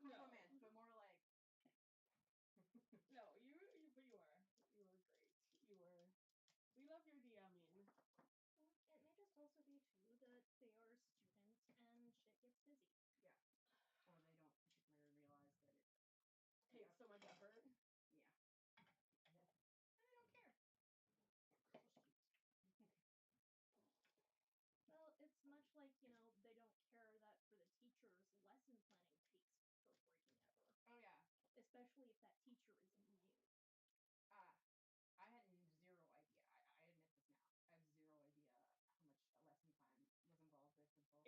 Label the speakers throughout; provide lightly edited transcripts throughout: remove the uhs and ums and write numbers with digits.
Speaker 1: compliments, but more like.
Speaker 2: No, you were great. We love your DMing.
Speaker 3: Well, it may just also be too that they are a student and shit gets busy.
Speaker 1: Yeah. Or they don't particularly realize that it
Speaker 2: takes so much effort.
Speaker 1: Yeah. And I don't care.
Speaker 3: Well, it's much like, they don't care that for the teachers, lesson planning takes for freaking ever.
Speaker 1: Oh, yeah.
Speaker 3: Especially if that teacher is new.
Speaker 1: I had zero idea. I admit this now. I have zero idea how much a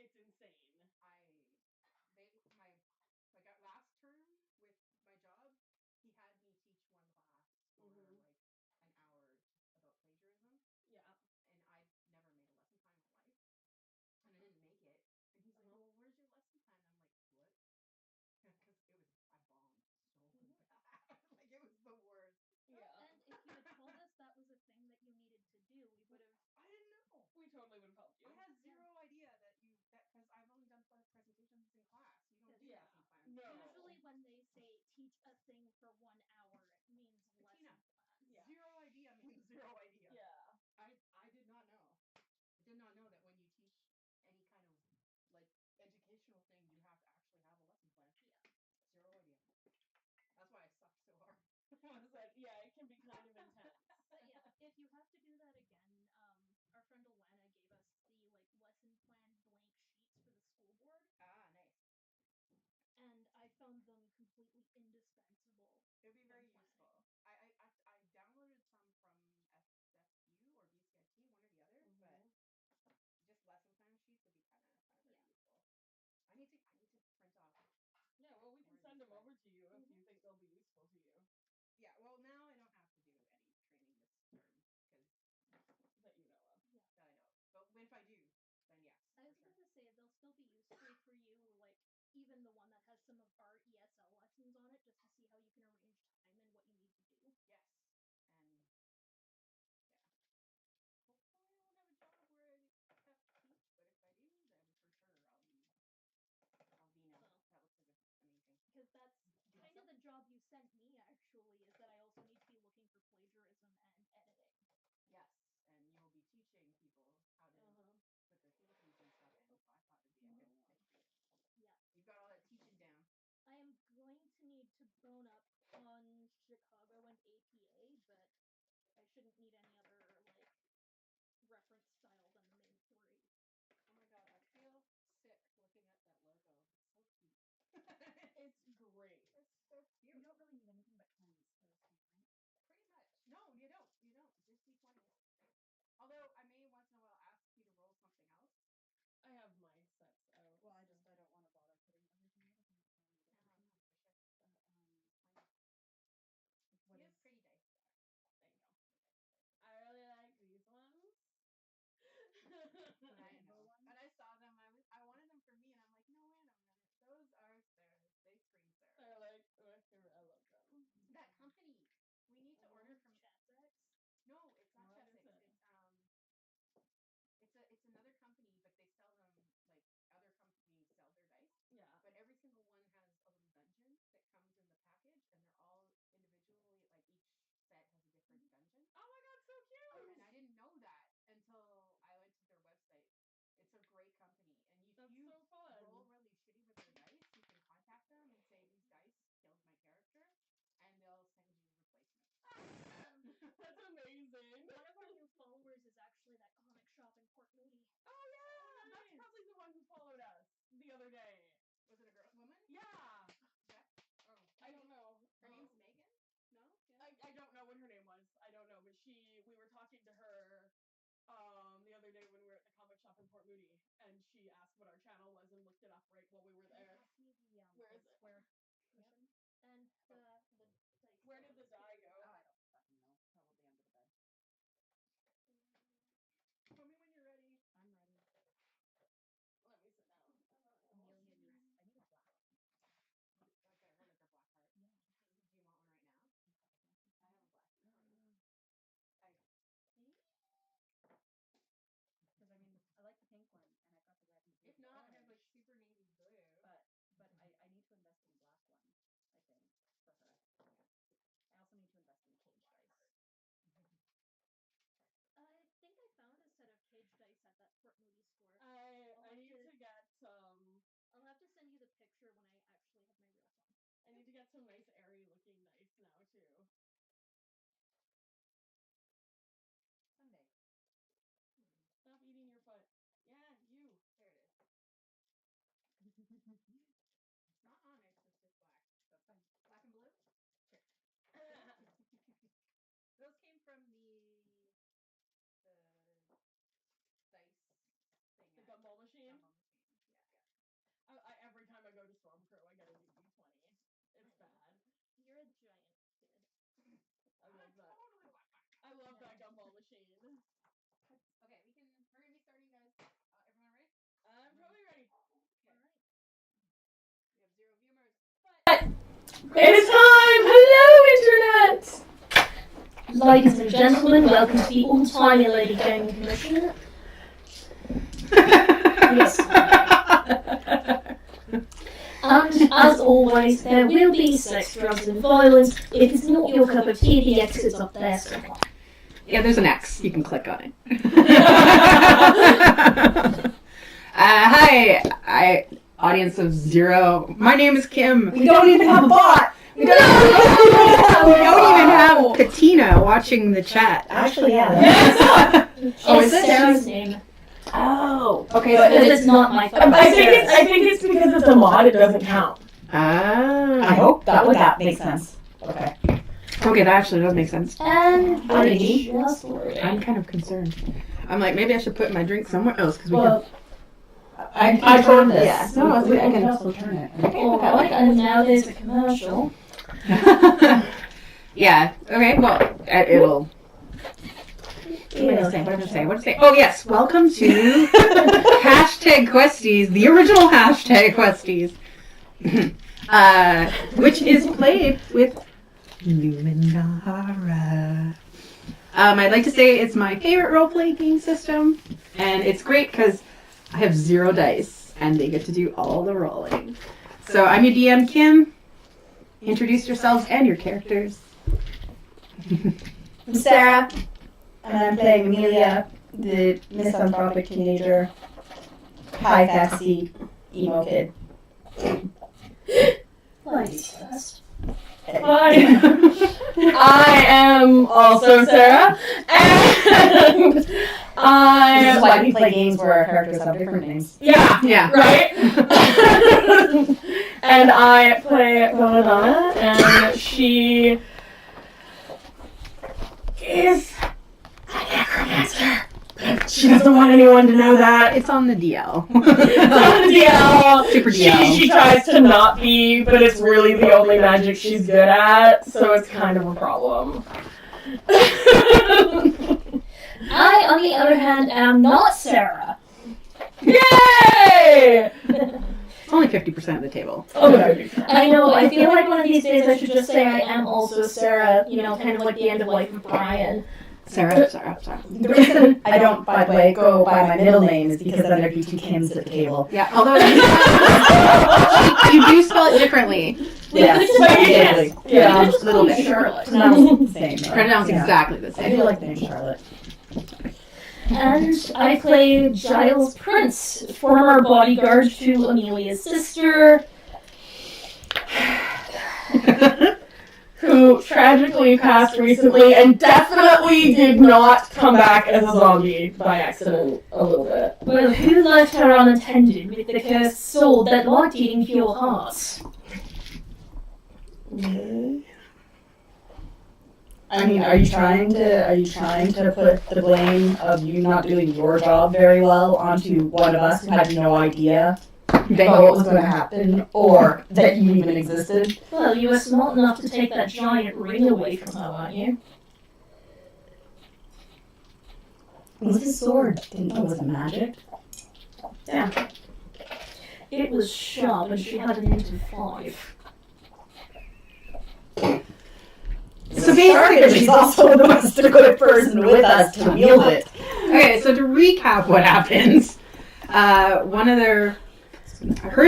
Speaker 1: lesson plan was involved with until...
Speaker 2: It's insane.
Speaker 1: At last term with my job, he had me teach one class for like an hour about plagiarism.
Speaker 2: Yeah.
Speaker 1: And I never made a lesson plan in my life. And I didn't make it. And he's like, well, where's your lesson plan? I'm like, what? Because I bombed so bad. Like, it was the worst.
Speaker 3: Yeah. And if you had told us that was a thing that you needed to do, we would have...
Speaker 1: I didn't know.
Speaker 2: We totally would have helped you.
Speaker 1: I had zero idea because I've only done presentations in class. You don't do lesson plans.
Speaker 2: No.
Speaker 3: Usually when they say teach a thing for 1 hour, it means lesson plan.
Speaker 1: Yeah. Zero idea means zero idea.
Speaker 2: Yeah.
Speaker 1: I did not know. I did not know that when you teach any kind of like educational thing, you have to actually have a lesson plan.
Speaker 3: Yeah.
Speaker 1: Zero idea. That's why I sucked so hard.
Speaker 2: I was like, yeah, it can be kind of intense.
Speaker 3: But yeah, if you have to do that again, our friend Alana gave us the lesson plan blank sheets for the school board.
Speaker 1: Ah, nice.
Speaker 3: And I found them completely indispensable.
Speaker 1: It would be very useful. I downloaded some from SFU or BCIT, one or the other, but just lesson plan sheets would be kind of very useful. I need to print off.
Speaker 2: Yeah, well, we can send them over to you if you think they'll be useful to you.
Speaker 1: Yeah, well, now I don't have to do any training this term because
Speaker 2: that you know of.
Speaker 3: Yeah,
Speaker 1: that I know. But if I do, then yes.
Speaker 3: I was gonna say they'll still be useful for you, like even the one that has some of our ESL lessons on it, just to see how you can arrange time and what you need to do.
Speaker 1: Yes, and yeah. Hopefully, I won't have a job where I have to teach, but if I do, then for sure I'll be that looks like amazing.
Speaker 3: Because that's kind of the job you sent me, actually, is that I also need to be looking for plagiarism and editing.
Speaker 1: Yes, and you'll be teaching people how to put their theses and stuff in, so I thought it'd be a good thing for you.
Speaker 3: Yeah.
Speaker 1: You've got all that teaching down.
Speaker 3: I am going to need to bone up on Chicago and APA, but I shouldn't need any other, reference style than the main 3.
Speaker 1: Oh my god, I feel sick looking at that logo. It's so cute.
Speaker 2: It's great.
Speaker 1: It's so cute.
Speaker 4: You don't really need anything but pens for this game, right?
Speaker 1: Pretty much. No, you don't. You don't. Just D20s. Although I may once in a while ask you to roll something else.
Speaker 2: I have my sets out.
Speaker 4: Well, I don't want to bother putting everything out if I'm not playing with it.
Speaker 1: No, for sure.
Speaker 4: What
Speaker 1: you
Speaker 4: is
Speaker 1: have pretty dice.
Speaker 2: Thank you. I really like these ones.
Speaker 1: I know. When I saw them, I wanted them for me, and I'm like, no, wait a minute. Those are Sarah's. They scream Sarah.
Speaker 2: They're like, I love them.
Speaker 1: That company. We need to order from
Speaker 3: Chatrex.
Speaker 1: No, it's not Chatrex. It's another company, but they sell them like other companies sell their dice.
Speaker 2: Yeah.
Speaker 1: But every single one has a little dungeon that comes in the package, and they're all individually, like each set has a different dungeon.
Speaker 2: Oh my god, so cute!
Speaker 1: And I didn't know that until I went to their website. It's a great company, and if you
Speaker 2: so fun.
Speaker 1: roll really shitty with their dice, you can contact them and say these dice killed my character, and they'll send you replacements.
Speaker 2: That's amazing.
Speaker 3: One of our new followers is actually that comic shop in Port Moody.
Speaker 2: Oh yeah, that's probably the one who followed us the other day.
Speaker 1: Was it a girl, woman?
Speaker 2: Yeah.
Speaker 1: Oh,
Speaker 2: I don't know.
Speaker 1: Her name's Megan. No, yeah.
Speaker 2: I don't know what her name was. I don't know, but we were talking to her the other day when we were at the comic shop in Port Moody, and she asked what our channel was and looked it up right while we were there. Where is it?
Speaker 4: Square cushion?
Speaker 3: Yep. And the
Speaker 2: where did the die go?
Speaker 4: Oh, I don't fucking know. Probably under the bed.
Speaker 1: Tell me when you're ready.
Speaker 4: I'm ready.
Speaker 2: Let me sit down.
Speaker 4: Amelia dress. I need a black.
Speaker 1: Okay, what is her black heart?
Speaker 4: Yeah.
Speaker 1: Do you want one right now? I have a black heart.
Speaker 4: Because I mean, I like the pink one, and I've got the red and blue.
Speaker 1: If not, I have like super navy blue.
Speaker 4: But I need to invest in black
Speaker 3: Port Moody store.
Speaker 2: I need to get some.
Speaker 3: I'll have to send you the picture when I actually have my real phone.
Speaker 2: I need to get some nice airy looking knives now too.
Speaker 4: Sunday.
Speaker 2: Stop eating your foot. Yeah, you.
Speaker 1: There it is. It's not onyx, it's just black. That's fine. Black and blue? Sure. Those came from the dice thing.
Speaker 2: The gumball machine.
Speaker 1: Gumball machine. Yeah.
Speaker 2: Every time I go to Stormcrow, I get a new D20. It's bad.
Speaker 3: You're a giant kid.
Speaker 2: I love that.
Speaker 1: Totally want that.
Speaker 2: I love that gumball machine.
Speaker 1: Okay, we're gonna be starting, guys. Everyone ready?
Speaker 2: I'm totally ready.
Speaker 1: Okay.
Speaker 3: All right.
Speaker 1: We have 0 viewers, but
Speaker 5: It's time! Hello, Internet! Ladies and gentlemen, welcome to the All-Tiny Lady Gaming Commission. Yes. And, as always, there will be sex, drugs, and violence. If it's not your cup of tea, the X is up there somewhere.
Speaker 6: Yeah, there's an X. You can click on it. Hi, audience of 0. My name is Kim.
Speaker 4: We don't even have a bot!
Speaker 6: We don't even have Katina watching the chat.
Speaker 4: Actually, yeah.
Speaker 5: Oh,
Speaker 6: is
Speaker 5: it's
Speaker 6: it?
Speaker 5: Sarah's name.
Speaker 6: Oh, okay.
Speaker 5: Because it's not my phone.
Speaker 2: I think it's because it's a mod. It doesn't count.
Speaker 4: I hope that makes sense. Okay.
Speaker 6: Okay, that actually does make sense.
Speaker 5: And
Speaker 4: Already?
Speaker 5: just loading.
Speaker 6: I'm kind of concerned. I'm like, maybe I should put my drink somewhere else because we
Speaker 5: Well,
Speaker 4: I turned this.
Speaker 6: Yeah, no, I can
Speaker 4: also turn it.
Speaker 5: alright, and now there's a commercial.
Speaker 6: can. Yeah. Okay. Well, it'll. What did I say? Oh yes, welcome to hashtag Questies, the original hashtag Questies, which is played with Luminara. I'd like to say it's my favorite role-playing game system, and it's great because I have 0 dice, and they get to do all the rolling. So I'm your DM, Kim. Introduce yourselves and your characters.
Speaker 4: I'm Sarah, and I'm playing Amelia, the misanthropic teenager, high fantasy emo kid.
Speaker 5: Ladies first.
Speaker 2: Hi. I am also Sarah, and
Speaker 4: This
Speaker 2: I
Speaker 4: is why we play games where our characters have different names.
Speaker 6: Yeah.
Speaker 2: right. And I play Belladonna, and she is a necromancer. She doesn't want anyone to know that.
Speaker 6: It's on the DL.
Speaker 2: It's on the DL.
Speaker 6: Super DL.
Speaker 2: She tries to not be, but it's really the only magic she's good at, so it's kind of a problem.
Speaker 5: I, on the other hand, am not Sarah.
Speaker 2: Yay!
Speaker 6: It's only 50% of the table.
Speaker 2: Okay.
Speaker 5: I know, I feel like one of these days I should just say I am also Sarah, you know, kind of like the end of life of Brian.
Speaker 6: Sarah.
Speaker 4: The reason I don't, by the way, go by my middle name is because then there'd be 2 Kims at the table.
Speaker 6: Yeah, although you do spell it differently.
Speaker 4: Yeah,
Speaker 2: Yeah.
Speaker 6: Just a little bit.
Speaker 5: Charlotte.
Speaker 4: Pronounced the same. though.
Speaker 6: Pronounced
Speaker 4: Yeah.
Speaker 6: exactly the
Speaker 4: I
Speaker 6: same.
Speaker 4: do like the name Charlotte.
Speaker 5: And I play Giles Prince, former bodyguard to Amelia's sister,
Speaker 2: Who tragically passed recently and definitely did not come back as a zombie by accident a little bit.
Speaker 5: well, who left her unattended with the cursed soul that liked eating pure hearts.
Speaker 4: I mean, are you trying to put the blame of you not doing your job very well onto one of us who had no idea about what was going to happen or that you even existed?
Speaker 5: Well, you were smart enough to take that giant ring away from her, weren't you?
Speaker 4: Was his sword? Didn't know it was magic.
Speaker 5: Yeah. It was sharp and she had an into 5.
Speaker 6: So basically,
Speaker 4: she's also the most equipped person with us to wield it.
Speaker 6: okay, so to recap what happens, her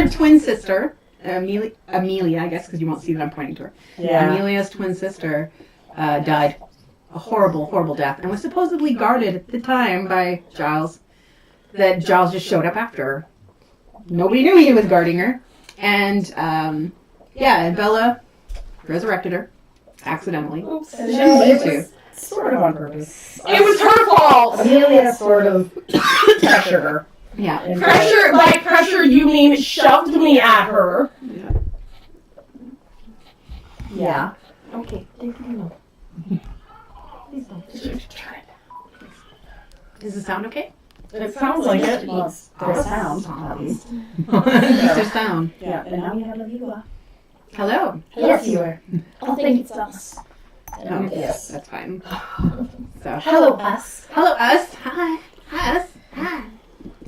Speaker 6: twin sister, Amelia, I guess, because you won't see that I'm pointing to her.
Speaker 4: Yeah.
Speaker 6: Amelia's twin sister died a horrible, horrible death and was supposedly guarded at the time by Giles. that Giles just showed up after her. Nobody knew he was guarding her. And, and Bella resurrected her. Accidentally.
Speaker 3: Oops.
Speaker 4: And it was sort of on purpose.
Speaker 2: It was her fault!
Speaker 4: Amelia sort of pressured her.
Speaker 6: Yeah.
Speaker 2: Pressure, by pressure you mean shoved me at her.
Speaker 4: Yeah.
Speaker 5: Okay, please don't.
Speaker 6: Is the sound okay?
Speaker 2: It sounds like it.
Speaker 4: Well, there's sound, at least.
Speaker 6: There's sound.
Speaker 4: Yeah, and now we have a viewer.
Speaker 6: Hello.
Speaker 4: Hello, viewer.
Speaker 5: I think it's us.
Speaker 6: Oh,
Speaker 4: Yes.
Speaker 6: that's fine. So,
Speaker 5: Hello, us.
Speaker 6: hello, us. Hi. Hi, us. Hi.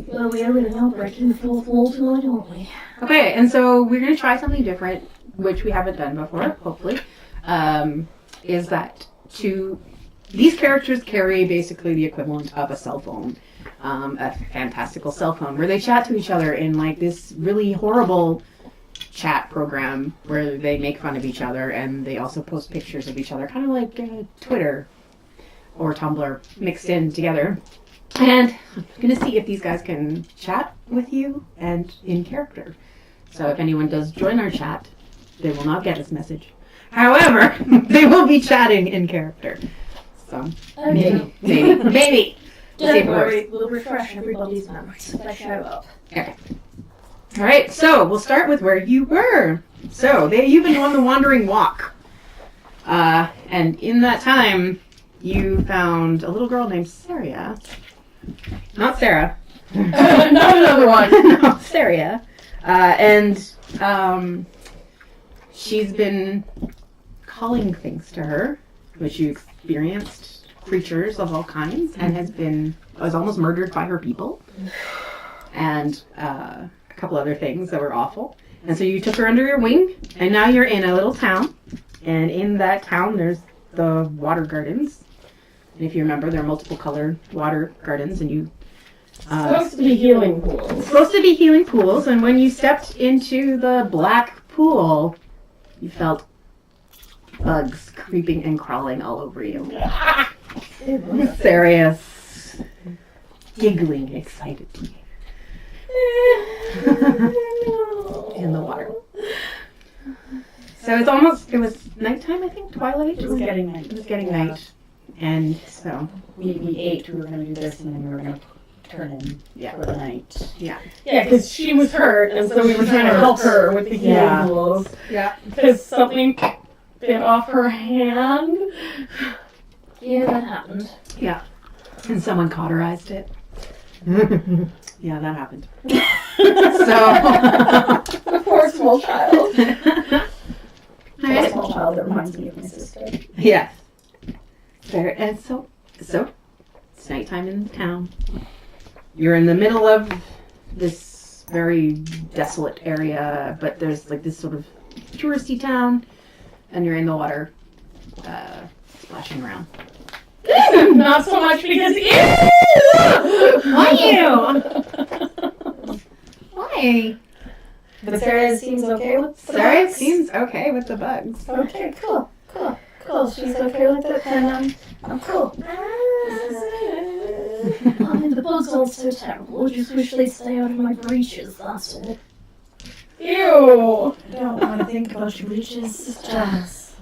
Speaker 5: Well, we are really all breaking the fourth wall tonight, aren't we?
Speaker 6: Okay, and so we're going to try something different, which we haven't done before, hopefully, is that these characters carry basically the equivalent of a cell phone, a fantastical cell phone, where they chat to each other in like this really horrible chat program where they make fun of each other and they also post pictures of each other, kind of like Twitter or Tumblr mixed in together. And I'm going to see if these guys can chat with you and in character. So if anyone does join our chat, they will not get this message. However, they will be chatting in character. So,
Speaker 5: Okay.
Speaker 6: maybe. We'll see if
Speaker 5: Don't
Speaker 6: it
Speaker 5: worry,
Speaker 6: works.
Speaker 5: we'll refresh everybody's memories if I show up.
Speaker 6: Okay. All right, so we'll start with where you were. So you've been on the wandering walk. And in that time, you found a little girl named Saria. Not Sarah.
Speaker 2: Not another one.
Speaker 6: No, Saria. She's been calling things to her, which you experienced creatures of all kinds, and was almost murdered by her people, and a couple other things that were awful. And so you took her under your wing, and now you're in a little town, and in that town there's the water gardens. And if you remember, there are multiple colored water gardens, and you
Speaker 2: Supposed to be healing pools.
Speaker 6: supposed to be healing pools, and when you stepped into the black pool, you felt bugs creeping and crawling all over you. Serious, giggling excitedly in the water. So it was nighttime, I think, twilight?
Speaker 4: It was getting night.
Speaker 6: It was getting night. And so,
Speaker 4: We ate, we were going to do this, and then we were going to turn in
Speaker 6: yeah.
Speaker 4: for the night.
Speaker 2: Yeah, because she was hurt, and so we were trying to help her with the healing
Speaker 4: Yeah.
Speaker 2: pools.
Speaker 6: Yeah.
Speaker 2: Because something bit off her hand.
Speaker 5: Yeah, that happened.
Speaker 6: And someone cauterized it. Yeah, that happened. So,
Speaker 2: Poor small child.
Speaker 4: A small child that reminds me of my sister.
Speaker 6: yeah. There, and so it's nighttime in town. You're in the middle of this very desolate area, but there's like this sort of touristy town, and you're in the water, splashing around.
Speaker 2: Not so much because
Speaker 6: Why you? Why?
Speaker 4: But Sarah seems okay with the
Speaker 6: Sarah
Speaker 4: bugs.
Speaker 6: seems okay with the bugs.
Speaker 4: Okay, cool. She's okay with it, then I'm cool.
Speaker 5: I mean, the bugs aren't so terrible. I just wish they'd stay out of my breeches, that's all.
Speaker 2: ew.
Speaker 4: I don't want to think about your breeches. Just.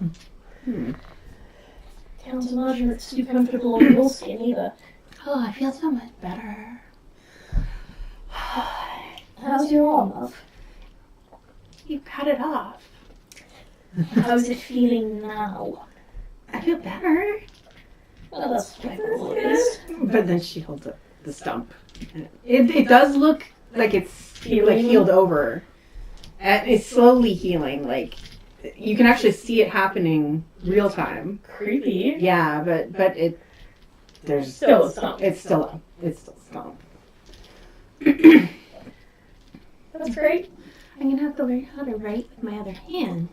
Speaker 5: Can't imagine it's too comfortable on your skin either.
Speaker 6: Oh, I feel so much better.
Speaker 5: How's your arm, love?
Speaker 6: You cut it off.
Speaker 5: How's it feeling now?
Speaker 6: I feel better.
Speaker 5: Well, that's preferable at least.
Speaker 6: But then she holds up the stump. And it does look like it's healed over. And it's slowly healing. Like, you can actually see it happening real time.
Speaker 2: Creepy.
Speaker 6: Yeah, but there's
Speaker 2: Still a stump.
Speaker 6: It's still a stump.
Speaker 2: That's great.
Speaker 5: I'm gonna have to learn how to write with my other hand.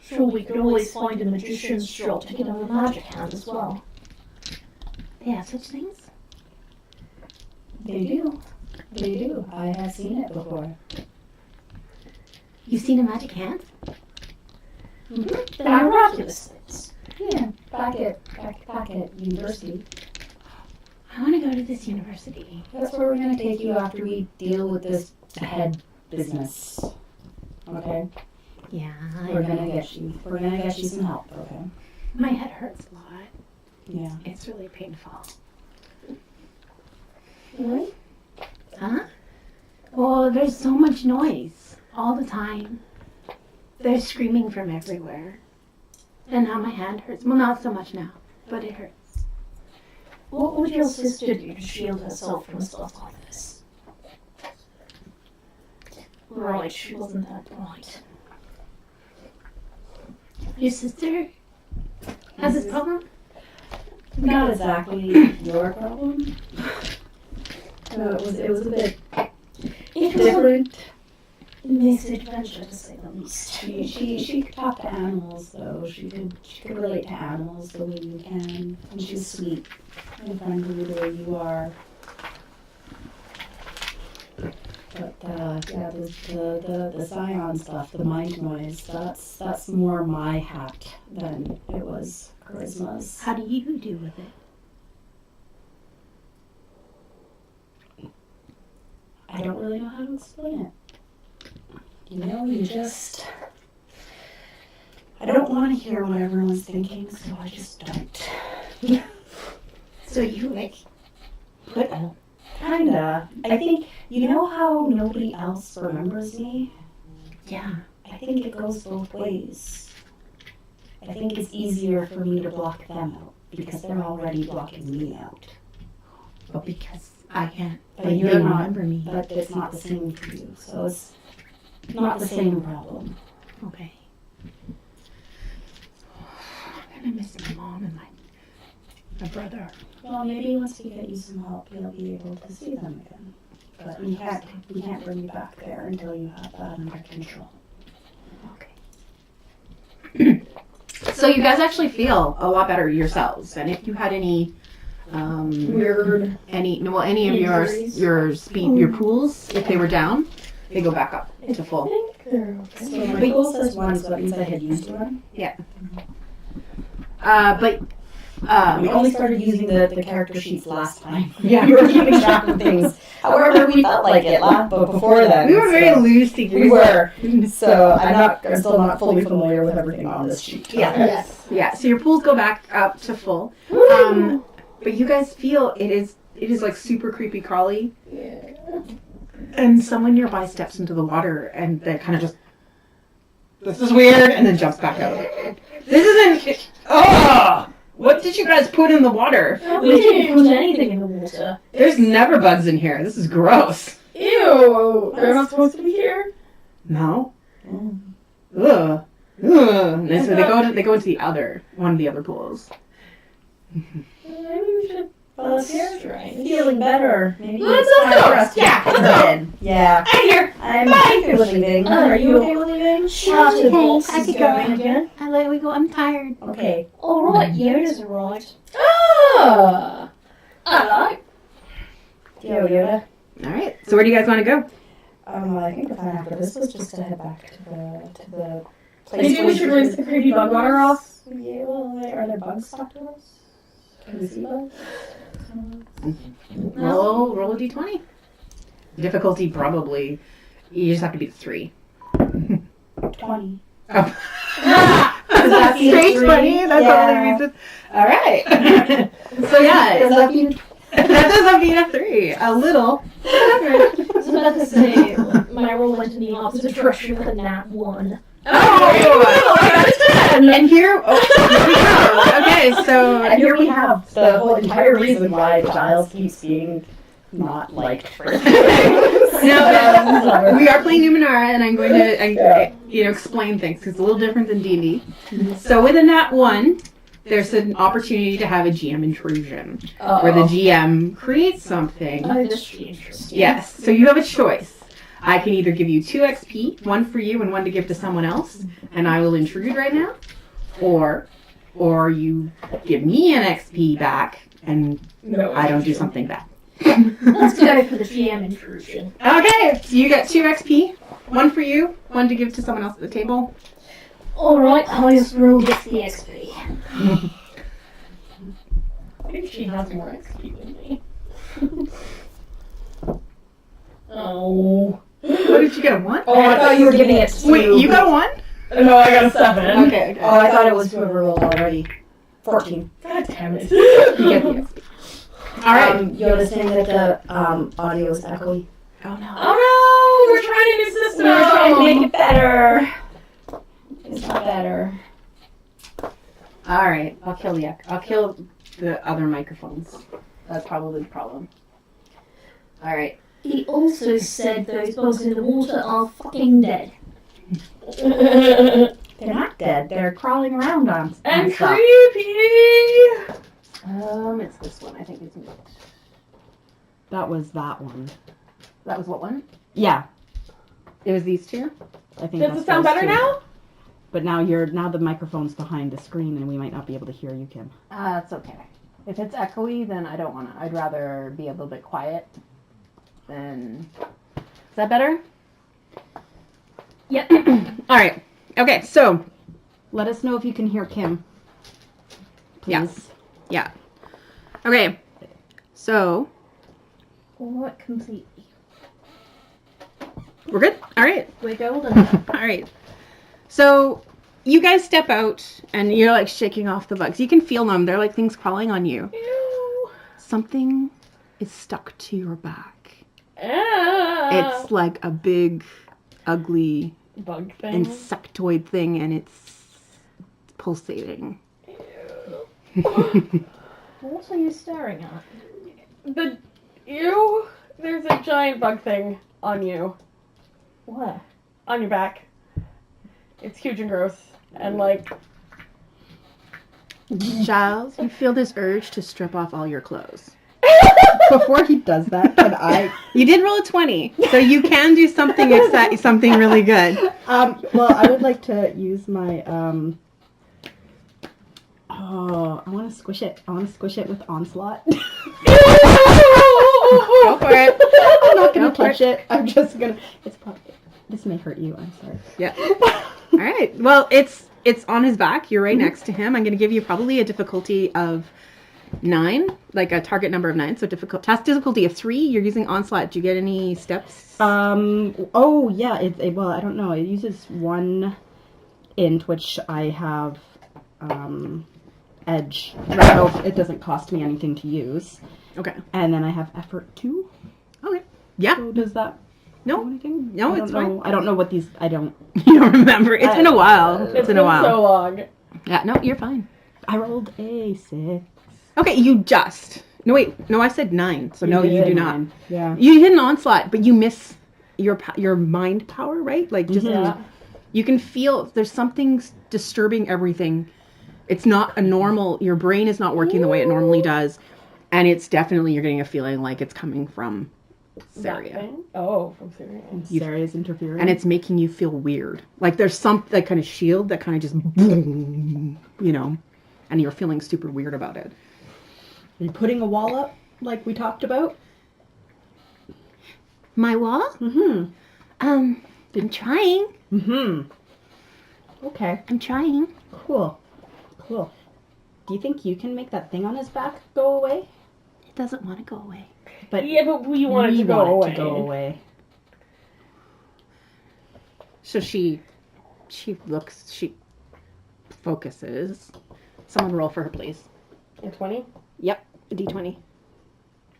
Speaker 5: Sure, we could always find a magician's shop to get on a magic hand as well.
Speaker 6: They have such things?
Speaker 4: They do. I have seen it before.
Speaker 6: You've seen a magic hand?
Speaker 5: They're miraculous things.
Speaker 4: Yeah, back at university.
Speaker 5: I want to go to this university.
Speaker 4: That's where we're gonna take you after we deal with this head business. Okay?
Speaker 5: Yeah,
Speaker 4: We're gonna get you some help, okay?
Speaker 5: My head hurts a lot.
Speaker 4: Yeah.
Speaker 5: It's really painful.
Speaker 3: What?
Speaker 5: Huh? Well, there's so much noise all the time. They're screaming from everywhere. And now my hand hurts. Well, not so much now, but it hurts.
Speaker 3: What would your sister do to shield herself from stuff like this? Right, she wasn't that bright.
Speaker 5: Your sister has this problem?
Speaker 4: Not exactly your problem. It was a bit different.
Speaker 3: Misadventure, to say the least.
Speaker 4: She could talk to animals though. She could relate to animals the way you can. And she's sweet and friendly the way you are. But yeah, the scion stuff, the mind noise, that's more my hat than it was Charisma's.
Speaker 5: How do you do with it?
Speaker 4: I don't really know how to explain it. You know, I don't want to hear what everyone's thinking, so I just don't.
Speaker 5: So you, put a...
Speaker 4: Kinda. I think, you know how nobody else remembers me?
Speaker 5: Yeah.
Speaker 4: I think it goes both ways. I think it's easier for me to block them out, because they're already blocking me out.
Speaker 5: But because I can't,
Speaker 4: But you're not,
Speaker 5: remember me.
Speaker 4: but it's not the same for you, so it's not the same problem.
Speaker 5: Okay. I'm gonna miss my mom and my brother.
Speaker 4: Well, maybe once we get you some help, you'll be able to see them again. But we can't bring you back there until you have that under control.
Speaker 5: Okay.
Speaker 6: So you guys actually feel a lot better yourselves, and if you had any
Speaker 3: Weird.
Speaker 6: any of
Speaker 3: Injuries.
Speaker 6: your pools, if they were down, they go back up to
Speaker 3: I
Speaker 6: full.
Speaker 3: think they're okay.
Speaker 4: So my goal says one, so that means I had used one.
Speaker 6: But
Speaker 4: We only started using the character sheets last time.
Speaker 6: Yeah.
Speaker 4: We were keeping track of things. However, we felt like it but before then.
Speaker 6: we were very loosey.
Speaker 4: We were. So I'm still not fully familiar with everything on this sheet.
Speaker 6: Yeah.
Speaker 3: Yes.
Speaker 6: Yeah. So your pools go back up to full. But you guys feel it is like super creepy crawly.
Speaker 3: Yeah.
Speaker 6: And someone nearby steps into the water and they kind of just, this is weird, and then jumps back out. This isn't, what did you guys put in the water?
Speaker 3: We didn't put anything in the water.
Speaker 6: There's never bugs in here. This is gross.
Speaker 3: Ew! They're not supposed to be here?
Speaker 6: No. Ugh. Ugh. And so they go into one of the other pools.
Speaker 3: Maybe we should volunteer try.
Speaker 4: Feeling better. Maybe
Speaker 3: Let's
Speaker 4: it's time
Speaker 3: go.
Speaker 4: for us to
Speaker 3: Yeah,
Speaker 4: go. Yeah.
Speaker 3: I'm here!
Speaker 4: I'm okay with leaving. Are you okay with leaving?
Speaker 5: Sure,
Speaker 3: The boss
Speaker 5: thanks. I
Speaker 3: is
Speaker 5: could
Speaker 3: going
Speaker 5: go.
Speaker 3: again.
Speaker 5: I let we go. I'm tired.
Speaker 4: Okay.
Speaker 3: Alright, Yoda's arrived. Ah! Hello.
Speaker 4: Yo, Yoda.
Speaker 6: All right. So where do you guys want to go?
Speaker 4: I think the plan after this was just to head back to the place.
Speaker 3: Maybe we should rinse the creepy bug water off.
Speaker 4: Yeah, well, are there bugs stuck to us? Can we see bugs?
Speaker 6: Roll a d20. Difficulty probably. You just have to beat 3.
Speaker 4: 20.
Speaker 6: Oh.
Speaker 4: That's
Speaker 6: Straight
Speaker 4: 3.
Speaker 6: 20. That's
Speaker 4: Yeah.
Speaker 6: the only reason. All right. So yeah,
Speaker 4: Does that mean
Speaker 6: that doesn't beat a 3. A little.
Speaker 3: I was about to say, my roll went in the opposite direction with a nat 1.
Speaker 6: And here we go. Okay, so
Speaker 4: And here we have the whole entire reason why Giles keeps being not liked for
Speaker 6: now we are playing Numenera, and I'm going to explain things because it's a little different than D&D. So with a nat 1, there's an opportunity to have a GM intrusion where the GM creates something.
Speaker 3: This should be interesting.
Speaker 6: Yes, so you have a choice. I can either give you 2 XP, 1 for you and 1 to give to someone else, and I will intrude right now, or you give me an XP back and I don't do something bad.
Speaker 3: Let's go for the GM intrusion.
Speaker 6: Okay, so you get 2 XP, 1 for you, 1 to give to someone else at the table.
Speaker 3: Alright, highest roll gets the XP. I think she has more XP than me. Oh.
Speaker 6: What did you get, a 1?
Speaker 4: Oh, I thought you were giving it to...
Speaker 6: Wait, you got a 1?
Speaker 2: No, I got a 7.
Speaker 6: Okay.
Speaker 4: Oh, I thought it was whoever rolled already. 14.
Speaker 2: God damn it.
Speaker 6: You get the XP. All right.
Speaker 4: Yoda's saying that the audio is echoey.
Speaker 6: Oh no.
Speaker 2: Oh no! We're trying a new system!
Speaker 4: We're trying to make it better. It's not better.
Speaker 6: All right. I'll kill the other microphones. That's probably the problem. All right.
Speaker 3: He also said those bugs in the water are fucking dead.
Speaker 4: They're not dead. They're crawling around on
Speaker 2: And
Speaker 4: stuff.
Speaker 2: creepy!
Speaker 6: It's this one. I think it's mute. That was that one.
Speaker 4: That was what one?
Speaker 6: Yeah. It was these two. I think.
Speaker 2: Does
Speaker 6: that's
Speaker 2: it sound
Speaker 6: those
Speaker 2: better
Speaker 6: two.
Speaker 2: now?
Speaker 6: But now the microphone's behind the screen, and we might not be able to hear you, Kim.
Speaker 4: It's okay. If it's echoey, then I don't want to. I'd rather be a little bit quiet than... Is that better?
Speaker 3: Yep.
Speaker 6: All right. Okay. So, let us know if you can hear Kim. Please. Yeah. Okay. So,
Speaker 3: Alright, completely.
Speaker 6: we're good? All right.
Speaker 3: We're golden.
Speaker 6: All right. So, you guys step out, and you're like shaking off the bugs. You can feel them. They're like things crawling on you.
Speaker 2: Ew.
Speaker 6: Something is stuck to your back. It's
Speaker 2: Ah.
Speaker 6: like a big, ugly
Speaker 2: Bug thing.
Speaker 6: insectoid thing, and it's pulsating.
Speaker 3: What are you staring at?
Speaker 2: There's a giant bug thing on you.
Speaker 3: Where?
Speaker 2: On your back. It's huge and gross. And like,
Speaker 6: Giles, you feel this urge to strip off all your clothes. Before he does that, you did roll a 20, so you can do something something really good. Well, I would like to use my I want to squish it. I want to squish it with onslaught. Go for it. I'm not gonna touch it. I'm just gonna. This may hurt you. I'm sorry. Yeah. All right. Well, it's on his back. You're right next to him. I'm gonna give you probably a difficulty of 9, like a target number of 9. So task difficulty of 3. You're using onslaught. Do you get any steps? Oh yeah. Well, I don't know. It uses 1 int, which I have edge. So it doesn't cost me anything to use. Okay. And then I have effort 2. Okay. Yeah. So does that? No. Anything? No, it's fine. I don't know what these. You don't remember? It's been a while. It's been a while.
Speaker 2: So long.
Speaker 6: Yeah. No, you're fine. I rolled a 6. Okay, you just. No, wait. No, I said 9. So no, you do not. Yeah. You hit an onslaught, but you miss your mind power, right? Like just you can feel there's something disturbing everything. It's not a normal. Your brain is not working the way it normally does, and it's definitely you're getting a feeling like it's coming from Saria.
Speaker 2: Oh, from Saria.
Speaker 6: Saria's interfering, and it's making you feel weird. Like there's some that kind of shield that kind of just boom, and you're feeling super weird about it. Are you putting a wall up like we talked about? My wall? Been trying. Okay. I'm trying. Cool. Do you think you can make that thing on his back go away? It doesn't want to go away. But
Speaker 2: we want it to go away.
Speaker 6: So she focuses. Someone roll for her, please.
Speaker 2: A 20?
Speaker 6: Yep, a d20.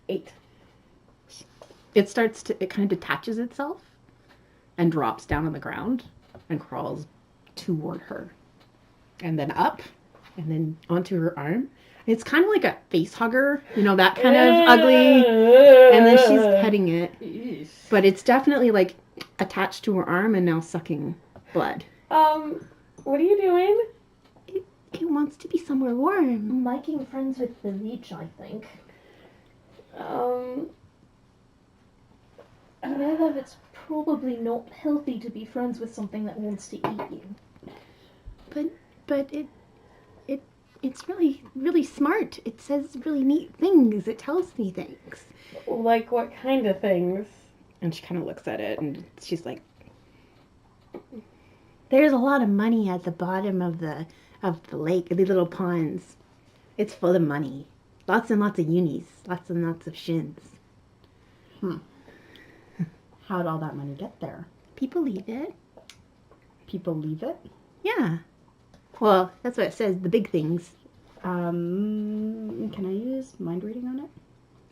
Speaker 2: 8.
Speaker 6: It kind of detaches itself and drops down on the ground and crawls toward her. And then up, and then onto her arm. It's kind of like a face hugger, that kind of ugly. And then she's petting it. But it's definitely like attached to her arm and now sucking blood.
Speaker 2: What are you doing?
Speaker 6: It wants to be somewhere warm.
Speaker 3: Making friends with the leech, I think. You know that it's probably not healthy to be friends with something that wants to eat you.
Speaker 6: But it's really, really smart. It says really neat things. It tells me things.
Speaker 2: Like what kind of things?
Speaker 6: And she kind of looks at it and she's like, there's a lot of money at the bottom of the lake, the little ponds. It's full of money. lots and lots of unis, lots and lots of shins.
Speaker 4: How'd all that money get there?
Speaker 6: People leave it.
Speaker 4: People leave it?
Speaker 6: Yeah. Well, that's what it says, the big things.
Speaker 4: Can I use mind reading on it?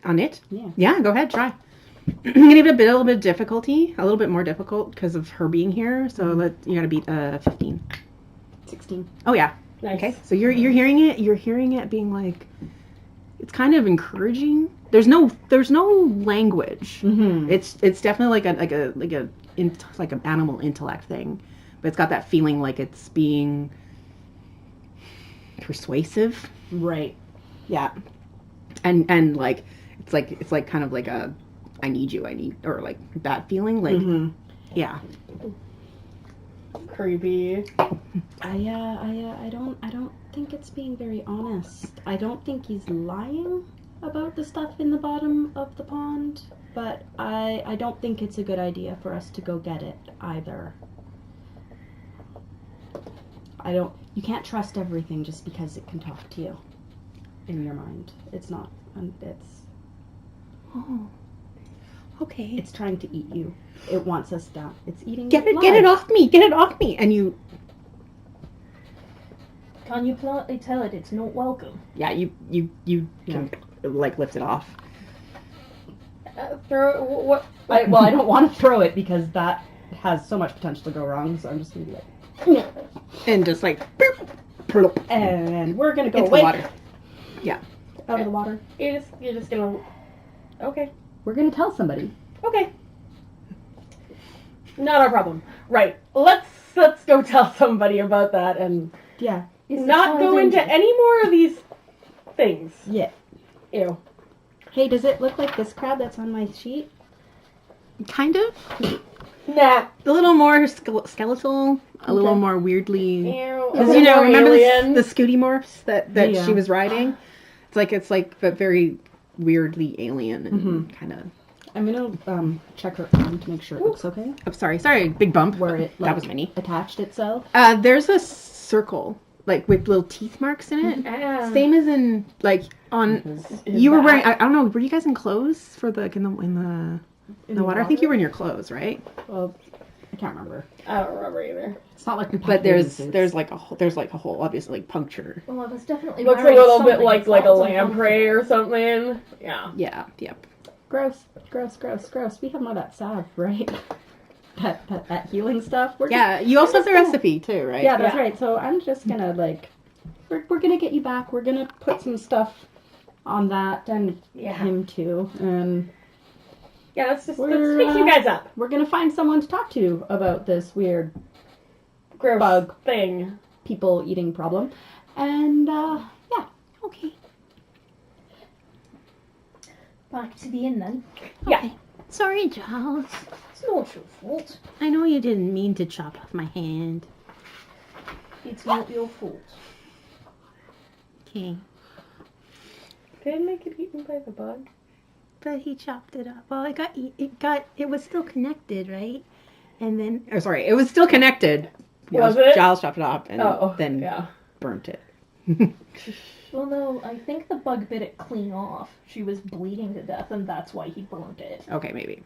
Speaker 6: On it?
Speaker 4: Yeah.
Speaker 6: Yeah, go ahead, try. I'm going to give it a little bit of difficulty, a little bit more difficult because of her being here, so you got to beat 15.
Speaker 4: 16.
Speaker 6: Oh, yeah.
Speaker 2: Nice.
Speaker 6: Okay, so you're hearing it being like, it's kind of encouraging. There's no language.
Speaker 4: Mm-hmm.
Speaker 6: It's definitely like an animal intellect thing, but it's got that feeling like it's being persuasive.
Speaker 4: Right.
Speaker 6: Yeah, and like it's like kind of like a I need or like that feeling like yeah.
Speaker 2: Creepy.
Speaker 4: I don't think it's being very honest. I don't think he's lying about the stuff in the bottom of the pond, but I don't think it's a good idea for us to go get it either. You can't trust everything just because it can talk to you in your mind. It's not,
Speaker 6: Oh. Okay.
Speaker 4: it's trying to eat you. It wants us down. It's eating
Speaker 6: Get
Speaker 4: your
Speaker 6: it
Speaker 4: blood.
Speaker 6: off me! Get it off me! And you
Speaker 3: Can you politely tell it it's not welcome?
Speaker 6: yeah, you can like lift it off.
Speaker 2: Throw what?
Speaker 4: I don't want to throw it because that has so much potential to go wrong, so I'm just gonna be like,
Speaker 6: And just like boop, plop,
Speaker 4: and we're gonna go
Speaker 6: into
Speaker 4: away
Speaker 6: the water. Yeah.
Speaker 4: out of the water.
Speaker 2: You're just gonna. Okay.
Speaker 4: We're gonna tell somebody.
Speaker 2: Okay. Not our problem. Right. Let's go tell somebody about that and
Speaker 4: Yeah.
Speaker 2: not go into any more of these things.
Speaker 4: Yeah.
Speaker 2: Ew.
Speaker 4: Hey, does it look like this crab that's on my sheet?
Speaker 6: Kind of.
Speaker 2: Nah.
Speaker 6: A little more skeletal, a little more weirdly.
Speaker 2: Ew.
Speaker 6: Because remember
Speaker 2: alien.
Speaker 6: the Scooty morphs that
Speaker 4: Yeah.
Speaker 6: she was riding? It's like but very weirdly alien and kind of.
Speaker 4: I'm gonna check her arm to make sure it looks okay.
Speaker 6: Oh, sorry, big bump.
Speaker 4: Where it
Speaker 6: that was many.
Speaker 4: attached itself.
Speaker 6: There's a circle like with little teeth marks in it. Same as in like on. You were wearing. I don't know. Were you guys in clothes for the in the water? I think you were in your clothes, right?
Speaker 4: Well, I can't remember.
Speaker 2: I don't remember either.
Speaker 4: It's not like we.
Speaker 6: But there's like a whole obviously like puncture.
Speaker 3: Well, I was definitely
Speaker 2: Looks like a
Speaker 3: wearing
Speaker 2: little bit
Speaker 3: something
Speaker 2: like
Speaker 3: that
Speaker 2: a
Speaker 3: felt
Speaker 2: lamprey or something. Yeah.
Speaker 6: Yeah. Yep.
Speaker 4: gross. We have more of that salve, right? that healing stuff.
Speaker 6: Yeah. You also have the recipe too, right?
Speaker 4: Yeah, that's right. So I'm just gonna we're gonna get you back. We're gonna put some stuff on that and him too, and
Speaker 2: Yeah, let's fix
Speaker 4: We're,
Speaker 2: you guys up.
Speaker 4: we're gonna find someone to talk to about this weird
Speaker 2: Gross
Speaker 4: bug
Speaker 2: thing.
Speaker 4: people eating problem. And yeah,
Speaker 6: Okay.
Speaker 3: Back to the inn then.
Speaker 2: Yeah.
Speaker 6: Sorry, Giles.
Speaker 3: It's not your fault.
Speaker 6: I know you didn't mean to chop off my hand.
Speaker 3: It's not your fault.
Speaker 6: Okay.
Speaker 2: Didn't it get eaten by the bug?
Speaker 6: But he chopped it up. Well, it was still connected, right? And then, oh, sorry, it was still connected.
Speaker 2: Was it?
Speaker 6: Giles chopped it off and then
Speaker 2: yeah.
Speaker 6: burnt it.
Speaker 3: Well, no, I think the bug bit it clean off. She was bleeding to death, and that's why he burned it.
Speaker 6: Okay, maybe.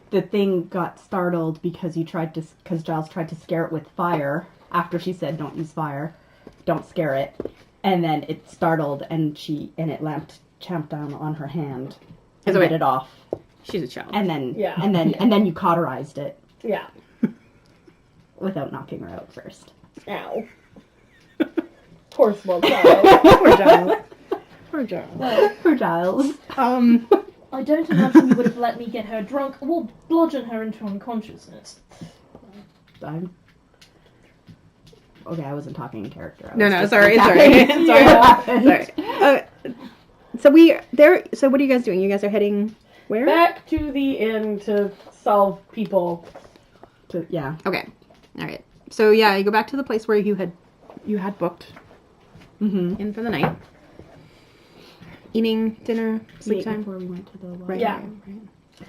Speaker 4: the thing got startled because Giles tried to scare it with fire after she said don't use fire, don't scare it, and then it startled and it champed down on her hand and bit it off.
Speaker 6: She's a child.
Speaker 4: And then you cauterized it.
Speaker 2: Yeah.
Speaker 4: Without knocking her out first.
Speaker 2: Ow. Poor small child.
Speaker 6: Poor Giles. Poor Giles.
Speaker 4: For Giles.
Speaker 3: I don't imagine you would have let me get her drunk or bludgeon her into unconsciousness.
Speaker 4: Okay, I wasn't talking in character.
Speaker 6: Sorry. So what are you guys doing? You guys are heading where?
Speaker 2: Back to the inn to solve people.
Speaker 4: Yeah.
Speaker 6: Okay. All right. So yeah, you go back to the place where you had booked in for the night. Eating dinner, sleep time.
Speaker 4: Before we went to the water.
Speaker 6: Right.
Speaker 2: Yeah.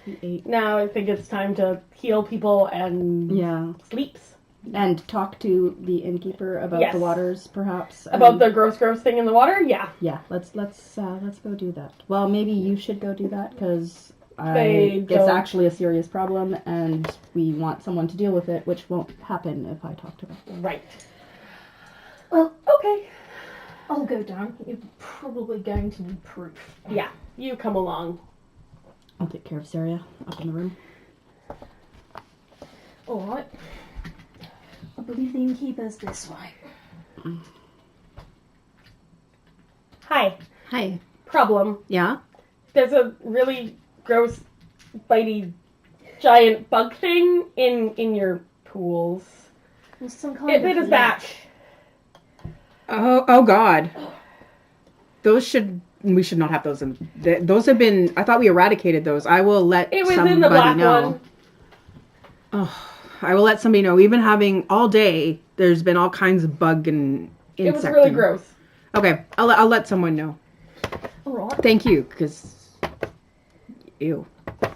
Speaker 4: We ate.
Speaker 2: Now I think it's time to heal people and
Speaker 4: Yeah.
Speaker 2: sleeps.
Speaker 4: And talk to the innkeeper about
Speaker 2: Yes.
Speaker 4: the waters, perhaps.
Speaker 2: About the gross thing in the water? Yeah.
Speaker 4: Yeah, let's go do that. Well, maybe you should go do that because
Speaker 2: They
Speaker 4: it's
Speaker 2: don't-
Speaker 4: actually a serious problem, and we want someone to deal with it, which won't happen if I talk to them.
Speaker 2: Right.
Speaker 3: Well,
Speaker 2: Okay.
Speaker 3: I'll go down. You're probably going to need proof.
Speaker 2: Yeah. You come along.
Speaker 4: I'll take care of Saria up in the room.
Speaker 3: Alright. I believe the innkeeper's this way.
Speaker 2: Hi.
Speaker 6: Hi.
Speaker 2: Problem.
Speaker 6: Yeah?
Speaker 2: There's a really gross, bitey, giant bug thing in your pools.
Speaker 3: There's some kind
Speaker 2: It
Speaker 3: of
Speaker 2: bit us
Speaker 3: leech.
Speaker 2: back.
Speaker 6: Oh God. We should not have those in. Those have been. I thought we eradicated those. I will let
Speaker 2: It was
Speaker 6: somebody
Speaker 2: in the black
Speaker 6: know.
Speaker 2: one.
Speaker 6: Oh, I will let somebody know. We've been having all day. There's been all kinds of bug and insect.
Speaker 2: It was really gross.
Speaker 6: Okay, I'll let someone know.
Speaker 3: Alright.
Speaker 6: Thank you, because ew.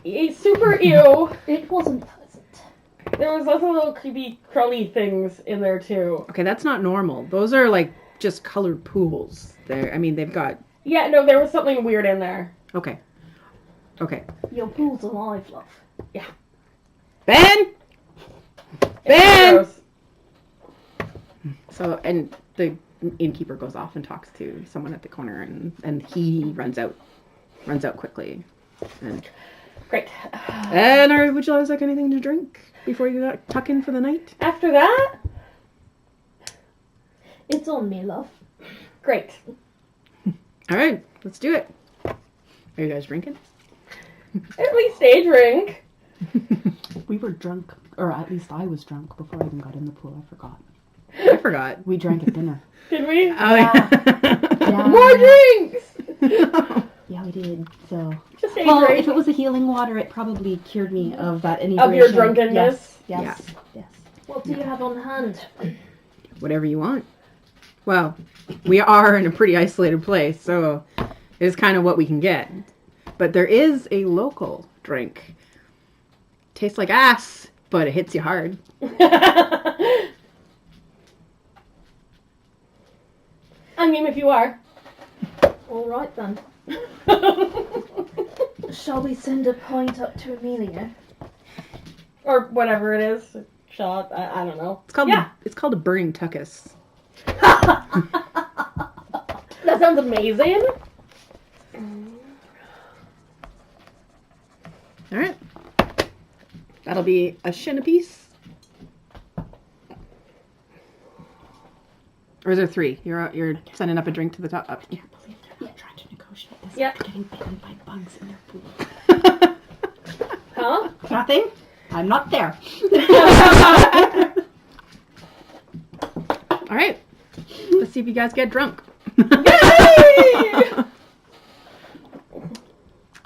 Speaker 2: It's super ew.
Speaker 3: It wasn't pleasant.
Speaker 2: There was lots of little creepy, crawly things in there too.
Speaker 6: Okay, that's not normal. Those are like just colored pools. They've got.
Speaker 2: Yeah, no, there was something weird in there.
Speaker 6: Okay. Okay.
Speaker 3: Your pool's alive, love.
Speaker 6: Ben.
Speaker 2: It's
Speaker 6: Ben.
Speaker 2: gross.
Speaker 6: So and the innkeeper goes off and talks to someone at the corner, and he runs out quickly. And
Speaker 2: Great.
Speaker 6: would you like anything to drink before you tuck in for the night?
Speaker 2: After that,
Speaker 3: It's on me, love.
Speaker 2: great.
Speaker 6: All right, let's do it. Are you guys drinking?
Speaker 2: At least a drink.
Speaker 4: We were drunk, or at least I was drunk before I even got in the pool. I forgot.
Speaker 6: I forgot.
Speaker 4: We drank at dinner.
Speaker 2: Did we?
Speaker 6: Oh, yeah.
Speaker 2: More drinks.
Speaker 4: Yeah, we did. So,
Speaker 2: Just a
Speaker 4: well,
Speaker 2: drink.
Speaker 4: if it was a healing water, it probably cured me of that inebriation.
Speaker 2: Of your drunkenness?
Speaker 4: Yes. Yes.
Speaker 3: What do you have on hand?
Speaker 6: Whatever you want. Well, we are in a pretty isolated place, so it's kind of what we can get. But there is a local drink. Tastes like ass, but it hits you hard.
Speaker 2: I mean, if you are.
Speaker 3: Alright then. Shall we send a pint up to Amelia?
Speaker 2: Or whatever it is. Shot. I don't know.
Speaker 6: It's called a burning tuchus.
Speaker 2: That sounds amazing.
Speaker 6: All right. That'll be a shin apiece. Or is there 3? You're sending up a drink to the top.
Speaker 4: Yeah, believe they're not trying to negotiate this.
Speaker 2: Yeah.
Speaker 4: They're getting bitten by bugs in their pool.
Speaker 2: Huh?
Speaker 4: Nothing. I'm not there.
Speaker 6: All right. Let's see if you guys get drunk.
Speaker 2: Yay!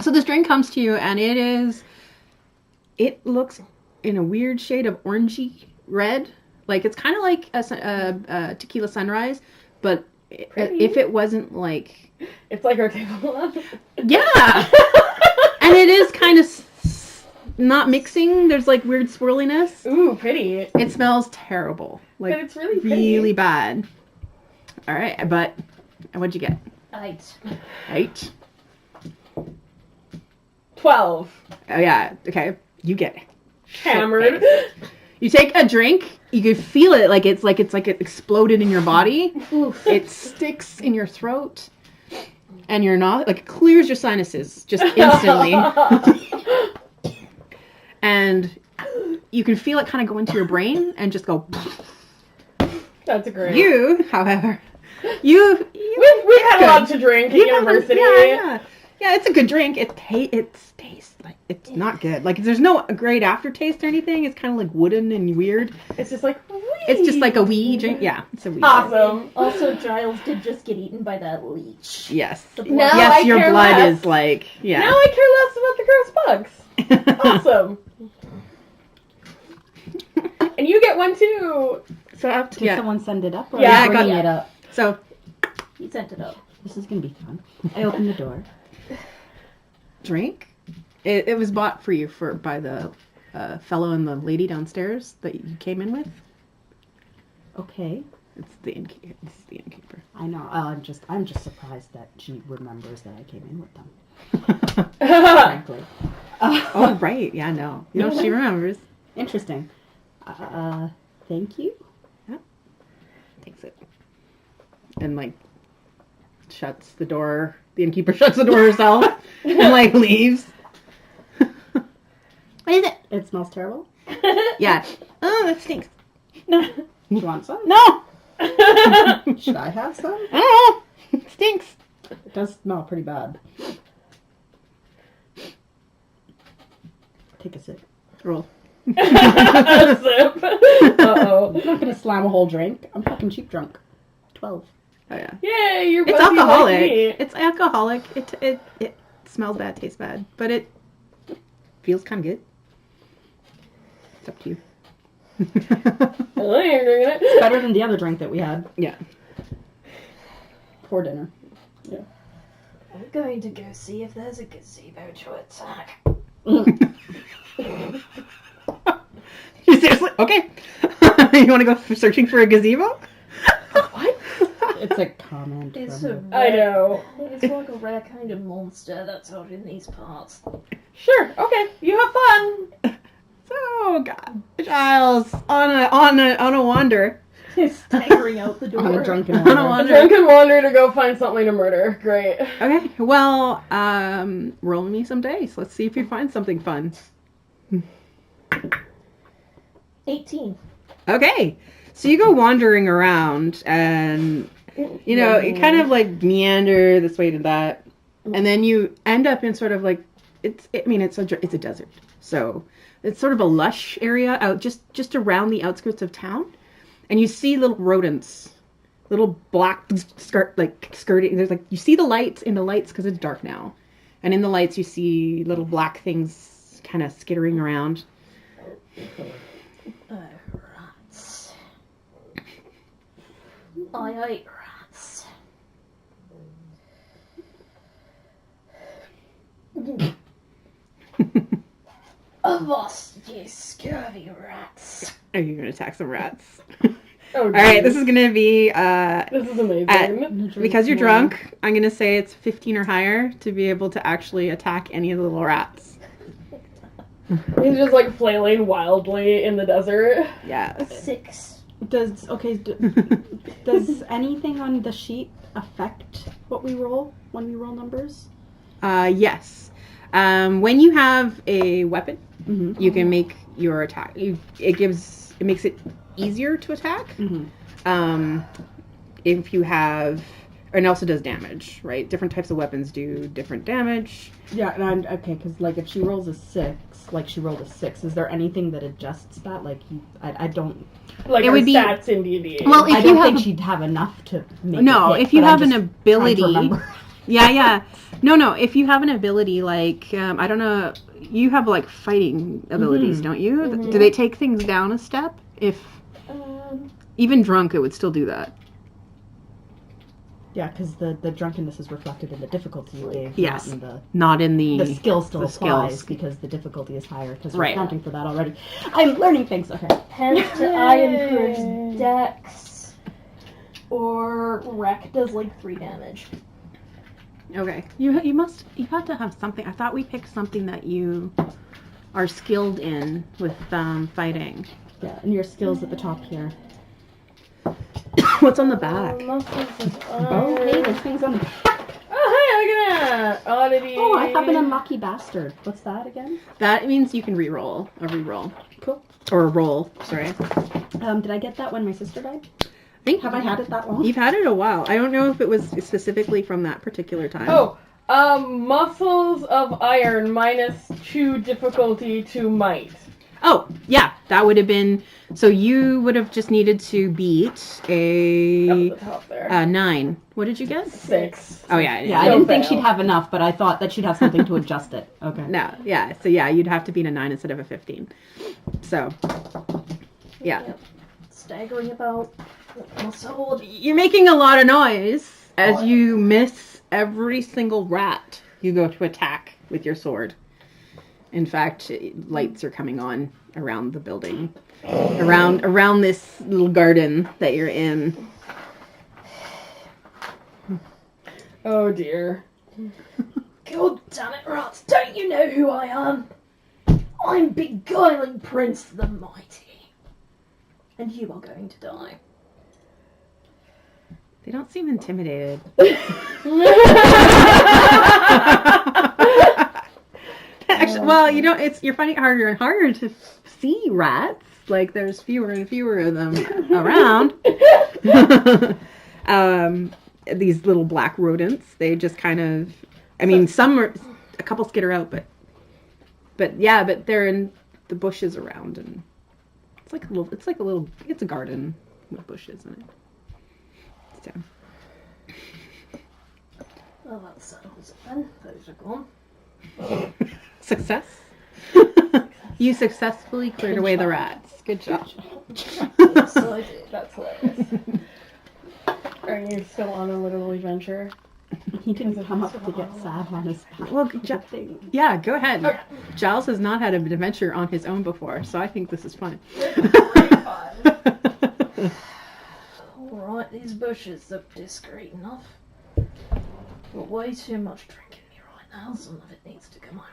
Speaker 6: So this drink comes to you, and it looks in a weird shade of orangey red. Like it's kind of like a tequila sunrise, but if it wasn't like,
Speaker 2: It's like our table.
Speaker 6: yeah, and it is kind of not mixing. There's like weird swirliness.
Speaker 2: Ooh, pretty.
Speaker 6: It smells terrible, like
Speaker 2: But it's really pretty.
Speaker 6: really bad. All right, but what'd you get?
Speaker 3: 8.
Speaker 6: 8.
Speaker 2: 12.
Speaker 6: Oh yeah, okay. You get
Speaker 2: Hammered.
Speaker 6: You take a drink, you can feel it like it's like it exploded in your body.
Speaker 3: Oof.
Speaker 6: It sticks in your throat, and you're not like it clears your sinuses just instantly, and you can feel it kind of go into your brain and just go.
Speaker 2: That's great.
Speaker 6: You, however,
Speaker 2: We've had a lot to drink at university.
Speaker 6: Yeah, it's a good drink. It tastes like it's not good. Like there's no great aftertaste or anything. It's kind of like wooden and weird.
Speaker 2: It's just like
Speaker 6: It's just like a wee drink. Yeah, it's a wee.
Speaker 2: awesome.
Speaker 3: Also, Giles did just get eaten by that leech.
Speaker 6: Yes.
Speaker 3: The
Speaker 2: No,
Speaker 3: blood-
Speaker 6: Yes,
Speaker 2: I
Speaker 6: your
Speaker 2: care
Speaker 6: blood
Speaker 2: less.
Speaker 6: is like yeah.
Speaker 2: Now I care less about the gross bugs. Awesome. And you get one too.
Speaker 6: So up
Speaker 4: Did
Speaker 6: to
Speaker 4: someone send it up? Or
Speaker 2: Yeah,
Speaker 4: are
Speaker 6: I
Speaker 4: you
Speaker 6: got
Speaker 4: bringing it up.
Speaker 6: So
Speaker 3: He sent it up.
Speaker 4: This is gonna be fun. I opened the door.
Speaker 6: drink. It was bought for you by the fellow and the lady downstairs that you came in with.
Speaker 7: Okay.
Speaker 6: It's the innkeeper. This is the innkeeper.
Speaker 7: I know. I'm just surprised that she remembers that I came in with them. Frankly.
Speaker 6: Oh, right. Yeah, no. She remembers.
Speaker 7: Interesting. Thank you.
Speaker 6: Takes it. And, like, shuts the door. The innkeeper shuts the door herself and, like, leaves. What is it?
Speaker 7: It smells terrible.
Speaker 6: Yeah. Oh, that stinks.
Speaker 7: No. You want some?
Speaker 6: No!
Speaker 7: Should I have some?
Speaker 6: I don't know. It stinks.
Speaker 7: It does smell pretty bad. Take a sip.
Speaker 6: Roll.
Speaker 2: Uh-oh.
Speaker 7: I'm not gonna slam a whole drink. I'm fucking cheap drunk. 12.
Speaker 6: Oh, yeah.
Speaker 2: Yay, you're
Speaker 6: It's
Speaker 2: buzzy
Speaker 6: alcoholic.
Speaker 2: like me.
Speaker 6: It's alcoholic. It smells bad, tastes bad, but it feels kind of good. It's up to you.
Speaker 2: I love you drinking it.
Speaker 7: It's better than the other drink that we had
Speaker 6: Yeah.
Speaker 7: for dinner.
Speaker 3: I'm going to go see if there's a gazebo to attack.
Speaker 6: You seriously? Okay. You want to go searching for a gazebo?
Speaker 2: What?
Speaker 7: It's a comment.
Speaker 3: It's
Speaker 7: from
Speaker 3: a
Speaker 2: I know.
Speaker 3: It's like a rare kind of monster that's out in these parts.
Speaker 2: Sure. Okay. You have fun.
Speaker 6: So, God, Giles on a wander.
Speaker 3: Staggering out the door.
Speaker 7: on a drunken
Speaker 6: On a
Speaker 7: wander.
Speaker 2: A
Speaker 6: wander.
Speaker 2: drunken wander to go find something to murder. Great.
Speaker 6: Okay. Well, roll me some dice. Let's see if you find something fun.
Speaker 3: 18.
Speaker 6: Okay. So you go wandering around, and you kind of like meander this way to that, and then you end up in sort of like it's a desert, so it's sort of a lush area out just around the outskirts of town, and you see little rodents, little black skirting. There's like you see the lights because it's dark now, and in the lights you see little black things kind of skittering around.
Speaker 3: Rats. I hate rats. Avast, you scurvy rats.
Speaker 6: Are you gonna attack some rats?
Speaker 2: Oh,
Speaker 6: All right,
Speaker 2: geez.
Speaker 6: this is gonna be
Speaker 2: This is amazing.
Speaker 6: because you're drunk. I'm gonna say it's 15 or higher to be able to actually attack any of the little rats.
Speaker 2: He's just like flailing wildly in the desert.
Speaker 6: Yes.
Speaker 3: 6.
Speaker 7: Does anything on the sheet affect what we roll when we roll numbers?
Speaker 6: Yes. When you have a weapon,
Speaker 7: Mm-hmm.
Speaker 6: you can make your attack. It makes it easier to attack.
Speaker 7: Mm-hmm.
Speaker 6: If you have, and it also does damage, right? Different types of weapons do different damage.
Speaker 7: Yeah, and okay, because like if she rolls a 6, like she rolled a 6, is there anything that adjusts that? Like I don't.
Speaker 2: Like
Speaker 6: It
Speaker 2: our
Speaker 6: would be-
Speaker 2: stats in D&D.
Speaker 6: Well, if
Speaker 7: I
Speaker 6: you
Speaker 7: don't
Speaker 6: have
Speaker 7: think
Speaker 6: a-
Speaker 7: she'd have enough to make.
Speaker 6: No,
Speaker 7: it hit,
Speaker 6: if you
Speaker 7: but I'm
Speaker 6: have an
Speaker 7: just
Speaker 6: ability.
Speaker 7: trying to remember.
Speaker 6: Yeah. No. If you have an ability like I don't know, you have like fighting abilities, don't you?
Speaker 3: Mhm.
Speaker 6: Do they take things down a step? If even drunk, it would still do that.
Speaker 7: Yeah, because the drunkenness is reflected in the difficulty you gave.
Speaker 6: Yes.
Speaker 7: Not in the
Speaker 6: Not in
Speaker 7: the skill still
Speaker 6: the
Speaker 7: applies
Speaker 6: skills.
Speaker 7: because the difficulty is higher because we're
Speaker 6: Right.
Speaker 7: accounting for that already. I'm learning things. Okay.
Speaker 3: Hence to Iron Crew's Dex. Or Wreck does like 3 damage.
Speaker 6: Okay. You have to have something. I thought we picked something that you are skilled in with fighting.
Speaker 7: Yeah, and your skills at the top here.
Speaker 6: What's on the back?
Speaker 7: Oh, hey, there's things on.
Speaker 2: Oh, hey, look at that. Oddity.
Speaker 7: Oh, I have an unlucky bastard. What's that again?
Speaker 6: That means you can re-roll. A re-roll.
Speaker 7: Cool.
Speaker 6: Or a roll, sorry.
Speaker 7: Did I get that when my sister died?
Speaker 6: I think
Speaker 7: Have I had it that long?
Speaker 6: You've had it a while. I don't know if it was specifically from that particular time.
Speaker 2: Oh, muscles of iron -2 difficulty to might.
Speaker 6: Oh, yeah. That would have been... So you would have just needed to beat
Speaker 2: Up
Speaker 6: a
Speaker 2: at the top there.
Speaker 6: 9. What did you get?
Speaker 2: 6.
Speaker 6: Oh, yeah.
Speaker 7: Yeah, I
Speaker 2: No
Speaker 7: didn't think
Speaker 2: fail.
Speaker 7: she'd have enough, but I thought that she'd have something to adjust it. Okay.
Speaker 6: No, yeah. So, yeah, you'd have to beat a 9 instead of a 15. So, yeah.
Speaker 3: Staggering about with my sword.
Speaker 6: You're making a lot of noise as you miss every single rat you go to attack with your sword. In fact, lights are coming on around the building. around this little garden that you're in.
Speaker 2: Oh dear.
Speaker 3: God damn it, rats, don't you know who I am? I'm beguiling Prince the Mighty. And you are going to die.
Speaker 6: They don't seem intimidated. Actually, well, you know, you're finding it harder and harder to see rats. Like, there's fewer and fewer of them around. These little black rodents, they just kind of, I mean, a couple skitter out, but they're in the bushes around, and it's a garden with bushes in it. So.
Speaker 3: Well, that settles it then. Those are gone.
Speaker 6: Success. You successfully cleared away the rats. Good job.
Speaker 3: Yes, I did.
Speaker 2: That's hilarious. Are you still on a little adventure?
Speaker 7: He didn't come up to get sad on his
Speaker 6: Well, yeah, go ahead. Okay. Giles has not had an adventure on his own before, so I think this is fun.
Speaker 3: Alright, these bushes look discreet enough. But way too much drink in me right now. Some of it needs to come out.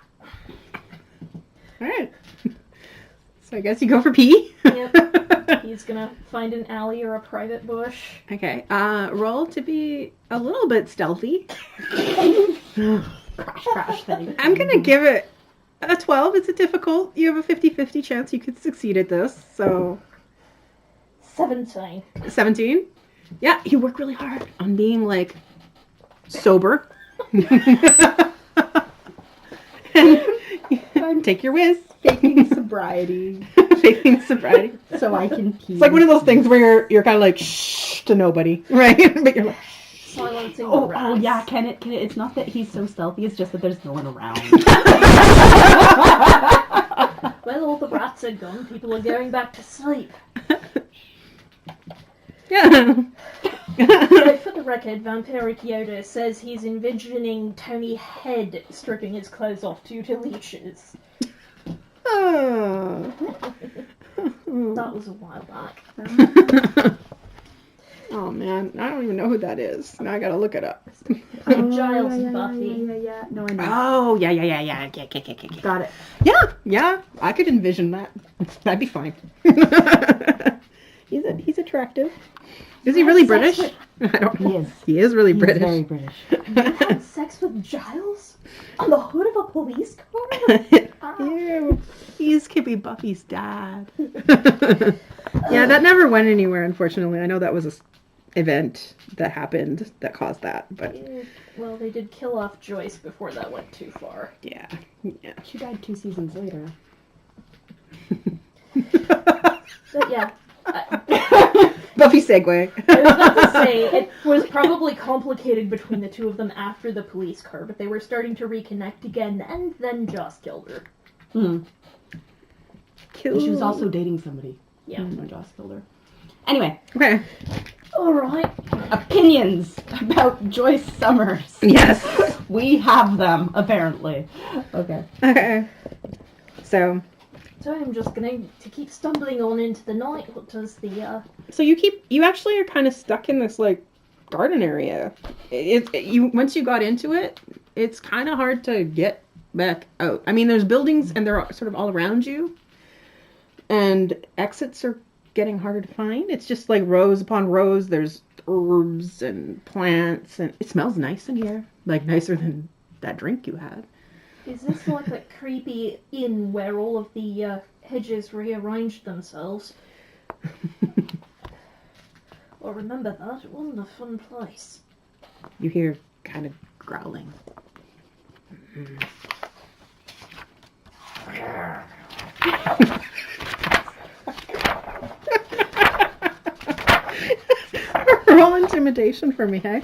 Speaker 6: Alright. So I guess you go for pee?
Speaker 3: Yep. He's gonna find an alley or a private bush.
Speaker 6: Okay. Roll to be a little bit stealthy.
Speaker 7: crash thing.
Speaker 6: I'm gonna give it a 12. It's a difficult. You have a 50-50 chance you could succeed at this, so...
Speaker 3: 17.
Speaker 6: 17? Yeah, you work really hard on being, like, sober. And take your whiz.
Speaker 7: Faking sobriety.
Speaker 6: Faking sobriety.
Speaker 7: So I can pee.
Speaker 6: It's like one of those things where you're kind of like, shh to nobody, right? But you're like,
Speaker 3: Silencing the
Speaker 7: oh
Speaker 3: rats.
Speaker 7: yeah, can it, it's not that he's so stealthy, it's just that there's no one around.
Speaker 3: Well, all the rats are gone. People are going back to sleep.
Speaker 6: yeah.
Speaker 3: So, for the record, Vampiric Yoda says he's envisioning Tony Head stripping his clothes off due to leashes.
Speaker 6: Oh.
Speaker 3: That was a while back.
Speaker 6: Oh man, I don't even know who that is. Now I gotta look it up.
Speaker 3: Giles and Buffy.
Speaker 7: Yeah. No, I know.
Speaker 6: Oh, yeah.
Speaker 7: Got it.
Speaker 6: Yeah, I could envision that. That'd be fine. He's attractive. Is he really British? I don't know.
Speaker 7: He is.
Speaker 6: He is really
Speaker 7: He's
Speaker 6: British.
Speaker 7: very British.
Speaker 3: You had sex with Giles? On the hood of a police car?
Speaker 6: Ew. He's could be Buffy's dad. Yeah, that never went anywhere, unfortunately. I know that was a event that happened that caused that, but
Speaker 3: Well, they did kill off Joyce before that went too far.
Speaker 6: yeah.
Speaker 7: She died 2 seasons later.
Speaker 3: But yeah.
Speaker 6: Buffy segue.
Speaker 3: I was about to say, it was probably complicated between the two of them after the police car, but they were starting to reconnect again, and then Joss killed her.
Speaker 7: She was also dating somebody.
Speaker 3: Yeah.
Speaker 7: When Joss killed her. Anyway.
Speaker 6: Okay.
Speaker 3: Alright.
Speaker 7: Opinions about Joyce Summers.
Speaker 6: Yes.
Speaker 7: We have them, apparently. Okay.
Speaker 6: Okay. So
Speaker 3: I'm just going to keep stumbling on into the night. What does the,
Speaker 6: So you actually are kind of stuck in this, like, garden area. Once you got into it, it's kind of hard to get back out. I mean, there's buildings and they're sort of all around you, and exits are getting harder to find. It's just like rows upon rows. There's herbs and plants, and it smells nice in here, like nicer than that drink you had.
Speaker 3: is this like a creepy inn where all of the, hedges rearranged themselves? Well, remember that. It wasn't a fun place.
Speaker 6: You hear kind of growling. Roll intimidation for me, hey?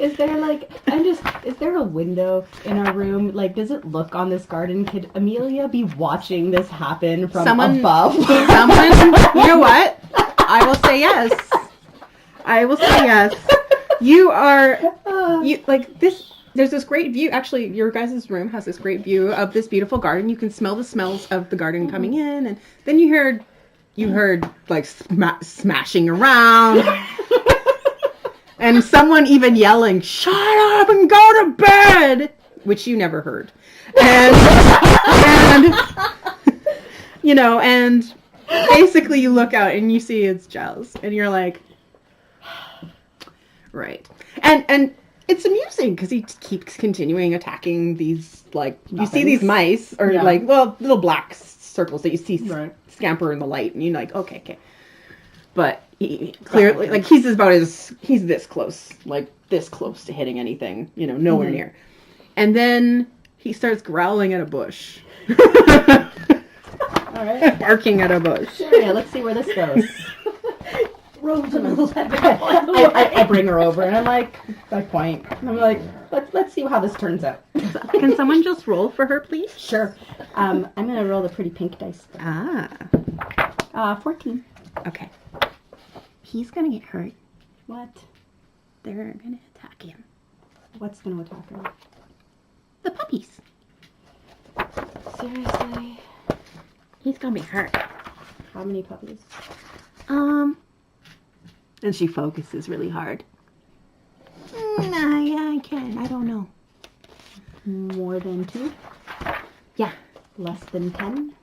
Speaker 7: Is there a window in our room? Like, does it look on this garden? Could Amelia be watching this happen from above?
Speaker 6: Someone, you know what? I will say yes. You are, like, this, there's this great view. Actually, your guys' room has this great view of this beautiful garden. You can smell the smells of the garden coming in, and then you heard like smashing around, and someone even yelling, "Shut up and go to bed," which you never heard, and you know, and basically you look out and you see it's Giles, and you're like, right, and it's amusing because he keeps continuing attacking these, like, you see these mice, or like, well, little black circles that you see scamper in the light, and you're like, okay. But he clearly, like, he's this close, like, this close to hitting anything, you know, nowhere near. And then he starts growling at a bush.
Speaker 7: All right.
Speaker 6: Barking at a bush.
Speaker 7: Yeah, let's see where this goes. I bring her over and I'm like, I point. And I'm like, let's see how this turns out.
Speaker 6: Can someone just roll for her, please?
Speaker 7: Sure. I'm gonna roll the pretty pink dice. 14.
Speaker 6: Okay. He's gonna get hurt.
Speaker 7: What?
Speaker 6: They're gonna attack him.
Speaker 7: What's gonna attack her?
Speaker 6: The puppies.
Speaker 7: Seriously?
Speaker 6: He's gonna be hurt.
Speaker 7: How many puppies?
Speaker 6: And she focuses really hard. I can. I don't know.
Speaker 7: More than 2?
Speaker 6: Yeah.
Speaker 7: Less than 10?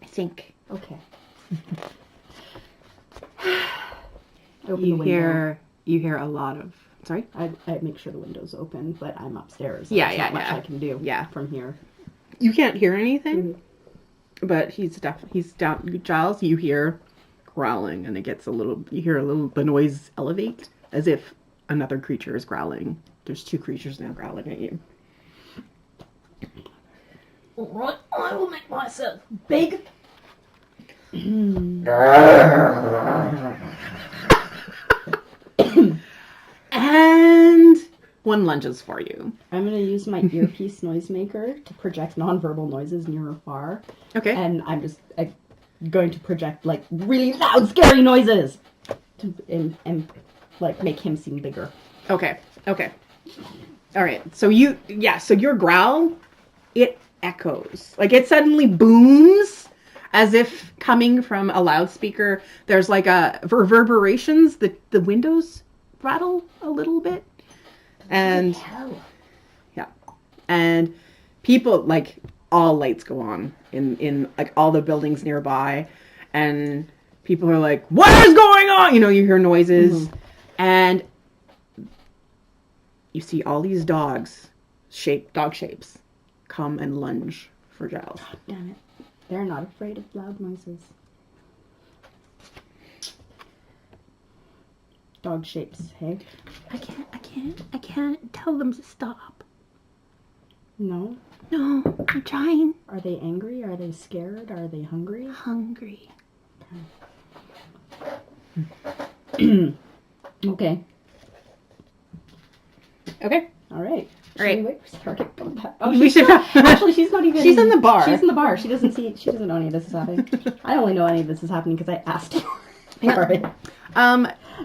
Speaker 6: I think.
Speaker 7: Okay.
Speaker 6: You hear a lot of... Sorry?
Speaker 7: I make sure the window's open, but I'm upstairs.
Speaker 6: Yeah,
Speaker 7: There's not much I can do
Speaker 6: from
Speaker 7: here.
Speaker 6: You can't hear anything, but he's down. Giles, you hear growling, and it gets the noise elevate as if another creature is growling. There's 2 creatures now growling at you.
Speaker 3: Alright, I will make myself big.
Speaker 6: And one lunges for you.
Speaker 7: I'm going to use my earpiece noisemaker to project nonverbal noises near or far.
Speaker 6: Okay.
Speaker 7: And I'm just going to project, like, really loud, scary noises and like, make him seem bigger.
Speaker 6: Okay. All right. So your growl, it echoes. Like, it suddenly booms as if coming from a loudspeaker. There's like a reverberations. The windows rattle a little bit. And and people, like, all lights go on in like all the buildings nearby, and people are like, "What is going on?" You know, you hear noises, and you see all these dog shapes come and lunge for Giles.
Speaker 7: God damn it. They're not afraid of loud noises. Dog shapes, hey?
Speaker 6: I can't tell them to stop.
Speaker 7: No?
Speaker 6: No, I'm trying.
Speaker 7: Are they angry? Are they scared? Are they hungry?
Speaker 6: Hungry.
Speaker 7: Okay. All right.
Speaker 6: We should.
Speaker 7: Actually, she's not even.
Speaker 6: She's in the bar.
Speaker 7: She's in the bar. She doesn't know any of this is happening. I only know any of this is happening because I asked her.
Speaker 6: Yeah.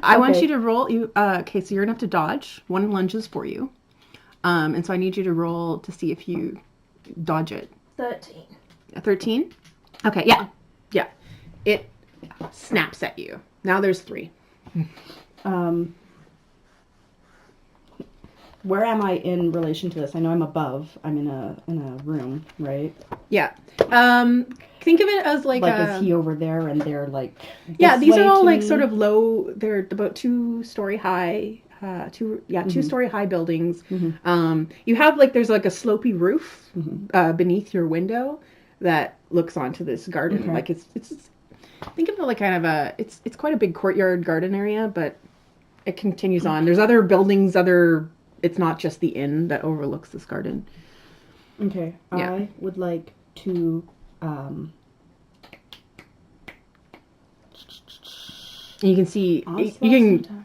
Speaker 6: I want you to roll. Okay, so you're gonna have to dodge. 1 lunges for you. And so I need you to roll to see if you dodge it.
Speaker 3: 13.
Speaker 6: 13? Okay, yeah. It snaps at you. Now there's 3.
Speaker 7: Where am I in relation to this? I know I'm above. I'm in a room, right?
Speaker 6: Yeah. Think of it as like
Speaker 7: is he over there and they're like...
Speaker 6: Yeah, these are all like sort of low. They're about 2-story high. 2-story high buildings. You have there's like a slopey roof beneath your window that looks onto this garden.
Speaker 7: Okay.
Speaker 6: Like it's think of it like kind of it's quite a big courtyard garden area, but it continues on. There's other buildings, it's not just the inn that overlooks this garden.
Speaker 7: Okay.
Speaker 6: Yeah.
Speaker 7: I would like to
Speaker 6: you can see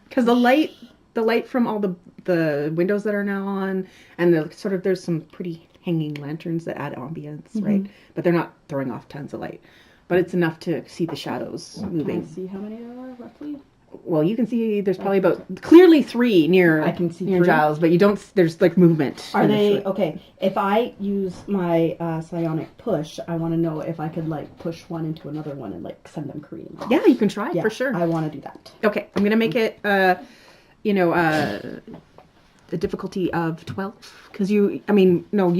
Speaker 6: because the light from all the windows that are now on, and there's some pretty hanging lanterns that add ambience, right? But they're not throwing off tons of light. But it's enough to see the shadows moving.
Speaker 7: Can I see how many there are roughly?
Speaker 6: Well, you can see there's probably clearly 3 near.
Speaker 7: I can see
Speaker 6: near
Speaker 7: 3.
Speaker 6: Giles, but you don't. There's like movement.
Speaker 7: Are they okay? If I use my psionic push, I want to know if I could like push one into another one and like send them careening off.
Speaker 6: Yeah, you can try for sure.
Speaker 7: I want to do that.
Speaker 6: Okay, I'm gonna make it. The difficulty of 12 because you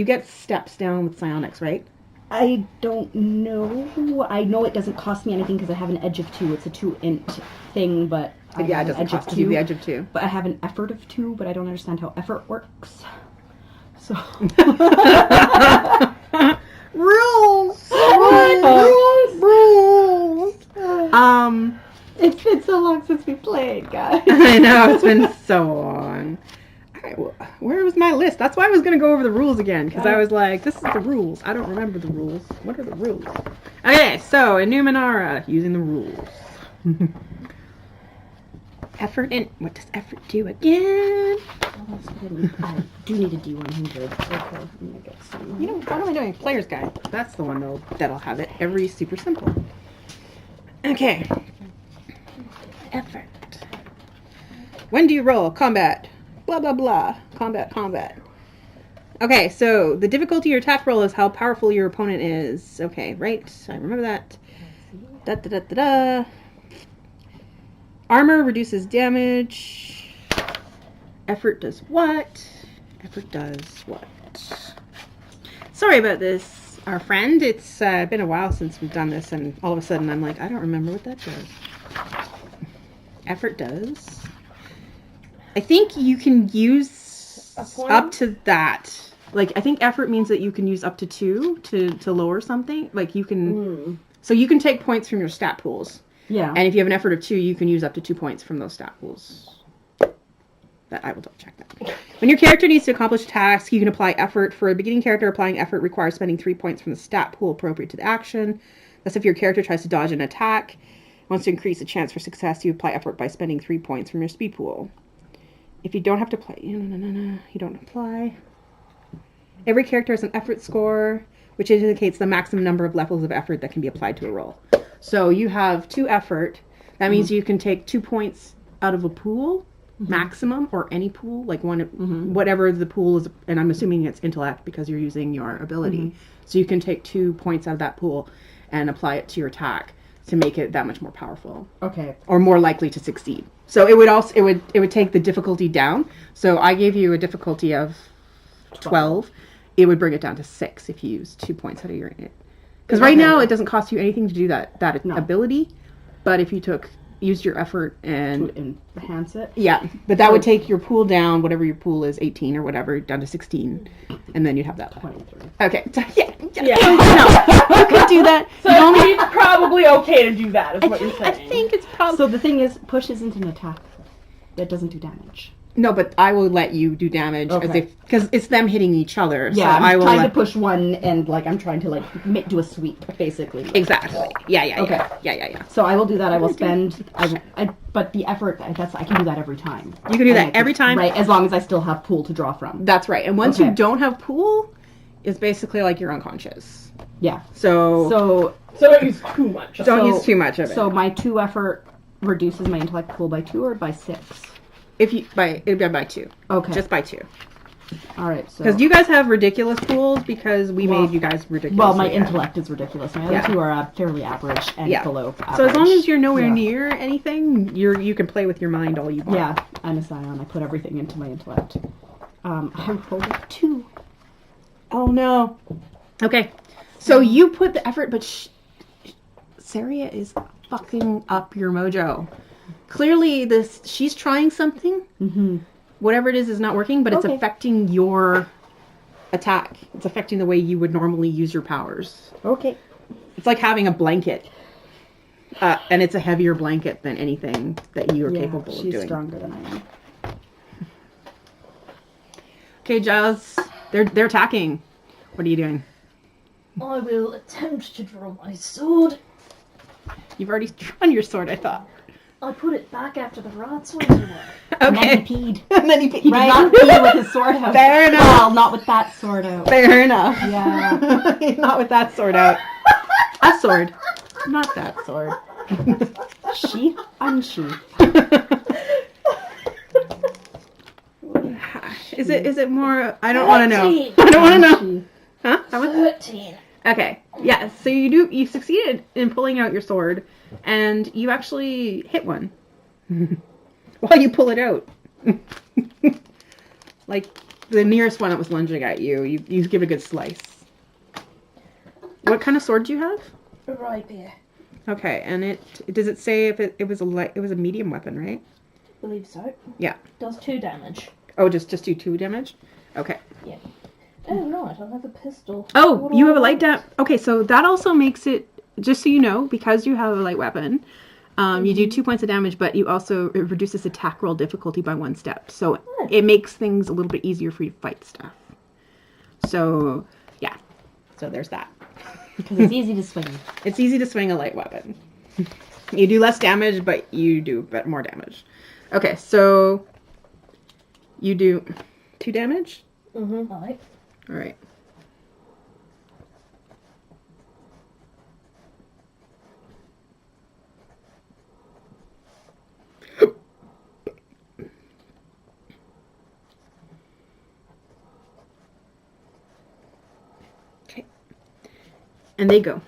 Speaker 6: get steps down with psionics, right?
Speaker 7: I don't know. I know it doesn't cost me anything because I have an edge of 2. It's a 2 int thing, but I
Speaker 6: Yeah, it
Speaker 7: have an
Speaker 6: doesn't
Speaker 7: edge
Speaker 6: cost
Speaker 7: of
Speaker 6: you
Speaker 7: 2.
Speaker 6: the edge of 2.
Speaker 7: But I have an effort of 2, but I don't understand how effort works. So
Speaker 6: rules.
Speaker 7: Rules.
Speaker 6: It's
Speaker 7: been so long since we played, guys.
Speaker 6: I know it's been so long. Alright, well, where was my list? That's why I was gonna go over the rules again because I was like, this is the rules. I don't remember the rules. What are the rules? Okay, so in Numenera, using the rules. Effort and what does effort do again?
Speaker 7: I do need a D100. Okay, I'm gonna get some.
Speaker 6: What am I doing? Player's guide. That's the one that'll have it. Every super simple. Okay. Effort. When do you roll? Combat. Blah, blah, blah. Combat. Okay, so the difficulty of your attack roll is how powerful your opponent is. Okay, right. I remember that. Da. Armor reduces damage. Effort does what? Sorry about this, our friend. It's been a while since we've done this, and all of a sudden I'm like, I don't remember what that does. Effort does. I think you can use up to that. Like, I think effort means that you can use up to 2 to lower something. Like, you can... So you can take points from your stat pools.
Speaker 7: Yeah.
Speaker 6: And if you have an effort of 2, you can use up to 2 points from those stat pools. That I will double check that. When your character needs to accomplish a task, you can apply effort. For a beginning character, applying effort requires spending 3 points from the stat pool appropriate to the action. Thus, if your character tries to dodge an attack, wants to increase the chance for success, you apply effort by spending 3 points from your speed pool. If you don't have to play... You don't apply. Every character has an effort score, which indicates the maximum number of levels of effort that can be applied to a roll. So you have 2 effort. That means you can take 2 points out of a pool, maximum, or any pool, like one, whatever the pool is, and I'm assuming it's intellect because you're using your ability. So you can take 2 points out of that pool and apply it to your attack to make it that much more powerful.
Speaker 7: Okay.
Speaker 6: Or more likely to succeed. So it would also it would take the difficulty down. So I gave you a difficulty of 12. It would bring it down to 6 if you use 2 points out of your because right now it doesn't cost you anything to do that ability, but if you used your effort and
Speaker 7: to enhance it.
Speaker 6: Yeah, but that would take your pool down, whatever your pool is, 18 or whatever, down to 16, and then you'd have that.
Speaker 7: 23.
Speaker 6: Okay, so, yeah. No, you could do that.
Speaker 2: So it's probably okay to do that, is what you're saying.
Speaker 6: I think it's probably...
Speaker 7: So the thing is, push isn't an attack. That doesn't do damage.
Speaker 6: No, but I will let you do damage because it's them hitting each other.
Speaker 7: Yeah,
Speaker 6: so
Speaker 7: I'm trying to push one and I'm trying to do a sweep basically.
Speaker 6: Exactly. Yeah.
Speaker 7: Okay.
Speaker 6: Yeah.
Speaker 7: So I will do that. I will spend. But the effort I can do that every time.
Speaker 6: You can do that every time,
Speaker 7: right? As long as I still have pool to draw from.
Speaker 6: That's right. And once you don't have pool, it's basically like you're unconscious.
Speaker 7: Yeah.
Speaker 6: So
Speaker 2: don't use too much.
Speaker 6: Don't use too much of it.
Speaker 7: So my 2 effort reduces my intellect pool by 2 or by 6.
Speaker 6: It'd be by 2.
Speaker 7: Okay.
Speaker 6: Just by 2.
Speaker 7: All right. So
Speaker 6: because you guys have ridiculous pools because we made you guys ridiculous.
Speaker 7: Well, my intellect is ridiculous. My other 2 are fairly average and below average.
Speaker 6: So as long as you're nowhere near anything, you can play with your mind all you want.
Speaker 7: Yeah, I'm a scion. I put everything into my intellect. I rolled a 2.
Speaker 6: Oh no. Okay. So you put the effort, but Saria is fucking up your mojo. Clearly, she's trying something. Whatever it is not working, but it's affecting your attack. It's affecting the way you would normally use your powers.
Speaker 7: Okay.
Speaker 6: It's like having a blanket. And it's a heavier blanket than anything that you are capable of doing.
Speaker 7: She's stronger than I am.
Speaker 6: Okay, Giles. They're attacking. What are you doing?
Speaker 3: I will attempt to draw my sword.
Speaker 6: You've already drawn your sword, I thought.
Speaker 3: I put it back after the rats went away.
Speaker 6: Okay.
Speaker 7: And then he peed.
Speaker 6: And then he peed.
Speaker 7: He did not pee with his sword out.
Speaker 6: Fair enough.
Speaker 7: Well, not with that sword out.
Speaker 6: Fair enough.
Speaker 7: Yeah.
Speaker 6: Not with that sword out. A sword. Not that sword.
Speaker 7: Sheath, unsheath.
Speaker 6: Is it more? I don't want to know. I don't want to know. Huh? How much?
Speaker 3: 13.
Speaker 6: Okay. Yeah. So you succeeded in pulling out your sword, and you actually hit one while you pull it out. Like the nearest one that was lunging at you, you give a good slice. What kind of sword do you have?
Speaker 3: A rapier.
Speaker 6: Okay, and does it say if it was a medium weapon, right?
Speaker 3: I believe so.
Speaker 6: Yeah.
Speaker 3: Does 2 damage.
Speaker 6: Oh, just do 2 damage? Okay.
Speaker 3: Yeah. Oh, right, I have a pistol.
Speaker 6: Oh,
Speaker 3: What do
Speaker 6: you
Speaker 3: I
Speaker 6: have a light
Speaker 3: want?
Speaker 6: Okay, so that also makes it, just so you know, because you have a light weapon, you do 2 points of damage, but it reduces attack roll difficulty by 1 step. So it makes things a little bit easier for you to fight stuff. So, yeah. So there's that.
Speaker 7: Because it's easy to swing.
Speaker 6: It's easy to swing a light weapon. You do less damage, but you do more damage. Okay, so you do 2 damage?
Speaker 3: Mm-hmm. Alright.
Speaker 6: All right. Okay. And they go.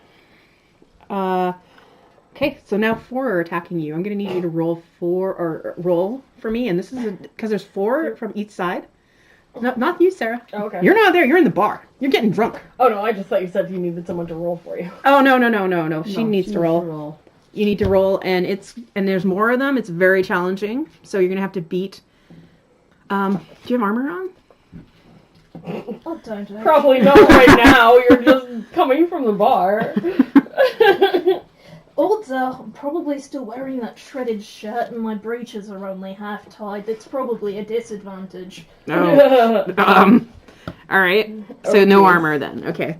Speaker 6: Okay, so now 4 are attacking you. I'm going to need you to roll roll for me, and this is because there's 4 from each side. No, not you, Sarah.
Speaker 2: Oh, okay.
Speaker 6: You're not there. You're in the bar. You're getting drunk.
Speaker 2: Oh no, I just thought you said you needed someone to roll for you.
Speaker 6: Oh no. She needs to roll. You need to roll, and there's more of them. It's very challenging. So you're gonna have to beat. Do you have armor on?
Speaker 3: Oh, don't I?
Speaker 2: Probably not right now. You're just coming from the bar.
Speaker 3: Odds are I'm probably still wearing that shredded shirt and my breeches are only half tied. That's probably a disadvantage.
Speaker 6: Oh. All right. So no armor then. Okay.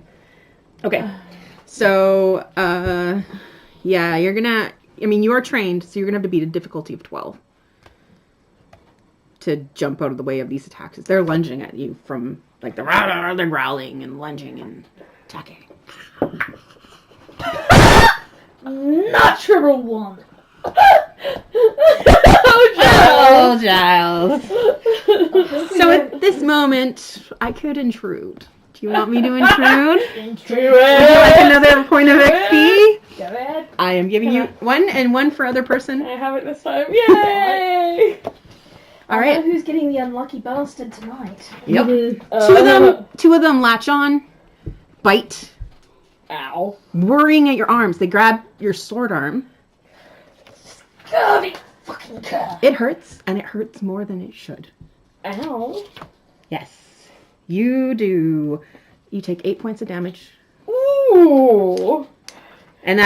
Speaker 6: So, yeah, you're gonna. I mean, you are trained, so you're gonna have to beat a difficulty of 12 to jump out of the way of these attacks. They're lunging at you from like they're growling and lunging and attacking.
Speaker 3: Natural 1.
Speaker 6: Oh, Giles. So at this moment, I could intrude. Do you want me to intrude? Would you like another point of XP?
Speaker 3: Go ahead.
Speaker 6: I am giving you 1 and 1 for other person.
Speaker 2: I have it this time. Yay!
Speaker 6: All
Speaker 3: I
Speaker 6: right.
Speaker 3: know who's getting the unlucky bastard tonight.
Speaker 6: Yep.
Speaker 2: Uh,
Speaker 6: Two of them latch on, bite,
Speaker 2: Ow.
Speaker 6: worrying at your arms. They grab your sword arm.
Speaker 3: God, fucking car.
Speaker 6: It hurts, and it hurts more than it should.
Speaker 2: Ow.
Speaker 6: Yes, you do. You take 8 points of damage.
Speaker 2: Ooh.
Speaker 6: And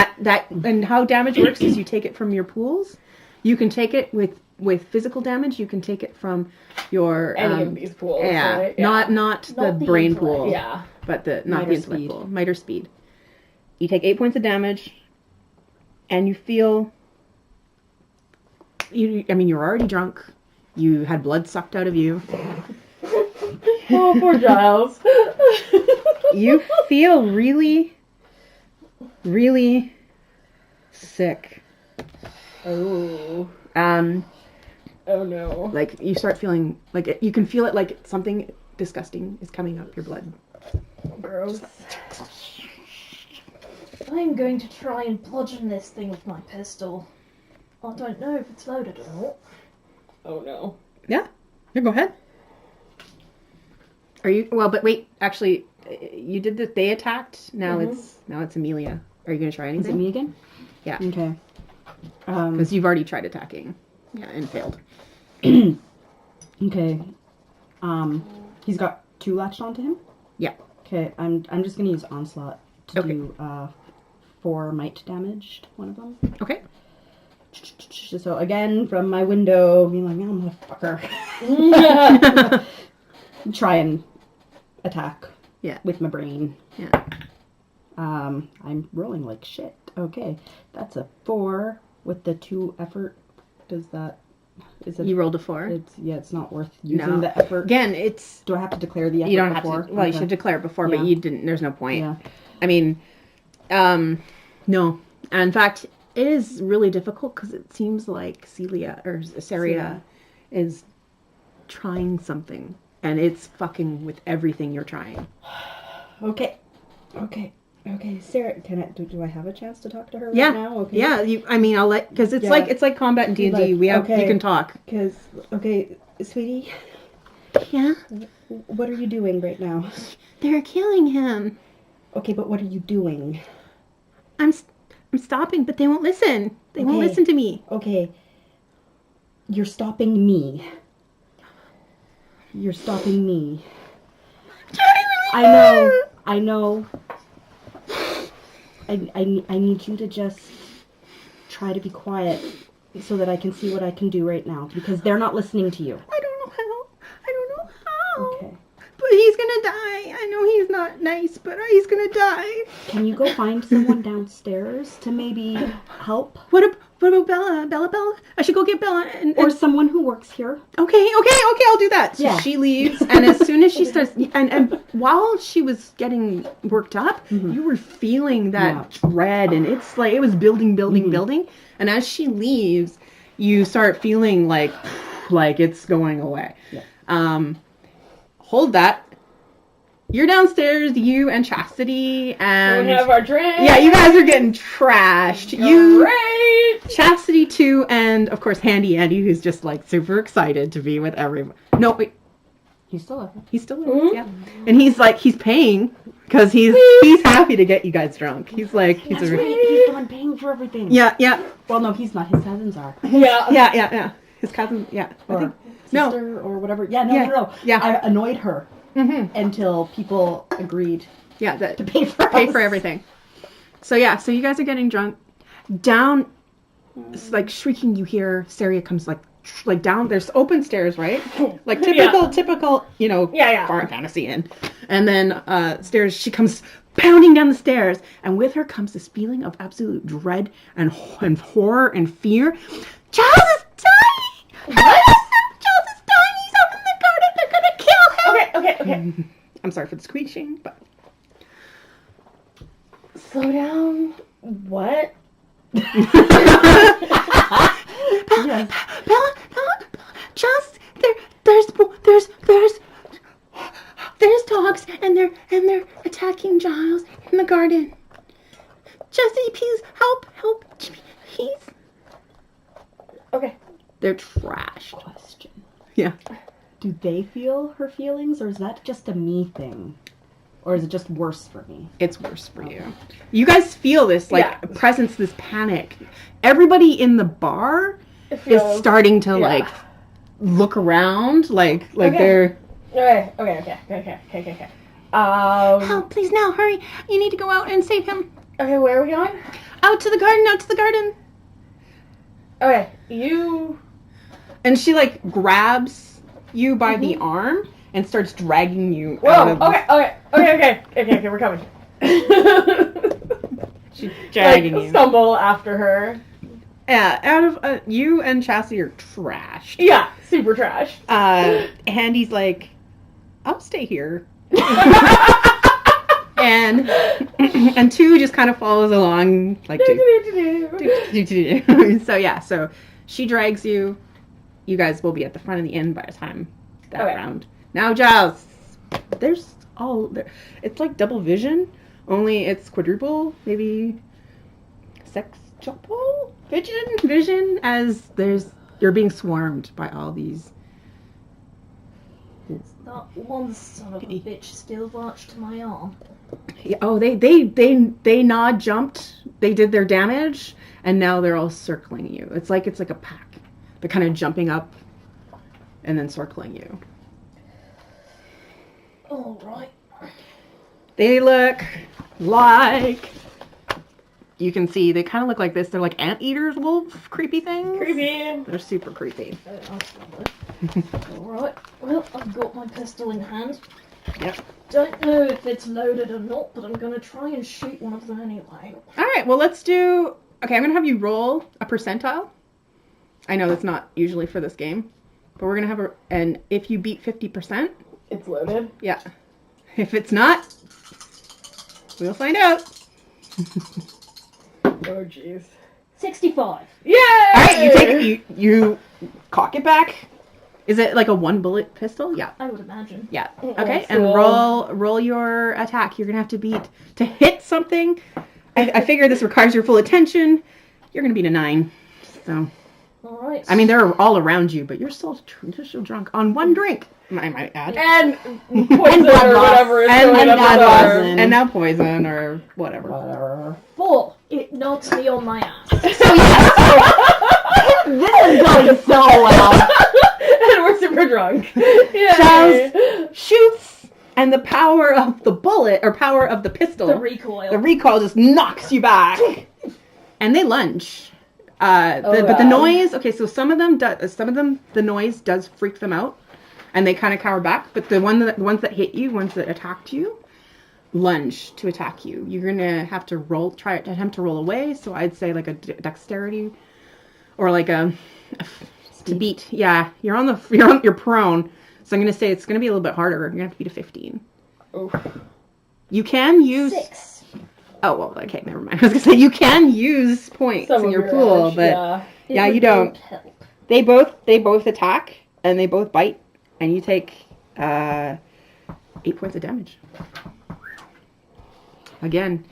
Speaker 6: and how damage works is you take it from your pools. You can take it with physical damage. You can take it from your
Speaker 2: Any of these pools.
Speaker 6: yeah,
Speaker 2: Right?
Speaker 6: not the
Speaker 3: the
Speaker 6: brain
Speaker 3: intellect.
Speaker 6: pool.
Speaker 2: Yeah.
Speaker 6: But not
Speaker 7: Might
Speaker 6: the
Speaker 7: or
Speaker 6: intellect
Speaker 7: speed.
Speaker 6: pool. Might or speed. You take 8 points of damage, and you feel. You're already drunk. You had blood sucked out of you.
Speaker 2: Oh, poor Giles.
Speaker 6: You feel really, really sick.
Speaker 2: Oh.
Speaker 6: Oh
Speaker 2: no.
Speaker 6: Like you start feeling like you can feel it like something disgusting is coming up your blood.
Speaker 2: Gross.
Speaker 3: I'm going to try and bludgeon this thing with my pistol. I don't know if it's loaded or not.
Speaker 2: Oh no.
Speaker 6: Yeah, go ahead. Are you well? But wait, actually, you did that. They attacked. Now it's Amelia. Are you gonna try
Speaker 7: Is it
Speaker 6: anything?
Speaker 7: me again?
Speaker 6: Yeah.
Speaker 7: Okay.
Speaker 6: Because you've already tried attacking. Yeah, and failed.
Speaker 7: Okay. He's got 2 latched onto him?
Speaker 6: Yeah.
Speaker 7: Okay, I'm just gonna use Onslaught to
Speaker 6: Okay.
Speaker 7: do 4 might damage to one of them.
Speaker 6: Okay.
Speaker 7: So again, from my window, being like, oh, motherfucker. Try and attack.
Speaker 6: Yeah.
Speaker 7: With my brain.
Speaker 6: Yeah.
Speaker 7: I'm rolling like shit. Okay, that's a 4 with the 2 effort. Is it?
Speaker 6: You rolled a 4.
Speaker 7: It's not worth using
Speaker 6: No.
Speaker 7: the effort.
Speaker 6: Again, it's
Speaker 7: Do I have to declare the effort
Speaker 6: you don't
Speaker 7: before?
Speaker 6: have to. Well, you
Speaker 7: Okay.
Speaker 6: should declare it before,
Speaker 7: Yeah.
Speaker 6: but you didn't. There's no point.
Speaker 7: Yeah.
Speaker 6: I mean, no. In fact, It is really difficult because it seems like Saria is trying something, and it's fucking with everything you're trying.
Speaker 7: Okay. Sarah, do I have a chance to talk to her
Speaker 6: Yeah.
Speaker 7: right now? Okay.
Speaker 6: Yeah. I'll let because it's like combat in D&D. You can talk.
Speaker 7: Because sweetie.
Speaker 6: Yeah.
Speaker 7: What are you doing right now?
Speaker 6: They're killing him.
Speaker 7: Okay, but what are you doing?
Speaker 6: I'm stopping, but they won't listen. They won't listen to me.
Speaker 7: Okay. You're stopping me. You're stopping me. I know. I need you to just try to be quiet so that I can see what I can do right now because they're not listening to you.
Speaker 6: I don't know how.
Speaker 7: Okay.
Speaker 6: But he's gonna die. I know he's not nice, but he's gonna die.
Speaker 7: Can you go find someone downstairs to maybe help?
Speaker 6: What about Bella? Bella? I should go get Bella
Speaker 7: or someone who works here.
Speaker 6: Okay, I'll do that. So
Speaker 7: yeah.
Speaker 6: She leaves, and as soon as she starts, and while she was getting worked up, you were feeling that dread, and it's like it was building. And as she leaves, you start feeling like it's going away. Yeah. Hold that. You're downstairs, you and Chastity, and...
Speaker 2: We have our drink.
Speaker 6: Yeah, you guys are getting trashed. Chastity, too, and, of course, Andy, who's just, super excited to be with everyone. No, wait.
Speaker 7: He's still with us.
Speaker 6: He's still with us, yeah. And he's paying, because he's happy to get you guys drunk. He's like...
Speaker 7: He's the one paying for everything.
Speaker 6: Yeah.
Speaker 7: Well, no, he's not. His cousins are.
Speaker 6: Yeah. His cousin, yeah.
Speaker 7: Or sister, or whatever. Yeah, no.
Speaker 6: Yeah.
Speaker 7: I annoyed her. Until people agreed to pay for
Speaker 6: everything. So you guys are getting drunk. Down, shrieking, you hear Saria comes down. There's open stairs, right? Typical, foreign fantasy inn. And then stairs, she comes pounding down the stairs, and with her comes this feeling of absolute dread and horror and fear. Charles is dying! What? Charles is dying! He's up in the garden! They're gonna kill him!
Speaker 2: Okay.
Speaker 6: I'm sorry for the screeching, but...
Speaker 2: Slow down. What?
Speaker 6: Bella, Charles, there's dogs, and they're attacking Giles in the garden. Jessie, please help! He's...
Speaker 2: Okay.
Speaker 6: They're trashed.
Speaker 7: Question.
Speaker 6: Yeah.
Speaker 7: Do they feel her feelings, or is that just a me thing? Or is it just worse for me?
Speaker 6: It's worse for you. You guys feel this, presence, this panic. Everybody in the bar is starting to, look around, they're...
Speaker 2: Okay.
Speaker 6: Help, please, now, hurry. You need to go out and save him.
Speaker 2: Okay, where are we going?
Speaker 6: Out to the garden.
Speaker 2: Okay, you...
Speaker 6: And she, grabs you by the arm and starts dragging you
Speaker 2: out
Speaker 6: of...
Speaker 2: Okay, we're coming.
Speaker 6: She's dragging you.
Speaker 2: Stumble after her.
Speaker 6: Yeah, out of... you and Chassie are trashed.
Speaker 2: Yeah, super trashed.
Speaker 6: Handy's like, I'll stay here. and two just kind of follows along, So she drags you. You guys will be at the front of the inn by the time that round. Now, Giles, there's all there. It's like double vision, only it's quadruple, maybe sextuple vision, as you're being swarmed by all these.
Speaker 3: That one son of a bitch still latched to my arm.
Speaker 6: Oh, they nod jumped. They did their damage, and now they're all circling you. It's like a pack. They're kind of jumping up and then circling you.
Speaker 3: All right.
Speaker 6: They look like... You can see, they kind of look like this. They're like anteaters, wolf, creepy things.
Speaker 2: Creepy.
Speaker 6: They're super creepy.
Speaker 3: Alright, well, I've got my pistol in hand.
Speaker 6: Yep.
Speaker 3: Don't know if it's loaded or not, but I'm gonna try and shoot one of them anyway.
Speaker 6: Alright, well let's do... Okay, I'm gonna have you roll a percentile. I know that's not usually for this game, but we're gonna have and if you beat 50%...
Speaker 2: It's loaded?
Speaker 6: Yeah. If it's not, we'll find out.
Speaker 2: Oh, jeez.
Speaker 3: 65.
Speaker 2: Yeah.
Speaker 6: All right, you take you cock it back. Is it like a 1-bullet pistol? Yeah.
Speaker 3: I would imagine.
Speaker 6: Yeah. Okay, and roll your attack. You're gonna have to beat to hit something. I figure this requires your full attention. You're gonna beat a 9. So.
Speaker 3: All right.
Speaker 6: I mean, they're all around you, but you're still drunk on 1 drink. I might add.
Speaker 2: And poison or whatever is going up
Speaker 6: blood
Speaker 2: with
Speaker 6: loss,
Speaker 2: our...
Speaker 6: and now poison or whatever.
Speaker 3: 4. It knocks me on my ass.
Speaker 7: This is going so well.
Speaker 2: And we're super drunk.
Speaker 6: Charles shoots, and the power of the bullet, or power of the pistol,
Speaker 3: The recoil
Speaker 6: just knocks you back. And they lunge. But the noise, okay, so some of them, the noise does freak them out, and they kind of cower back. But the ones that hit you, ones that attacked you, lunge to attack you. You're gonna have to attempt to roll away. So I'd say like a dexterity, or like to beat. Yeah, you're prone. So I'm gonna say it's gonna be a little bit harder. You're gonna have to beat a 15.
Speaker 2: Oof.
Speaker 6: You can use
Speaker 3: 6.
Speaker 6: Oh, well, okay, never mind. I was going to say, you can use points in your pool, but yeah, you don't.
Speaker 3: Help.
Speaker 6: They both attack, and they both bite, and you take 8 points of damage. Again,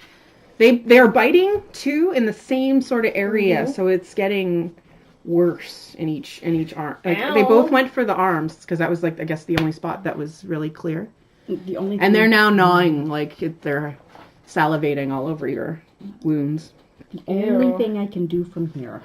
Speaker 6: they are biting, too, in the same sort of area, so it's getting worse in each arm. Like, they both went for the arms, because that was, like, I guess the only spot that was really clear. And they're now gnawing, like, they're salivating all over your wounds.
Speaker 7: The only thing I can do from here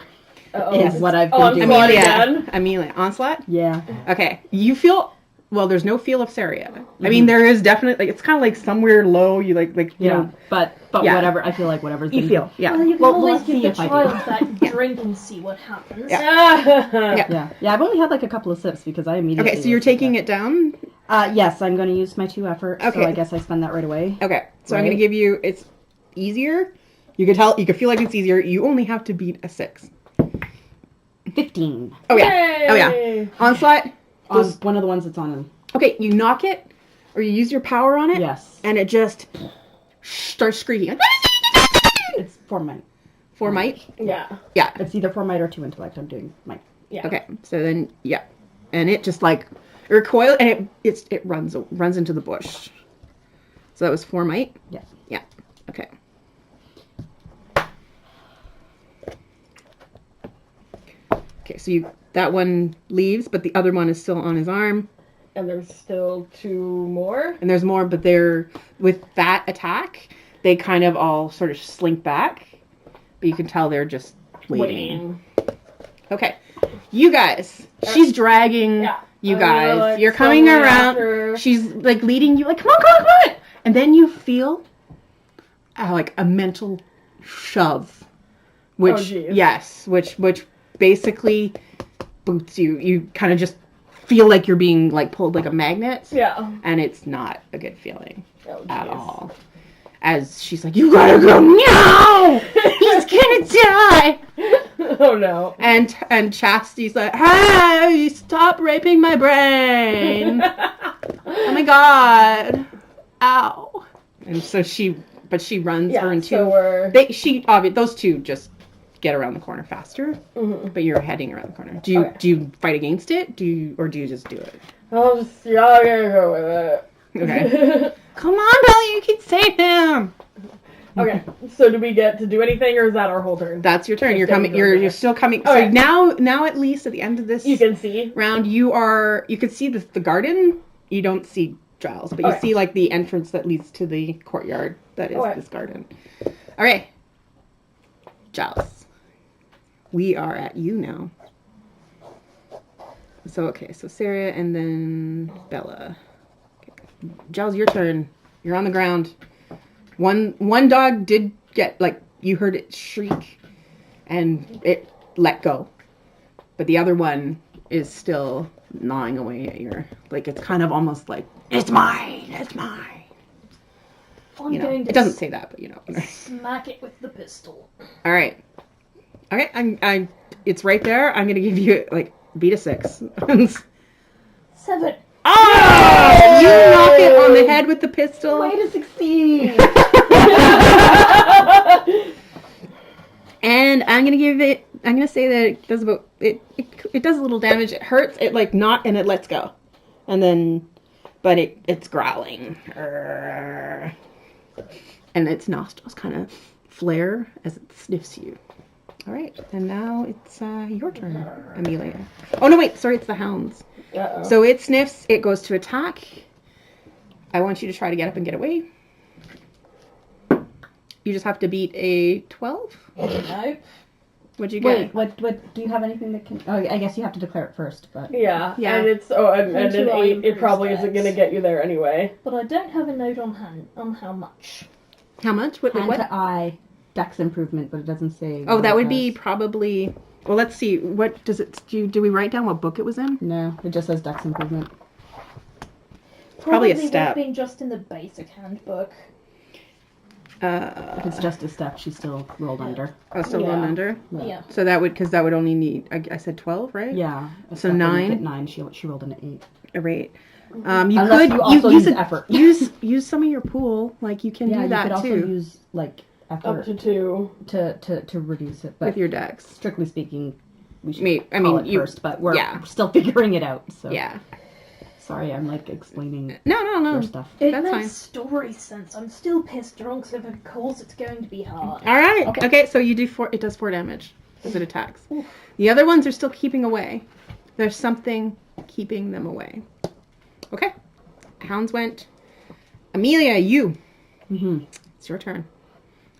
Speaker 2: is
Speaker 7: what I've been doing.
Speaker 6: Amelia, onslaught?
Speaker 7: Yeah.
Speaker 6: Okay. You feel, well, there's no feel of Saria. Mm-hmm. I mean, there is definitely, like, it's kind of like somewhere low, you like you know.
Speaker 7: But whatever, I feel like whatever's
Speaker 6: you feel, yeah.
Speaker 3: Well, you can always give the
Speaker 7: if I
Speaker 3: child that drink and see what happens.
Speaker 6: Yeah.
Speaker 7: Yeah, I've only had like a couple of sips because I immediately...
Speaker 6: Okay, so you're taking it down?
Speaker 7: Yes, I'm going to use my 2 effort,
Speaker 6: okay.
Speaker 7: So I guess I spend that right away.
Speaker 6: Okay, so I'm going to give you, it's easier. You can feel like it's easier. You only have to beat a 6.
Speaker 7: 15.
Speaker 6: Oh, yeah.
Speaker 2: Yay!
Speaker 6: Oh, yeah. Onslaught?
Speaker 7: On one of the ones that's on him.
Speaker 6: Okay, you knock it, or you use your power on it.
Speaker 7: Yes.
Speaker 6: And it just starts squeaking.
Speaker 7: It's 4 might.
Speaker 6: 4 might?
Speaker 2: Yeah.
Speaker 6: Yeah.
Speaker 7: It's either 4 might or 2 intellect. I'm doing might.
Speaker 2: Yeah.
Speaker 6: Okay, so then, yeah. And it just, like, recoils, and it runs into the bush. So that was 4 might?
Speaker 7: Yeah.
Speaker 6: Yeah. Okay. Okay, so that one leaves, but the other one is still on his arm.
Speaker 2: And there's still 2 more?
Speaker 6: And there's more, but with that attack, they kind of all sort of slink back. But you can tell they're just waiting. Okay. You guys. She's dragging you guys.
Speaker 2: Like,
Speaker 6: you're coming around.
Speaker 2: After...
Speaker 6: She's like leading you, like, come on. And then you feel like a mental shove. Which, which basically boots you. You kind of just feel like you're being like pulled like a magnet.
Speaker 2: Yeah.
Speaker 6: And it's not a good feeling at
Speaker 2: geez.
Speaker 6: all. As she's like, you gotta go now! He's gonna die!
Speaker 2: Oh no.
Speaker 6: And Chastity's like, hey, stop raping my brain! Oh my god. Ow. And so she runs her and 2.
Speaker 2: So
Speaker 6: those 2 just get around the corner faster. Mm-hmm. But you're heading around the corner. Do you fight against it? Or do you just do it?
Speaker 2: I'll just go with it.
Speaker 6: Okay. Come on, Belly, you can save him.
Speaker 2: Okay. So do we get to do anything, or is that our whole turn?
Speaker 6: That's your turn. You're coming. You're still coming.
Speaker 2: Okay.
Speaker 6: So now at least at the end of this,
Speaker 2: you can see
Speaker 6: round. You can see the garden. You don't see Giles, but you see like the entrance that leads to the courtyard that is this garden. Okay, Giles, we are at you now. So Sarah and then Bella. Giles, your turn. You're on the ground. One dog did get, like, you heard it shriek, and it let go. But the other one is still gnawing away at your, like, it's kind of almost like, it's mine. It doesn't say that, but you know.
Speaker 3: Smack it with the pistol.
Speaker 6: All right. Okay, it's right there. I'm going to give you, like, beat a 6.
Speaker 3: 7.
Speaker 6: Oh! You knock it on the head with the pistol.
Speaker 7: Way to succeed!
Speaker 6: And I'm gonna say that it does it does a little damage. It hurts, it like not, and it lets go. And then, but it's growling. And its nostrils kind of flare as it sniffs you. All right, and now it's your turn, Amelia. Oh no, wait, sorry, it's the hounds.
Speaker 2: Uh-oh.
Speaker 6: So it sniffs, it goes to attack. I want you to try to get up and get away. You just have to beat a 12?
Speaker 7: No.
Speaker 6: What'd you get?
Speaker 7: Wait, what? Do you have anything that can? Oh, I guess you have to declare it first, but.
Speaker 2: Yeah,
Speaker 6: Yeah.
Speaker 2: and it's and an
Speaker 3: 22
Speaker 2: 8, it
Speaker 3: items
Speaker 2: probably
Speaker 3: first.
Speaker 2: isn't going to get you there anyway.
Speaker 3: But I don't have a note on how much.
Speaker 6: How much? What?
Speaker 7: Hand to eye, dex improvement, but it doesn't say.
Speaker 6: Oh,
Speaker 7: what
Speaker 6: that
Speaker 7: it
Speaker 6: would be
Speaker 7: does.
Speaker 6: probably... Well, let's see. What does it... Do we write down what book it was in?
Speaker 7: No, it just says dex improvement.
Speaker 6: Probably a
Speaker 3: would
Speaker 6: step.
Speaker 3: have been just in the basic handbook.
Speaker 7: If it's just a step, she's still rolled under.
Speaker 6: Oh, still going
Speaker 3: Yeah.
Speaker 6: under?
Speaker 3: Yeah.
Speaker 6: So that would... Because that would only need... I said 12, right?
Speaker 7: Yeah. a
Speaker 6: So
Speaker 7: step would make
Speaker 6: 9?
Speaker 7: it 9. She rolled an 8.
Speaker 6: Right. You
Speaker 7: Unless
Speaker 6: could...
Speaker 7: you also
Speaker 6: use
Speaker 7: use effort.
Speaker 6: use some of your pool. Like, you can
Speaker 7: Yeah,
Speaker 6: do
Speaker 7: you
Speaker 6: that,
Speaker 7: could also
Speaker 6: too.
Speaker 7: use like
Speaker 2: Up
Speaker 7: effort
Speaker 2: to 2.
Speaker 7: to reduce it. But
Speaker 6: With your dex.
Speaker 7: strictly speaking, we should
Speaker 6: I
Speaker 7: call
Speaker 6: mean,
Speaker 7: it
Speaker 6: you...
Speaker 7: first. But we're
Speaker 6: yeah.
Speaker 7: still figuring it out. So
Speaker 6: Yeah.
Speaker 7: sorry, I'm like explaining
Speaker 6: No.
Speaker 7: your stuff.
Speaker 3: It
Speaker 6: That's
Speaker 3: makes
Speaker 6: fine.
Speaker 3: story sense. I'm still pissed drunk, so of course it's going to be hard.
Speaker 6: All right.
Speaker 7: Okay.
Speaker 6: Okay, so you do 4... It does 4 damage as it attacks. The other ones are still keeping away. There's something keeping them away. Okay. Hounds went. Amelia, you.
Speaker 7: Mm-hmm.
Speaker 6: It's your turn.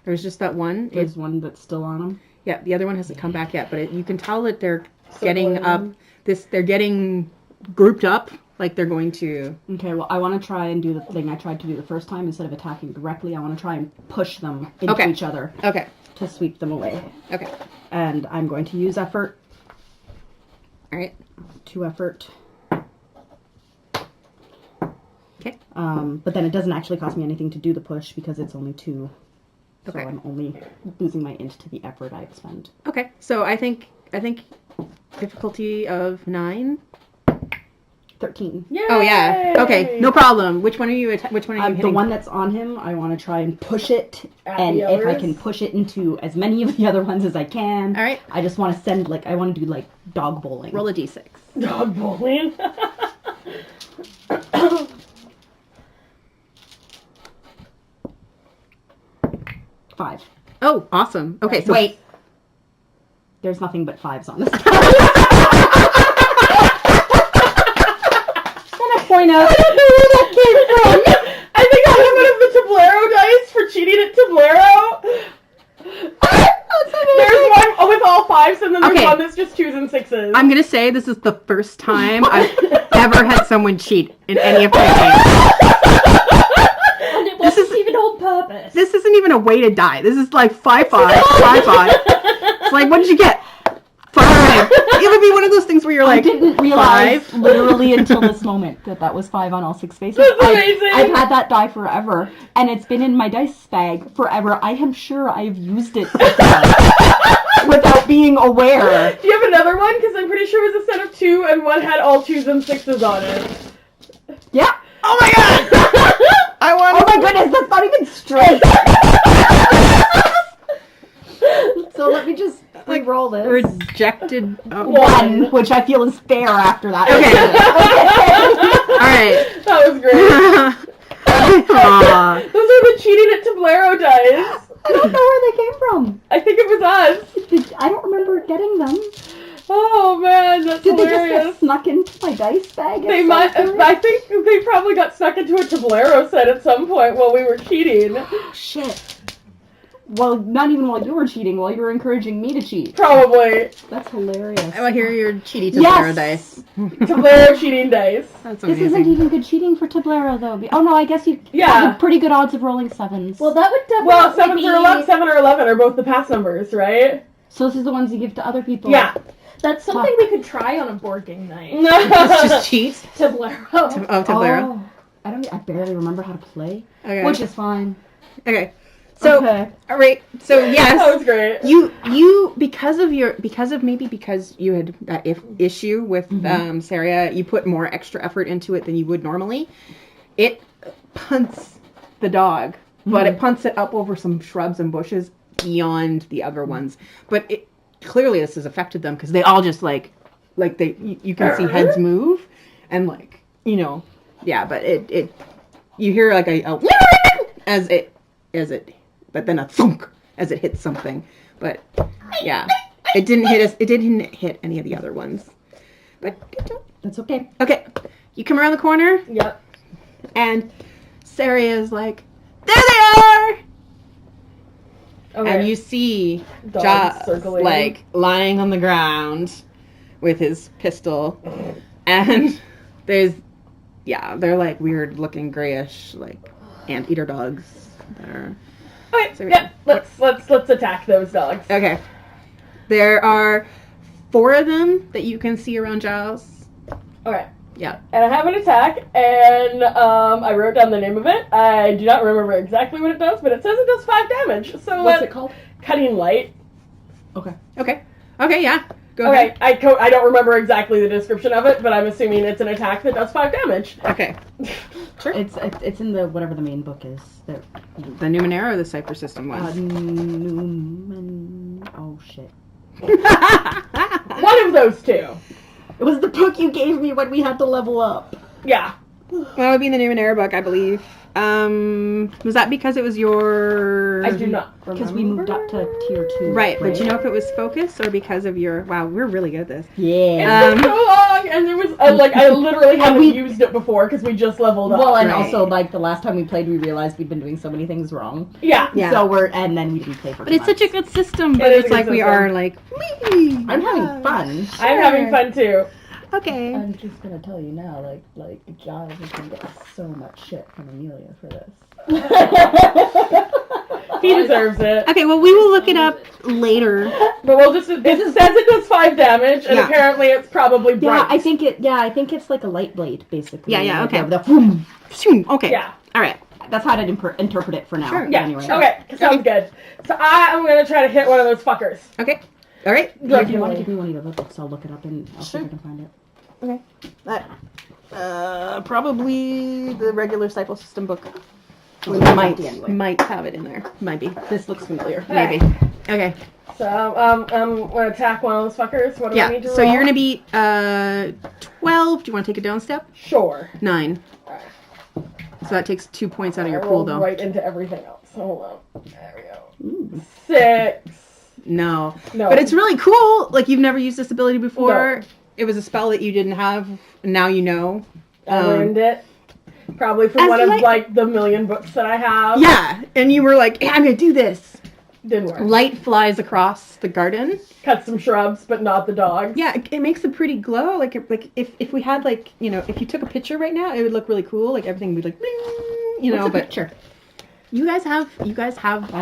Speaker 6: There's just that one.
Speaker 7: There's one that's still on him.
Speaker 6: Yeah, the other one hasn't come back yet, but you can tell that they're getting up. They're getting grouped up, like they're going to.
Speaker 7: Okay, well, I want to try and do the thing I tried to do the first time. Instead of attacking directly, I want to try and push them into
Speaker 6: Okay.
Speaker 7: each other
Speaker 6: Okay.
Speaker 7: to sweep them away.
Speaker 6: Okay.
Speaker 7: And I'm going to use effort.
Speaker 6: All right.
Speaker 7: 2 effort.
Speaker 6: Okay.
Speaker 7: But then it doesn't actually cost me anything to do the push because it's only 2.
Speaker 6: Okay.
Speaker 7: So I'm only losing my int to the effort I expend.
Speaker 6: Okay. So I think difficulty of 9.
Speaker 7: 13.
Speaker 2: Yay!
Speaker 6: Oh yeah. Okay. No problem. Which one are you? Which one are you
Speaker 7: The
Speaker 6: hitting?
Speaker 7: one that's on him, I want to try and push it.
Speaker 2: At
Speaker 7: And
Speaker 2: the
Speaker 7: if I
Speaker 2: others?
Speaker 7: can push it into as many of the other ones as I can.
Speaker 6: All right.
Speaker 7: I just want to send, I want to do, dog bowling.
Speaker 6: Roll a d6.
Speaker 2: Dog bowling.
Speaker 7: 5.
Speaker 6: Oh, awesome. Okay. So
Speaker 7: Wait. There's nothing but 5s on this. Point out.
Speaker 2: I don't know where that came from. I think I have one of the Tablero dice for cheating at Tablero. There's one with all 5s, and then there's
Speaker 6: Okay.
Speaker 2: one that's just 2s and 6s.
Speaker 6: I'm gonna say this is the first time I've ever had someone cheat in any of my games.
Speaker 3: And it wasn't even on purpose.
Speaker 6: This isn't even a way to die. This is like 5-5, 5-5. It's like, what did you get? 5. It would be one of those things where you're
Speaker 7: I
Speaker 6: like,
Speaker 7: didn't realize
Speaker 6: 5.
Speaker 7: literally until this moment that was 5 on all 6 faces.
Speaker 2: That's amazing.
Speaker 7: I've had that die forever, and it's been in my dice bag forever. I am sure I've used it before without being aware.
Speaker 2: Do you have another one? Because I'm pretty sure it was a set of 2, and one had all 2s and 6s on it.
Speaker 7: Yeah.
Speaker 6: Oh my god! I want.
Speaker 7: Oh my goodness, that's not even straight. So let me just re-roll this.
Speaker 6: Rejected. Oh.
Speaker 7: 1, which I feel is fair after that.
Speaker 6: Alright.
Speaker 2: That was great.
Speaker 6: Aw.
Speaker 2: Those are the cheating at Tablero dice.
Speaker 7: I don't know where they came from.
Speaker 2: I think it was us.
Speaker 7: I don't remember getting them.
Speaker 2: Oh man, that's
Speaker 7: Did they just
Speaker 2: hilarious.
Speaker 7: get snuck into my dice bag?
Speaker 2: They might. I think they probably got snuck into a Tablero set at some point while we were cheating.
Speaker 7: Shit. Well, not even while you were cheating, while you were encouraging me to cheat.
Speaker 2: Probably.
Speaker 7: That's hilarious.
Speaker 6: I want to hear your cheaty to
Speaker 7: Yes!
Speaker 6: dice.
Speaker 2: Tablero cheating dice.
Speaker 6: That's
Speaker 7: This
Speaker 6: amazing.
Speaker 7: isn't even good cheating for Tablero, though. Oh no, I guess you
Speaker 2: Yeah.
Speaker 7: have pretty good odds of rolling 7s.
Speaker 3: Well, that would definitely
Speaker 2: Well, 7
Speaker 3: be...
Speaker 2: or 11, 7 or 11 are both the pass numbers, right?
Speaker 7: so this is the ones you give to other people.
Speaker 2: Yeah.
Speaker 3: That's something we could try on a board game night.
Speaker 6: It's just cheat.
Speaker 3: Tablero.
Speaker 6: Oh, Tablero.
Speaker 7: Oh, I barely remember how to play,
Speaker 6: Okay.
Speaker 7: which is fine.
Speaker 6: Okay. So,
Speaker 7: Okay.
Speaker 6: alright. So, yes.
Speaker 2: That was great.
Speaker 6: You because you had that issue with Saria, you put more extra effort into it than you would normally. It punts the dog, but it punts it up over some shrubs and bushes beyond the other ones. But clearly this has affected them because they all just like you can see heads move and like, you know, yeah, but it you hear like a as it but then a thunk as it hits something. But yeah, it didn't hit us. It didn't hit any of the other ones. But good job.
Speaker 7: That's okay.
Speaker 6: Okay, you come around the corner.
Speaker 2: Yep.
Speaker 6: And Sarah is like, there they are!
Speaker 2: Okay.
Speaker 6: And you see
Speaker 2: Dogs
Speaker 6: Josh,
Speaker 2: circling.
Speaker 6: like, lying on the ground with his pistol. And they're like weird looking grayish, like, anteater dogs that are...
Speaker 2: Okay,
Speaker 6: So
Speaker 2: yeah, let's attack those dogs.
Speaker 6: Okay. There are 4 of them that you can see around Giles.
Speaker 2: Okay.
Speaker 6: Yeah.
Speaker 2: And I have an attack, and I wrote down the name of it. I do not remember exactly what it does, but it says it does 5 damage. So
Speaker 7: What's it called?
Speaker 2: Cutting light.
Speaker 7: Okay.
Speaker 6: Okay, yeah. Go
Speaker 2: Okay,
Speaker 6: ahead.
Speaker 2: I don't remember exactly the description of it, but I'm assuming it's an attack that does 5 damage.
Speaker 6: Okay. Sure.
Speaker 7: It's in the whatever the main book is.
Speaker 6: The Numenera or the Cypher System one?
Speaker 7: Oh shit.
Speaker 2: One of those 2.
Speaker 7: It was the book you gave me when we had to level up.
Speaker 2: Yeah.
Speaker 6: That would be in the Numenera book, I believe. Was that because it was your...
Speaker 2: I do not remember.
Speaker 7: Because we moved up to tier 2.
Speaker 6: Right, but do you know if it was focus or because of your... Wow, we're really good at this.
Speaker 7: Yeah.
Speaker 2: It's been so long, and there was I literally haven't used it before because we just leveled up.
Speaker 7: Well, and
Speaker 6: Right.
Speaker 7: also, like, the last time we played, we realized we'd been doing so many things wrong.
Speaker 2: Yeah.
Speaker 6: Yeah.
Speaker 7: So and then we didn't play for
Speaker 6: But it's such a good system, but
Speaker 2: It is
Speaker 6: it's
Speaker 2: a
Speaker 6: like
Speaker 2: good
Speaker 6: we
Speaker 2: system.
Speaker 6: are like... Wee!
Speaker 7: I'm having fun.
Speaker 2: I'm having fun too.
Speaker 6: Okay.
Speaker 7: I'm just gonna tell you now, like Giles is gonna get so much shit from Amelia for this.
Speaker 2: He deserves it.
Speaker 6: Okay, well, we will look it up later.
Speaker 2: But we'll just, it says it does 5 damage, and
Speaker 6: Yeah.
Speaker 2: apparently it's probably bright.
Speaker 7: Yeah, I think it's like a light blade, basically.
Speaker 6: Yeah,
Speaker 7: Like
Speaker 6: okay.
Speaker 7: The boom.
Speaker 6: Okay.
Speaker 2: Yeah.
Speaker 6: All right.
Speaker 7: That's how I'd interpret it for now.
Speaker 6: Sure.
Speaker 2: Yeah,
Speaker 7: Anyway.
Speaker 2: okay, sounds good. So I'm going to try to hit one of those fuckers.
Speaker 6: Okay. All right.
Speaker 7: If you want to give me one of your books, I'll look it up and I'll see if I can find it.
Speaker 6: Okay. Probably the regular Cycle System book. We might have it in there. Might be.
Speaker 7: This looks familiar.
Speaker 6: Maybe. Okay.
Speaker 2: So I'm going to attack one of those fuckers. What do I need
Speaker 6: Yeah.
Speaker 2: to roll?
Speaker 6: So you're gonna be 12. Do you want to take a down step?
Speaker 2: Sure.
Speaker 6: 9.
Speaker 2: Alright.
Speaker 6: So that takes 2 points out of your
Speaker 2: I
Speaker 6: pool,
Speaker 2: rolled
Speaker 6: though.
Speaker 2: right into everything else. Hold on. There we go.
Speaker 7: Ooh.
Speaker 2: 6.
Speaker 6: No.
Speaker 2: No.
Speaker 6: But it's really cool. Like you've never used this ability before. No. It was a spell that you didn't have. Now you know.
Speaker 2: I learned it. Probably from one of like the million books that I have.
Speaker 6: Yeah, and you were like, "Hey, I'm gonna do this."
Speaker 2: Didn't work.
Speaker 6: Light flies across the garden.
Speaker 2: Cut some shrubs, but not the dogs.
Speaker 6: Yeah, it makes a pretty glow. Like if we had like, you know, if you took a picture right now, it would look really cool. Like everything would be like, bling, you know.
Speaker 7: What's a
Speaker 6: but
Speaker 7: picture?
Speaker 6: You guys have.
Speaker 7: I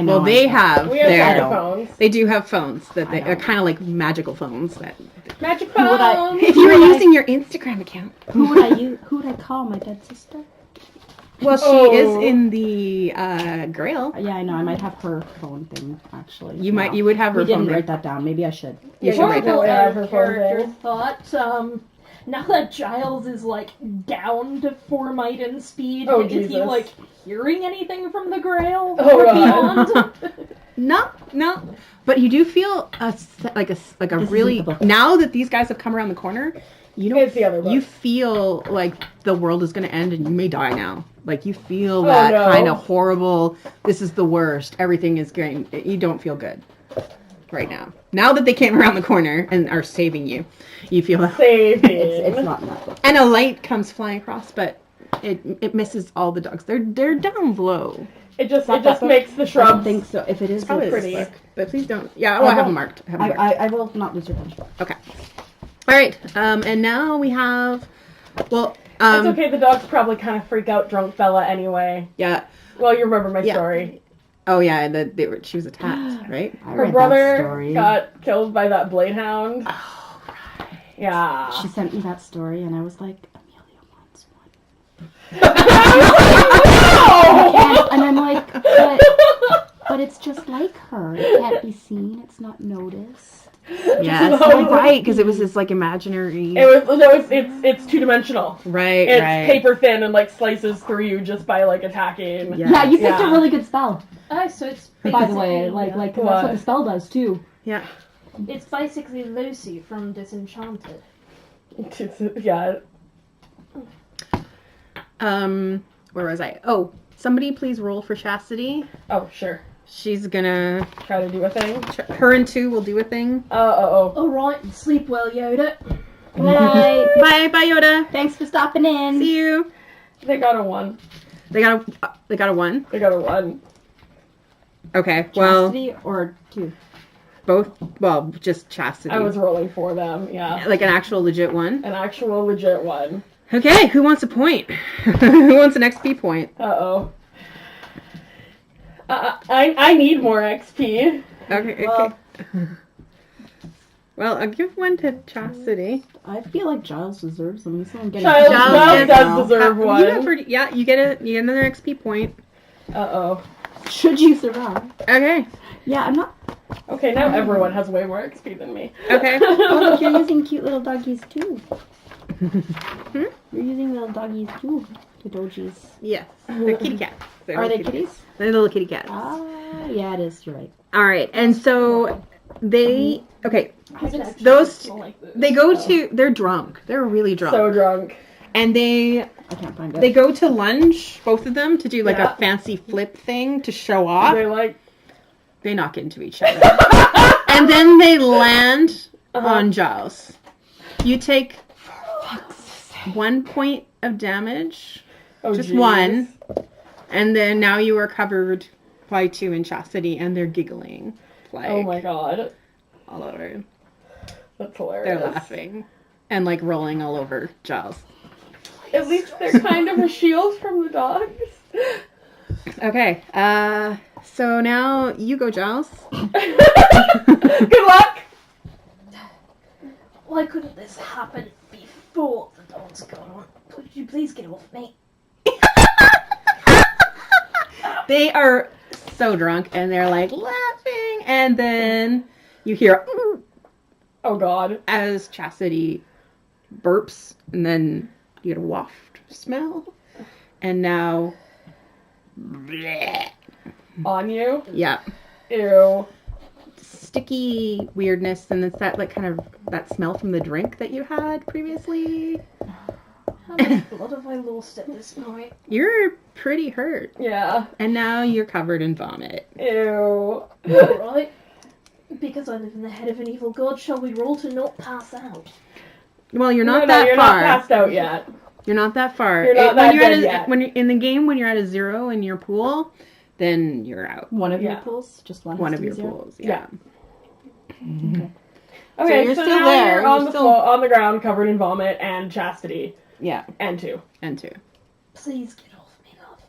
Speaker 7: know.
Speaker 6: Well, they have.
Speaker 2: We have
Speaker 6: their
Speaker 2: phones.
Speaker 6: They do have phones that they are kind of like magical phones. That
Speaker 2: Magic
Speaker 7: Who would I-
Speaker 2: phones.
Speaker 6: if you were using your Instagram account.
Speaker 7: Who would I call my dead sister?
Speaker 6: Well, she is in the Grail.
Speaker 7: Yeah, I know. I might have her phone thing actually.
Speaker 6: You might. You would have her
Speaker 7: We
Speaker 6: phone.
Speaker 7: didn't
Speaker 6: there.
Speaker 7: write that down. Maybe I should.
Speaker 6: You should write that
Speaker 2: Horrible
Speaker 6: down.
Speaker 2: her phone
Speaker 3: Character
Speaker 2: thing.
Speaker 3: thought. Now that Giles is like down to 4 might and speed,
Speaker 2: Oh,
Speaker 3: is he
Speaker 2: Jesus.
Speaker 3: like hearing anything from the Grail
Speaker 2: Oh,
Speaker 3: or
Speaker 2: God.
Speaker 3: beyond?
Speaker 6: No. But you do feel a really
Speaker 7: the book.
Speaker 6: now that these guys have come around the corner, you know,
Speaker 2: It's the other book.
Speaker 6: you feel like the world is going to end and you may die now. Like you feel
Speaker 2: Oh,
Speaker 6: that
Speaker 2: no.
Speaker 6: kind of horrible. This is the worst. Everything is going. You don't feel good right now. Now that they came around the corner and are saving you, you feel that.
Speaker 2: Saving.
Speaker 7: It's not in that book.
Speaker 6: And a light comes flying across, but it misses all the dogs. They're down low.
Speaker 2: It just
Speaker 7: Not that book.
Speaker 2: makes the
Speaker 7: I
Speaker 2: shrubs.
Speaker 7: don't think so. If it is,
Speaker 6: Probably
Speaker 2: pretty.
Speaker 6: this book, but please don't. Yeah, I have them marked.
Speaker 7: I will not lose your attention.
Speaker 6: Okay. All right. And now we have. Well.
Speaker 2: It's okay. The dogs probably kind of freak out drunk fella anyway.
Speaker 6: Yeah.
Speaker 2: Well, you remember my
Speaker 6: Yeah.
Speaker 2: story.
Speaker 6: Oh yeah. She was attacked, right?
Speaker 7: I
Speaker 2: Her
Speaker 7: read that
Speaker 2: brother
Speaker 7: story.
Speaker 2: got killed by that blade hound.
Speaker 6: Oh right.
Speaker 2: Yeah.
Speaker 7: She sent me that story, and I was like, Amelia wants one. And I'm like, but But it's just like her. It can't be seen. It's not noticed.
Speaker 6: Yes,
Speaker 2: No.
Speaker 6: right, because it was this like imaginary.
Speaker 2: It's 2-dimensional.
Speaker 6: Right,
Speaker 2: It's
Speaker 6: right.
Speaker 2: paper thin and like slices through you just by like attacking.
Speaker 6: Yeah.
Speaker 7: Yeah, you picked
Speaker 2: Yeah.
Speaker 7: a really good spell.
Speaker 3: So it's
Speaker 7: By the way,
Speaker 3: basically,
Speaker 7: like
Speaker 2: What?
Speaker 7: that's what the spell does too.
Speaker 6: Yeah.
Speaker 3: it's basically Lucy from Disenchanted.
Speaker 2: Yeah.
Speaker 6: Where was I? Oh, somebody please roll for Chastity.
Speaker 2: Oh, sure.
Speaker 6: She's gonna.
Speaker 2: Try to do a thing.
Speaker 6: Her and 2 will do a thing.
Speaker 3: Alright, sleep well, Yoda.
Speaker 7: Right.
Speaker 6: Bye, Yoda.
Speaker 7: Thanks for stopping in.
Speaker 6: See you.
Speaker 2: They got a 1.
Speaker 6: They got a 1.
Speaker 2: They got a 1.
Speaker 6: Okay. Well,
Speaker 7: Chastity or 2?
Speaker 6: both. Well, just Chastity.
Speaker 2: I was rolling for them, yeah.
Speaker 6: like an actual legit one.
Speaker 2: An actual legit one.
Speaker 6: Okay. Who wants a point? Who wants an XP point?
Speaker 2: Uh-oh. I need more XP.
Speaker 6: Okay.
Speaker 3: Well-
Speaker 6: Well, I'll give one to Chastity.
Speaker 7: I feel like Giles deserves them. He's someone getting
Speaker 2: Giles
Speaker 6: Giles
Speaker 2: does deserve
Speaker 6: You
Speaker 2: one.
Speaker 6: get another XP point.
Speaker 2: Uh-oh.
Speaker 7: Should you survive?
Speaker 6: Okay.
Speaker 7: Yeah, I'm not.
Speaker 2: Okay, now everyone has way more XP than me.
Speaker 6: Okay.
Speaker 7: Oh, look, you're using cute little doggies too. You're using little doggies too. The dojis.
Speaker 6: Yes. They're kitty cats.
Speaker 7: Are they kitties?
Speaker 6: They're little kitty cats.
Speaker 7: Ah, yeah, it is. You're right.
Speaker 6: All right. And so they. Okay.
Speaker 3: I can actually
Speaker 6: Those.
Speaker 3: smell like this.
Speaker 6: They go to. They're drunk. They're really drunk.
Speaker 2: So drunk.
Speaker 6: And they
Speaker 7: I can't find it.
Speaker 6: they go to lunge, both of them, to do like
Speaker 2: Yeah.
Speaker 6: a fancy flip thing to show off.
Speaker 2: They're like,
Speaker 6: They knock into each other. And then they land on Giles. You take 1 point of damage.
Speaker 2: oh,
Speaker 6: Just
Speaker 2: geez.
Speaker 6: one. And then now you are covered by 2 in Chastity, and they're giggling. Like,
Speaker 2: Oh my god.
Speaker 6: all over.
Speaker 2: That's hilarious.
Speaker 6: They're laughing. And like rolling all over Giles.
Speaker 2: At least they're kind of a shield from the dogs.
Speaker 6: Okay, so now you go, Giles.
Speaker 2: Good luck!
Speaker 3: Why couldn't this happen before the dogs got on? Could you please get off me?
Speaker 6: They are so drunk, and they're like laughing, and then you hear
Speaker 2: Oh god.
Speaker 6: as Chastity burps, and then you get a waft smell, and now, bleh.
Speaker 2: On you?
Speaker 6: Yeah,
Speaker 2: Ew.
Speaker 6: sticky weirdness, and it's that like kind of that smell from the drink that you had previously.
Speaker 3: How much blood have I lost at this point?
Speaker 6: You're pretty hurt,
Speaker 2: Yeah.
Speaker 6: and now you're covered in vomit.
Speaker 2: Ew.
Speaker 3: Alright. Because I live in the head of an evil god, shall we roll to not pass out?
Speaker 6: Well, you're
Speaker 2: No,
Speaker 6: not
Speaker 2: no,
Speaker 6: that
Speaker 2: you're
Speaker 6: far.
Speaker 2: not passed out yet.
Speaker 6: You're not that far.
Speaker 2: You're not
Speaker 6: when
Speaker 2: that
Speaker 6: you're at
Speaker 2: dead
Speaker 6: a,
Speaker 2: yet.
Speaker 6: when you're in the game, when you're at a 0 in your pool, then you're out.
Speaker 7: One of
Speaker 2: Yeah.
Speaker 7: your pools? Just one?
Speaker 6: One
Speaker 7: has
Speaker 6: of
Speaker 7: to be
Speaker 6: your
Speaker 7: zero?
Speaker 6: pools. Yeah.
Speaker 2: Okay,
Speaker 6: you're
Speaker 2: so
Speaker 6: still
Speaker 2: now
Speaker 6: there.
Speaker 2: you're on
Speaker 6: You're
Speaker 2: the
Speaker 6: still-
Speaker 2: floor, on the ground, covered in vomit and Chastity.
Speaker 6: Yeah.
Speaker 2: And 2.
Speaker 6: And 2.
Speaker 3: Please get off me, love.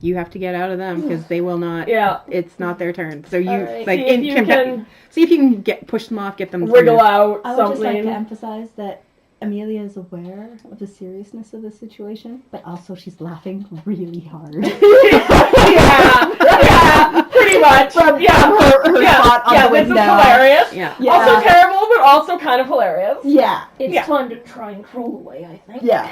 Speaker 6: You have to get out of them because they will not.
Speaker 2: Yeah.
Speaker 6: It's not their turn. So you
Speaker 3: Alright.
Speaker 6: like
Speaker 2: See if you can
Speaker 6: see if you can push them off, get them
Speaker 2: wriggle out
Speaker 7: I would just like
Speaker 2: something.
Speaker 7: to emphasize that Amelia is aware of the seriousness of the situation, but also she's laughing really hard.
Speaker 2: yeah, pretty much. Yeah,
Speaker 7: her
Speaker 2: yeah,
Speaker 7: spot on
Speaker 2: yeah.
Speaker 7: the
Speaker 2: This is
Speaker 7: window.
Speaker 2: hilarious.
Speaker 6: Yeah.
Speaker 7: Yeah.
Speaker 2: Also terrible, but also kind of hilarious.
Speaker 7: Yeah.
Speaker 3: It's
Speaker 2: Yeah.
Speaker 3: time to try and crawl away, I think.
Speaker 7: Yeah.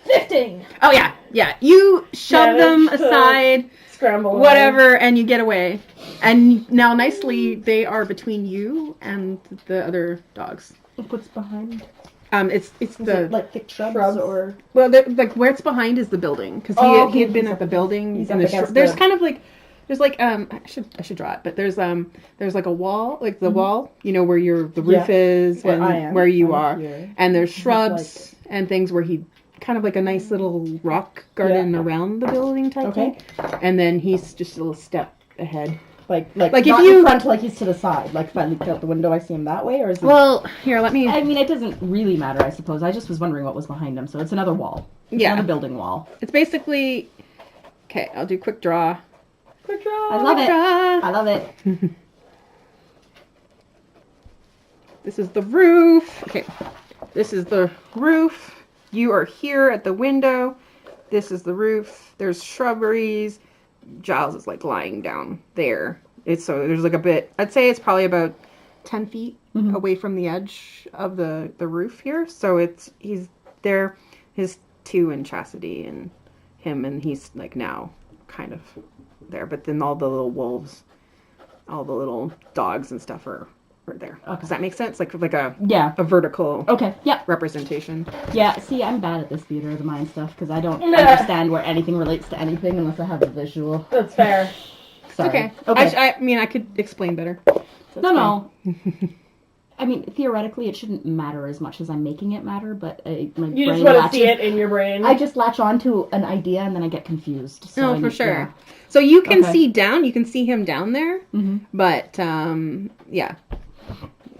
Speaker 3: 15!
Speaker 6: Oh yeah. Yeah. You shove them
Speaker 2: Managed to
Speaker 6: aside,
Speaker 2: Scramble. away.
Speaker 6: whatever, and you get away. And now nicely, they are between you and the other dogs.
Speaker 7: What's behind?
Speaker 6: It's
Speaker 7: Is
Speaker 6: the
Speaker 7: it like thick shrubs,
Speaker 2: Shrubs.
Speaker 7: or?
Speaker 6: well, like where it's behind is the building because
Speaker 7: Oh,
Speaker 6: he had
Speaker 7: okay,
Speaker 6: been
Speaker 7: he's
Speaker 6: at the
Speaker 7: up-
Speaker 6: building.
Speaker 7: he's
Speaker 6: and
Speaker 7: up against
Speaker 6: there's
Speaker 7: the-
Speaker 6: kind of like there's like I should draw it, but there's like a wall, like the wall, you know, where the roof is
Speaker 7: Where
Speaker 6: and
Speaker 7: I am.
Speaker 6: where you
Speaker 7: I'm
Speaker 6: are,
Speaker 7: here.
Speaker 6: and there's
Speaker 7: Just
Speaker 6: shrubs and things where he kind of like a nice little rock garden around the building type
Speaker 7: Okay.
Speaker 6: thing, and then he's just a little step ahead.
Speaker 7: Like
Speaker 6: Like,
Speaker 7: if
Speaker 6: if
Speaker 7: not
Speaker 6: you-
Speaker 7: in front, like he's to the side. Like if I look out the window, I see him that way, or is it?
Speaker 6: Well, here, let me.
Speaker 7: I mean, it doesn't really matter, I suppose. I just was wondering what was behind him. So it's another wall. It's
Speaker 6: Yeah.
Speaker 7: another building wall.
Speaker 6: It's basically okay. I'll do quick draw.
Speaker 2: Quick draw.
Speaker 7: I love it.
Speaker 6: Draw.
Speaker 7: I love it.
Speaker 6: This is the roof. Okay. This is the roof. You are here at the window. This is the roof. There's shrubberies. Giles is like lying down there. So there's like a bit. I'd say it's probably about 10 feet away from the edge of the roof here. So he's there. His two and Chastity and him, and he's like now kind of there. But then all the little wolves, all the little dogs and stuff are there. Okay. Does that make sense? Like a vertical representation.
Speaker 7: Yeah, see, I'm bad at this theater of the mind stuff because I don't understand where anything relates to anything unless I have a visual.
Speaker 2: That's fair.
Speaker 7: Sorry.
Speaker 6: Okay. I mean, I could explain better. So
Speaker 7: no. I mean, theoretically, it shouldn't matter as much as I'm making it matter, but my brain
Speaker 2: just want to see it in your brain.
Speaker 7: I just latch on to an idea and then I get confused. So
Speaker 6: for sure. Yeah. So you can see down. You can see him down there.
Speaker 7: Mm-hmm.
Speaker 6: But, yeah.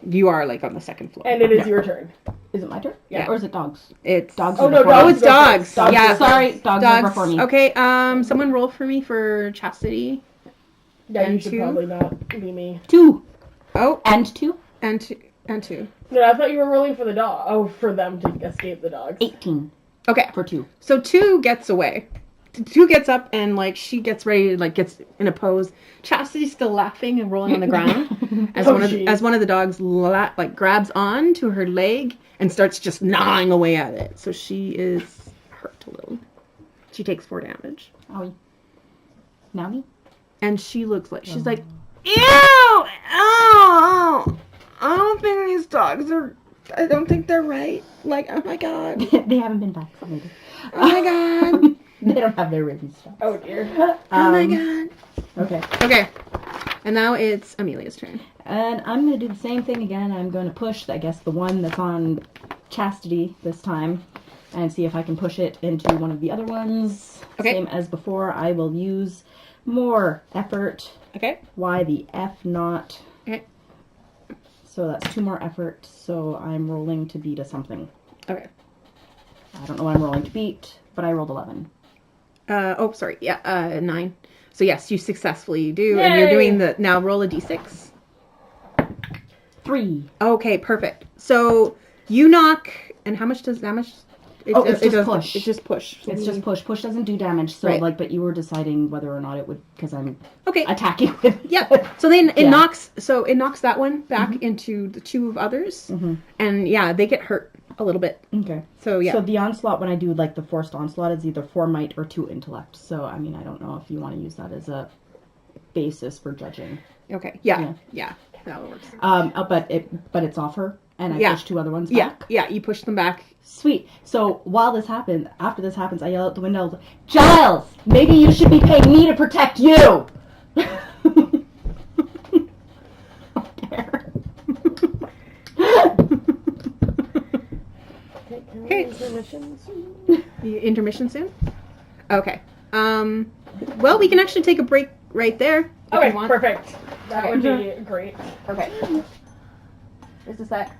Speaker 6: You are, like, on the second floor.
Speaker 2: And it is your turn.
Speaker 7: Is it my turn?
Speaker 6: Yeah.
Speaker 7: Or is it dogs?
Speaker 6: It's
Speaker 7: dogs.
Speaker 2: Oh, no, dogs.
Speaker 6: Oh, it's dogs. Yeah.
Speaker 7: Sorry, dogs over for me.
Speaker 6: Okay, someone roll for me for Chastity.
Speaker 2: Yeah, you should probably not be me.
Speaker 7: 2.
Speaker 6: Oh.
Speaker 7: And 2?
Speaker 6: And 2.
Speaker 2: No, I thought you were rolling for the dog. Oh, for them to escape the dogs.
Speaker 7: 18.
Speaker 6: Okay.
Speaker 7: For 2.
Speaker 6: So 2 gets away. 2 gets up and, like, she gets ready to, like, gets in a pose. Chastity's still laughing and rolling on the ground as one of the dogs, grabs on to her leg and starts just gnawing away at it. So she is hurt a little. She takes 4 damage.
Speaker 7: Owie. Now me?
Speaker 6: And she looks like, she's like, ew! Oh! I don't think these dogs I don't think they're right. Like, oh my god.
Speaker 7: They haven't been vaccinated.
Speaker 6: Oh my god.
Speaker 7: They don't have their rabies stuff.
Speaker 2: Oh dear.
Speaker 6: Oh my god.
Speaker 7: Okay.
Speaker 6: And now it's Amelia's turn.
Speaker 7: And I'm going to do the same thing again. I'm going to push, I guess, the one that's on Chastity this time. And see if I can push it into one of the other ones.
Speaker 6: Okay.
Speaker 7: Same as before. I will use more effort.
Speaker 6: Okay.
Speaker 7: Why the F not?
Speaker 6: Okay.
Speaker 7: So that's 2 more effort. So I'm rolling to beat a something.
Speaker 6: Okay.
Speaker 7: I don't know what I'm rolling to beat, but I rolled 11.
Speaker 6: 9. So yes, you successfully do,
Speaker 2: Yay!
Speaker 6: and you're doing now roll a d6.
Speaker 7: 3.
Speaker 6: Okay, perfect. So you knock, and how much does damage?
Speaker 7: It's just push.
Speaker 6: It's just push.
Speaker 7: It's just push. Push doesn't do damage. So but you were deciding whether or not it would, because I'm attacking with.
Speaker 6: Yeah. So then it knocks. So it knocks that one back into the 2 of others, and they get hurt a little bit.
Speaker 7: Okay.
Speaker 6: So
Speaker 7: So the onslaught, when I do like the forced onslaught, is either 4 might or 2 intellect. So I mean, I don't know if you want to use that as a basis for judging.
Speaker 6: Okay. Yeah. That works.
Speaker 7: But it's off her, and I push 2 other ones back.
Speaker 6: Yeah. You push them back.
Speaker 7: Sweet. So after this happens, I yell out the window, Giles, maybe you should be paying me to protect you.
Speaker 6: Okay. Intermission soon? Okay. Well, we can actually take a break right there.
Speaker 2: Okay, perfect. That would be great.
Speaker 6: Okay. Just a sec.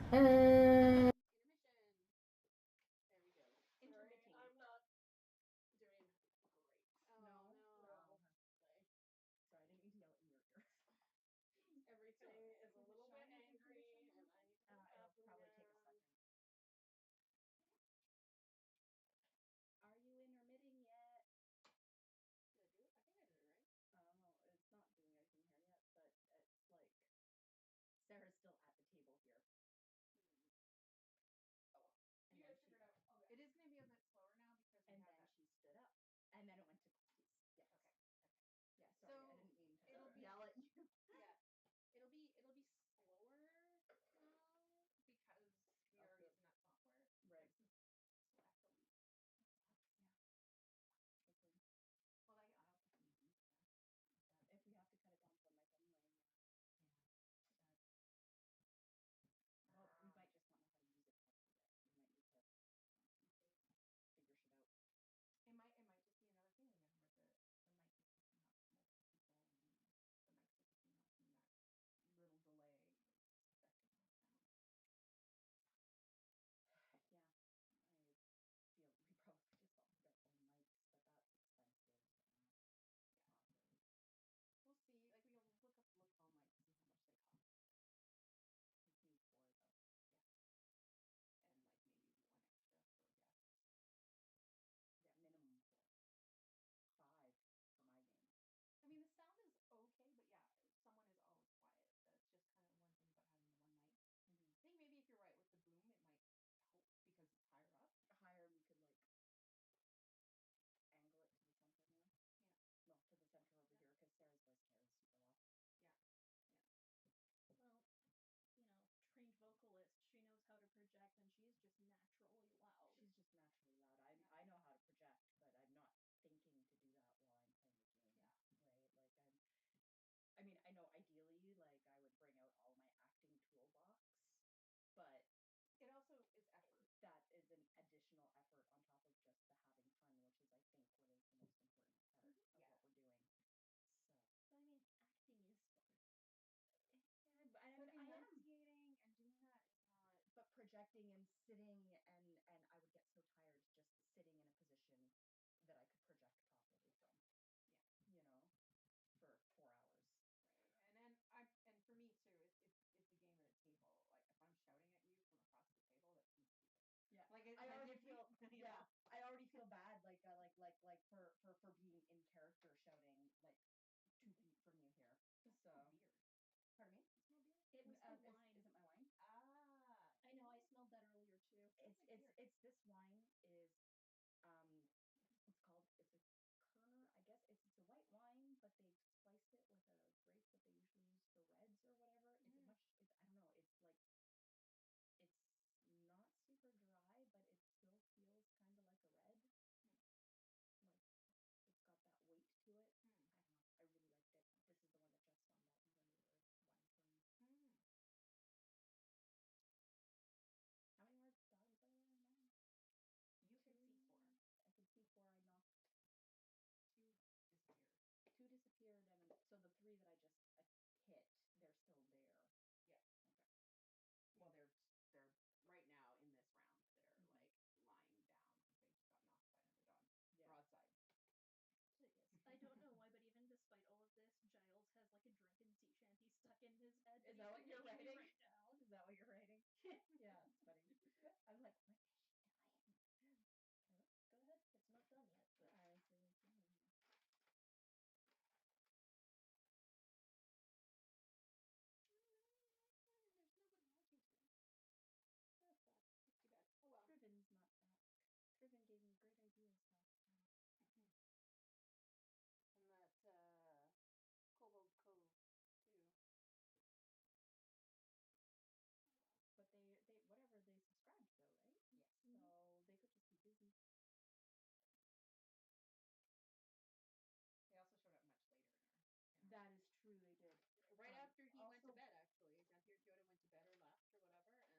Speaker 8: projecting and sitting, and I would get so tired just sitting in a position that I could project properly from.
Speaker 1: Yeah.
Speaker 8: You know, for 4 hours.
Speaker 1: Right. And for me too, it's a game at a table. Like if I'm shouting at you from across the table, that seems stupid.
Speaker 8: Yeah.
Speaker 1: Like
Speaker 8: I already feel I already feel bad for being in character shouting like 2 feet from you here. So
Speaker 1: Beer.
Speaker 8: pardon me?
Speaker 1: You smell beer?
Speaker 3: It was the wine.
Speaker 8: Is it my wine?
Speaker 1: Ah.
Speaker 3: I know, I smelled that earlier too.
Speaker 8: It's this wine is it's a Kerner, I guess. It's a white wine, but they've spiced it with a grape that they usually use for reds or whatever. It's I don't know, it's like it's not super dry, but it still feels kind of like a red. Like it's got that weight to it. I don't know. I really liked it. This is the one that Jeff Swan bought me when we were wine pouring. How many more dogs are there in mine?
Speaker 1: You can see 4.
Speaker 8: I can see 4. I knocked
Speaker 1: 2 disappeared.
Speaker 8: 2 disappeared, and so the 3 that I just hit, they're still there.
Speaker 1: Yeah.
Speaker 8: Okay.
Speaker 4: Well, they're right now in this round. They're like lying down because they got knocked by another dog.
Speaker 8: Yeah.
Speaker 4: Broadside.
Speaker 3: I don't know why, but even despite all of this, Giles has like a drunken sea shanty stuck in his head.
Speaker 8: Is that what you're
Speaker 3: writing?
Speaker 8: writing?
Speaker 3: Right down.
Speaker 8: Is that what you're writing? Yeah, it's funny. I'm like, what is she doing?
Speaker 3: Go ahead. It's not done yet. But
Speaker 8: I really see.
Speaker 1: There's no good watching today.
Speaker 3: that's sad.
Speaker 1: That's too bad. Oh well.
Speaker 8: Triven's not back. Triven gave me great ideas last time.
Speaker 1: And that Kobold Cove too.
Speaker 8: But they whatever they subscribed though, right?
Speaker 1: Yes.
Speaker 8: So they could just be busy.
Speaker 1: They also showed up much later in our.
Speaker 8: That is true. They did.
Speaker 1: Right after he went to
Speaker 8: also-
Speaker 1: bed, actually. Yoda went to bed or left or whatever, and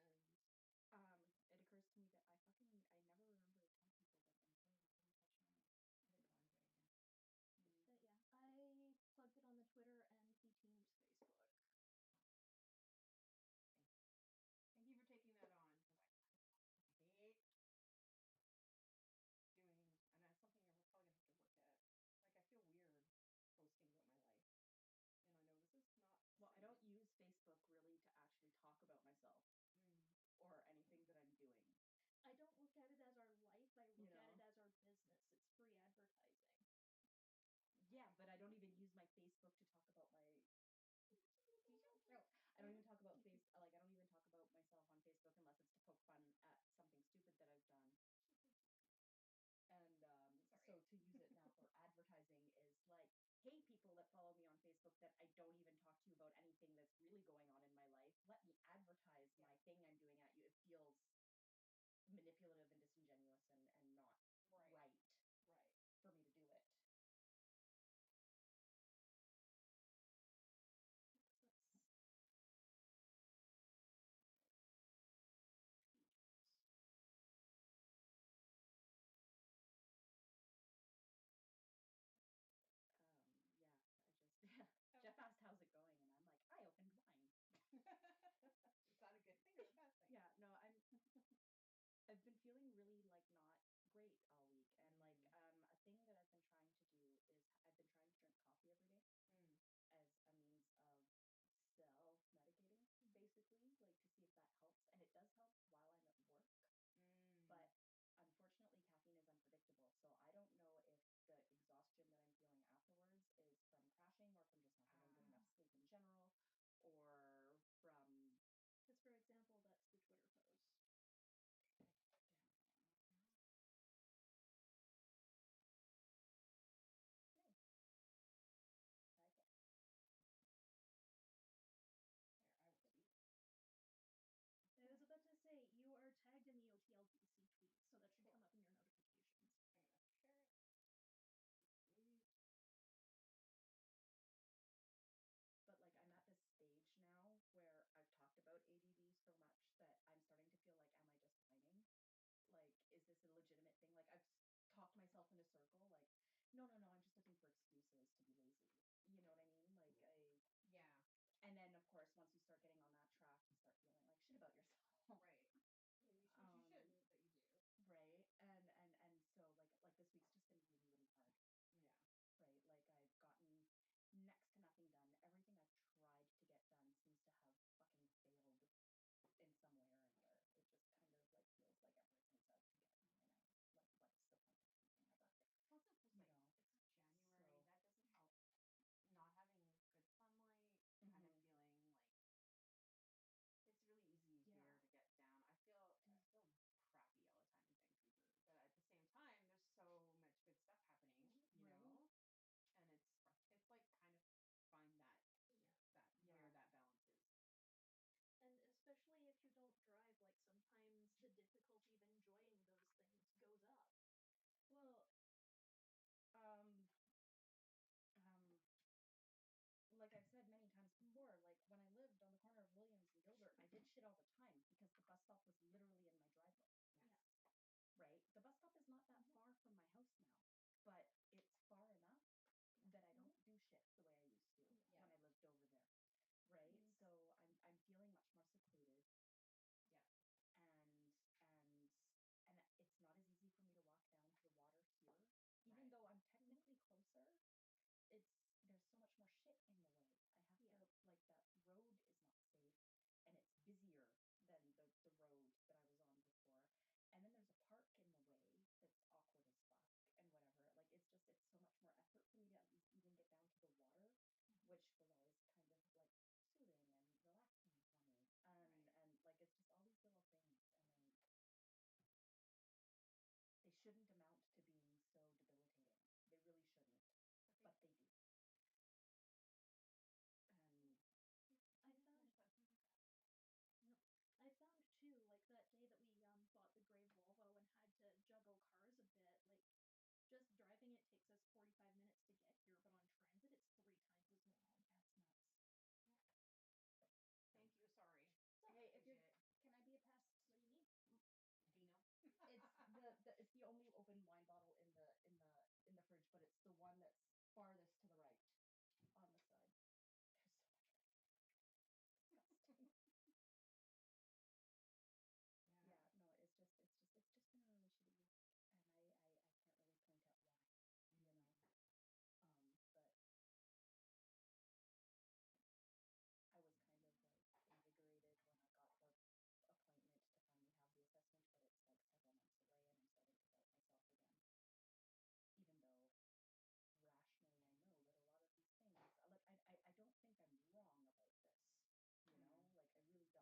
Speaker 8: It occurs to me that I never remember to tell people that ensue is really touch on. I didn't want to, yeah.
Speaker 3: But yeah, I plugged it on the Twitter and the team's Facebook.
Speaker 1: thank you for taking that on because I hate doing, and that's something we're probably gonna have to work at. Like I feel weird posting about my life, and I know this is not.
Speaker 8: Well, I don't use Facebook really to actually talk about myself or anything that I'm doing.
Speaker 3: I don't look at it as our life. I look at it as our business. It's free advertising.
Speaker 8: Yeah, but I don't even use my Facebook to talk about my. I don't even talk about I don't even talk about myself on Facebook unless it's to poke fun at something stupid that I've done. And so to use it now for advertising is like, hey, people that follow me on Facebook that I don't even talk to you about anything that's really going on in my life, let me advertise my thing I'm doing at you. It feels manipulative and disingenuous and not right for me to do it. Yeah, I just Jeff asked how's it going, and I'm like, I opened wine.
Speaker 1: Is that a good thing or a bad thing?
Speaker 8: Yeah, no, I've been feeling really like not great all week, and like a thing that I've been trying to do is I've been trying to drink coffee every day as a means of self-medicating, basically, like to see if that helps, and it does help while I'm at work, but unfortunately caffeine is unpredictable, so I don't know if the exhaustion that I'm feeling afterwards is from crashing or from just not having good enough sleep in general, or from
Speaker 3: Because, for example, that's the Twitter post.
Speaker 8: Okay.
Speaker 1: There, I will speak.
Speaker 3: I was about to say, you are tagged in the OTLGC tweet, so that should come up in your notifications.
Speaker 1: I'm gonna share it. Please.
Speaker 8: But like I'm at this stage now where I've talked about ADD so much that I'm starting to feel like, am I just whining? Like, is this a legitimate thing? Like I've talked myself in a circle. Like, no, I'm just looking for excuses to be lazy. You know what I mean? Like
Speaker 1: Yeah.
Speaker 8: And then of course once you start getting on that track, you start feeling like shit about yourself.
Speaker 1: Right.
Speaker 8: getting done. Everything I've tried to get done seems to have fucking failed in some way or another. It just kind of like feels like everything does get me, and I like what's the point of keeping a bucket?
Speaker 1: Plus, it's just like it's January.
Speaker 8: So,
Speaker 1: That doesn't help. Not having good sunlight, kind of feeling like it's really easy here to get down. I feel crappy all the time in Vancouver, but at the same time, there's so much good stuff happening, you know, and it's like kind of find that where that balance is.
Speaker 3: And especially if you don't drive, like sometimes the difficulty of enjoying those things goes up.
Speaker 8: Well, like I've said many times before, like when I lived on the corner of Williams and Gilbert, I did shit all the time because the bus stop was literally in my driveway.
Speaker 3: Yeah.
Speaker 8: Right? The bus stop is not that far from my house now, but it's far enough that I don't do shit the way I used to when I lived over there. Right? So I'm feeling much more secluded.
Speaker 1: Yeah.
Speaker 8: And it's not as easy for me to walk down to the water here. Even though I'm technically closer, there's so much more shit in the way. I have to like that road is not safe, and it's busier than the road that I was on before. And then there's a park in the way that's awkward as fuck and whatever. Like it's so much more effort for me to even get down to the water, which was always kind of like soothing and relaxing for me. And like it's just all these little things, and they shouldn't amount to being so debilitating. They really shouldn't, but they do. And
Speaker 3: I found too, like that day that we bought the gray Volvo and had to juggle cars a bit, like just driving it takes us 45 minutes to get here, but on transit it's 3 times as long.
Speaker 8: That's nuts.
Speaker 3: Yeah.
Speaker 1: Thank you. Sorry.
Speaker 8: Hey, can I be a pest?
Speaker 3: What do you need?
Speaker 1: Dino.
Speaker 8: It's the only open wine bottle in the fridge, but it's the one that's farthest to the right on the side. There's so much wine. Disgusting. Yeah, no, it's just been a really shitty week, and I can't really point out why, you know. But I was kind of like invigorated when I got the appointment to finally have the assessment, but it's like several months away, and I'm starting to doubt myself again. Even though rationally I know that a lot of these things, like I don't think I'm wrong about this, you know, like I really don't. And I think it's been affecting me for a lot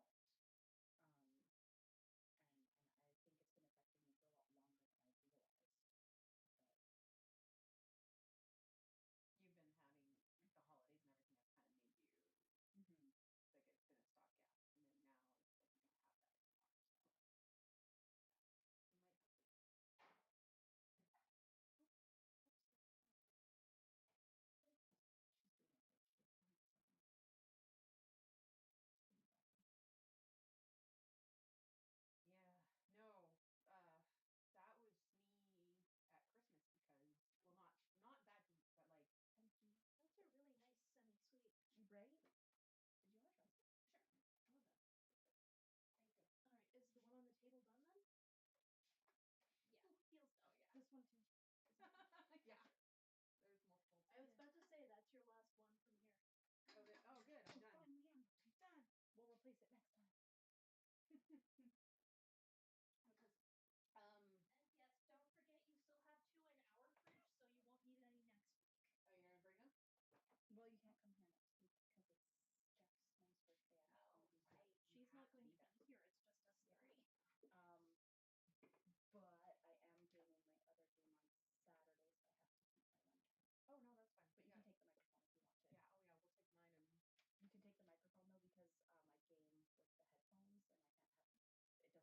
Speaker 8: longer than I realized. But
Speaker 1: You've been having like the holidays and everything that's kind of made you like it's been a stopgap, and then now it's like you don't have that anymore. So you might have to.
Speaker 8: she's doing a search this time.
Speaker 1: Yeah, no, that was me at Christmas because, well, not that deep, but like,
Speaker 3: Thank you. That's a really nice semi-sweet.
Speaker 8: Right? Did you want to try?
Speaker 1: sure.
Speaker 8: Well done.
Speaker 1: Thank you.
Speaker 3: Alright, is the one on the table done then? Yeah, feels done.
Speaker 1: Oh yeah.
Speaker 8: This one too.
Speaker 1: Yeah. There's multiple.
Speaker 3: I was about to say that's your last one from here.
Speaker 1: Oh, good. I'm done.
Speaker 8: Oh man, she's done. We'll replace it next time.
Speaker 1: Because
Speaker 3: And yes, don't forget you still have 2 in our fridge, so you won't need any next week.
Speaker 1: oh, you're gonna bring them?
Speaker 8: Well, you can't come here next week because it's Jeff's mom's birthday.
Speaker 3: Oh,
Speaker 8: Who's
Speaker 3: right. She's not going to be here. It's just us 3.
Speaker 8: But I am gaming my other game on Saturday, so I have to keep my lunch.
Speaker 1: Oh no, that's fine.
Speaker 8: But you can take the microphone if you want to.
Speaker 1: Yeah. Oh yeah. We'll take mine and.
Speaker 8: You can take the microphone though because I game with the headphones and I can't have it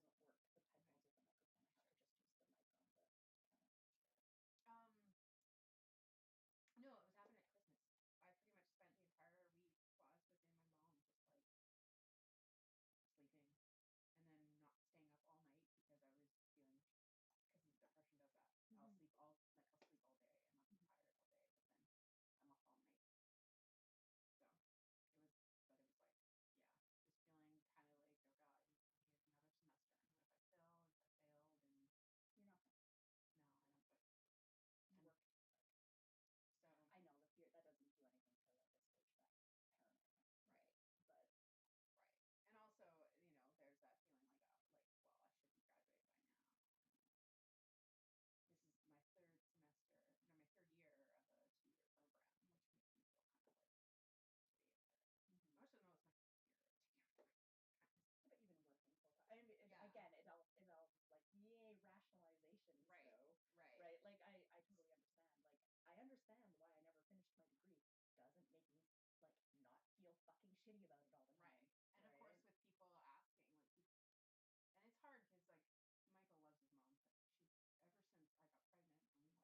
Speaker 8: fucking shitty about it all the time.
Speaker 1: Right. And of course, with people asking, like, and it's hard because like Michael loves his mom, but she's ever since I got pregnant and we went together to like the ultrasound, I found out I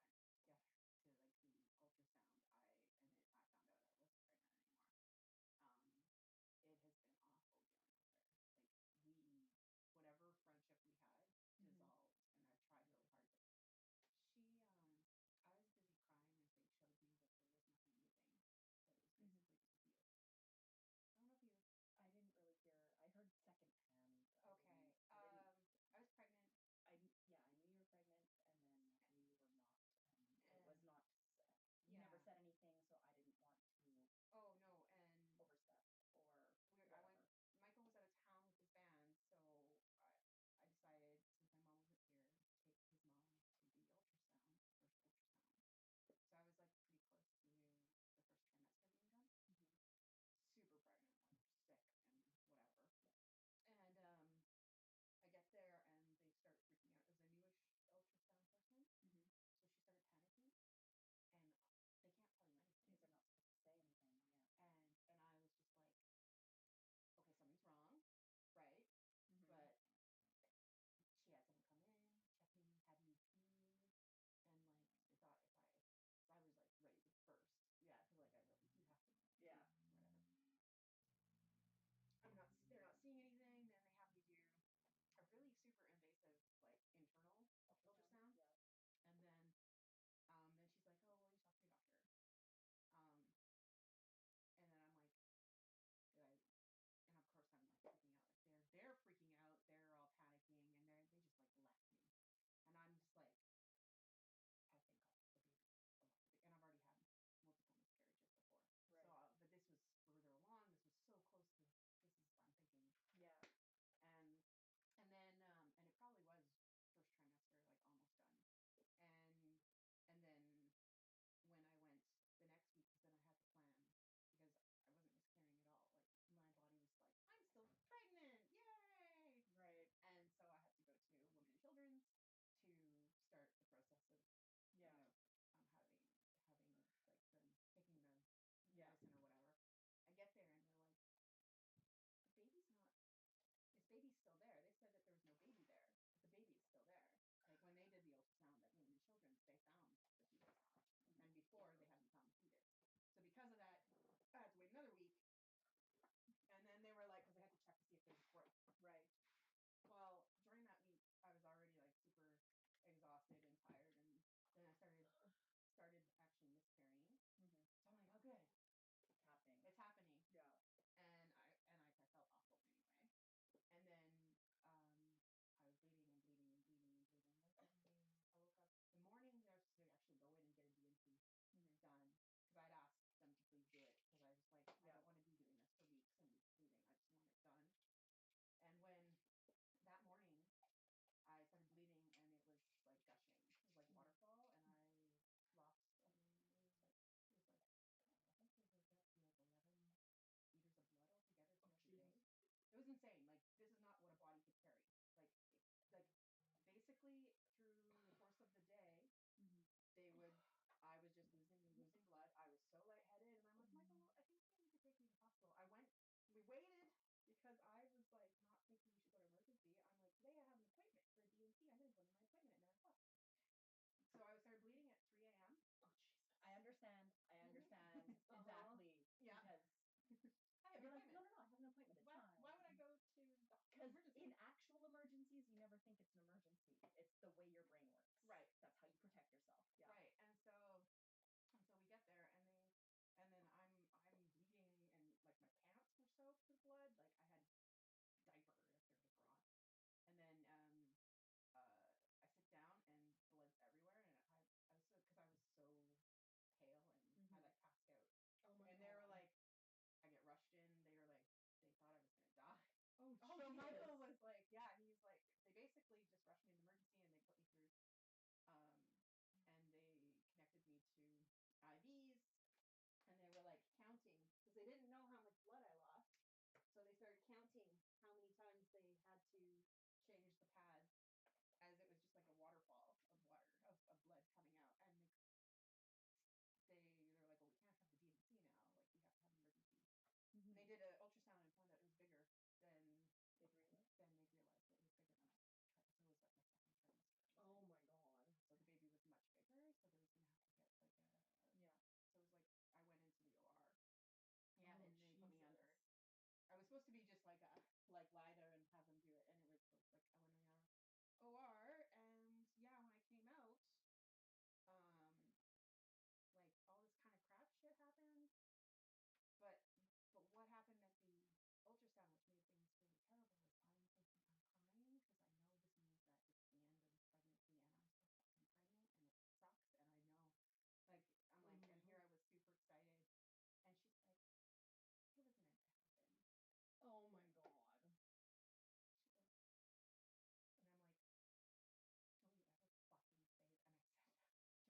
Speaker 1: wasn't pregnant anymore. It has been awful dealing with her. Like whatever friendship we had dissolved, and I've tried really hard, but I was busy crying as they showed me that there was nothing moving, that it was basically just a fetus. I don't know if you.
Speaker 8: I didn't really hear. I heard secondhand.
Speaker 1: Okay. I was pregnant.
Speaker 8: I knew you were pregnant, and then we were not, and it was not said. You never said anything, so I didn't want to.
Speaker 1: Oh no, and
Speaker 8: overstep or
Speaker 1: I went. Michael was out of town with his band, so I decided, since my mom wasn't here, to take his mom to the ultrasound, first ultrasound. So I was like pretty close to the first trimester being done. Super pregnant, like sick and whatever. Yeah. And I get there and they start freaking out. It was a newish ultrasound person, so she started panicking, and they can't tell you anything
Speaker 8: because they're not supposed to say anything. Yeah.
Speaker 1: And I was just like, okay, something's wrong, right? But she had someone come in, check me, have me pee, and like they thought if I was like ready to burst, because like you have to, whatever. They're not seeing anything. Then they have me do a really super invasive like internal ultrasound. Yeah. And then she's like, oh, well, you talk to your doctor. And then I'm like, did I? And of course I'm like freaking out. Like they're freaking out. They're all panicking, and they just like left me. And I'm just like, I think the baby's alive. And I've already had multiple miscarriages before. Right. So, but this was further along. This was so close to. I'm thinking. Yeah. And then and it probably was first trimester, like almost done. And then when I went the next week, because then I had to plan, because I wasn't miscarrying at all. Like my body was like, I'm still pregnant, yay! Right. And so I had to go to Women and Children's to start the process of having like taking the medicine or whatever. I get there and they're like, this baby's still there. They said that there was no baby there, but the baby is still there. Like when they did the ultrasound at Women and Children's, they found the fetus, and before they hadn't found the fetus. So because of that, I had to wait another week, and then they were like, because they had to check to see if there was growth. Right. Well, during that week, I was already like super exhausted and tired, and then I started actually miscarrying. So I'm like, oh good, it's happening. Yeah. And I felt awful anyway. And then I was bleeding. Like I woke up the morning. I was supposed to actually go in and get a D&C done, because I'd asked them to please do it, because I was just like, I don't want to be doing this for weeks and weeks bleeding. I just want it done. And when that morning I started bleeding and it was like gushing, it was like waterfall, and I lost it was like I think they worked out to be like 11 liters of blood altogether throughout the day. It was insane. Like this is not what a body could carry. Like basically through the course of the day, I was just losing blood. I was so lightheaded, and I'm like, Michael, I think you need to take me to the hospital. We waited because I was like not thinking we should go to emergency. I'm like, today I have an appointment for a D&C. I'm going to go to my appointment at 9 o'clock. So I started bleeding at 3 a.m.
Speaker 8: Oh Jesus! I understand exactly. Yeah. Because you're like, no, I have an appointment. It's fine.
Speaker 1: Why would I go to?
Speaker 8: Because in actual emergencies, you never think it's an emergency. It's the way your brain works. Right. That's how you protect yourself.
Speaker 1: Yeah. Right. And so we get there, and then I'm bleeding, and like my pants were soaked with blood. Like I had diaper, like they're just raw. And then I sit down and blood's everywhere, and I was because I was so pale, and I like passed out. Oh my God. They were like, I get rushed in. They were like, they thought I was gonna die. Oh, so Michael was like, he's like, they basically just rushed me in the emergency, and they put me through, and they connected me to IVs, and they were like counting, because they didn't know how much blood I lost, so they started counting like lie there and have them do it, and it was like when I got OR, and yeah, when I came out, like all this kind of crap shit happened, but what happened at the ultrasound, which made things really terrible, is I'm thinking I'm crying because I know this means that it's the end of this pregnancy, and I'm so fucking pregnant, and it sucks, and I know, like I'm like, and here I was super excited, and she's like, it was meant to happen.
Speaker 2: Oh my god.
Speaker 1: She goes, and I'm like, don't you ever fucking say that. And I said that.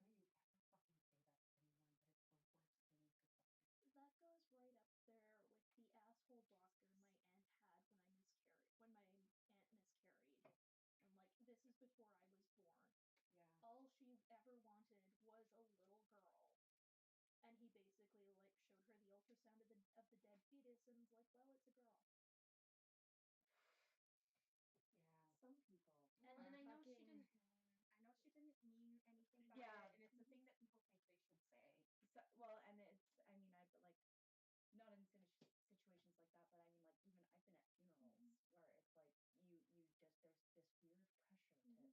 Speaker 1: Don't you ever fucking say that to anyone, but it's the worst thing you could fucking say.
Speaker 3: That goes right up there with the asshole doctor my aunt had when my aunt miscarried. And like, this is before I was born.
Speaker 1: Yeah.
Speaker 3: All she ever wanted was a little girl. And he basically like showed her the ultrasound of the dead fetus and was like, well, it's a girl.
Speaker 1: Yeah.
Speaker 8: Some people.
Speaker 1: And I know she didn't. I know she didn't mean anything by it, and it's the thing that people think they should say.
Speaker 8: So, well, and it's. I mean, I've like, not in situations like that, but I mean, like even I've been at funerals where it's like you just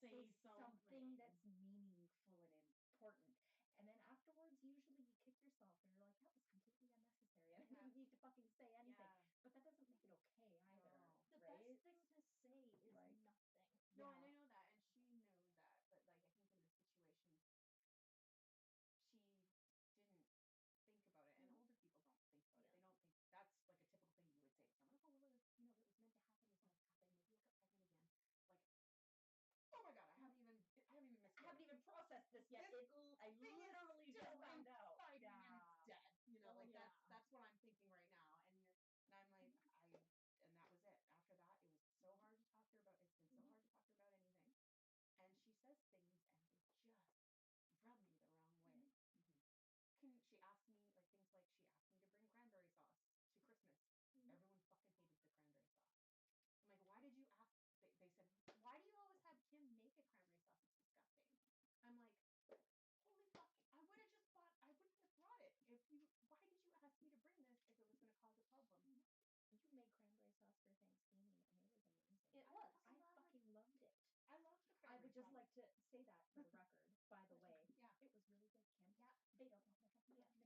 Speaker 8: there's this weird pressure to say something that's meaningful and important, and then afterwards usually you kick yourself and you're like, that was completely unnecessary. I didn't need to fucking say anything. But that doesn't make it okay either.
Speaker 1: No.
Speaker 3: The
Speaker 8: right?
Speaker 3: best thing to say is
Speaker 8: Like,
Speaker 3: nothing.
Speaker 1: No, and I know that, and she knew that, but like I think in this situation, she didn't think about it, and older people don't think about it. They don't think that's like a typical thing you would say to someone. Oh, well, it was, it was meant to happen. It's meant to happen. Maybe you'll get pregnant again. Like, oh my god, I haven't even
Speaker 8: processed this yet. I literally just found out.
Speaker 1: Fighting and dead. You know, like that's what I'm thinking right now, and I'm like, and that was it. After that, it was so hard to talk to her about. It's been so hard to talk to her about anything, and she says things, and they just rub me the wrong way. She asked me like things like she asked me to bring cranberry sauce to Christmas. Everyone fucking hated the cranberry sauce. I'm like, why did you ask? They said, why do you always have Kim make a cranberry sauce? It's disgusting. I'm like, holy fuck! I wouldn't have brought it if you. Why did you ask me to bring this if it was going to cause a problem?
Speaker 8: You made cranberry sauce for Thanksgiving, and it was amazing.
Speaker 3: It was.
Speaker 8: I fucking loved it.
Speaker 1: I love the
Speaker 8: I
Speaker 1: cranberry
Speaker 8: would just
Speaker 1: sauce.
Speaker 8: like to say that for the record. By the way,
Speaker 1: Yeah,
Speaker 8: it was really good, Kim.
Speaker 1: Yeah,
Speaker 8: they don't know what I'm talking about.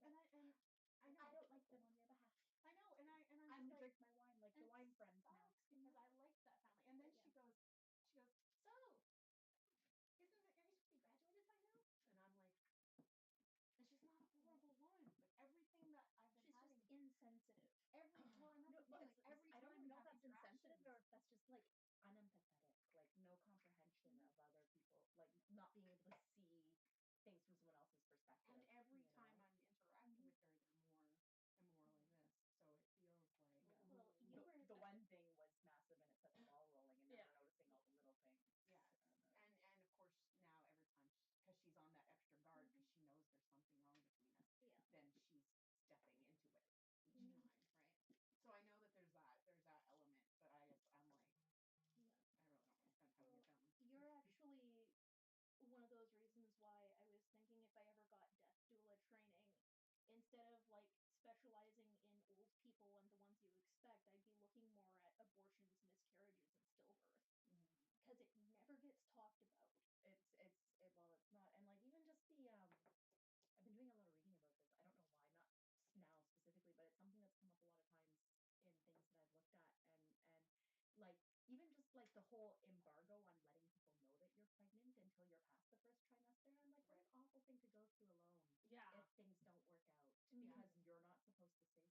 Speaker 1: and I know
Speaker 8: I don't like them on your behalf.
Speaker 1: I know, and
Speaker 8: I'm
Speaker 1: just
Speaker 8: gonna
Speaker 1: like,
Speaker 8: drink my wine like the wine friends now.
Speaker 1: because I liked that family. And then she goes, so aren't you graduated by now? And I'm like, and she's not a horrible woman, but everything that I've been
Speaker 3: She's
Speaker 1: having,
Speaker 3: just insensitive.
Speaker 1: every
Speaker 8: I don't
Speaker 1: time
Speaker 8: even
Speaker 1: we
Speaker 8: know if
Speaker 1: have
Speaker 8: that's insensitive
Speaker 1: interactions.
Speaker 8: or if that's just like unempathetic, like no comprehension of other people, like not being able to see things from someone else's perspective.
Speaker 1: And every
Speaker 8: you
Speaker 1: time
Speaker 8: know?
Speaker 1: I'm interacting with her, they're more immoral than this. So it feels like
Speaker 3: Well, you were
Speaker 8: the one thing was massive and it set the ball rolling, and now we're noticing all the little things.
Speaker 1: yes, and of course now every time because she's on that extra guard because she knows there's something wrong between us.
Speaker 3: Yeah.
Speaker 1: Then she's stepping into it each time, right? So I know that there's that element, but I'm like, I really don't want to spend time with them.
Speaker 3: You're actually one of those reasons why I was thinking if I ever got death doula training, instead of like specializing in old people and the ones you expect, I'd be looking more at abortions, miscarriages, and stillbirth. Because it never gets talked about.
Speaker 8: It's not, and like even just the I've been doing a lot of reading about this. I don't know why, not now specifically, but it's something that's come up a lot of times in things that I've looked at, and like even just like the whole embargo on letting people know that you're pregnant until you're past the first trimester. I'm like, what an awful thing to go through alone.
Speaker 2: Yeah.
Speaker 8: If things don't work out because you're not supposed to say something.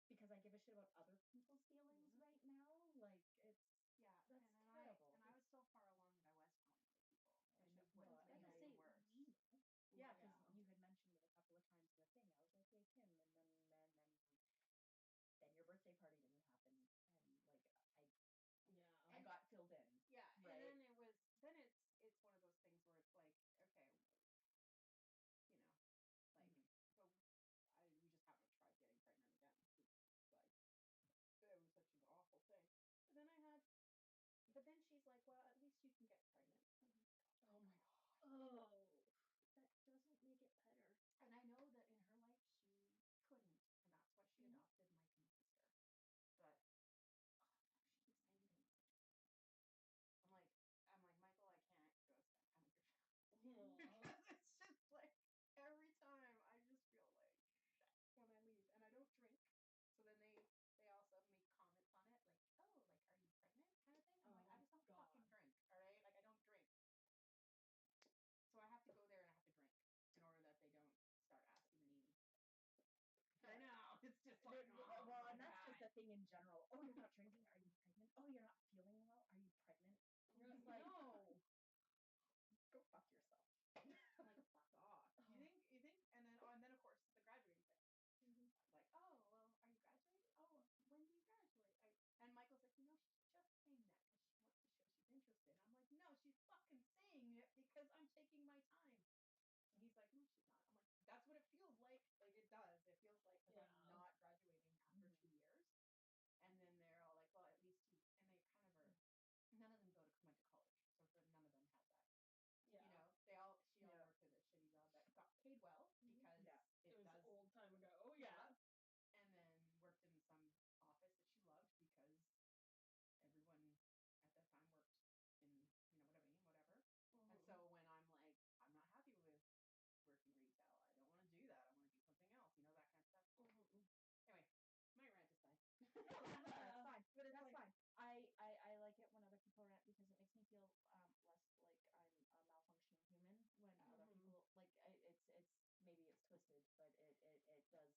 Speaker 8: Because I give a shit about other people's feelings right now. Like it's that's terrible.
Speaker 1: And I was so far along that I was telling other people.
Speaker 8: And
Speaker 1: what's
Speaker 3: I
Speaker 1: going to
Speaker 3: was
Speaker 1: be
Speaker 3: gonna say,
Speaker 1: worse.
Speaker 3: we know.
Speaker 8: Yeah, because you had mentioned it a couple of times in the thing. I was like, hey Kim, and then your birthday party didn't happen, and like I got filled in.
Speaker 1: Yeah,
Speaker 8: right?
Speaker 1: and then it's one of those things where it's like, okay, like so we just haven't tried getting pregnant again. It's like it was such an awful thing. But then she's like, well, at least you can get pregnant.
Speaker 2: Oh my god.
Speaker 3: Oh, that doesn't make it better.
Speaker 1: And I know that in her life she couldn't, and that's why she adopted my twin sister. But
Speaker 8: thing in general. Oh, you're not drinking? Are you pregnant? Oh, you're not feeling well? Are you pregnant? You're just like,
Speaker 2: No.
Speaker 8: go fuck yourself.
Speaker 1: I'm like, fuck off. You think, and then of course the graduating thing. Like, oh, well, are you graduating? Oh, when do you graduate? And Michael's like, she's just saying that because she wants to show she's interested. I'm like, no, she's fucking saying it because I'm taking my time. And he's like, no, she's not. I'm like, that's what it feels like. Like, it does. It feels like because I'm not graduating after 2 years. And then they're all like, well, at least 2. And they kind of are. None of them went to college, so none of them had that.
Speaker 2: Yeah.
Speaker 1: You know, she all worked at a shitty job that got paid well because
Speaker 2: it was an old time ago. Yeah.
Speaker 1: And then worked in some office that she loved because everyone at that time worked in, whatever. And so when I'm like, I'm not happy with working retail, I don't want to do that. I want to do something else, that kind of stuff. Anyway, my rant is done.
Speaker 8: That's fine. But that's fine. I like it when other people rant because it makes me feel less like I'm a malfunctioning human when other people like it's maybe it's twisted, but it does kind of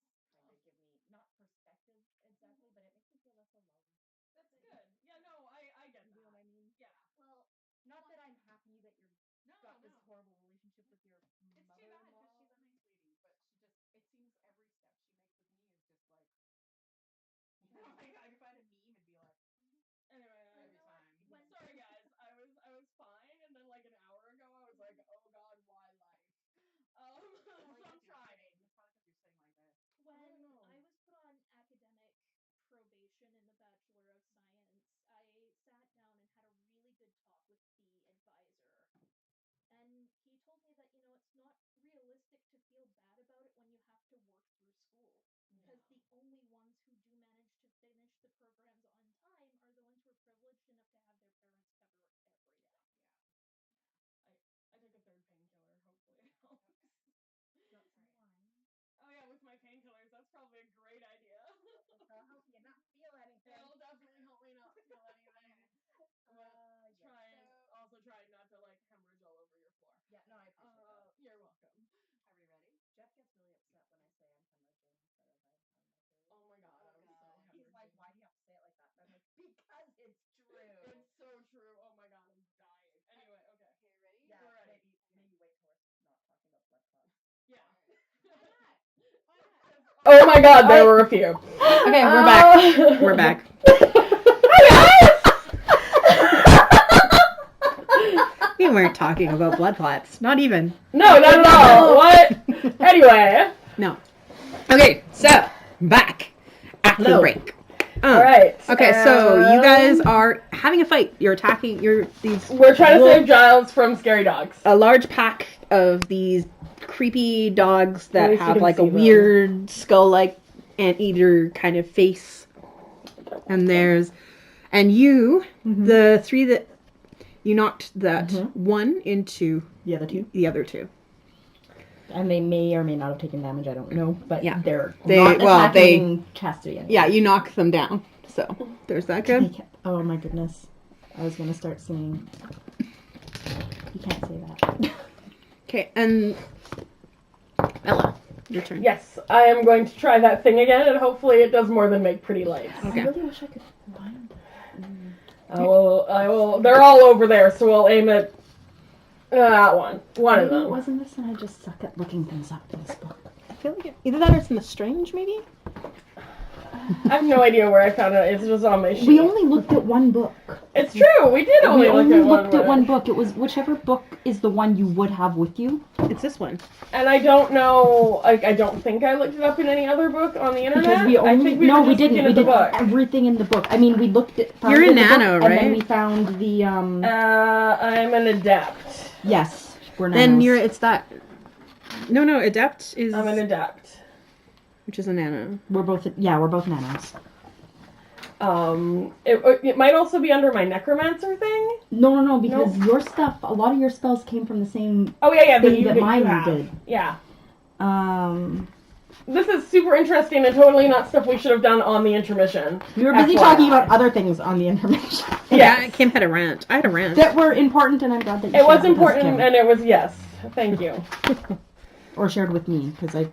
Speaker 8: give me not perspective exactly, but it makes me feel less alone.
Speaker 2: That's good. Yeah, no, I get that.
Speaker 8: You know what I mean?
Speaker 2: Yeah.
Speaker 8: Well, not that I'm happy that you're got this horrible relationship with your
Speaker 1: It's
Speaker 8: mother-in-law.
Speaker 1: too bad because she's a nice lady, but it seems every step she makes with me is just like, like I could find a meme and be like,
Speaker 2: anyway,
Speaker 1: every time.
Speaker 2: Sorry guys, I was fine, and then like an hour ago I was like, oh god, why life? So I'm trying.
Speaker 1: It's probably because you're sitting like this.
Speaker 3: When I was put on academic probation in the Bachelor of Science, I sat down and had a really good talk with the advisor. And he told me that, it's not realistic to feel bad about it when you have to work through school. Because the only ones who do manage to finish the programs on time are the ones who are privileged enough to have their parents cover everything.
Speaker 2: I took a third painkiller. Hopefully it helps.
Speaker 8: Got some wine.
Speaker 2: Oh yeah, with my painkillers, that's probably a great idea.
Speaker 8: It'll help you not feel anything.
Speaker 2: It'll definitely help me not feel anything. Also trying not to like hemorrhage all over your floor.
Speaker 8: Yeah, no, I appreciate that.
Speaker 2: You're welcome.
Speaker 1: Are we ready?
Speaker 8: Jeff gets really upset when I say I'm hemorrhaging instead of I'm on my period.
Speaker 2: Oh my god, I was so hemorrhaging.
Speaker 8: He's like, why do you have to say it like that? And I'm like, because it's true.
Speaker 2: It's so true. Oh my god, I'm dying. Anyway, okay.
Speaker 1: Okay, ready?
Speaker 8: Yeah,
Speaker 2: we're ready.
Speaker 8: Maybe wait till we're not talking about blood clots.
Speaker 2: Yeah.
Speaker 1: Why not?
Speaker 2: Oh my god, there were a few.
Speaker 6: Okay, we're back. We're back. We weren't talking about blood clots. Not even.
Speaker 2: No, not at all. What? Anyway.
Speaker 6: No. Okay, so back after the break.
Speaker 2: All right.
Speaker 6: Okay, so you guys are having a fight. You're attacking.
Speaker 2: We're trying to save Giles from scary dogs.
Speaker 6: A large pack of these creepy dogs that
Speaker 2: least you
Speaker 6: have
Speaker 2: can
Speaker 6: like a
Speaker 2: see them.
Speaker 6: weird skull-like anteater kind of face. And you, the three that you knocked that one into
Speaker 7: The other two. And they may or may not have taken damage, I don't know. But
Speaker 6: Yeah.
Speaker 7: they're not attacking Chastity anymore.
Speaker 6: Yeah, you knock them down. So there's that good.
Speaker 7: Oh my goodness. I was going to start singing. You can't say that.
Speaker 6: Okay, and Ella, your turn.
Speaker 2: Yes, I am going to try that thing again, and hopefully it does more than make pretty lights.
Speaker 6: Okay.
Speaker 7: I really wish I could find
Speaker 2: I will. They're all over there, so we'll aim at that one. One of
Speaker 7: Maybe it
Speaker 2: them.
Speaker 7: wasn't this, and I just suck at looking things up in this book.
Speaker 6: I feel like either that or it's in the Strange, maybe?
Speaker 2: I have no idea where I found it. It's just on my sheet.
Speaker 7: We only looked at one book.
Speaker 2: It's true. We did only look at
Speaker 7: one book. It was whichever book is the one you would have with you.
Speaker 6: It's this one.
Speaker 2: And I don't know. Like, I don't think I looked it up in any other book on the internet.
Speaker 7: Because we only
Speaker 2: I think we didn't.
Speaker 7: We did everything in the book. I mean, we looked at.
Speaker 6: You're in Nano, right?
Speaker 7: And then we found the.
Speaker 2: I'm an adept.
Speaker 7: Yes, we're nanos.
Speaker 6: Then it's that. No, adept is.
Speaker 2: I'm an adept.
Speaker 6: Which is a nano.
Speaker 7: We're both nanos.
Speaker 2: It might also be under my necromancer thing.
Speaker 7: No, because your stuff, a lot of your spells came from the same.
Speaker 2: Oh yeah,
Speaker 7: thing that mine did.
Speaker 2: Yeah.
Speaker 7: This
Speaker 2: is super interesting and totally not stuff we should have done on the intermission.
Speaker 7: We were busy talking about other things on the intermission.
Speaker 6: Yeah, Kim had a rant. I had a rant.
Speaker 7: That were important, and I'm glad that you
Speaker 2: It was important, and it was, yes. Thank you.
Speaker 7: or shared with me because I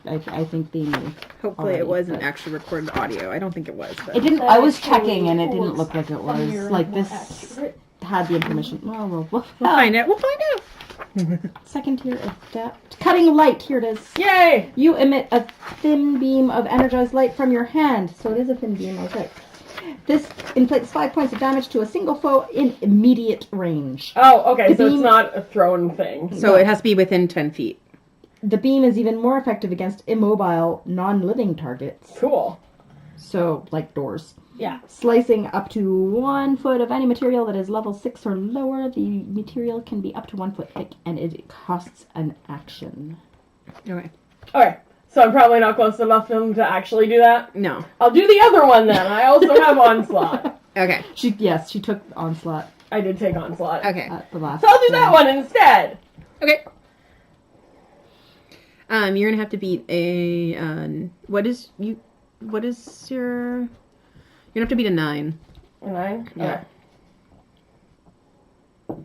Speaker 7: think they knew.
Speaker 6: Hopefully
Speaker 7: already,
Speaker 6: it wasn't
Speaker 7: but-
Speaker 6: actually recorded audio. I don't think it was. But...
Speaker 7: It didn't. I was checking and it didn't look like it was.
Speaker 3: funnier
Speaker 7: Like
Speaker 3: and more
Speaker 7: this
Speaker 3: accurate.
Speaker 7: had the information. Well,
Speaker 6: We'll find it. We'll find out.
Speaker 7: Second tier adapt. Cutting light. Here it is.
Speaker 2: Yay!
Speaker 7: You emit a thin beam of energized light from your hand. So it is a thin beam. Okay. This inflicts 5 points of damage to a single foe in immediate range.
Speaker 2: Oh, okay,
Speaker 7: The
Speaker 2: so it's
Speaker 7: beam-
Speaker 2: not a thrown thing.
Speaker 6: So it has to be within 10 feet.
Speaker 7: The beam is even more effective against immobile, non-living targets.
Speaker 2: Cool.
Speaker 7: So, like doors.
Speaker 2: Yeah.
Speaker 7: Slicing up to 1 foot of any material that is level 6 or lower. The material can be up to 1 foot thick, and it costs an action.
Speaker 6: Okay.
Speaker 2: Okay, so I'm probably not close enough to them to actually do that.
Speaker 6: No.
Speaker 2: I'll do the other one then. I also have Onslaught.
Speaker 6: Okay.
Speaker 7: She took Onslaught
Speaker 2: I did take Onslaught.
Speaker 6: Okay.
Speaker 7: at the last.
Speaker 2: So I'll do that one instead.
Speaker 6: Okay. You're gonna have to beat a. What is your? You're gonna have to beat a 9.
Speaker 2: A 9?
Speaker 6: Yeah.
Speaker 2: Okay.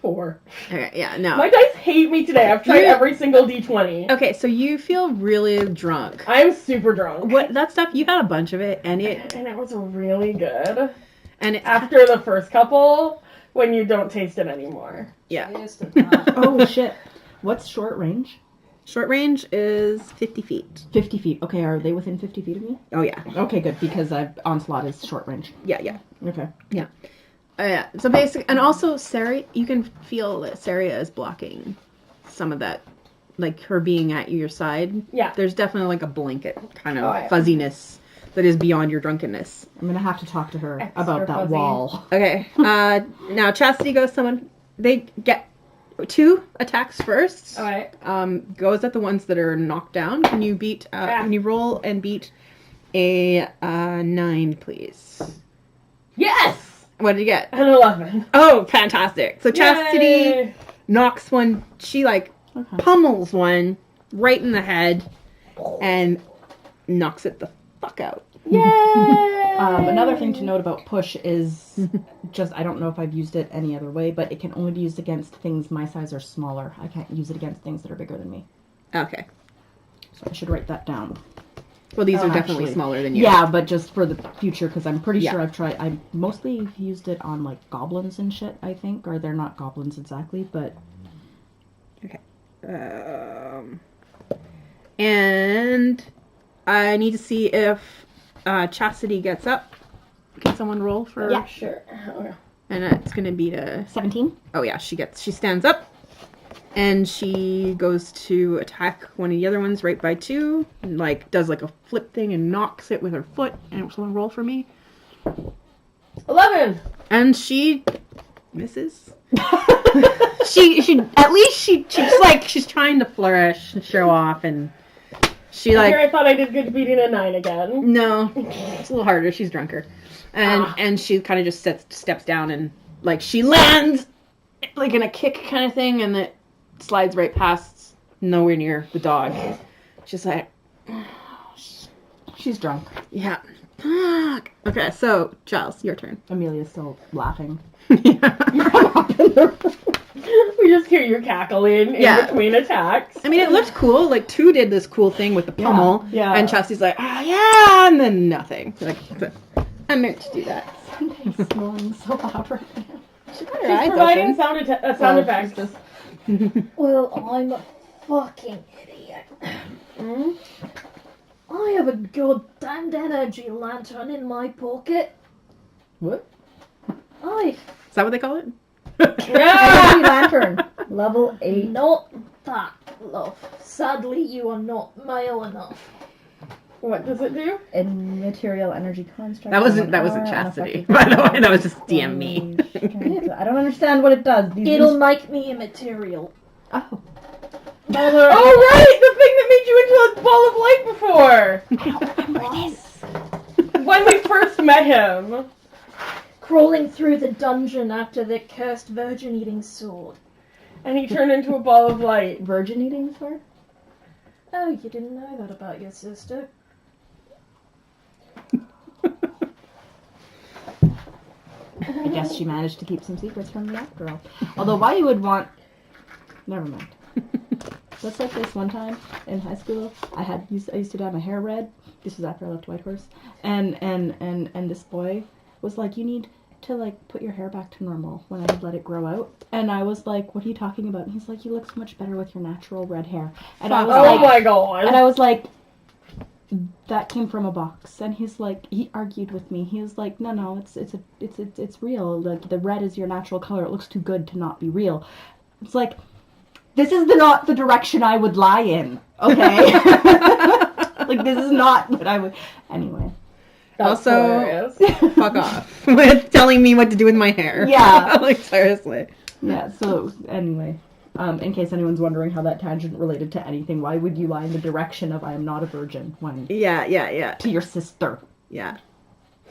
Speaker 2: 4.
Speaker 6: Okay. Yeah. No.
Speaker 2: My dice hate me today. I've tried
Speaker 6: You're-
Speaker 2: every single D20.
Speaker 6: Okay. So you feel really drunk.
Speaker 2: I'm super drunk.
Speaker 6: What that stuff? You had a bunch of it, and it
Speaker 2: And it was really good.
Speaker 6: and it.
Speaker 2: After the first couple, when you don't taste it anymore.
Speaker 6: Yeah.
Speaker 7: Oh shit! What's short range?
Speaker 6: Short range is 50 feet.
Speaker 7: 50 feet. Okay, are they within 50 feet of me?
Speaker 6: Oh yeah.
Speaker 7: Okay, good because Onslaught is short range.
Speaker 6: Yeah. Yeah.
Speaker 7: Okay.
Speaker 6: Yeah. So basically, and also Saria, you can feel that Saria is blocking some of that, like her being at your side.
Speaker 2: Yeah.
Speaker 6: There's definitely like a blanket kind of
Speaker 2: Oh, yeah.
Speaker 6: fuzziness that is beyond your drunkenness.
Speaker 7: I'm gonna have to talk to her
Speaker 2: Extra
Speaker 7: about that
Speaker 2: fuzzy.
Speaker 7: wall.
Speaker 6: Okay. Now Chastity goes someone. They get 2 attacks first.
Speaker 2: Alright.
Speaker 6: Goes at the ones that are knocked down. Can you beat? Can you roll and beat a 9, please?
Speaker 2: Yes!
Speaker 6: What did you get?
Speaker 2: An 11.
Speaker 6: Oh, fantastic! So Chastity
Speaker 2: Yay!
Speaker 6: knocks one. She like pummels one right in the head and knocks it the fuck out.
Speaker 2: Yay!
Speaker 7: Another thing to note about push is just I don't know if I've used it any other way, but it can only be used against things my size or smaller. I can't use it against things that are bigger than me.
Speaker 6: Okay.
Speaker 7: So I should write that down.
Speaker 6: Well, these are definitely
Speaker 7: actually,
Speaker 6: smaller than you.
Speaker 7: Yeah, but just for the future, because I'm pretty
Speaker 6: Yeah.
Speaker 7: sure I've tried. I mostly used it on like goblins and shit. I think, or they're not goblins exactly, but
Speaker 6: And I need to see if Chastity gets up. Can someone roll for?
Speaker 7: Yeah.
Speaker 2: Sure. Okay.
Speaker 6: And it's gonna be to.
Speaker 7: 17.
Speaker 6: Oh yeah, she stands up, and she goes to attack one of the other ones right by 2, and like does like a flip thing and knocks it with her foot. And someone roll for me.
Speaker 2: 11!
Speaker 6: And she misses. she at least she's like she's trying to flourish and show off, and she like
Speaker 2: Here I thought I did good beating a 9 again.
Speaker 6: no, it's a little harder. She's drunker, and she kind of just steps down and like she lands like in a kick kind of thing, and it slides right past, nowhere near the dog. She's like,
Speaker 7: She's drunk.
Speaker 6: yeah, fuck. Okay, so Giles, your turn.
Speaker 7: Amelia's still laughing.
Speaker 2: We just hear you cackling in
Speaker 6: Yeah.
Speaker 2: between attacks.
Speaker 6: I mean, it looked cool. Like 2 did this cool thing with the pummel,
Speaker 2: Yeah.
Speaker 6: and Chastity's like, yeah, and then nothing. Like, I meant to do that.
Speaker 7: I'm snoring so loud right now.
Speaker 6: She got her
Speaker 2: She's
Speaker 6: eyes
Speaker 2: providing
Speaker 6: open.
Speaker 2: sound effects.
Speaker 3: Well, I'm a fucking idiot. I have a goddamned energy lantern in my pocket.
Speaker 7: What?
Speaker 3: I
Speaker 6: Is that what they call it?
Speaker 7: Energy lantern. Level 8.
Speaker 3: not that, love. Sadly, you are not male enough.
Speaker 2: What does it do?
Speaker 7: Immaterial energy construct.
Speaker 6: That wasn't Chastity. By the way, that was just DM me.
Speaker 7: I don't understand what it does.
Speaker 3: It'll make me immaterial.
Speaker 7: Oh.
Speaker 2: Oh, right! The thing that made you into a ball of light before! When we first met him.
Speaker 3: Crawling through the dungeon after the cursed virgin-eating sword.
Speaker 2: And he turned into a ball of light.
Speaker 7: Virgin eating sword?
Speaker 3: Oh, you didn't know that about your sister?
Speaker 7: I guess she managed to keep some secrets from me after all. Although why you would want Never mind. That's like this one time in high school. I used to dye my hair red. This was after I left Whitehorse, and this boy was like, "You need to like put your hair back to normal," when I had let it grow out. And I was like, "What are you talking about?" And he's like, "You look so much better with your natural red hair." And I was like,
Speaker 2: my god.
Speaker 7: and I was like, "That came from a box." And he's like, he argued with me. He was like, "No, it's real. Like the red is your natural color. It looks too good to not be real." It's like, this is not the direction I would lie in. Okay. Like this is not what I would. Anyway.
Speaker 2: That's
Speaker 6: also,
Speaker 2: hilarious.
Speaker 6: fuck off with telling me what to do with my hair.
Speaker 7: Yeah.
Speaker 6: Like, seriously.
Speaker 7: Yeah, so, anyway. In case anyone's wondering how that tangent related to anything, why would you lie in the direction of I am not a virgin when...
Speaker 6: Yeah.
Speaker 7: To your sister.
Speaker 6: Yeah.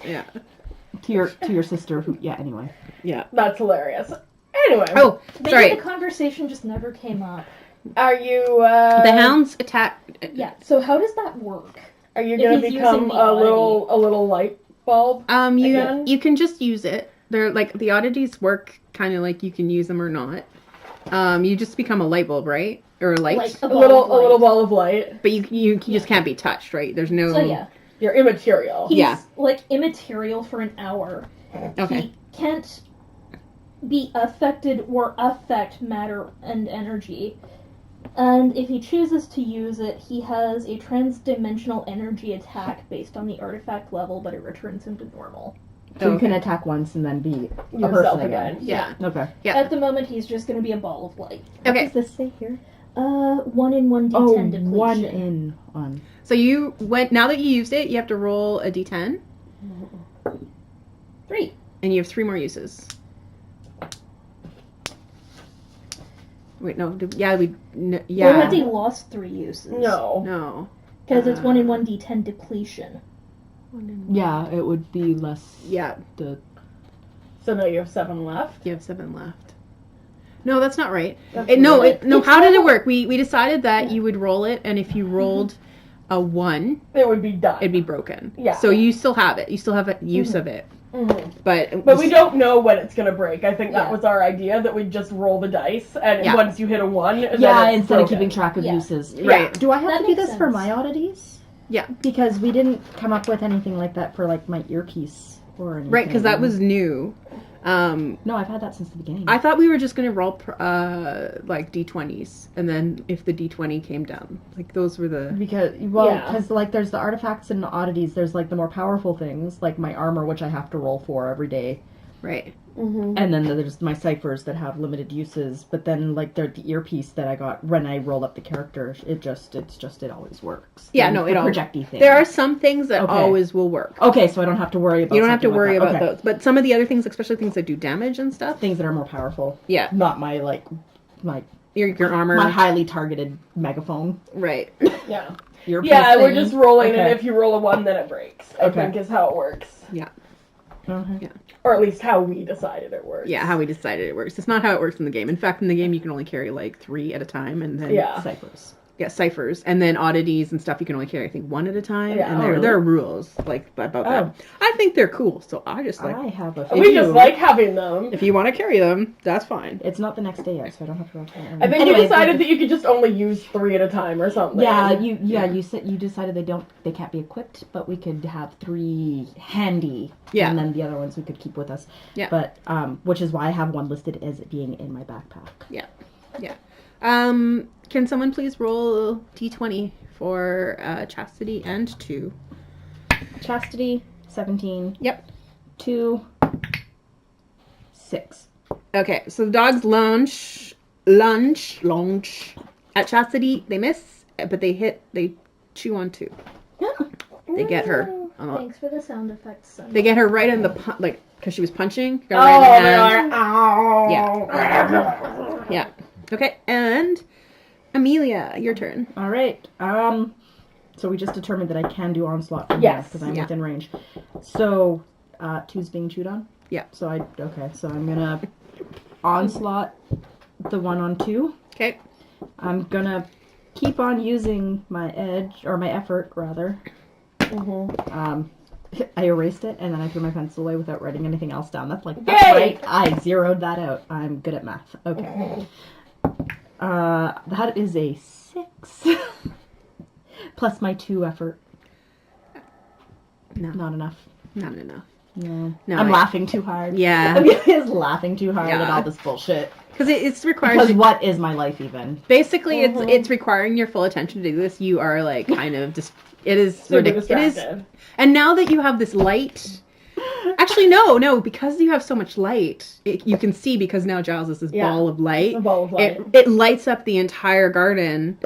Speaker 7: To your sister who... Yeah, anyway.
Speaker 6: Yeah.
Speaker 2: That's hilarious. Anyway.
Speaker 6: Oh,
Speaker 3: Maybe
Speaker 6: sorry.
Speaker 3: the conversation just never came up.
Speaker 2: Are you,
Speaker 6: The hounds attack...
Speaker 3: Yeah, so how does that work?
Speaker 2: Are you
Speaker 3: If
Speaker 2: gonna
Speaker 3: he's
Speaker 2: become
Speaker 3: using the
Speaker 2: a little light bulb? Again?
Speaker 6: You can just use it. They're like, the oddities work kind of like you can use them or not. You just become a light bulb, right? Or a light.
Speaker 3: Like
Speaker 2: a little ball of light.
Speaker 6: But you just can't be touched, right? There's no...
Speaker 3: So yeah,
Speaker 2: You're immaterial.
Speaker 3: he's
Speaker 6: Yeah.
Speaker 3: like immaterial for an hour.
Speaker 6: Okay.
Speaker 3: He can't be affected or affect matter and energy. And if he chooses to use it, he has a trans-dimensional energy attack based on the artifact level, but it returns him to normal.
Speaker 7: So you can attack once and then be a
Speaker 2: Yourself
Speaker 7: person again.
Speaker 6: Yeah.
Speaker 7: Okay.
Speaker 6: Yeah.
Speaker 3: At the moment, he's just going to be a ball of light.
Speaker 6: Okay.
Speaker 7: What does this say here?
Speaker 3: 1 in 1 D10
Speaker 7: Oh,
Speaker 3: depletion.
Speaker 7: 1 in 1.
Speaker 6: So now that you used it, you have to roll a d10.
Speaker 3: 3.
Speaker 6: And you have 3 more uses. Wait, no.
Speaker 3: Yeah.
Speaker 6: Yeah.
Speaker 3: Or has he lost 3 uses?
Speaker 6: No.
Speaker 3: Because it's 1 in 1 D10 depletion.
Speaker 7: Yeah, it would be less...
Speaker 6: Yeah.
Speaker 2: So now you have 7 left.
Speaker 6: You have 7 left. No, that's not right.
Speaker 2: That's
Speaker 6: How did it work? We decided that you would roll it, and if you rolled a 1,
Speaker 2: It would be done.
Speaker 6: it'd be broken.
Speaker 2: Yeah.
Speaker 6: So you still have it. You still have a use of it.
Speaker 2: Mhm.
Speaker 6: But
Speaker 2: we don't know when it's gonna break. I think that
Speaker 3: Yeah.
Speaker 2: was our idea, that we'd just roll the dice, and
Speaker 6: Yeah.
Speaker 2: once you hit a 1, then
Speaker 7: Yeah,
Speaker 2: it's
Speaker 7: instead of
Speaker 2: broken.
Speaker 7: keeping track of
Speaker 3: Yeah.
Speaker 7: uses.
Speaker 6: Right.
Speaker 7: Do I have
Speaker 3: That
Speaker 7: to do
Speaker 3: makes
Speaker 7: this for
Speaker 3: sense.
Speaker 7: my oddities?
Speaker 6: Yeah.
Speaker 7: Because we didn't come up with anything like that for, like, my earpiece or anything.
Speaker 6: Right, because that was new.
Speaker 7: No, I've had that since the beginning.
Speaker 6: I thought we were just gonna roll like d20s, and then if the d20 came down, like those were the...
Speaker 7: Because,
Speaker 2: Yeah.
Speaker 7: like, there's the artifacts and oddities. There's, like, the more powerful things, like my armor, which I have to roll for every day.
Speaker 6: Right.
Speaker 7: And then there's my ciphers that have limited uses. But then, like, the earpiece that I got when I rolled up the character, it always works.
Speaker 6: Yeah, no, it
Speaker 7: the
Speaker 6: all...
Speaker 7: projecty thing.
Speaker 6: There are some things that
Speaker 7: Okay.
Speaker 6: always will work.
Speaker 7: Okay, so I don't have to worry about.
Speaker 6: You don't have to
Speaker 7: something
Speaker 6: worry
Speaker 7: like
Speaker 6: about
Speaker 7: that. Okay.
Speaker 6: those. But some of the other things, especially things that do damage and stuff.
Speaker 7: Things that are more powerful.
Speaker 6: Yeah.
Speaker 7: Not my, like, my
Speaker 6: Your armor.
Speaker 7: my highly targeted megaphone.
Speaker 6: Right.
Speaker 2: Yeah.
Speaker 7: Earpiece
Speaker 2: Yeah, we're
Speaker 7: thing.
Speaker 2: just rolling,
Speaker 7: Okay.
Speaker 2: and if you roll a 1, then it breaks. I
Speaker 7: Okay.
Speaker 2: think is how it works.
Speaker 7: Okay.
Speaker 2: Or at least how we decided it works.
Speaker 6: Yeah, how we decided it works. It's not how it works in the game. In fact, in the game, you can only carry like 3 at a time, and then
Speaker 2: Yeah.
Speaker 7: Ciphers.
Speaker 6: yeah, ciphers, and then oddities and stuff. You can only carry, I think, 1 at a time.
Speaker 2: Yeah.
Speaker 6: And
Speaker 7: Oh,
Speaker 6: there
Speaker 7: really?
Speaker 6: are rules like about that. I think they're cool, so I just like
Speaker 7: I have a few.
Speaker 2: We just like having them.
Speaker 6: if you want to carry them, that's fine.
Speaker 7: It's not the next day yet, so I don't have to roll.
Speaker 2: I think we decided that you could just only use 3 at a time or something.
Speaker 7: Yeah, you said you decided they can't be equipped, but we could have 3 handy.
Speaker 6: Yeah.
Speaker 7: And then the other ones we could keep with us.
Speaker 6: Yeah.
Speaker 7: But which is why I have 1 listed as it being in my backpack.
Speaker 6: Yeah. Can someone please roll d20 for Chastity and 2?
Speaker 7: Chastity 17.
Speaker 6: Yep.
Speaker 7: 2. 6.
Speaker 6: Okay, so the dogs lunge at Chastity. They miss, but they chew on 2. They get her.
Speaker 3: Thanks for the sound effects, son.
Speaker 6: They get her right in the because she was punching. Got
Speaker 2: Oh,
Speaker 6: her right in the
Speaker 2: they
Speaker 6: hand.
Speaker 2: are. Ow.
Speaker 6: Yeah. Yeah. Okay, and Amelia, your turn.
Speaker 7: All right. So we just determined that I can do onslaught from
Speaker 2: Yes.
Speaker 7: because I'm
Speaker 6: Yeah.
Speaker 7: within range. So 2's being chewed on.
Speaker 6: Yeah.
Speaker 7: So So I'm gonna onslaught the one on 2.
Speaker 6: Okay.
Speaker 7: I'm gonna keep on using my edge or my effort rather. I erased it and then I threw my pencil away without writing anything else down. That's
Speaker 2: Yay!
Speaker 7: right. I zeroed that out. I'm good at math. Okay. That is a 6. Plus my 2 effort.
Speaker 6: No.
Speaker 7: Not enough.
Speaker 6: Not enough.
Speaker 7: No.
Speaker 6: No,
Speaker 7: I'm laughing too hard.
Speaker 6: Yeah.
Speaker 7: Amelia's laughing too hard
Speaker 6: Yeah.
Speaker 7: at all this bullshit.
Speaker 6: Because it's requires...
Speaker 7: Because what is my life even?
Speaker 6: Basically, it's requiring your full attention to do this. You are, like, kind of just... It is ridiculous. It is. And now that you have this light... Actually, no, because you have so much light, you can see, because now Giles is this ball of light.
Speaker 2: A ball of light.
Speaker 6: It lights up the entire garden.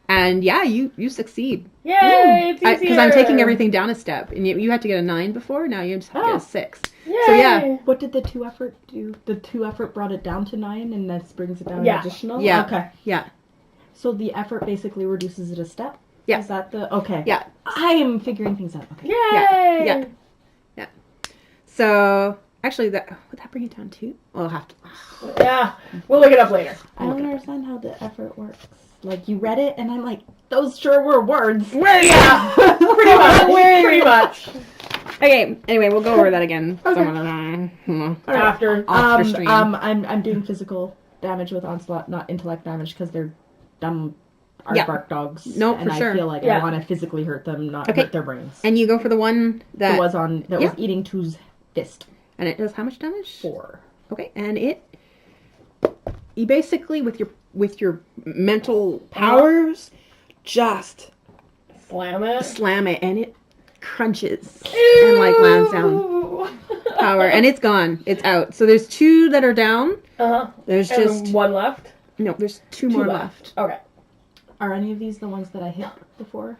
Speaker 6: And yeah, you succeed.
Speaker 2: Yay!
Speaker 6: Because I'm taking everything down a step. And you had to get a 9 before, now you just have to get a 6.
Speaker 2: Yay!
Speaker 6: So yeah.
Speaker 7: What did the 2 effort do? The 2 effort brought it down to 9, and this brings it down
Speaker 2: Yeah.
Speaker 7: additional?
Speaker 6: Yeah.
Speaker 7: Okay.
Speaker 6: Yeah.
Speaker 7: So the effort basically reduces it a step?
Speaker 6: Yeah.
Speaker 7: Is that the... Okay.
Speaker 6: Yeah.
Speaker 7: I am figuring things out. Okay.
Speaker 2: Yay!
Speaker 6: Yeah. So, actually, would that bring it down too? We'll have to...
Speaker 2: Yeah. We'll look it up later.
Speaker 7: I don't understand how the effort works. Like, you read it, and I'm like, those sure were words.
Speaker 2: Yeah. Pretty much.
Speaker 6: Okay, anyway, we'll go over that again.
Speaker 7: Okay.
Speaker 2: After.
Speaker 6: After stream.
Speaker 7: I'm doing physical damage with Onslaught, not intellect damage, because they're dumb aardvark dogs.
Speaker 6: No,
Speaker 7: and
Speaker 6: for sure.
Speaker 7: I feel like I want to physically hurt them, not hurt their brains.
Speaker 6: And you go for the one that
Speaker 7: was eating 2's fist.
Speaker 6: And it does how much damage?
Speaker 7: 4.
Speaker 6: Okay, and you basically with your mental powers just
Speaker 2: slam it,
Speaker 6: and it crunches and like lands down. Power, and it's gone. It's out. So there's 2 that are down. There's just
Speaker 2: 1 left.
Speaker 6: No, there's 2 more left.
Speaker 2: Okay.
Speaker 7: Are any of these the ones that I hit before?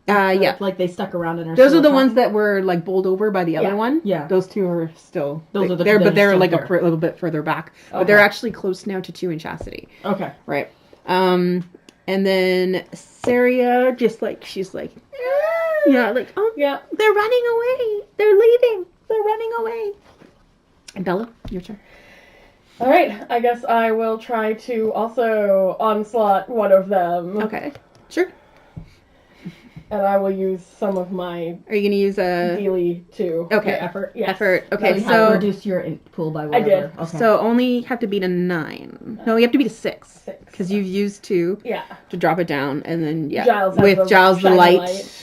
Speaker 6: Yeah.
Speaker 7: Like they stuck around and are
Speaker 6: Those
Speaker 7: still
Speaker 6: are the
Speaker 7: attacking?
Speaker 6: ones that were like bowled over by the other one.
Speaker 7: Yeah.
Speaker 6: Those 2 are still.
Speaker 7: Those are the
Speaker 6: they're,
Speaker 7: that
Speaker 6: but
Speaker 7: are
Speaker 6: they're
Speaker 7: still
Speaker 6: like
Speaker 7: there.
Speaker 6: a little bit further back. But they're actually close now to 2 in Chastity.
Speaker 7: Okay.
Speaker 6: Right. And then Saria just like she's like, yeah, like they're running away. They're leaving. They're running away. And Bella, your turn.
Speaker 2: All right. I guess I will try to also onslaught one of them.
Speaker 6: Okay. Sure.
Speaker 2: And I will use some of my...
Speaker 6: Are you going to use a...
Speaker 2: Dealy too.
Speaker 6: Okay.
Speaker 2: Effort. Yes.
Speaker 6: Effort. Okay,
Speaker 7: So...
Speaker 6: so...
Speaker 7: reduce your pool by whatever.
Speaker 2: I did.
Speaker 7: Okay.
Speaker 6: So only have to beat a 9. No, you have to beat a 6. Because you've used 2 to drop it down. And then, with Giles the light,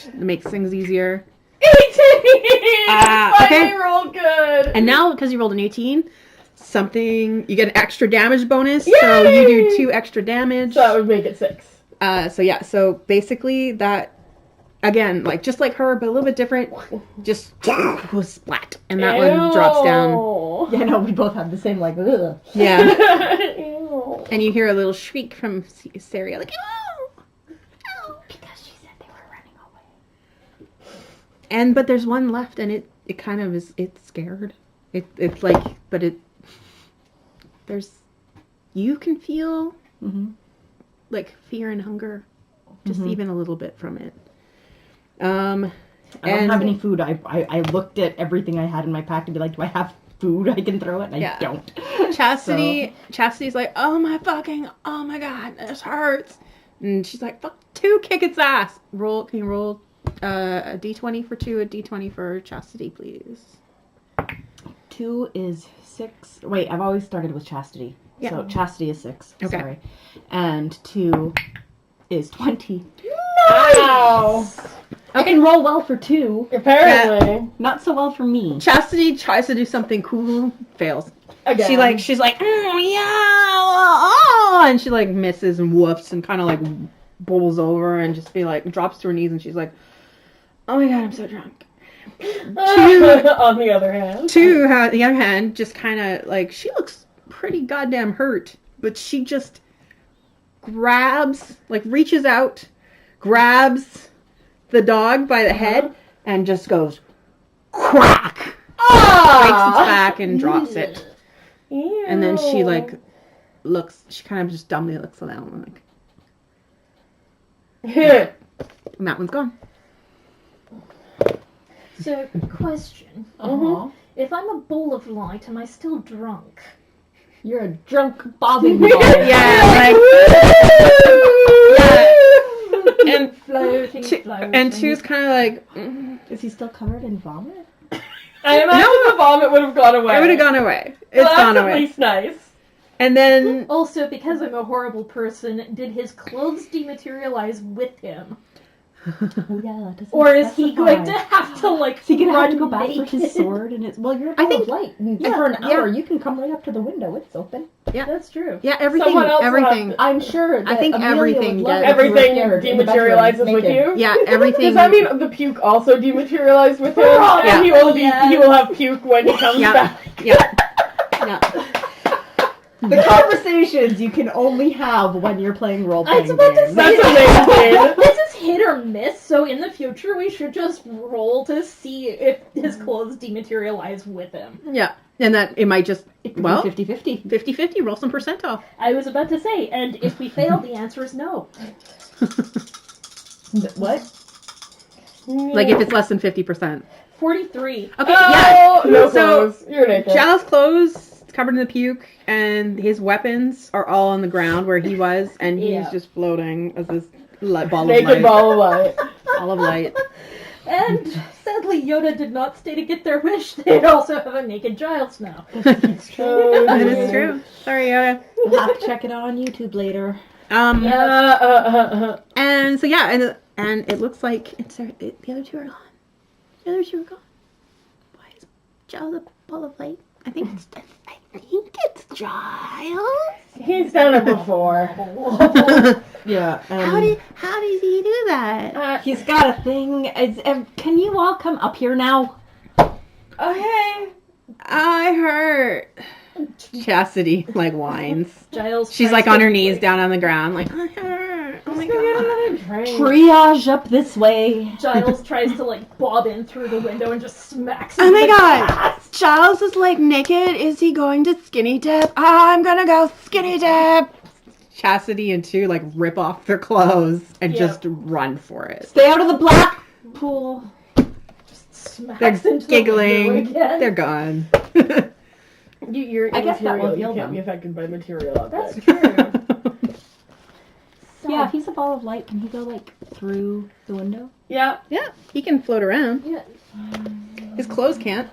Speaker 6: it makes things easier.
Speaker 2: 18!
Speaker 6: Okay.
Speaker 2: I rolled good!
Speaker 6: And now, because you rolled an 18... you get an extra damage bonus.
Speaker 2: Yay!
Speaker 6: So you do 2 extra damage.
Speaker 2: So that would make it 6.
Speaker 6: So basically that, again, like just like her, but a little bit different, just goes splat. And that one drops down.
Speaker 7: Yeah, no, we both have the same, like, ugh.
Speaker 6: Yeah. And you hear a little shriek from Saria, like, oh!
Speaker 5: Because she said they were running away.
Speaker 6: But there's one left, and it kind of is, it's scared. It's like, but you can feel, like, fear and hunger, just even a little bit from it. I
Speaker 7: don't have any food. I looked at everything I had in my pack to be like, do I have food I can throw it? And I don't.
Speaker 6: Chastity's like, oh my god, this hurts. And she's like, fuck, 2, kick its ass. Can you roll a d20 for 2, a d20 for Chastity, please?
Speaker 7: 2 is 6. Wait, I've always started with Chastity.
Speaker 6: Yeah.
Speaker 7: So Chastity is 6.
Speaker 6: Okay.
Speaker 7: Sorry. And 2 is 20.
Speaker 2: Wow!
Speaker 7: I can roll well for 2.
Speaker 2: Apparently.
Speaker 7: Not so well for me.
Speaker 6: Chastity tries to do something cool, fails.
Speaker 2: Again.
Speaker 6: She's like, oh, and she like misses and whoops and kind of like bowls over and just drops to her knees and she's like, oh my god, I'm so drunk.
Speaker 2: On the other hand.
Speaker 6: 2, on the other hand, just kind of like, she looks pretty goddamn hurt, but she just reaches out, grabs the dog by the head, and just goes, crack! Breaks its back and drops it.
Speaker 2: Ew.
Speaker 6: And then she she kind of just dumbly looks around like, and that one's gone.
Speaker 3: So, question. If I'm a ball of light, am I still drunk?
Speaker 7: You're a drunk bobbing ball.
Speaker 6: Yeah, and
Speaker 3: floating.
Speaker 6: and 2's kind of like,
Speaker 7: Is he still covered in vomit?
Speaker 2: I imagine the vomit would have gone away.
Speaker 6: it would have gone away. It's
Speaker 2: Well,
Speaker 6: gone
Speaker 2: that's
Speaker 6: away.
Speaker 2: at least nice.
Speaker 6: And then
Speaker 3: Also, because I'm a horrible person, did his clothes dematerialize with him?
Speaker 7: Oh yeah, that doesn't
Speaker 3: Or is he
Speaker 7: specify.
Speaker 3: going to have to, like,
Speaker 7: Is he gonna have
Speaker 3: run
Speaker 7: to go back for
Speaker 3: naked?
Speaker 7: his sword and his? Well, you're a
Speaker 6: I
Speaker 7: ball
Speaker 6: think-
Speaker 7: of light, and
Speaker 6: yeah,
Speaker 7: for an
Speaker 6: yeah.
Speaker 7: hour you can come right up to the window. It's open.
Speaker 3: That's true.
Speaker 6: yeah, everything,
Speaker 2: Someone else will
Speaker 6: everything.
Speaker 7: I'm sure.
Speaker 6: I think
Speaker 7: Amelia
Speaker 6: everything
Speaker 7: would love
Speaker 6: does.
Speaker 7: it if you were
Speaker 2: Everything
Speaker 7: scared in the bedroom,
Speaker 2: dematerializes with
Speaker 7: naked.
Speaker 2: you?
Speaker 6: Yeah, everything.
Speaker 2: Does that mean the puke also dematerialized with him?
Speaker 3: Oh,
Speaker 2: And he
Speaker 3: yeah.
Speaker 2: he will have puke when he comes
Speaker 6: Yeah.
Speaker 2: back.
Speaker 6: Yeah. Yeah.
Speaker 7: The conversations you can only have when you're playing role
Speaker 3: I was
Speaker 7: playing
Speaker 3: about to
Speaker 7: games.
Speaker 3: say
Speaker 2: That's amazing.
Speaker 3: this is hit or miss, so in the future we should just roll to see if his clothes dematerialize with him.
Speaker 6: Yeah. And that it might just,
Speaker 7: It could
Speaker 6: well,
Speaker 7: be 50-50.
Speaker 6: 50-50, roll some percentile.
Speaker 3: I was about to say, and if we fail, the answer is no.
Speaker 7: What?
Speaker 6: Like if it's less than 50%.
Speaker 3: 43.
Speaker 6: Okay, yeah.
Speaker 2: Oh, no
Speaker 6: So,
Speaker 2: clothes. You're naked.
Speaker 6: Giles' clothes covered in the puke, and his weapons are all on the ground where he was, and he's
Speaker 3: Yeah.
Speaker 6: just floating as this ball of
Speaker 2: Naked
Speaker 6: light.
Speaker 2: ball of light.
Speaker 6: Ball of light.
Speaker 3: And sadly, Yoda did not stay to get their wish. They'd also have a naked Giles now.
Speaker 6: That is true. Sorry, Yoda.
Speaker 7: We'll have to check it out on YouTube later.
Speaker 6: And so yeah, and it looks like the other two are gone. The other two are gone. Why is Giles a ball of light? I think it's Giles.
Speaker 2: He's done it before.
Speaker 7: Yeah.
Speaker 6: How does he do that?
Speaker 7: He's got a thing. Can you all come up here now?
Speaker 2: Okay.
Speaker 6: I hurt. Chastity like whines.
Speaker 3: Giles.
Speaker 6: She's
Speaker 3: tries
Speaker 6: like
Speaker 3: to-
Speaker 6: on her knees down on the ground, like I hurt. Oh my god.
Speaker 7: Triage up this way.
Speaker 3: Giles tries to like bob in through the window and just smacks him
Speaker 6: Oh
Speaker 3: in
Speaker 6: my
Speaker 3: the
Speaker 6: god.
Speaker 3: glass.
Speaker 6: Giles is like naked. Is he going to skinny dip? I'm gonna go skinny dip. Chastity and two like rip off their clothes and
Speaker 3: Yep.
Speaker 6: just run for it.
Speaker 7: Stay out of the black pool.
Speaker 3: Smacks
Speaker 6: They're
Speaker 3: into the
Speaker 6: giggling.
Speaker 3: window again.
Speaker 6: They're gone.
Speaker 2: You're
Speaker 7: I guess that will
Speaker 2: immaterial.
Speaker 7: heal
Speaker 2: You can't
Speaker 7: them.
Speaker 2: be affected by material
Speaker 3: That's
Speaker 2: objects.
Speaker 3: true.
Speaker 7: Yeah, if he's a ball of light, can he go like through the window?
Speaker 2: Yeah.
Speaker 6: Yeah, he can float around.
Speaker 3: Yeah.
Speaker 6: His clothes can't.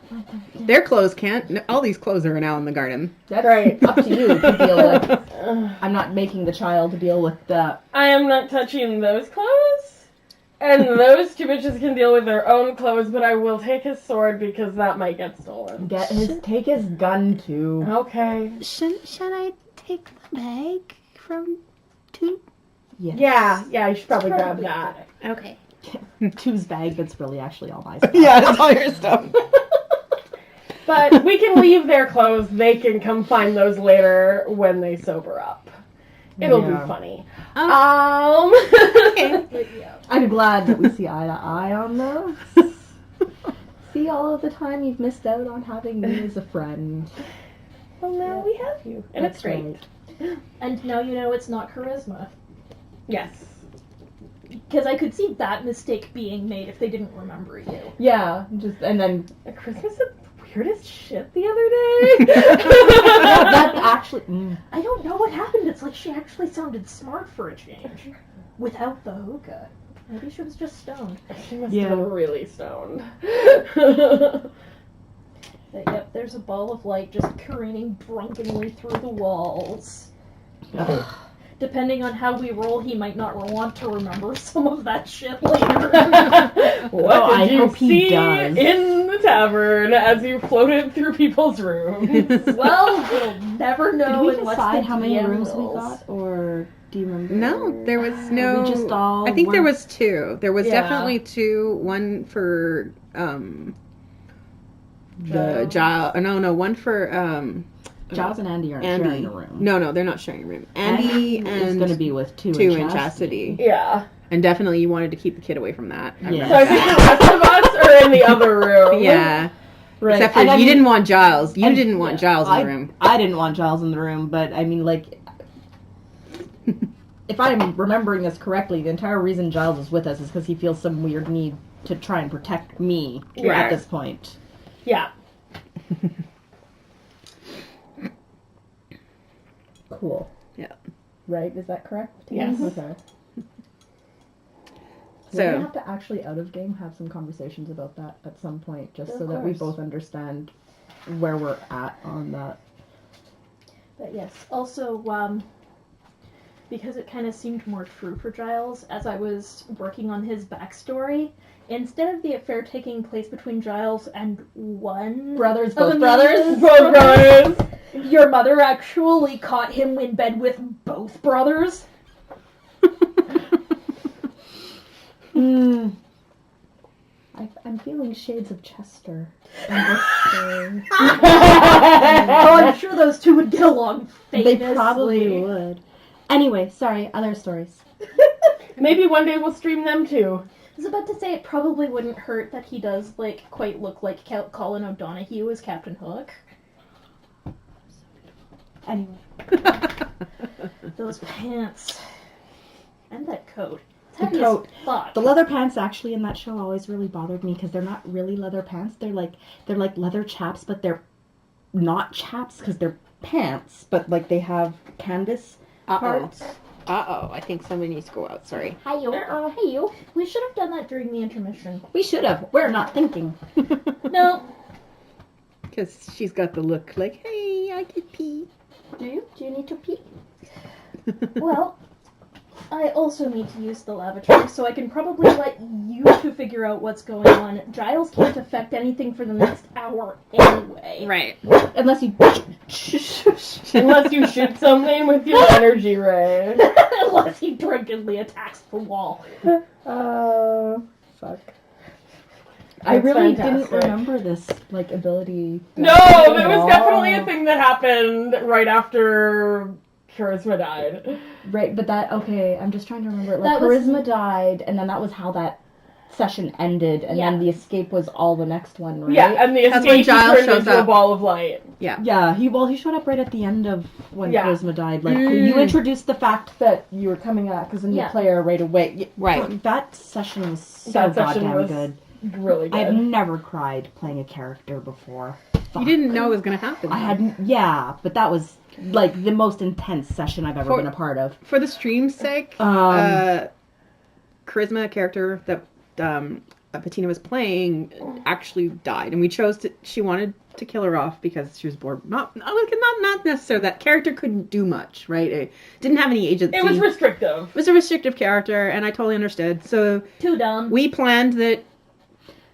Speaker 6: Their clothes can't. No, all these clothes are now in the garden.
Speaker 7: That's
Speaker 2: Right.
Speaker 7: up to you to deal with. I'm not making the child deal with that.
Speaker 2: I am not touching those clothes. And those two bitches can deal with their own clothes, but I will take his sword because that might get stolen.
Speaker 7: Take his gun too.
Speaker 2: Okay.
Speaker 6: Should I take the bag from two?
Speaker 7: Yes.
Speaker 2: Yeah, you should probably grab that.
Speaker 6: Okay.
Speaker 7: Two's bag. That's really actually all my stuff.
Speaker 6: Yeah, that's all your stuff.
Speaker 2: But we can leave their clothes. They can come find those later when they sober up. It'll
Speaker 7: Yeah.
Speaker 2: be funny.
Speaker 6: Okay.
Speaker 7: I'm glad that we see eye to eye on those. See, all of the time you've missed out on having me as a friend.
Speaker 2: Well, now we have you, and
Speaker 7: That's
Speaker 2: it's great.
Speaker 7: right.
Speaker 3: And now you know it's not charisma.
Speaker 2: Yes.
Speaker 3: Because I could see that mistake being made if they didn't remember you.
Speaker 7: Yeah, and then
Speaker 2: Christmas is the weirdest shit the other day.
Speaker 7: that actually.
Speaker 3: I don't know what happened. It's like she actually sounded smart for a change. Without the hookah. Maybe she was just stoned.
Speaker 2: She must
Speaker 7: Yeah.
Speaker 2: have been really stoned.
Speaker 3: But yep, there's a ball of light just careening drunkenly through the walls. Depending on how we roll, he might not want to remember some of that shit later.
Speaker 2: What
Speaker 7: Oh,
Speaker 2: did
Speaker 7: I
Speaker 2: you
Speaker 7: hope he
Speaker 2: see
Speaker 7: does.
Speaker 2: in the tavern as you floated through people's rooms?
Speaker 3: Well, we'll never
Speaker 7: Did
Speaker 3: know
Speaker 7: we
Speaker 3: unless
Speaker 7: decide
Speaker 3: the
Speaker 7: how many
Speaker 3: DM
Speaker 7: rooms we
Speaker 3: rolls.
Speaker 7: got, or do you remember?
Speaker 6: No, there was no.
Speaker 7: We just all.
Speaker 6: I think there
Speaker 7: were-
Speaker 6: was two. There was
Speaker 2: Yeah.
Speaker 6: definitely two. One for the
Speaker 2: Giles.
Speaker 6: Giles. No, one for
Speaker 7: Giles and Andy aren't
Speaker 6: Andy.
Speaker 7: sharing a room.
Speaker 6: No, they're not sharing a room. Andy
Speaker 7: is
Speaker 6: and
Speaker 7: going to be with two
Speaker 6: and Chastity.
Speaker 2: Yeah.
Speaker 6: And definitely you wanted to keep the kid away from that. I
Speaker 7: Yeah.
Speaker 2: So I think the rest of us are in the other room.
Speaker 6: Yeah.
Speaker 7: Right.
Speaker 6: Except for
Speaker 7: And I
Speaker 6: you
Speaker 7: mean-
Speaker 6: didn't want Giles. You
Speaker 7: and-
Speaker 6: didn't want Giles in the room.
Speaker 7: I didn't want Giles in the room, but I mean, like, if I'm remembering this correctly, the entire reason Giles is with us is because he feels some weird need to try and protect me
Speaker 2: Right.
Speaker 7: at this point.
Speaker 2: Yeah.
Speaker 7: Cool.
Speaker 6: Yeah.
Speaker 7: Right? Is that correct?
Speaker 2: Yes.
Speaker 7: Okay. So we're gonna have to actually out of game have some conversations about that at some point, just
Speaker 3: Of
Speaker 7: so that we
Speaker 3: course.
Speaker 7: both understand where we're at on that.
Speaker 3: But yes, also, because it kind of seemed more true for Giles, as I was working on his backstory, instead of the affair taking place between Giles and one
Speaker 4: Brothers,
Speaker 3: of
Speaker 4: both
Speaker 3: Amelia's
Speaker 4: brothers.
Speaker 3: your mother actually caught him in bed with both brothers.
Speaker 7: I'm feeling shades of Chester in this story.
Speaker 3: Oh, I'm sure those two would get along famously.
Speaker 7: They probably would. Anyway, sorry, other stories.
Speaker 2: Maybe one day we'll stream them too.
Speaker 3: I was about to say it probably wouldn't hurt that he does, like, quite look like Colin O'Donoghue as Captain Hook.
Speaker 7: Anyway.
Speaker 3: Those pants. And that coat. It's
Speaker 7: The
Speaker 3: heavy
Speaker 7: coat.
Speaker 3: as fuck.
Speaker 7: The leather pants actually in that show always really bothered me because they're not really leather pants. They're like leather chaps, but they're not chaps because they're pants, but like they have canvas parts.
Speaker 6: I think somebody needs to go out. Sorry.
Speaker 3: Hey you. We should have done that during the intermission.
Speaker 7: We should have. We're not thinking.
Speaker 3: No.
Speaker 6: Because she's got the look like, hey, I could pee.
Speaker 3: Do you? Do you need to pee? Well, I also need to use the lavatory, so I can probably let you two figure out what's going on. Giles can't affect anything for the next hour anyway.
Speaker 6: Right.
Speaker 7: Unless you...
Speaker 2: Unless you shoot something with your energy ray.
Speaker 3: Unless he drunkenly attacks the wall.
Speaker 7: Fuck. I
Speaker 2: That's
Speaker 7: really
Speaker 2: fantastic.
Speaker 7: didn't remember this, like, ability.
Speaker 2: No, it was definitely a thing that happened right after Charisma died.
Speaker 7: Right, but that, okay, I'm just trying to remember. Like,
Speaker 3: That was-
Speaker 7: Charisma died, and then that was how that session ended, and then the escape was all the next one, right?
Speaker 2: Yeah, and the
Speaker 6: That's when
Speaker 2: escape
Speaker 6: Giles
Speaker 2: turned
Speaker 6: shows
Speaker 2: into a
Speaker 6: up.
Speaker 2: ball of light.
Speaker 7: Yeah, he showed up right at the end of when
Speaker 2: Yeah.
Speaker 7: Charisma died. Like, you introduced the fact that you were coming out as a new player right away.
Speaker 6: Right.
Speaker 7: That session was so
Speaker 2: That session
Speaker 7: goddamn
Speaker 2: was
Speaker 7: good.
Speaker 2: really good.
Speaker 7: I've never cried playing a character before.
Speaker 6: You didn't know it was going to happen.
Speaker 7: I hadn't, but that was, like, the most intense session I've ever been a part of.
Speaker 6: For the stream's sake, Charisma character that Bettina was playing actually died, and we chose to. She wanted to kill her off because she was bored. Not necessarily. That character couldn't do much, right? It didn't have any agency.
Speaker 2: It was restrictive.
Speaker 6: It was a restrictive character, and I totally understood. So
Speaker 3: Too dumb.
Speaker 6: we planned that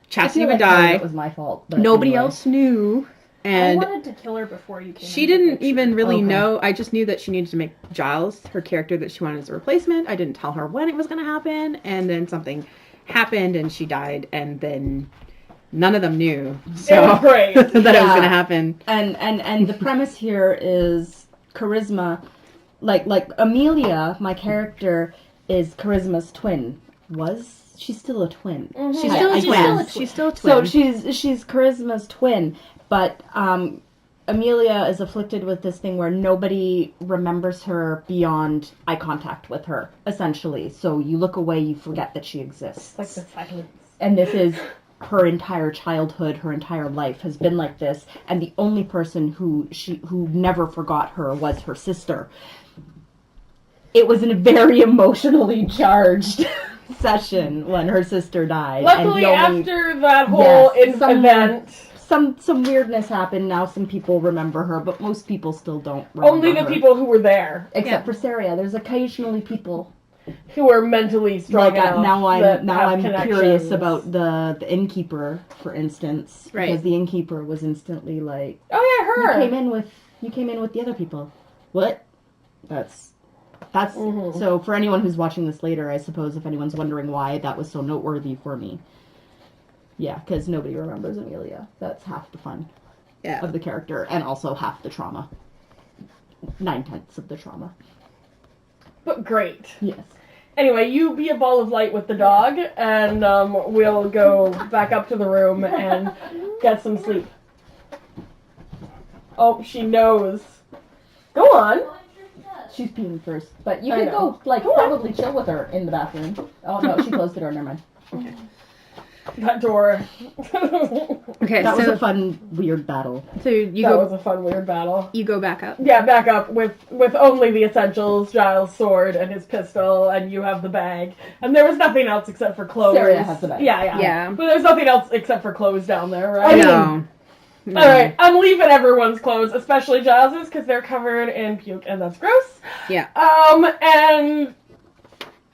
Speaker 6: Chastity would
Speaker 7: It
Speaker 6: die.
Speaker 7: was my fault. But
Speaker 6: Nobody
Speaker 7: anyway.
Speaker 6: else knew, and
Speaker 3: I wanted to kill her before you came.
Speaker 6: she
Speaker 3: into the
Speaker 6: didn't
Speaker 3: picture.
Speaker 6: even really
Speaker 7: Okay.
Speaker 6: know. I just knew that she needed to make Giles her character that she wanted as a replacement. I didn't tell her when it was going to happen, and then something happened, and she died, and then none of them knew. So
Speaker 2: It was great.
Speaker 6: that it was going to happen.
Speaker 7: And the premise here is Charisma, like Amelia, my character, is Charisma's twin. She's still a twin?
Speaker 3: Mhm.
Speaker 6: She's still a
Speaker 3: She's
Speaker 6: twin.
Speaker 3: still a twin.
Speaker 6: She's still a twin.
Speaker 7: So she's Charisma's twin, but Amelia is afflicted with this thing where nobody remembers her beyond eye contact with her, essentially. So you look away, you forget that she exists.
Speaker 2: Like the silence.
Speaker 7: And this is her entire childhood, her entire life has been like this, and the only person who never forgot her was her sister. It was a very emotionally charged session when her sister died.
Speaker 2: Luckily,
Speaker 7: and
Speaker 2: after that whole event,
Speaker 7: some weirdness happened. Now some people remember her, but most people still don't remember
Speaker 2: only the
Speaker 7: her.
Speaker 2: people who were there,
Speaker 7: Except for Saria. There's occasionally people
Speaker 2: who are mentally strong
Speaker 7: like
Speaker 2: enough
Speaker 7: now
Speaker 2: that
Speaker 7: I'm
Speaker 2: have
Speaker 7: curious
Speaker 2: connections.
Speaker 7: about the innkeeper, for instance,
Speaker 6: Right.
Speaker 7: because the innkeeper was instantly like,
Speaker 2: Oh yeah, her.
Speaker 7: you came in with the other people. What? That's
Speaker 2: Mhm.
Speaker 7: so for anyone who's watching this later, I suppose if anyone's wondering why that was so noteworthy for me. Yeah, because nobody remembers Amelia. That's half the fun of the character, and also half the trauma. 9/10 of the trauma.
Speaker 2: But great.
Speaker 7: Yes.
Speaker 2: Anyway, you be a ball of light with the dog, and we'll go back up to the room and get some sleep. Oh, she knows. Go on.
Speaker 7: She's peeing first, but you
Speaker 2: I
Speaker 7: can
Speaker 2: know.
Speaker 7: go, probably chill with her in the bathroom. Oh no, she closed the door, never mind.
Speaker 2: That door.
Speaker 6: Okay,
Speaker 7: That
Speaker 6: so
Speaker 7: was a fun, weird battle.
Speaker 6: so you
Speaker 2: That
Speaker 6: go
Speaker 2: was a fun, weird battle.
Speaker 6: you go back up.
Speaker 2: Yeah, back up with only the essentials, Giles' sword and his pistol, and you have the bag. And there was nothing else except for clothes.
Speaker 7: Saria has the bag.
Speaker 2: Yeah.
Speaker 6: Yeah.
Speaker 2: But there's nothing else except for clothes down there, right?
Speaker 6: No. No.
Speaker 2: All right, I'm leaving everyone's clothes, especially Giles's, because they're covered in puke, and that's gross.
Speaker 6: Yeah.
Speaker 2: And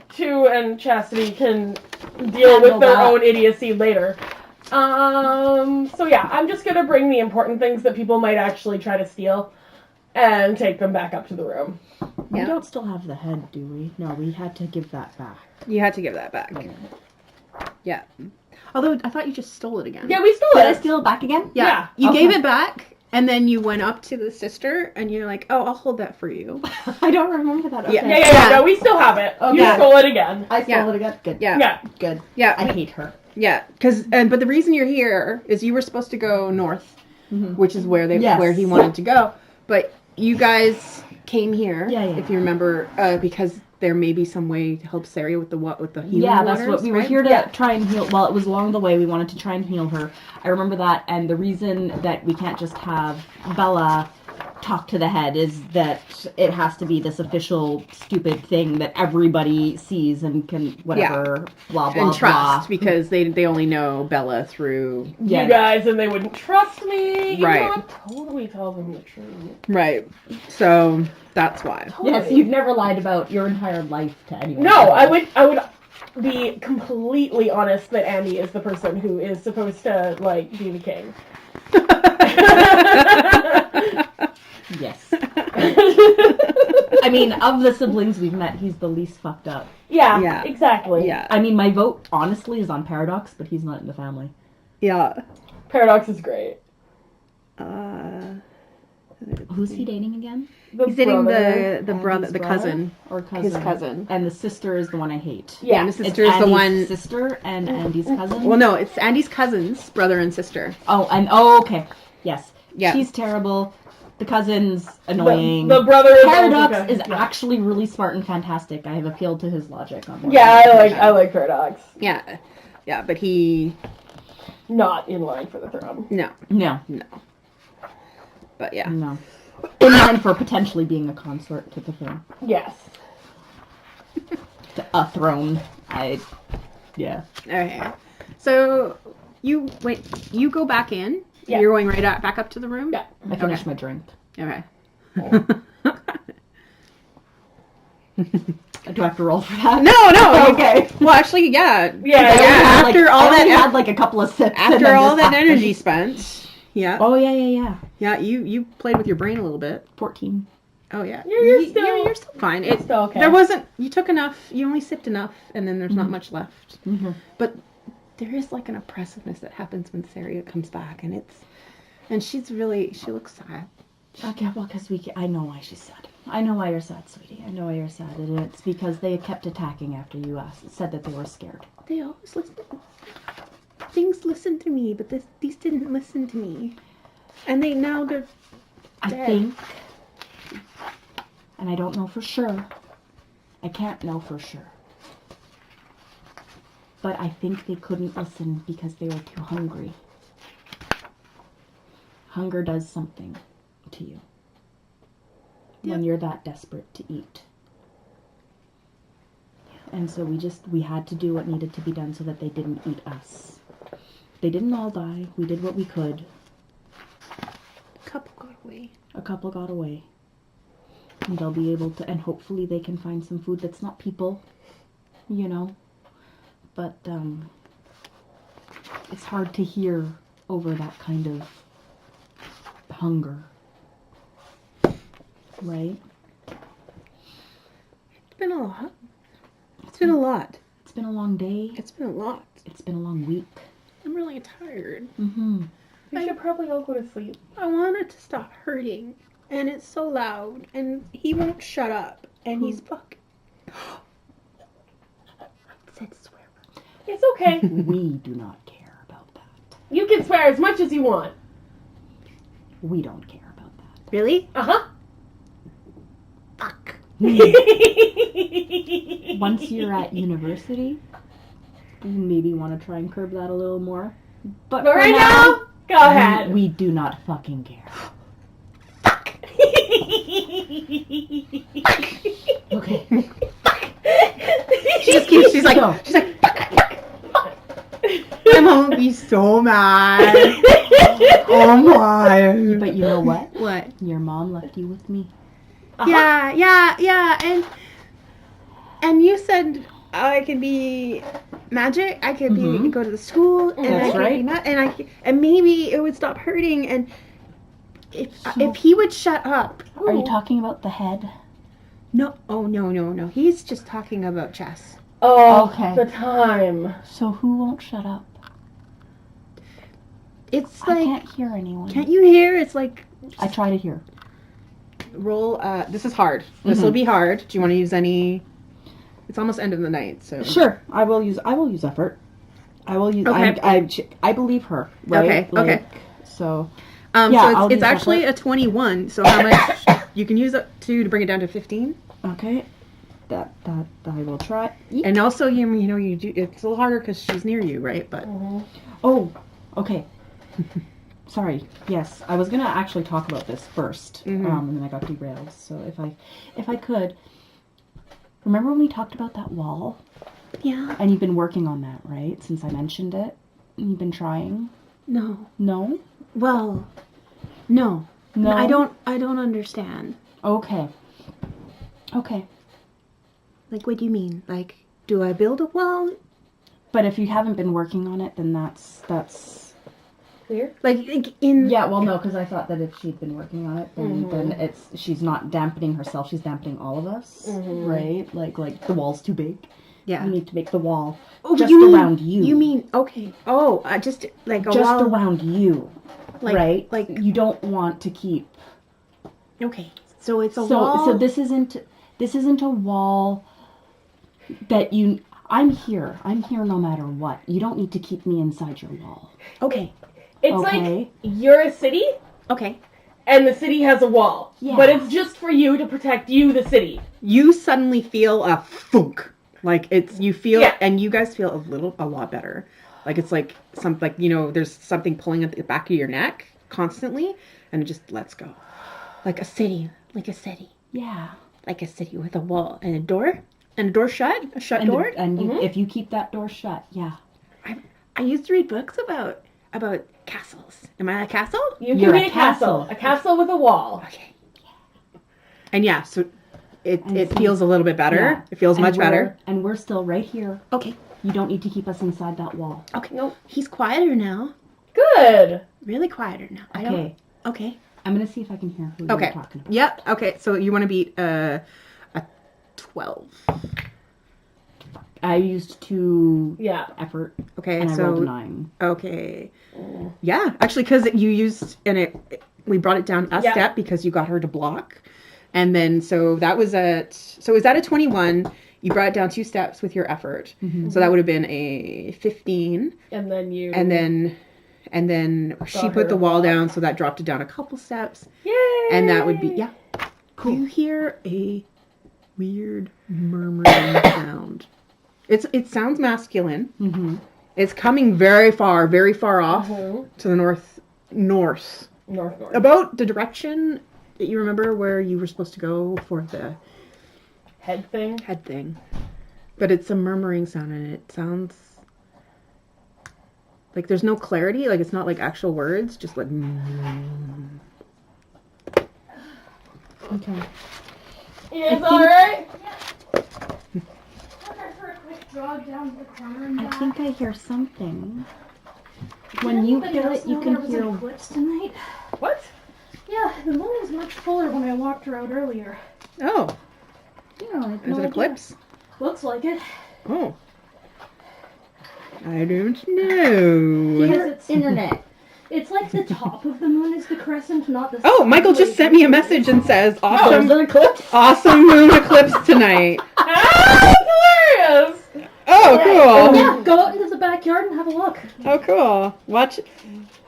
Speaker 2: Chu and Chastity can deal with their own idiocy later. So yeah, I'm just gonna bring the important things that people might actually try to steal and take them back up to the room.
Speaker 7: We don't still have the head, do we? No, we had to give that back.
Speaker 6: You had to give that back.
Speaker 7: Okay.
Speaker 6: Yeah. Although, I thought you just stole it again.
Speaker 2: Yeah, we stole
Speaker 7: Did I
Speaker 2: it.
Speaker 7: steal it back again?
Speaker 6: Yeah.
Speaker 2: Yeah.
Speaker 6: You gave it back, and then you went up to the sister, and you're like, oh, I'll hold that for you.
Speaker 7: I don't remember that. Okay.
Speaker 2: Yeah, no, we still have it.
Speaker 7: Okay.
Speaker 2: You stole it again.
Speaker 7: I stole it again. Good.
Speaker 6: Yeah.
Speaker 2: Yeah.
Speaker 7: Good.
Speaker 6: Yeah.
Speaker 7: I hate her.
Speaker 6: Yeah, but the reason you're here is you were supposed to go north, which is where where he wanted to go. But you guys came here, if you remember, because there may be some way to help Saria with the healing
Speaker 7: Yeah, that's
Speaker 6: waters,
Speaker 7: what we were
Speaker 6: right?
Speaker 7: here to try and heal. Well, it was along the way. We wanted to try and heal her. I remember that, and the reason that we can't just have Bella talk to the head is that it has to be this official stupid thing that everybody sees and can whatever blah blah
Speaker 6: and trust
Speaker 7: blah.
Speaker 6: because they only know Bella through
Speaker 2: You guys, and they wouldn't trust me. Even
Speaker 6: Right.
Speaker 2: though I'd totally tell them the truth.
Speaker 6: right. So that's why.
Speaker 7: Yes, you've never lied about your entire life to anyone.
Speaker 2: No, I would be completely honest that Andy is the person who is supposed to be the king.
Speaker 7: Yes. I mean, of the siblings we've met, he's the least fucked up.
Speaker 2: Yeah, exactly.
Speaker 6: Yeah.
Speaker 7: I mean, my vote, honestly, is on Paradox, but he's not in the family.
Speaker 6: Yeah.
Speaker 2: Paradox is great.
Speaker 7: Who's he dating again?
Speaker 6: He's dating the brother,
Speaker 7: Andy's
Speaker 6: the cousin.
Speaker 7: Or cousin.
Speaker 6: His cousin.
Speaker 7: And the sister is the one I hate.
Speaker 6: Yeah, the sister
Speaker 7: It's
Speaker 6: is the
Speaker 7: Andy's
Speaker 6: one.
Speaker 7: sister and Andy's cousin?
Speaker 6: Well, no, it's Andy's cousins, brother and sister.
Speaker 7: Okay. Yes.
Speaker 6: Yeah.
Speaker 7: She's terrible. The cousin's annoying.
Speaker 2: The brother is
Speaker 7: Paradox
Speaker 2: also
Speaker 7: is actually really smart and fantastic. I have appealed to his logic on that.
Speaker 2: Yeah, I like Paradox.
Speaker 6: Yeah. Yeah, but he...
Speaker 2: Not in line for the throne.
Speaker 7: No.
Speaker 6: But yeah.
Speaker 7: No. In line for potentially being a consort to the throne.
Speaker 2: Yes.
Speaker 7: A throne. Yeah.
Speaker 6: Okay. So, you go back in.
Speaker 2: Yeah.
Speaker 6: You're going back up to the room?
Speaker 2: Yeah.
Speaker 7: I finished my drink.
Speaker 6: Okay.
Speaker 7: Do I have to roll for that?
Speaker 6: No.
Speaker 7: Okay.
Speaker 6: Well, actually, yeah.
Speaker 2: Yeah.
Speaker 6: After all
Speaker 7: I
Speaker 6: that...
Speaker 7: only had like a couple of sips.
Speaker 6: After all that energy spent... Yeah.
Speaker 7: Oh, yeah.
Speaker 6: Yeah, you played with your brain a little bit.
Speaker 7: 14.
Speaker 6: Oh, yeah.
Speaker 2: You're still
Speaker 6: fine.
Speaker 2: It's still okay.
Speaker 6: There wasn't... You took enough. You only sipped enough, and then there's not much left.
Speaker 7: Mm-hmm.
Speaker 6: But there is like an oppressiveness that happens when Saria comes back, and it's... And she looks sad.
Speaker 7: Okay, well, because I know why she's sad. I know why you're sad, sweetie. I know why you're sad. And it's because they kept attacking after you said that they were scared.
Speaker 6: They always listen. Things listen to me, but these didn't listen to me. And they're dead.
Speaker 7: I think, and I don't know for sure, I can't know for sure, but I think they couldn't listen because they were too hungry. Hunger does something to you when you're that desperate to eat. And so we had to do what needed to be done so that they didn't eat us. They didn't all die. We did what we could.
Speaker 6: A couple got away.
Speaker 7: And they'll be able to, and hopefully they can find some food that's not people, But, it's hard to hear over that kind of hunger. Right?
Speaker 6: It's been a lot. It's been a lot.
Speaker 7: It's been a long day.
Speaker 6: It's been a lot.
Speaker 7: It's been a long week.
Speaker 6: I'm really tired.
Speaker 7: Mm-hmm.
Speaker 2: We should probably all go to sleep.
Speaker 6: I wanted to stop hurting, and it's so loud, and he won't shut up, and he's fucking... I said swear.
Speaker 2: It's okay.
Speaker 7: We do not care about that.
Speaker 2: You can swear as much as you want.
Speaker 7: We don't care about that.
Speaker 6: Really?
Speaker 2: Uh-huh.
Speaker 6: Fuck.
Speaker 7: Once you're at university, you maybe want to try and curb that a little more. But
Speaker 2: But
Speaker 7: for
Speaker 2: right now, go ahead.
Speaker 7: we do not fucking care. Okay.
Speaker 6: She's like, I'm gonna be so mad. Oh my
Speaker 7: me.
Speaker 6: Yeah, and you said I could be magic. I could be go to the school, and
Speaker 7: That's
Speaker 6: I could
Speaker 7: right.
Speaker 6: be and maybe it would stop hurting. And if he would shut up.
Speaker 7: Are you talking about the head?
Speaker 6: No, no. He's just talking about chess.
Speaker 2: Oh,
Speaker 7: Okay.
Speaker 2: the time.
Speaker 7: So who won't shut up?
Speaker 6: It's
Speaker 7: I
Speaker 6: like,
Speaker 7: can't hear anyone.
Speaker 6: can't you hear? It's like,
Speaker 7: I try to hear.
Speaker 6: roll. This is hard. This will be hard. Do you want to use any? It's almost end of the night, so.
Speaker 7: Sure, I will use effort. I will use.
Speaker 6: Okay.
Speaker 7: I believe her. Right?
Speaker 6: Okay.
Speaker 7: So.
Speaker 6: So
Speaker 7: I'll
Speaker 6: it's
Speaker 7: use
Speaker 6: actually
Speaker 7: effort.
Speaker 6: a 21. So how much you can use it to bring it down to 15?
Speaker 7: Okay. That I will try.
Speaker 6: And also you know you do. It's a little harder because she's near you, right? But
Speaker 7: Oh, okay. Sorry. Yes, I was gonna actually talk about this first, and then I got derailed. So if I could, remember when we talked about that wall?
Speaker 6: yeah,
Speaker 7: And you've been working on that, right? Since I mentioned it, and you've been trying.
Speaker 6: no.
Speaker 7: No.
Speaker 6: Well, no.
Speaker 7: No.
Speaker 6: I don't understand.
Speaker 7: Okay. Okay.
Speaker 6: Like, what do you mean? Like, do I build a wall?
Speaker 7: But if you haven't been working on it, then that's.
Speaker 2: Clear?
Speaker 6: Like in.
Speaker 7: Yeah, well, no, because I thought that if she'd been working on it, then she's not dampening herself; she's dampening all of us, right? Like the wall's too big.
Speaker 6: Yeah.
Speaker 7: You need to make the wall
Speaker 6: Oh,
Speaker 7: just
Speaker 6: you mean,
Speaker 7: around you.
Speaker 6: You mean okay? Oh, just like a
Speaker 7: just
Speaker 6: wall.
Speaker 7: around you,
Speaker 6: Like,
Speaker 7: right?
Speaker 6: Like
Speaker 7: you don't want to keep.
Speaker 6: okay, so it's a wall.
Speaker 7: So this isn't a wall that you. I'm here no matter what. You don't need to keep me inside your wall.
Speaker 6: Okay.
Speaker 2: It's
Speaker 7: Okay.
Speaker 2: like you're a city,
Speaker 6: Okay.
Speaker 2: and the city has a wall.
Speaker 7: Yeah.
Speaker 2: But it's just for you to protect you, the city.
Speaker 6: You suddenly feel a thunk. Like you feel,
Speaker 2: Yeah.
Speaker 6: and you guys feel a lot better. Like it's like there's something pulling at the back of your neck constantly, and it just lets go. Like a city.
Speaker 7: Yeah.
Speaker 6: Like a city with a wall and a door shut, a shut
Speaker 7: And,
Speaker 6: door.
Speaker 7: if you keep that door shut, yeah.
Speaker 6: I used to read books about castles. Am I a castle?
Speaker 2: You
Speaker 7: You're
Speaker 2: can be
Speaker 7: a
Speaker 2: a castle. A castle with a wall.
Speaker 6: Okay. And yeah, so it
Speaker 7: see-
Speaker 6: feels a little bit better.
Speaker 7: Yeah.
Speaker 6: It feels
Speaker 7: And
Speaker 6: much better.
Speaker 7: And we're still right here.
Speaker 6: Okay.
Speaker 7: You don't need to keep us inside that wall.
Speaker 6: Okay. No, he's quieter now.
Speaker 2: Good.
Speaker 6: Really quieter now.
Speaker 7: Okay.
Speaker 6: Okay.
Speaker 7: I'm gonna see if I can hear who
Speaker 6: Okay.
Speaker 7: you're talking about.
Speaker 6: Yep. Okay. So you want to beat a 12.
Speaker 7: I used 2
Speaker 2: Yeah.
Speaker 7: effort,
Speaker 6: Okay.
Speaker 7: and I
Speaker 6: so
Speaker 7: rolled a 9.
Speaker 6: okay. Yeah. Actually, because you used we brought it down a
Speaker 2: Yeah.
Speaker 6: step because you got her to block, and then so that was is that a 21? You brought it down 2 steps with your effort, so that would have been a 15,
Speaker 2: And then you.
Speaker 6: and then she
Speaker 2: Got
Speaker 6: put
Speaker 2: her
Speaker 6: the
Speaker 2: to
Speaker 6: wall
Speaker 2: block.
Speaker 6: down, so that dropped it down a couple steps.
Speaker 2: Yay!
Speaker 6: And that would be, Cool. You hear a weird murmuring sound. It sounds masculine.
Speaker 7: Mm-hmm.
Speaker 6: It's coming very far off to the north.
Speaker 2: North.
Speaker 6: About the direction that you remember where you were supposed to go for the
Speaker 2: Head thing.
Speaker 6: head thing. But it's a murmuring sound, and it sounds like there's no clarity. Like it's not like actual words, just like.
Speaker 7: Okay.
Speaker 2: Is alright?
Speaker 7: I think I hear something. When you hear it, you can hear.
Speaker 3: eclipse tonight.
Speaker 2: What?
Speaker 3: Yeah, the moon is much fuller when I walked her out earlier.
Speaker 6: Oh,
Speaker 7: Yeah, I have
Speaker 6: is
Speaker 7: no
Speaker 6: it
Speaker 7: idea.
Speaker 6: eclipse?
Speaker 3: Looks like it.
Speaker 6: Oh. I don't know.
Speaker 3: Because it's internet. It's like the top of the moon is the crescent, not the.
Speaker 6: Oh, Michael just sent me a message and says,
Speaker 7: Oh, is there an eclipse?
Speaker 6: awesome moon eclipse tonight.
Speaker 2: Ah, hilarious!
Speaker 6: Oh, cool.
Speaker 3: Yeah, go out into the backyard and have a look.
Speaker 6: Oh, cool. Watch.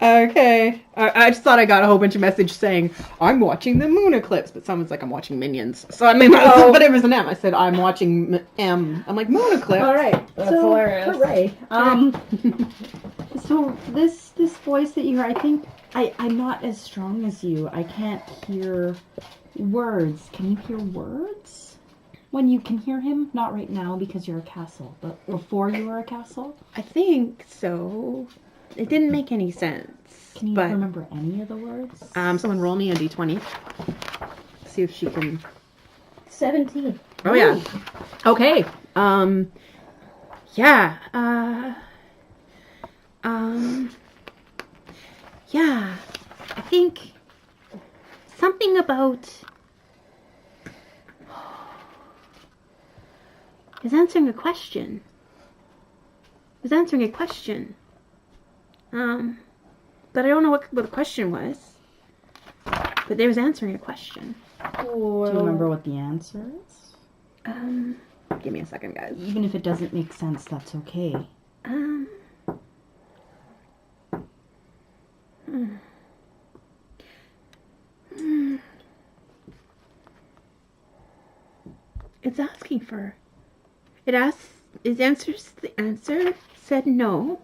Speaker 6: Okay. I just thought I got a whole bunch of messages saying, I'm watching the moon eclipse, but someone's like, I'm watching Minions. So I mean, but it was an M. I said, I'm watching M. I'm like, moon eclipse.
Speaker 7: All right.
Speaker 2: That's hilarious.
Speaker 7: Hooray. So this voice that you hear, I think I'm not as strong as you. I can't hear words. Can you hear words? When you can hear him? Not right now because you're a castle, but before you were a castle?
Speaker 6: I think so. It didn't make any sense.
Speaker 7: Can you
Speaker 6: but,
Speaker 7: remember any of the words?
Speaker 6: someone roll me a d20. see if she can.
Speaker 3: 17.
Speaker 6: Oh yeah. Okay. Yeah. Yeah. I think something about is answering a question. But I don't know what the question was. But they was answering a question.
Speaker 7: Do you remember what the answer is?
Speaker 6: Give me a second, guys.
Speaker 7: Even if it doesn't make sense, that's okay.
Speaker 6: It's asking for. It answers the answer said no.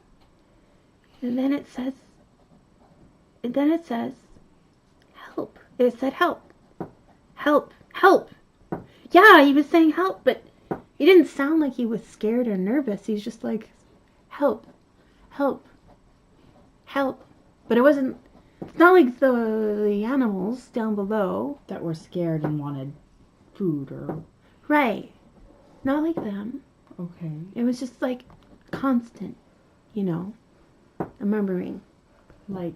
Speaker 6: And then it says help. It said help. Help. Yeah, he was saying help, but he didn't sound like he was scared or nervous. He's just like, help. But it wasn't, it's not like the animals down below.
Speaker 7: That were scared and wanted food or...
Speaker 6: Right. Not like them.
Speaker 7: Okay.
Speaker 6: It was just like constant, remembering.
Speaker 7: Like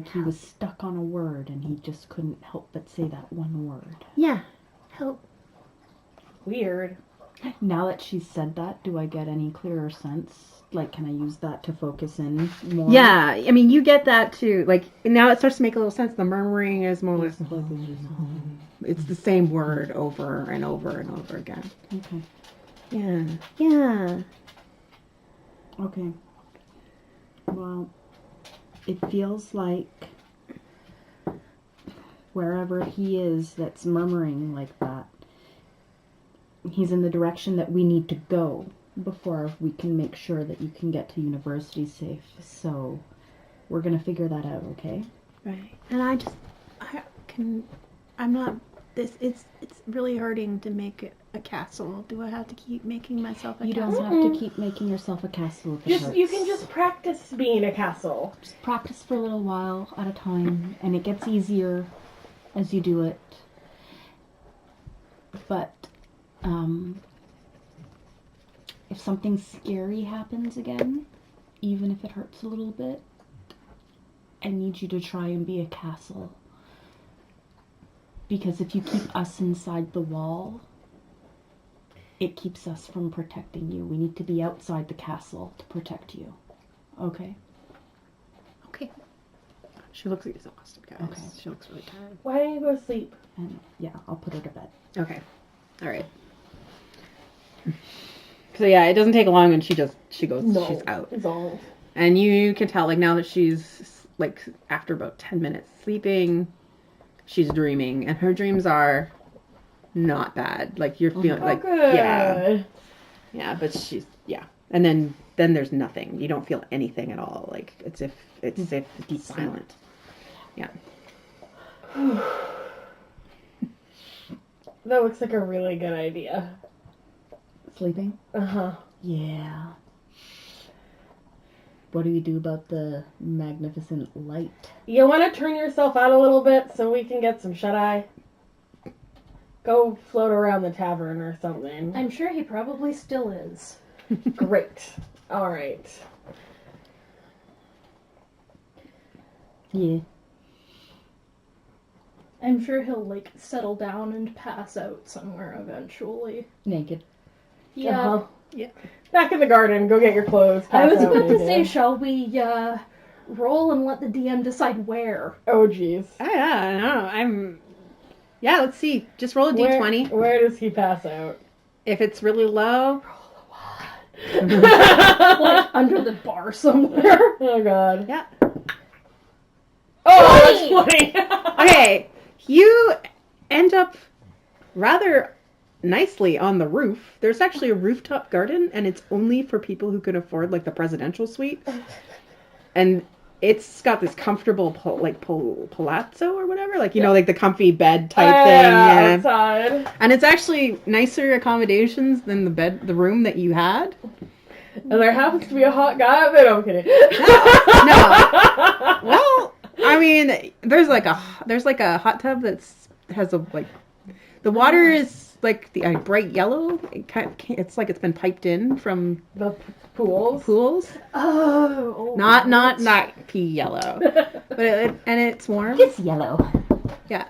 Speaker 7: he was stuck on a word and he just couldn't help but say that one word.
Speaker 6: Yeah. Help.
Speaker 1: Weird.
Speaker 7: Now that she's said that, do I get any clearer sense? Like, can I use that to focus in more?
Speaker 6: Yeah, I mean, you get that too. Like, now it starts to make a little sense. The murmuring is more or less... It's the same word over and over and over again.
Speaker 7: Okay.
Speaker 6: Yeah.
Speaker 7: Okay. Well, it feels like wherever he is that's murmuring like that, he's in the direction that we need to go before we can make sure that you can get to university safe. So we're going to figure that out, okay?
Speaker 6: Right. And it's really hurting to make a castle. Do I have to keep making myself a castle?
Speaker 7: You don't have to keep making yourself a castle if it hurts.
Speaker 1: You can just practice being a castle.
Speaker 7: Just practice for a little while at a time, and it gets easier as you do it. But, if something scary happens again, even if it hurts a little bit, I need you to try and be a castle. Because if you keep us inside the wall, it keeps us from protecting you. We need to be outside the castle to protect you. Okay?
Speaker 6: Okay. She looks exhausted, guys.
Speaker 7: Okay.
Speaker 6: She looks really tired.
Speaker 1: Why don't you go to sleep?
Speaker 7: And yeah, I'll put her to bed.
Speaker 6: Okay. All right. So yeah, it doesn't take long, and she goes. She's out.
Speaker 1: It's all.
Speaker 6: And you can tell, like, now that she's like after about 10 minutes sleeping, she's dreaming, and her dreams are not bad. Like, you're feeling like
Speaker 1: good.
Speaker 6: yeah, but she's and then there's nothing. You don't feel anything at all. Like it's if deep silent. Yeah.
Speaker 1: That looks like a really good idea.
Speaker 7: Sleeping?
Speaker 1: Uh-huh.
Speaker 7: Yeah. What do you do about the magnificent light?
Speaker 1: You want to turn yourself out a little bit so we can get some shut-eye? Go float around the tavern or something.
Speaker 3: I'm sure he probably still is.
Speaker 1: Great. All right.
Speaker 7: Yeah.
Speaker 3: I'm sure he'll, settle down and pass out somewhere eventually.
Speaker 7: Naked.
Speaker 3: Yeah.
Speaker 1: Uh-huh. Yeah. Back in the garden. Go get your clothes.
Speaker 3: I was about to
Speaker 1: naked.
Speaker 3: say, shall we, roll and let the DM decide where?
Speaker 1: Oh, jeez.
Speaker 6: I don't know. Let's see. Just roll a d20.
Speaker 1: Where does he pass out?
Speaker 6: If it's really low,
Speaker 3: Under the bar somewhere.
Speaker 1: Oh, God.
Speaker 6: Yeah.
Speaker 1: Oh, that's 20.
Speaker 6: Okay. You end up rather nicely on the roof. There's actually a rooftop garden, and it's only for people who can afford, the presidential suite. And it's got this comfortable, palazzo or whatever. The comfy bed type thing. Yeah.
Speaker 1: Outside.
Speaker 6: And it's actually nicer accommodations than the room that you had.
Speaker 1: And there happens to be a hot guy up there. I'm kidding.
Speaker 6: No. Well, I mean, there's a hot tub that's has a like the water is like the bright yellow. It's like it's been piped in from
Speaker 2: The pools.
Speaker 3: Oh.
Speaker 6: Not pea yellow, but and it's warm.
Speaker 7: It's yellow.
Speaker 6: Yeah,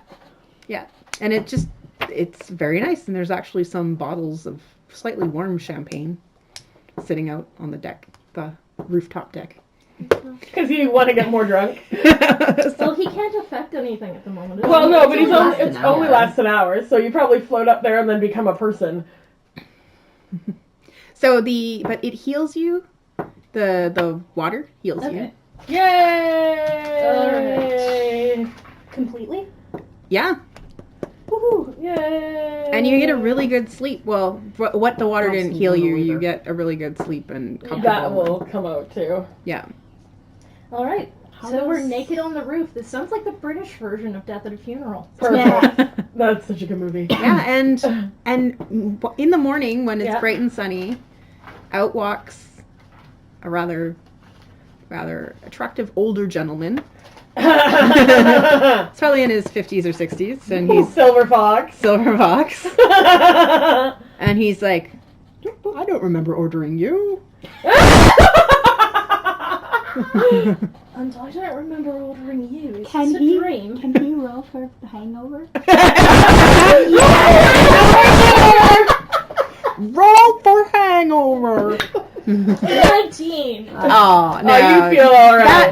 Speaker 6: and it's very nice. And there's actually some bottles of slightly warm champagne sitting out on the deck, the rooftop deck.
Speaker 2: Because you want to get more drunk.
Speaker 3: Well, he can't affect anything at the moment.
Speaker 2: Well, no, but
Speaker 7: It
Speaker 2: only lasts an hour, so you probably float up there and then become a person.
Speaker 6: So but it heals you. The water heals you.
Speaker 2: Yay!
Speaker 3: Completely?
Speaker 6: Yeah.
Speaker 2: Woohoo! Yay!
Speaker 6: And you get a really good sleep. Well, what the water didn't heal you, you
Speaker 7: either.
Speaker 6: get a really good sleep and comfortable.
Speaker 2: That will come out too.
Speaker 6: Yeah.
Speaker 3: All right. So we're naked on the roof. This sounds like the British version of Death at a Funeral.
Speaker 2: Perfect. That's such a good movie.
Speaker 6: Yeah, and in the morning when it's
Speaker 2: Yeah.
Speaker 6: bright and sunny, out walks a rather attractive older gentleman. He's probably in his 50s or 60s, and he's
Speaker 2: Silver Fox.
Speaker 6: And he's like, I don't remember ordering you.
Speaker 3: And I don't remember ordering you. It's
Speaker 7: Can
Speaker 3: just a
Speaker 7: he?
Speaker 3: dream.
Speaker 7: Can he roll for the hangover?
Speaker 6: Roll for hangover.
Speaker 3: 19.
Speaker 6: Oh, no.
Speaker 2: Oh, you feel alright.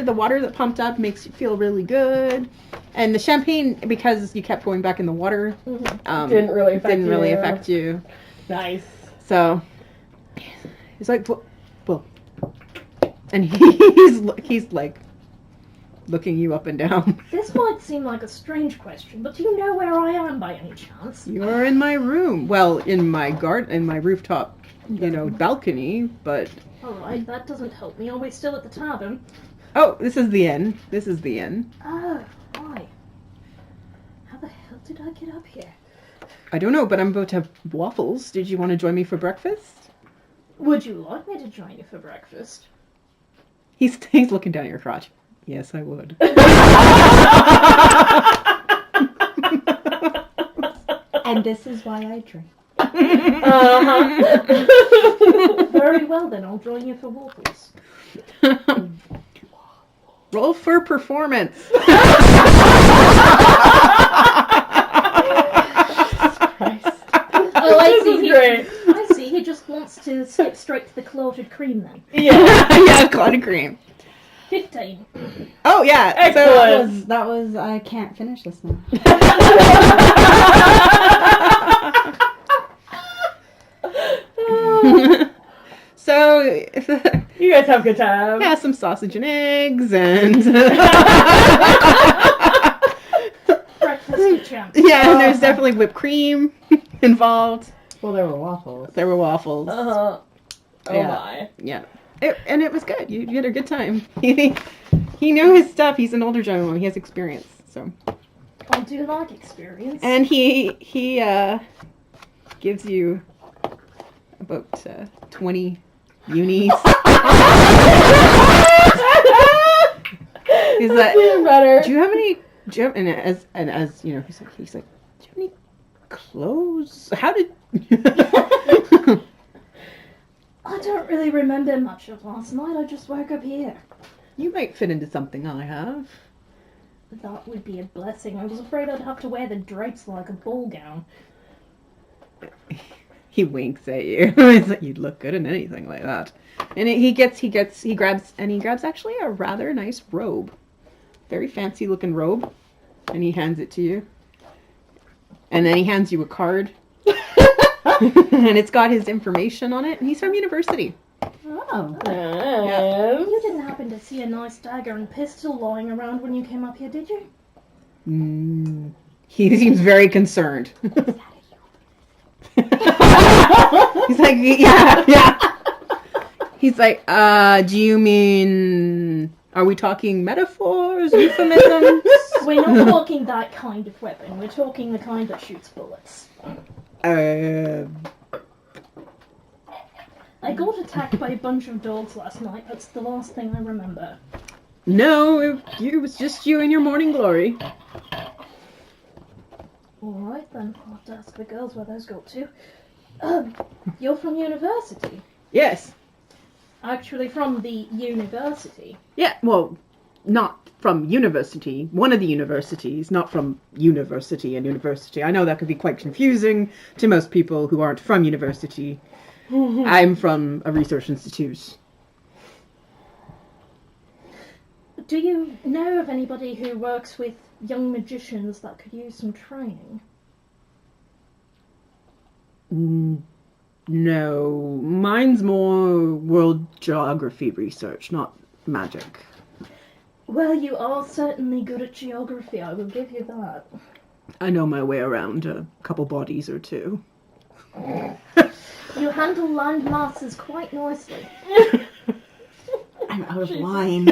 Speaker 6: The water that pumped up makes you feel really good. And the champagne, because you kept going back in the water,
Speaker 2: Didn't really affect
Speaker 6: you.
Speaker 2: Nice.
Speaker 6: So, he's like, well. And he's like, looking you up and down.
Speaker 3: This might seem like a strange question, but do you know where I am by any chance?
Speaker 6: You're in my room. Well, in my rooftop, balcony, but...
Speaker 3: Alright, that doesn't help me. Are we still at the tavern?
Speaker 6: Oh, this is the inn.
Speaker 3: Oh, why? How the hell did I get up here?
Speaker 6: I don't know, but I'm about to have waffles. Did you want to join me for breakfast?
Speaker 3: Would you like me to join you for breakfast?
Speaker 6: He's looking down at your crotch. Yes, I would.
Speaker 7: And this is why I drink.
Speaker 3: Very well then, I'll join you for waffles.
Speaker 6: Roll for performance.
Speaker 3: Oh, I
Speaker 2: This
Speaker 3: see.
Speaker 2: is great.
Speaker 3: I see. He just wants to skip straight to the clotted cream then.
Speaker 6: Yeah, clotted cream.
Speaker 3: 15.
Speaker 6: Oh yeah.
Speaker 2: Excellent.
Speaker 7: That was I can't finish this now.
Speaker 6: So
Speaker 2: You guys have a good time.
Speaker 6: yeah, some sausage and eggs and
Speaker 3: Breakfast of champs.
Speaker 6: yeah, and there's definitely whipped cream involved.
Speaker 7: Well, there were waffles.
Speaker 6: There were waffles.
Speaker 2: Oh
Speaker 6: Yeah.
Speaker 2: my.
Speaker 6: Yeah. And it was good. You had a good time. He knew his stuff. He's an older gentleman. He has experience. So.
Speaker 3: I do like experience.
Speaker 6: And he gives you about 20 unis. He's like,
Speaker 2: Better.
Speaker 6: do you have any? And as you know, he's like, do you have any clothes? How did?
Speaker 3: I don't really remember much of last night. I just woke up here.
Speaker 6: You might fit into something I have.
Speaker 3: That would be a blessing. I was afraid I'd have to wear the drapes like a ball gown.
Speaker 6: He winks at you. He's like, you'd look good in anything like that. And he grabs actually a rather nice robe. Very fancy looking robe. And he hands it to you. And then he hands you a card. And it's got his information on it. And he's from university.
Speaker 7: Oh.
Speaker 3: You didn't happen to see a nice dagger and pistol lying around when you came up here, did you?
Speaker 6: He seems very concerned. He's like, yeah. He's like, do you mean, are we talking metaphors, euphemisms?
Speaker 3: We're not talking that kind of weapon. We're talking the kind that shoots bullets. I got attacked by a bunch of dogs last night. That's the last thing I remember.
Speaker 6: No, it was just you in your morning glory.
Speaker 3: Alright then, I'll have to ask the girls where those go to. You're from university?
Speaker 6: Yes.
Speaker 3: Actually from the university?
Speaker 6: Yeah, well, not from university. One of the universities, not from university and university. I know that could be quite confusing to most people who aren't from university. I'm from a research institute.
Speaker 3: Do you know of anybody who works with young magicians that could use some training?
Speaker 6: No, mine's more world geography research, not magic.
Speaker 3: Well, you are certainly good at geography, I will give you that.
Speaker 6: I know my way around a couple bodies or two.
Speaker 3: You handle land masses quite nicely.
Speaker 7: I'm out of line.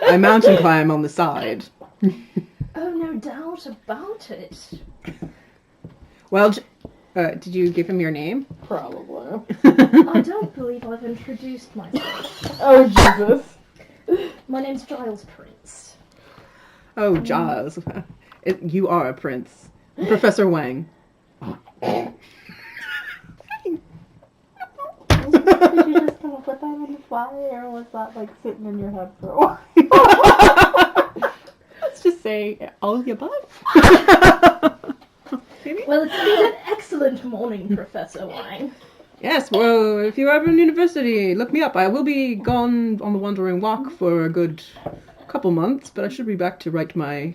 Speaker 6: I mountain climb on the side.
Speaker 3: Oh, no doubt about it.
Speaker 6: Well, did you give him your name?
Speaker 9: Probably.
Speaker 3: I don't believe I've introduced myself.
Speaker 9: Oh, Jesus.
Speaker 3: My name's Giles Prince.
Speaker 6: Oh, Giles. You are a prince. Professor Wang.
Speaker 7: Did you just kind of put that in the fire, or was that like sitting in your head for a while?
Speaker 6: Let's just say all of the above.
Speaker 3: Well, it's been an excellent morning, Professor Wang.
Speaker 6: Yes, well, if you're ever in university, look me up. I will be gone on the Wandering Walk for a good couple months, but I should be back to write my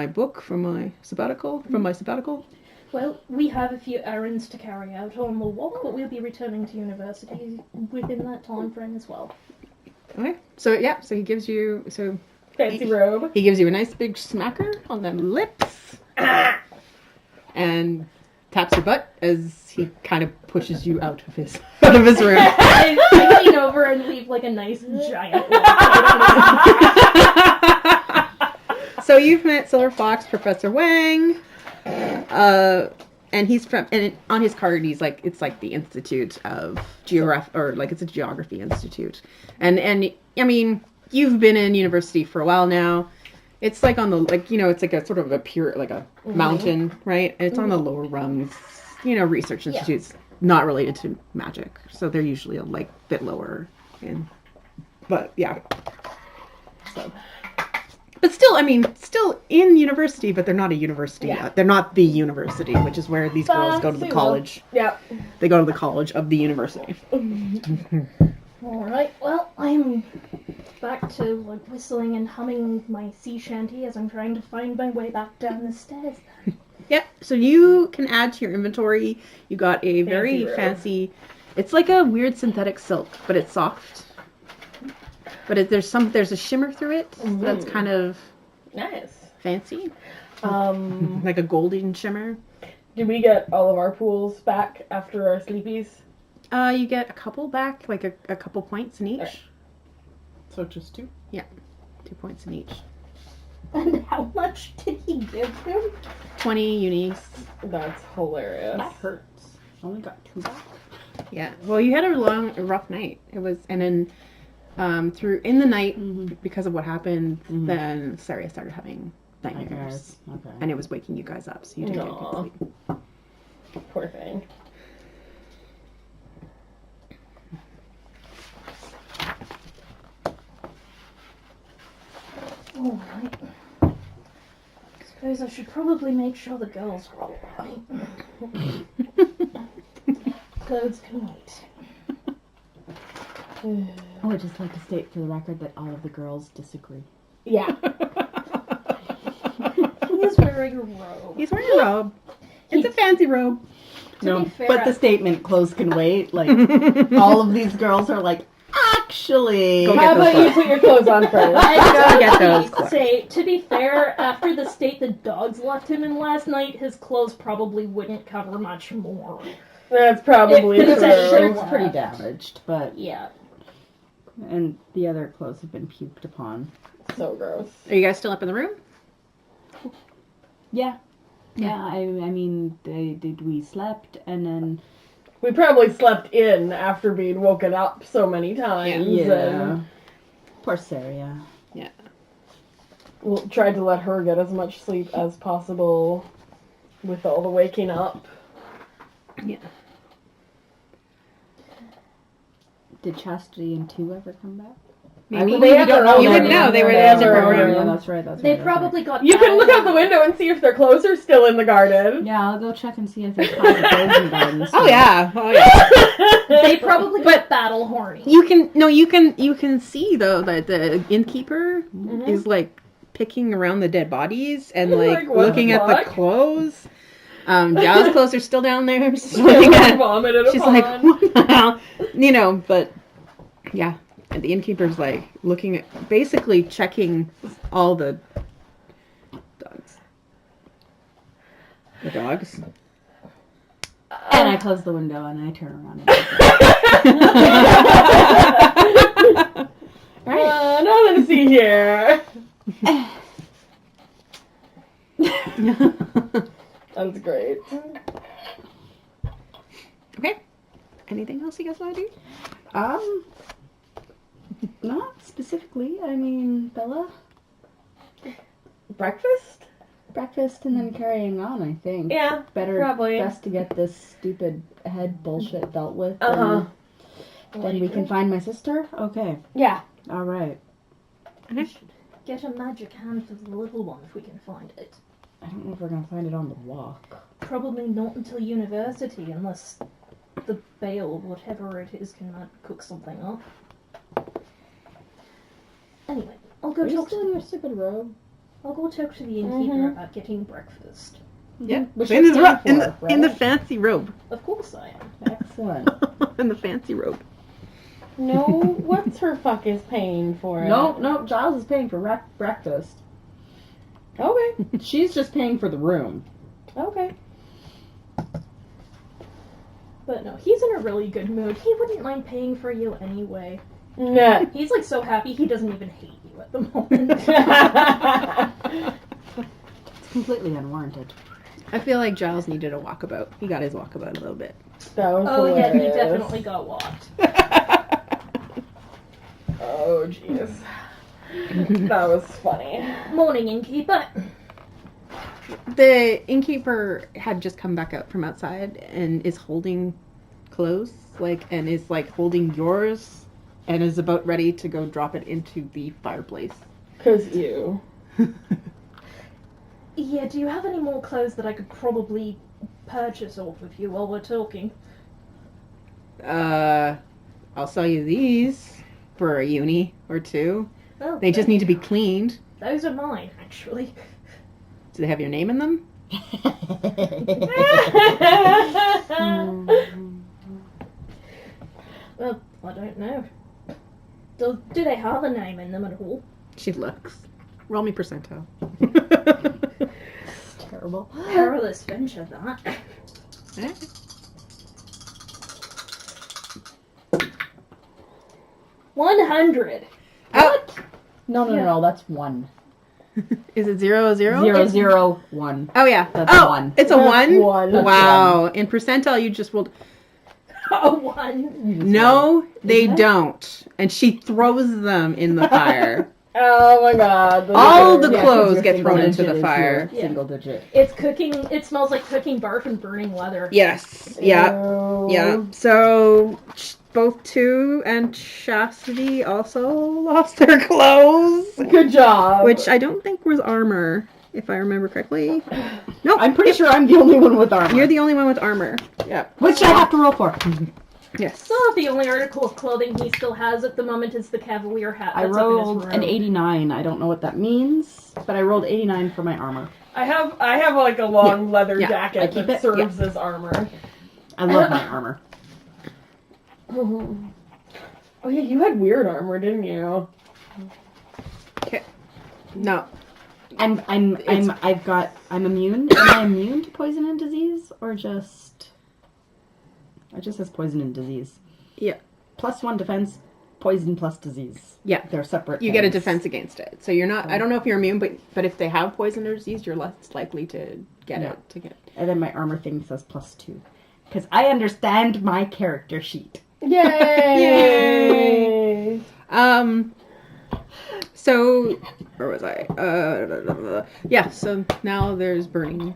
Speaker 6: book from my sabbatical.
Speaker 3: Well, we have a few errands to carry out on the walk, but we'll be returning to university within that time frame as well.
Speaker 6: Okay. So he gives you
Speaker 9: Fancy robe.
Speaker 6: He gives you a nice big smacker on the lips. And taps your butt as he kind of pushes you out of his room.
Speaker 3: I lean over and leave like a nice giant
Speaker 6: So you've met Silver Fox, Professor Wang. And he's on his card he's like, it's like the Institute of it's a geography institute. And I mean, you've been in university for a while now. It's like on the it's like a sort of a pure mountain, right? And it's on the lower rungs. Research institutes not related to magic, so they're usually a bit lower but yeah. So but still, I mean, still in university, but they're not a university yet. They're not the university, which is where these girls go to the college.
Speaker 9: Yeah.
Speaker 6: They go to the college of the university.
Speaker 3: Alright, well, I'm back to whistling and humming my sea shanty as I'm trying to find my way back down the stairs then.
Speaker 6: Yep, so you can add to your inventory. You got a very fancy, it's like a weird synthetic silk, but it's soft. But there's a shimmer through it that's kind of
Speaker 9: nice,
Speaker 6: fancy. Like a golden shimmer.
Speaker 9: Did we get all of our pools back after our sleepies?
Speaker 6: You get a couple back, like a couple points in each.
Speaker 9: Right.
Speaker 7: So just 2?
Speaker 6: Yeah, 2 points in each.
Speaker 3: And how much did he give him?
Speaker 6: 20 unis.
Speaker 9: That's hilarious.
Speaker 7: That hurts. Only got 2 back.
Speaker 6: Yeah. Well, you had a rough night. It was, and then in the night, because of what happened, then Saria started having nightmares.
Speaker 7: Okay.
Speaker 6: And it was waking you guys up, so you didn't get good sleep.
Speaker 9: Poor thing.
Speaker 3: Alright. Suppose I should probably make sure the girls are alright. Clothes can wait.
Speaker 7: I would just like to state for the record that all of the girls disagree.
Speaker 9: Yeah.
Speaker 3: He is wearing a robe.
Speaker 6: He's wearing a robe. It's a fancy robe.
Speaker 3: To be fair,
Speaker 7: but the statement clothes can wait. Like all of these girls are like, actually.
Speaker 9: How about you put your clothes on first?
Speaker 6: Go get those.
Speaker 3: To be fair, after the state the dogs left him in last night, his clothes probably wouldn't cover much more.
Speaker 9: That's probably
Speaker 3: His
Speaker 9: true.
Speaker 3: shirt's
Speaker 7: pretty damaged, but
Speaker 3: yeah.
Speaker 7: and the other clothes have been puked upon.
Speaker 9: So gross.
Speaker 6: Are you guys still up in the room?
Speaker 7: Yeah. I mean, we slept and then.
Speaker 9: We probably slept in after being woken up so many times.
Speaker 7: Yeah.
Speaker 9: And
Speaker 7: Poor Saria.
Speaker 6: Yeah.
Speaker 9: tried to let her get as much sleep as possible with all the waking up.
Speaker 6: Yeah.
Speaker 7: Did Chastity and 2 ever come back?
Speaker 6: Maybe.
Speaker 9: They have their own
Speaker 6: You wouldn't know. They were there as a program.
Speaker 7: Yeah, that's right.
Speaker 3: They probably got.
Speaker 9: You can look out the window and see if their clothes are still in the garden.
Speaker 7: Yeah, I'll go check and see if there's closet birds in gardens.
Speaker 6: Oh yeah. Oh yeah.
Speaker 3: They probably got battle horny.
Speaker 6: You can see though that the innkeeper is like picking around the dead bodies and like
Speaker 9: what
Speaker 6: looking
Speaker 9: the
Speaker 6: at the
Speaker 9: fuck?
Speaker 6: clothes. Giles' clothes are still down there. She's
Speaker 9: She's
Speaker 6: looking at.
Speaker 9: vomited
Speaker 6: She's
Speaker 9: upon.
Speaker 6: like, what the hell? You know, but yeah. And the innkeeper's like looking at, basically checking all the dogs. The dogs.
Speaker 7: And I close the window and I turn around. And
Speaker 9: Nothing to see here. That's great.
Speaker 6: Okay. Anything else you guys want to do?
Speaker 7: Not specifically. I mean, Bella,
Speaker 9: Breakfast?
Speaker 7: breakfast and then carrying on, I think.
Speaker 9: Yeah,
Speaker 7: Better,
Speaker 9: probably.
Speaker 7: best to get this stupid head bullshit dealt with.
Speaker 9: Uh-huh.
Speaker 7: and then we can find my sister? Okay.
Speaker 9: Yeah.
Speaker 7: All right.
Speaker 3: Get a magic hand for the little one if we can find it.
Speaker 7: I don't know if we're going to find it on the walk.
Speaker 3: Probably not until university, unless the Bale, whatever it is, can cook something up. Anyway, I'll go
Speaker 7: Are you
Speaker 3: talk
Speaker 7: still
Speaker 3: to
Speaker 7: in your stupid robe?
Speaker 3: I'll go talk to the innkeeper about getting breakfast.
Speaker 6: Yeah.
Speaker 7: Which
Speaker 6: In,
Speaker 7: it's
Speaker 6: his
Speaker 7: time
Speaker 6: in,
Speaker 7: for,
Speaker 6: the, in the
Speaker 7: right?
Speaker 6: fancy robe.
Speaker 3: Of course I am.
Speaker 7: Excellent.
Speaker 6: In the fancy robe.
Speaker 9: No, what's her fuck is paying for it?
Speaker 7: No, Giles is paying for breakfast.
Speaker 9: Okay.
Speaker 7: She's just paying for the room.
Speaker 9: Okay.
Speaker 3: But no, he's in a really good mood. He wouldn't mind paying for you anyway.
Speaker 9: Nah.
Speaker 3: He's like so happy he doesn't even hate you at the moment.
Speaker 7: It's completely unwarranted.
Speaker 6: I feel like Giles needed a walkabout. He got his walkabout a little bit.
Speaker 9: That was
Speaker 3: Oh yeah, he
Speaker 9: hilarious.
Speaker 3: definitely got walked.
Speaker 9: Oh jeez. That was funny.
Speaker 3: Morning, innkeeper.
Speaker 6: The innkeeper had just come back out from outside and is holding clothes, and is holding yours and is about ready to go drop it into the fireplace.
Speaker 9: 'Cause you.
Speaker 3: Yeah, do you have any more clothes that I could probably purchase off of you while we're talking?
Speaker 6: I'll sell you these for a uni or two.
Speaker 3: Oh,
Speaker 6: They just need to be cleaned.
Speaker 3: those are mine, actually.
Speaker 6: Do they have your name in them?
Speaker 3: Well, I don't know. Do they have a name in them at all?
Speaker 6: She looks. Roll me percentile.
Speaker 7: It's terrible.
Speaker 3: Perilous venture, that. 100.
Speaker 6: Oh,
Speaker 7: No, that's 1.
Speaker 6: is it 0 0?
Speaker 7: 0 0 1.
Speaker 6: Oh yeah,
Speaker 7: That's
Speaker 6: oh,
Speaker 7: a 1.
Speaker 6: It's a
Speaker 9: That's
Speaker 6: 1.
Speaker 9: one.
Speaker 7: That's
Speaker 6: Wow. In percentile, you just rolled.
Speaker 3: A 1.
Speaker 6: No, they don't. And she throws them in the fire.
Speaker 9: Oh my god.
Speaker 6: All the
Speaker 7: Yeah, 'cause
Speaker 6: clothes
Speaker 7: your
Speaker 6: get
Speaker 7: single
Speaker 6: thrown into
Speaker 7: digit
Speaker 6: the
Speaker 7: is
Speaker 6: fire.
Speaker 7: your Single digit.
Speaker 3: It's cooking. It smells like cooking barf and burning leather.
Speaker 6: Yes. Yeah.
Speaker 9: Ew.
Speaker 6: Yeah. So both 2 and Chastity also lost their clothes,
Speaker 9: Good job.
Speaker 6: which I don't think was armor, if I remember correctly. No,
Speaker 7: I'm pretty sure I'm the only one with armor.
Speaker 6: you're the only one with armor. Yeah.
Speaker 7: Which I have to roll for.
Speaker 6: Yes.
Speaker 3: So the only article of clothing he still has at the moment is the cavalier hat.
Speaker 7: I
Speaker 3: That's up in his
Speaker 7: rolled
Speaker 3: room.
Speaker 7: an 89. I don't know what that means, but I rolled 89 for my armor.
Speaker 9: I have like a long leather
Speaker 6: Yeah.
Speaker 7: I
Speaker 9: jacket
Speaker 7: keep
Speaker 9: that
Speaker 7: it.
Speaker 9: serves as armor.
Speaker 7: I love my armor.
Speaker 9: Oh yeah, you had weird armor, didn't you?
Speaker 6: No.
Speaker 7: I'm immune. Am I immune to poison and disease, or just? It just says poison and disease.
Speaker 6: Yeah.
Speaker 7: +1 defense, poison plus disease.
Speaker 6: Yeah.
Speaker 7: They're separate.
Speaker 6: You get a
Speaker 7: things.
Speaker 6: defense against it. So you're not. I don't know if you're immune, but if they have poison or disease, you're less likely to get
Speaker 7: Yeah.
Speaker 6: it. To get.
Speaker 7: And then my armor thing says +2, because I understand my character sheet.
Speaker 9: Yay!
Speaker 6: So, where was I? Yeah, so now there's burning.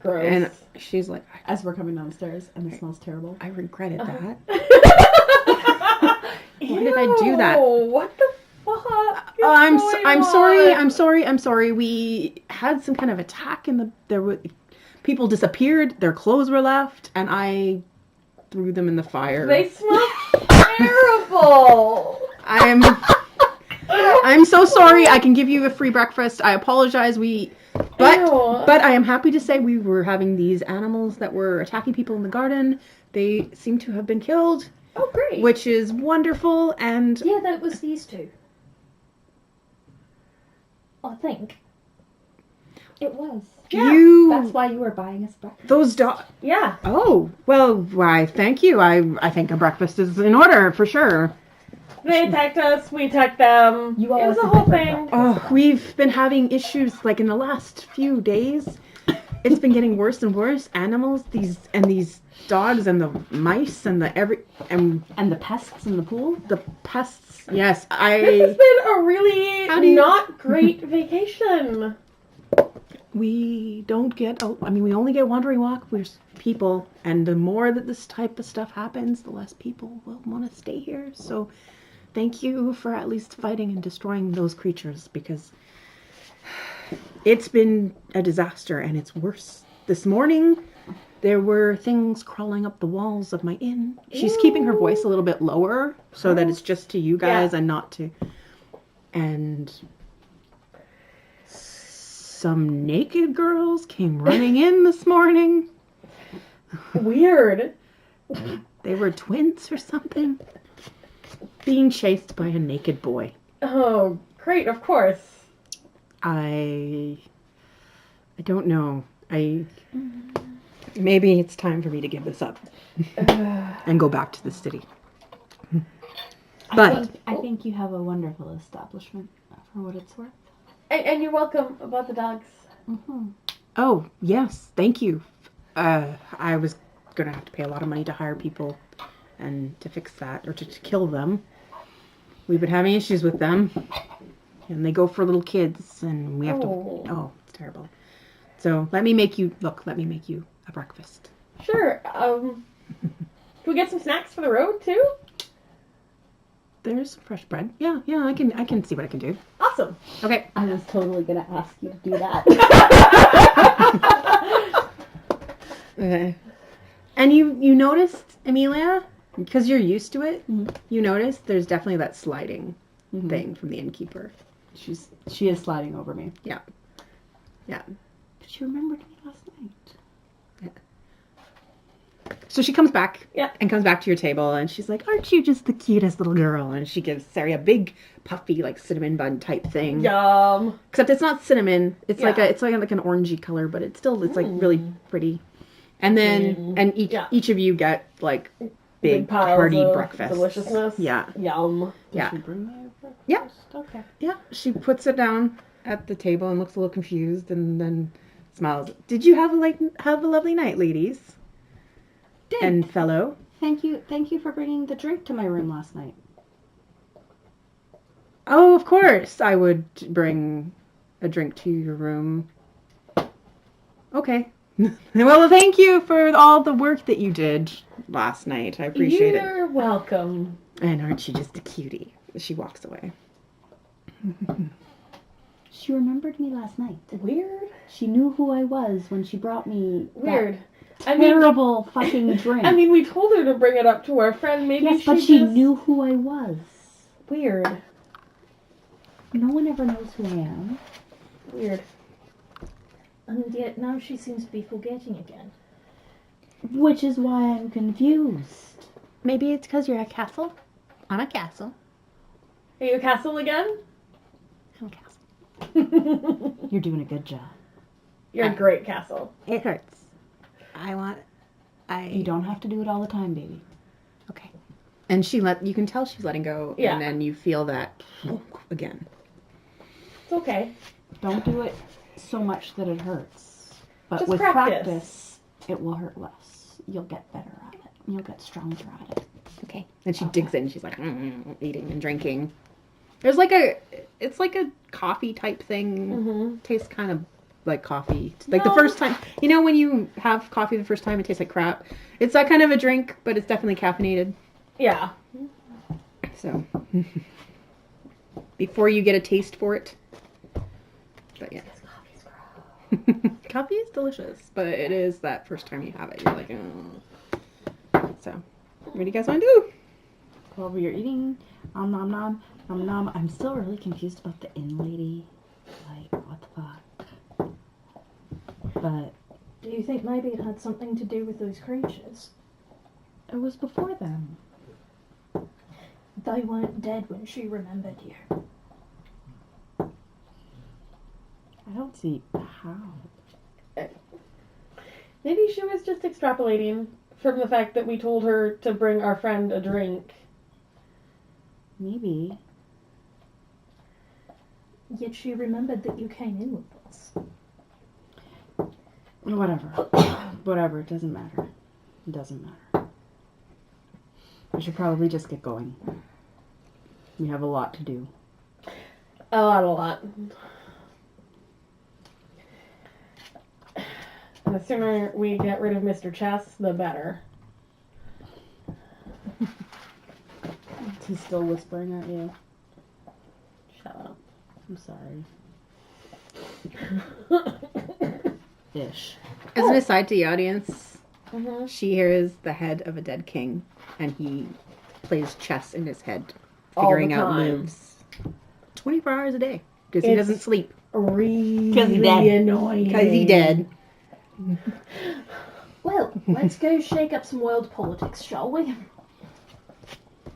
Speaker 9: Gross.
Speaker 6: And she's like,
Speaker 7: As we're coming downstairs, and it smells terrible.
Speaker 6: I regretted that. Why did I do that?
Speaker 9: What the fuck?
Speaker 6: I'm sorry. We had some kind of attack people disappeared, their clothes were left, and I threw them in the fire.
Speaker 9: They smell terrible.
Speaker 6: I'm so sorry. I can give you a free breakfast. I apologize. But I am happy to say we were having these animals that were attacking people in the garden. They seem to have been killed.
Speaker 3: Oh, great.
Speaker 6: Which is wonderful, and...
Speaker 3: Yeah, that was these two. I think. It was.
Speaker 6: Yeah,
Speaker 3: that's why you were buying us breakfast.
Speaker 6: Those dogs...
Speaker 3: Yeah.
Speaker 6: Oh, well, why, thank you. I think a breakfast is in order, for sure.
Speaker 9: They attacked us, we attacked them. It was a whole thing.
Speaker 6: Oh, we've been having issues, like, in the last few days. It's been getting worse and worse. Animals, these dogs and the mice and and
Speaker 7: the pests in the pool.
Speaker 6: The pests. Yes,
Speaker 9: This has been a really not great vacation.
Speaker 6: We don't get. We only get wandering walk. We're people, and the more that this type of stuff happens, the less people will want to stay here. So, thank you for at least fighting and destroying those creatures, because it's been a disaster, and it's worse. This morning, there were things crawling up the walls of my inn. She's keeping her voice a little bit lower so that it's just to you guys and not to... And some naked girls came running in this morning.
Speaker 9: Weird.
Speaker 6: They were twins or something. Being chased by a naked boy.
Speaker 9: Oh, great, of course.
Speaker 6: I don't know. Maybe it's time for me to give this up and go back to the city. But
Speaker 7: I think you have a wonderful establishment for what it's worth.
Speaker 9: And you're welcome about the dogs.
Speaker 7: Mm-hmm.
Speaker 6: Oh, yes, thank you. I was going to have to pay a lot of money to hire people and to fix that, or to kill them. We've been having issues with them. And they go for little kids, and we have to... Oh, it's terrible. So, let me make you a breakfast.
Speaker 9: Sure. Can we get some snacks for the road, too?
Speaker 6: There's some fresh bread. Yeah, I can see what I can do.
Speaker 9: Awesome.
Speaker 6: Okay.
Speaker 7: I was totally going to ask you to do that.
Speaker 6: Okay. And you noticed, Amelia, because you're used to it, you noticed there's definitely that sliding thing from the innkeeper.
Speaker 7: She is sliding over me.
Speaker 6: Yeah. Yeah.
Speaker 7: But she remembered me last night.
Speaker 6: Yeah. So she comes back.
Speaker 9: Yeah.
Speaker 6: And comes back to your table, and she's like, "Aren't you just the cutest little girl?" And she gives Sari a big, puffy, like cinnamon bun type thing.
Speaker 9: Yum.
Speaker 6: Except it's not cinnamon. It's like an orangey color, but it's like really pretty. And then each of you get like big hearty breakfast.
Speaker 9: Deliciousness.
Speaker 6: Yeah.
Speaker 9: Yum.
Speaker 6: Yeah.
Speaker 7: Did she bring me a breakfast?
Speaker 6: Yeah.
Speaker 7: Okay.
Speaker 6: Yeah. She puts it down at the table and looks a little confused, and then smiles. Did you have a lovely night, ladies?
Speaker 7: Did.
Speaker 6: And fellow.
Speaker 7: Thank you for bringing the drink to my room last night.
Speaker 6: Oh, of course. I would bring a drink to your room. Okay. Well, thank you for all the work that you did last night. I appreciate it.
Speaker 9: You're welcome.
Speaker 6: And aren't you just a cutie? She walks away.
Speaker 7: She remembered me last night.
Speaker 9: Weird.
Speaker 7: She knew who I was when she brought me
Speaker 9: Weird.
Speaker 7: Terrible fucking drink.
Speaker 9: I mean, we told her to bring it up to our friend. Maybe
Speaker 7: yes, but she knew who I was.
Speaker 9: Weird.
Speaker 7: No one ever knows who I am.
Speaker 9: Weird.
Speaker 3: And yet now she seems to be forgetting again.
Speaker 7: Which is why I'm confused.
Speaker 6: Maybe it's because you're a castle. I'm a castle.
Speaker 9: Are you a castle again?
Speaker 6: I'm a castle.
Speaker 7: You're doing a good job.
Speaker 9: You're a great castle.
Speaker 6: It hurts.
Speaker 7: You don't have to do it all the time, baby.
Speaker 6: Okay. And you can tell she's letting go, and then you feel that again.
Speaker 9: It's okay.
Speaker 7: Don't do it so much that it hurts. But
Speaker 9: Just
Speaker 7: with
Speaker 9: practice,
Speaker 7: it will hurt less. You'll get better at it. You'll get stronger at it.
Speaker 6: Okay. And she digs in. She's like eating and drinking. It's like a coffee type thing.
Speaker 9: Mm-hmm.
Speaker 6: Tastes kind of like coffee. Like the first time, when you have coffee the first time, it tastes like crap. It's that kind of a drink, but it's definitely caffeinated.
Speaker 9: Yeah.
Speaker 6: So, before you get a taste for it. But yeah. Coffee is delicious, but it is that first time you have it, you're like, oh. So, what do you guys want to do?
Speaker 7: While you're eating, nom nom nom nom nom. I'm still really confused about the inn lady. Like, what the fuck? But
Speaker 3: Do you think maybe it had something to do with those creatures?
Speaker 7: it was before them.
Speaker 3: They weren't dead when she remembered you.
Speaker 7: I don't see how.
Speaker 9: Maybe she was just extrapolating from the fact that we told her to bring our friend a drink.
Speaker 7: Maybe.
Speaker 3: Yet she remembered that you came in with us.
Speaker 7: Whatever. Whatever. It doesn't matter. It doesn't matter. We should probably just get going. We have a lot to do.
Speaker 9: A lot. And the sooner we get rid of Mr. Chess, the better.
Speaker 7: He's still whispering at you.
Speaker 9: Shut up.
Speaker 7: I'm sorry. Ish.
Speaker 6: As an aside to the audience,
Speaker 9: Mm-hmm.
Speaker 6: she hears the head of a dead king, and he plays chess in his head,
Speaker 9: All the
Speaker 6: figuring out
Speaker 9: time.
Speaker 6: moves 24 hours a day because he
Speaker 9: It's-
Speaker 6: doesn't sleep.
Speaker 9: Really
Speaker 7: 'Cause he dead.
Speaker 9: annoying.
Speaker 6: Because he dead.
Speaker 3: Well, let's go shake up some world politics, shall we?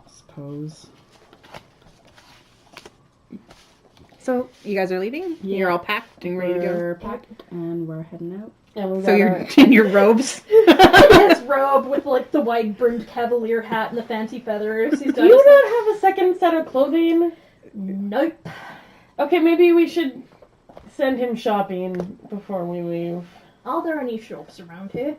Speaker 7: Suppose.
Speaker 6: So, you guys are leaving?
Speaker 7: Yeah.
Speaker 6: You're all packed and ready to go?
Speaker 7: We're packed and we're heading out.
Speaker 9: And we
Speaker 6: So you're
Speaker 9: gotta-
Speaker 6: in your robes?
Speaker 3: His robe with like the wide brimmed cavalier hat and the fancy feathers. He's
Speaker 9: Do
Speaker 3: done
Speaker 9: you
Speaker 3: his-
Speaker 9: not have a second set of clothing?
Speaker 3: Nope.
Speaker 9: Okay, maybe we should send him shopping before we leave.
Speaker 3: Are there any shops around here?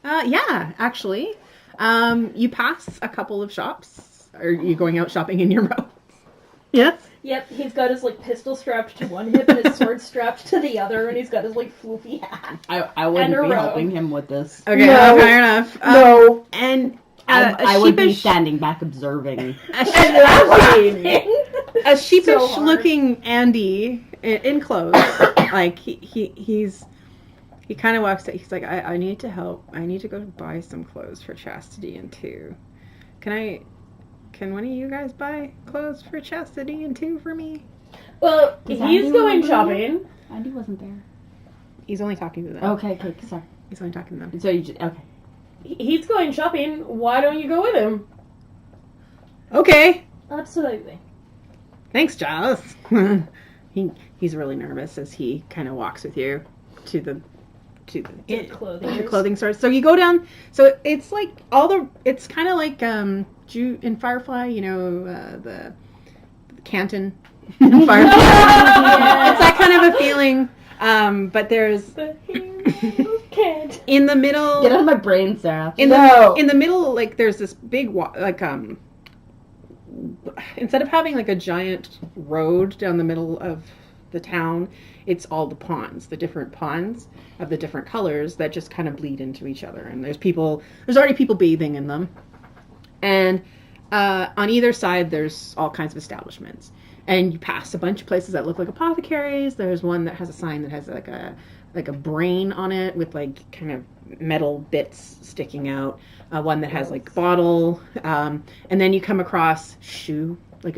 Speaker 6: Yeah, actually. You pass a couple of shops. Are you going out shopping in your robes? Yes?
Speaker 3: Yep, he's got his like pistol strapped to one hip and his sword strapped to the other, and he's got his like floofy hat.
Speaker 7: I wouldn't
Speaker 3: And a
Speaker 7: be
Speaker 3: robe.
Speaker 7: helping him with this.
Speaker 6: Okay,
Speaker 9: No.
Speaker 6: fair enough.
Speaker 9: No.
Speaker 6: And
Speaker 7: I would be standing back observing.
Speaker 6: A sheepish
Speaker 3: So hard.
Speaker 6: looking Andy in clothes, like he kind of walks. He's like, I need to help. I need to go buy some clothes for Chastity and Two. Can one of you guys buy clothes for Chastity and Two for me?
Speaker 9: Well,
Speaker 7: Does
Speaker 9: he's
Speaker 7: Andy
Speaker 9: going
Speaker 7: remember
Speaker 9: shopping.
Speaker 7: Andy wasn't there.
Speaker 6: He's only talking to them.
Speaker 7: Okay, sorry.
Speaker 6: He's only talking to them.
Speaker 7: So you just, okay.
Speaker 9: He's going shopping. Why don't you go with him?
Speaker 6: Okay.
Speaker 3: Absolutely.
Speaker 6: Thanks, Giles. He's really nervous as he kind of walks with you to the clothing store. So you go down. So it's like it's kind of like in Firefly, the Canton Firefly. It's that kind of a feeling. But there's
Speaker 9: Can't.
Speaker 6: in the middle.
Speaker 7: Get out of my brain, Sarah.
Speaker 6: In the middle, like there's this big instead of having like a giant road down the middle of the town, it's all the ponds, the different ponds of the different colors that just kind of bleed into each other. And there's already people bathing in them. And on either side, there's all kinds of establishments. And you pass a bunch of places that look like apothecaries. There's one that has a sign that has like a brain on it with like kind of metal bits sticking out. One that has like bottle. And then you come across a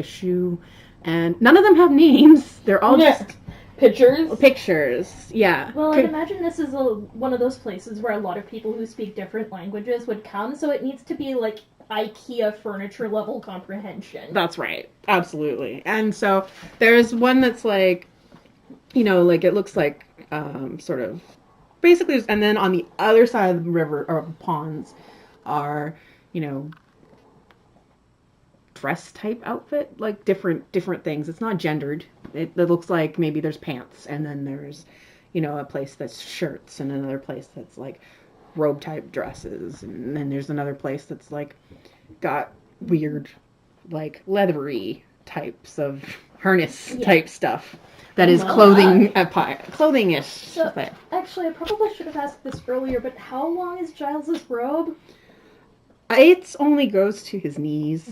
Speaker 6: shoe. And none of them have names. They're all just pictures. Yeah.
Speaker 3: Well, I'd imagine this is one of those places where a lot of people who speak different languages would come, so it needs to be like IKEA furniture level comprehension.
Speaker 6: That's right. Absolutely. And so there's one that's like, like it looks like sort of basically, and then on the other side of the river or ponds are, dress type outfit, like different things. It's not gendered. It looks like maybe there's pants, and then there's, a place that's shirts, and another place that's like robe type dresses, and then there's another place that's like got weird, like leathery types of harness type stuff. That is clothing-ish.
Speaker 3: So, actually, I probably should have asked this earlier, but how long is Giles's robe?
Speaker 6: It only goes to his knees.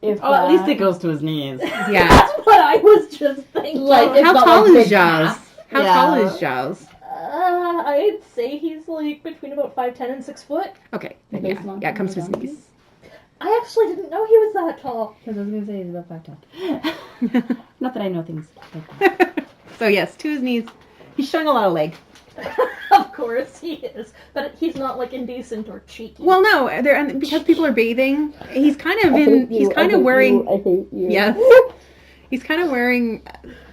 Speaker 7: At least it goes to his knees.
Speaker 6: Yeah.
Speaker 3: That's what I was just thinking.
Speaker 7: Like,
Speaker 6: how tall is Giles? How tall is Giles?
Speaker 3: I'd say he's like between about 5'10" and 6 foot.
Speaker 6: Okay. Then yeah, it comes to his knees.
Speaker 3: I actually didn't know he was that tall.
Speaker 7: Because I was going to say he's about 5'10". Not that I know things like that.
Speaker 6: So yes, to his knees. He's showing a lot of leg.
Speaker 3: Of course he is, but he's not like indecent or cheeky.
Speaker 6: Well, no, and because people are bathing, he's kind of in. He's kind of wearing.
Speaker 9: I hate you.
Speaker 6: Yes. He's kind of wearing,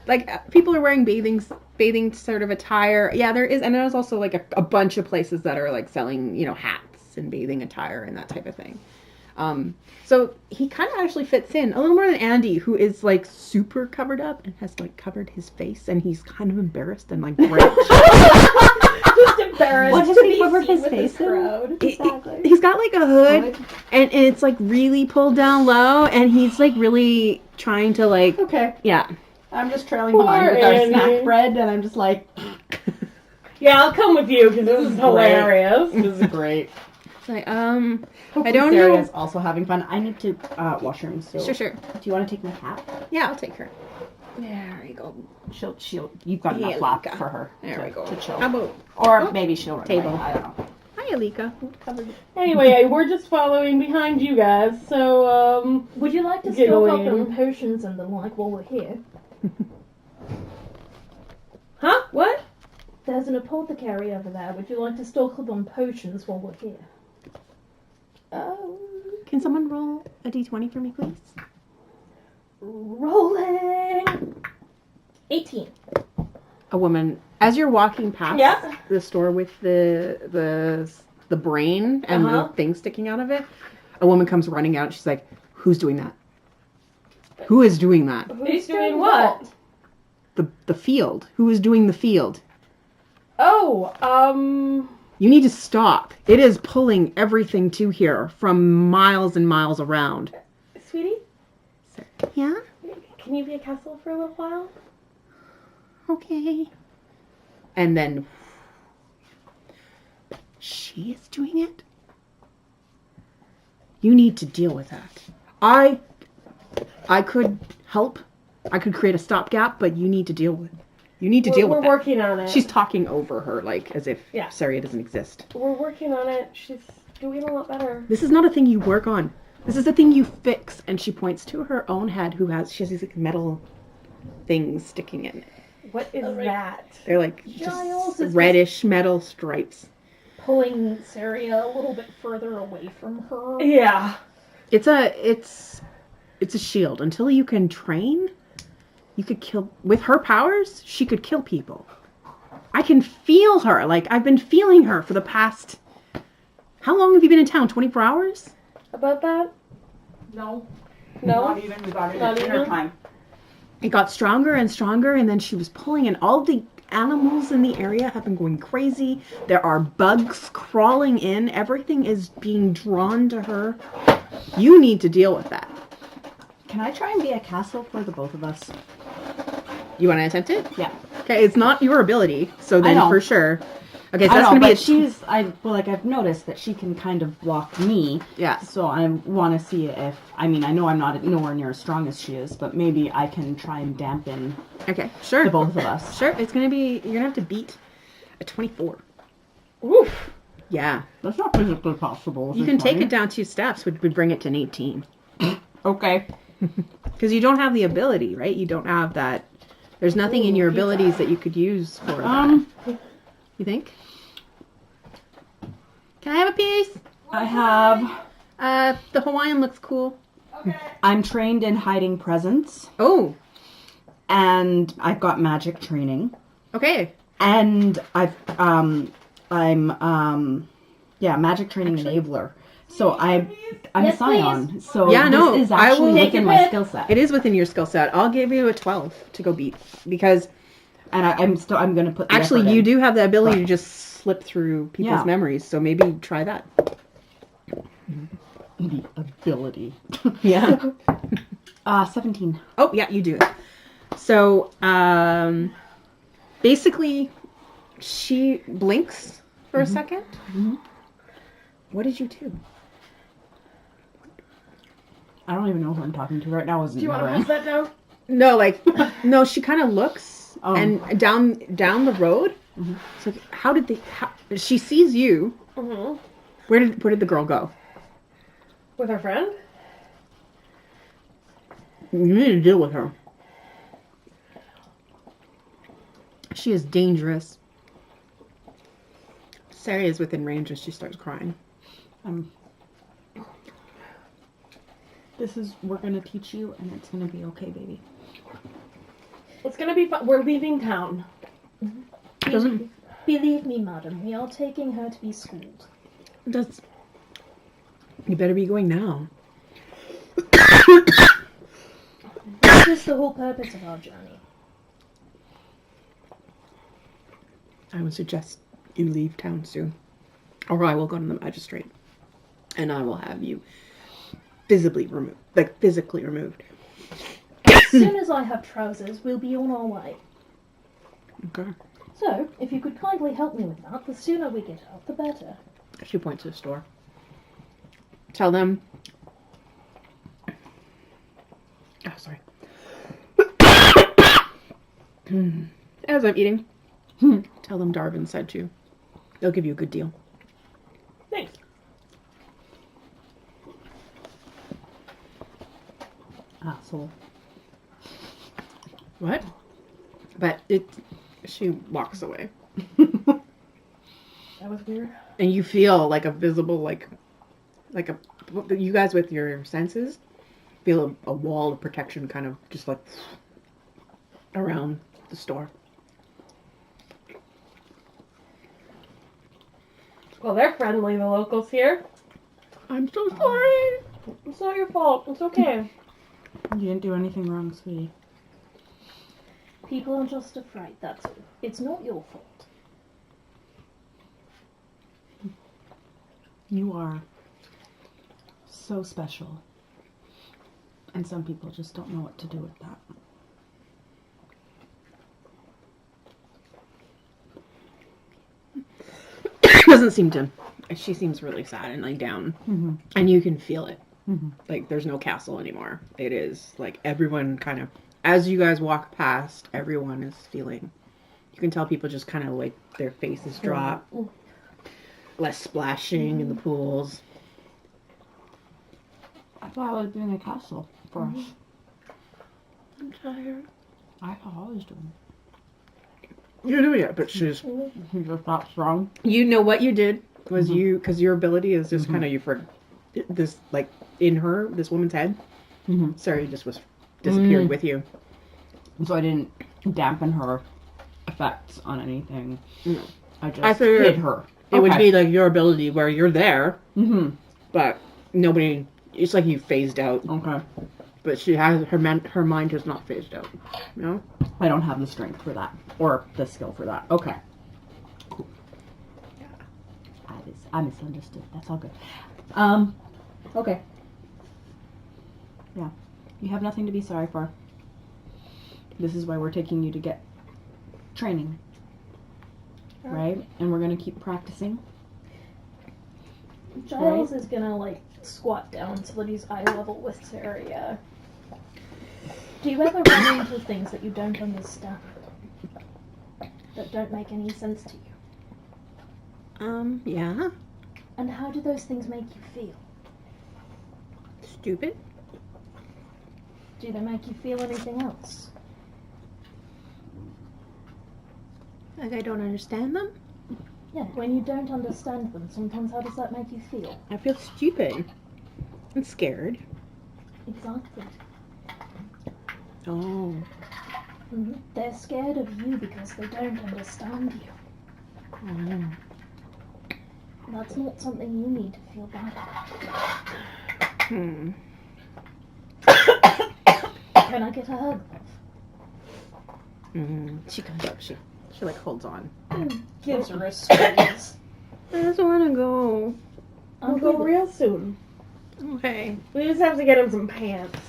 Speaker 6: like, people are wearing bathing sort of attire. Yeah, there is, and there's also like a bunch of places that are like selling, hats and bathing attire and that type of thing. So he kind of actually fits in a little more than Andy, who is like super covered up and has like covered his face, and he's kind of embarrassed and like rich.
Speaker 3: Just embarrassed.
Speaker 7: What has
Speaker 3: to
Speaker 7: he
Speaker 3: be
Speaker 7: covered
Speaker 3: seen
Speaker 7: his
Speaker 3: with
Speaker 7: face
Speaker 3: this crowd.
Speaker 6: He's got like a hood, and it's like really pulled down low, and he's like really trying to like.
Speaker 7: Okay.
Speaker 6: Yeah.
Speaker 7: I'm just trailing behind with our snack bread, and I'm just like...
Speaker 9: Yeah, I'll come with you, because this is hilarious.
Speaker 7: This is great.
Speaker 6: It's like,
Speaker 7: Hopefully
Speaker 6: I don't
Speaker 7: Sarah's
Speaker 6: know.
Speaker 7: also having fun. I need to washroom, so...
Speaker 6: Sure.
Speaker 7: Do you want to take my hat?
Speaker 6: Yeah, I'll take her. There we go.
Speaker 7: She'll you've got enough lap for her to chill.
Speaker 6: How about
Speaker 7: Or maybe she'll run
Speaker 6: table?
Speaker 7: away. I don't know.
Speaker 6: Hi, Alika.
Speaker 9: Anyway, we're just following behind you guys, so,
Speaker 3: Would you like to
Speaker 9: Get
Speaker 3: stock
Speaker 9: away.
Speaker 3: up on potions and the like while we're here?
Speaker 9: Huh? What?
Speaker 3: There's an apothecary over there. Would you like to stock up on potions while we're here?
Speaker 6: Can someone roll a d20 for me, please?
Speaker 3: Rolling. 18.
Speaker 6: A woman, as you're walking past
Speaker 3: Yeah.
Speaker 6: the store with the brain and the thing sticking out of it, a woman comes running out. She's like, "Who's doing that? Who is doing that?
Speaker 3: Who's doing what?
Speaker 6: The field. Who is doing the field?
Speaker 9: Oh,
Speaker 6: You need to stop. It is pulling everything to here from miles and miles around."
Speaker 9: Sweetie,
Speaker 6: Yeah?
Speaker 9: can you be a castle for a little while?
Speaker 6: Okay. And then she is doing it. You need to deal with that. I could help. I could create a stopgap, but you need to deal with. You need to deal with
Speaker 9: We're
Speaker 6: that.
Speaker 9: working on it.
Speaker 6: She's talking over her, like as if Saria doesn't exist.
Speaker 9: We're working on it. She's doing a lot better.
Speaker 6: This is not a thing you work on. This is a thing you fix. And she points to her own head, she has these like metal things sticking in it.
Speaker 9: What is that?
Speaker 6: They're like
Speaker 3: Giles
Speaker 6: just
Speaker 3: is
Speaker 6: reddish metal stripes.
Speaker 3: Pulling Saria a little bit further away from her.
Speaker 9: Yeah.
Speaker 6: It's a shield. Until you can train, you could kill with her powers. She could kill people. I can feel her. Like I've been feeling her for the past. How long have you been in town? 24 hours?
Speaker 9: About that?
Speaker 7: No.
Speaker 9: No?
Speaker 7: Not even. We got it
Speaker 9: Not
Speaker 7: at dinner
Speaker 9: even?
Speaker 7: time.
Speaker 6: It got stronger and stronger, and then she was pulling, and all the animals in the area have been going crazy. There are bugs crawling in. Everything is being drawn to her. You need to deal with that.
Speaker 7: Can I try and be a castle for the both of us?
Speaker 6: You want to attempt it?
Speaker 7: Yeah.
Speaker 6: Okay, it's not your ability, so then
Speaker 7: know.
Speaker 6: for sure. Okay, so
Speaker 7: I
Speaker 6: that's
Speaker 7: know,
Speaker 6: gonna be
Speaker 7: but I've noticed that she can kind of block me.
Speaker 6: Yeah.
Speaker 7: So I want to see if, I know I'm not nowhere near as strong as she is, but maybe I can try and dampen
Speaker 6: Okay, sure.
Speaker 7: the both of us.
Speaker 6: Sure, you're gonna have to beat a 24.
Speaker 9: Oof.
Speaker 6: Yeah.
Speaker 7: That's not physically possible.
Speaker 6: You can take it down 2 steps, which would bring it to an 18.
Speaker 7: Okay.
Speaker 6: Because you don't have the ability, right? You don't have that. There's nothing in your abilities that you could use for that. You think? Can I have a piece?
Speaker 7: I have.
Speaker 6: The Hawaiian looks cool.
Speaker 7: I'm trained in hiding presents,
Speaker 6: Oh,
Speaker 7: and I've got magic training,
Speaker 6: okay.
Speaker 7: and I'm magic training enabler. So I'm
Speaker 3: Yes,
Speaker 7: a scion. So
Speaker 6: Yeah, no,
Speaker 7: this is
Speaker 6: I
Speaker 7: actually
Speaker 6: will-
Speaker 7: within my skill set.
Speaker 6: It is within your skill set. I'll give you a 12 to go beat. Because
Speaker 7: And I'm going to put the
Speaker 6: actually,
Speaker 7: effort
Speaker 6: you
Speaker 7: in.
Speaker 6: do have the ability to just slip through people's
Speaker 7: Yeah.
Speaker 6: memories. So maybe try that.
Speaker 7: The ability.
Speaker 6: Yeah.
Speaker 7: 17.
Speaker 6: Oh, yeah, you do. So, basically, she blinks for a second.
Speaker 7: Mm-hmm.
Speaker 6: What did you do?
Speaker 7: I don't even know who I'm talking to right now.
Speaker 9: Do you want to pass that down?
Speaker 6: No, no, she kind of looks
Speaker 7: Oh.
Speaker 6: and down the road.
Speaker 7: Mhm.
Speaker 6: So how did she sees you.
Speaker 9: Mm-hmm.
Speaker 6: Where did the girl go?
Speaker 9: With her friend?
Speaker 6: You need to deal with her. She is dangerous. Sarah is within range as she starts crying.
Speaker 7: We're gonna teach you, and it's gonna be okay, baby.
Speaker 9: It's gonna be fun. We're leaving town.
Speaker 6: Doesn't
Speaker 3: Believe me, madam, we are taking her to be schooled.
Speaker 6: does you better be going now.
Speaker 3: This is the whole purpose of our journey.
Speaker 6: I would suggest you leave town soon, or I will go to the magistrate, and I will have you physically removed.
Speaker 3: As soon as I have trousers, we'll be on our way.
Speaker 6: Okay.
Speaker 3: So, if you could kindly help me with that, the sooner we get out, the better.
Speaker 6: She points to the store. Tell them. Oh, sorry. As I'm eating, tell them Darvin sent you. They'll give you a good deal.
Speaker 9: Thanks.
Speaker 7: Asshole.
Speaker 6: What? But she walks away.
Speaker 9: That was weird.
Speaker 6: And you feel like a visible, you guys with your senses feel a wall of protection kind of just like around the store.
Speaker 9: Well, they're friendly, the locals here.
Speaker 6: I'm so sorry.
Speaker 9: It's not your fault. It's okay.
Speaker 7: You didn't do anything wrong, sweetie.
Speaker 3: People are just afraid, that's all. It's not your fault.
Speaker 7: You are so special. And some people just don't know what to do with that.
Speaker 6: Doesn't seem to. She seems really sad and like down.
Speaker 7: Mm-hmm.
Speaker 6: And you can feel it.
Speaker 7: Mm-hmm.
Speaker 6: Like there's no castle anymore. It is like everyone kind of, as you guys walk past, everyone is feeling. You can tell people just kind of like their faces drop. Less splashing in the pools.
Speaker 7: I thought I was doing a castle for us.
Speaker 6: I'm tired.
Speaker 7: I thought I was doing
Speaker 6: You're doing it, but she's.
Speaker 7: it. You're not strong.
Speaker 6: You know what you did was because your ability is just kind of you for this like in her this woman's head.
Speaker 7: Mm-hmm.
Speaker 6: Sarah just was disappeared with you.
Speaker 7: So I didn't dampen her effects on anything.
Speaker 6: No.
Speaker 7: I just
Speaker 6: I figured
Speaker 7: hid her.
Speaker 6: It would be like your ability where you're there,
Speaker 7: Mm-hmm.
Speaker 6: but nobody. It's like you phased out.
Speaker 7: Okay.
Speaker 6: But she has her mind has not phased out. You know?
Speaker 7: I don't have the strength for that. Or the skill for that. Okay. Cool.
Speaker 6: Yeah.
Speaker 7: I misunderstood. That's all good. Okay. Yeah. You have nothing to be sorry for. This is why we're taking you to get training. Right? And we're gonna keep practicing.
Speaker 3: Giles is gonna, like, squat down so that he's eye level with Saria. Do you ever run into things that you don't understand? That don't make any sense to you?
Speaker 6: Yeah.
Speaker 3: And how do those things make you feel?
Speaker 6: Stupid.
Speaker 3: Do they make you feel anything else?
Speaker 6: Like I don't understand them?
Speaker 3: Yeah, when you don't understand them, sometimes how does that make you feel?
Speaker 6: I feel stupid. I'm scared.
Speaker 3: Exactly.
Speaker 6: Oh.
Speaker 3: Mm-hmm. They're scared of you because they don't understand you.
Speaker 6: Oh.
Speaker 3: That's not something you need to feel bad about. Can I get a hug, love?
Speaker 6: She comes up. She like holds on.
Speaker 3: Gives her a squeeze.
Speaker 6: I just want to go.
Speaker 9: I'll go real soon.
Speaker 6: Okay.
Speaker 9: We just have to get him some pants.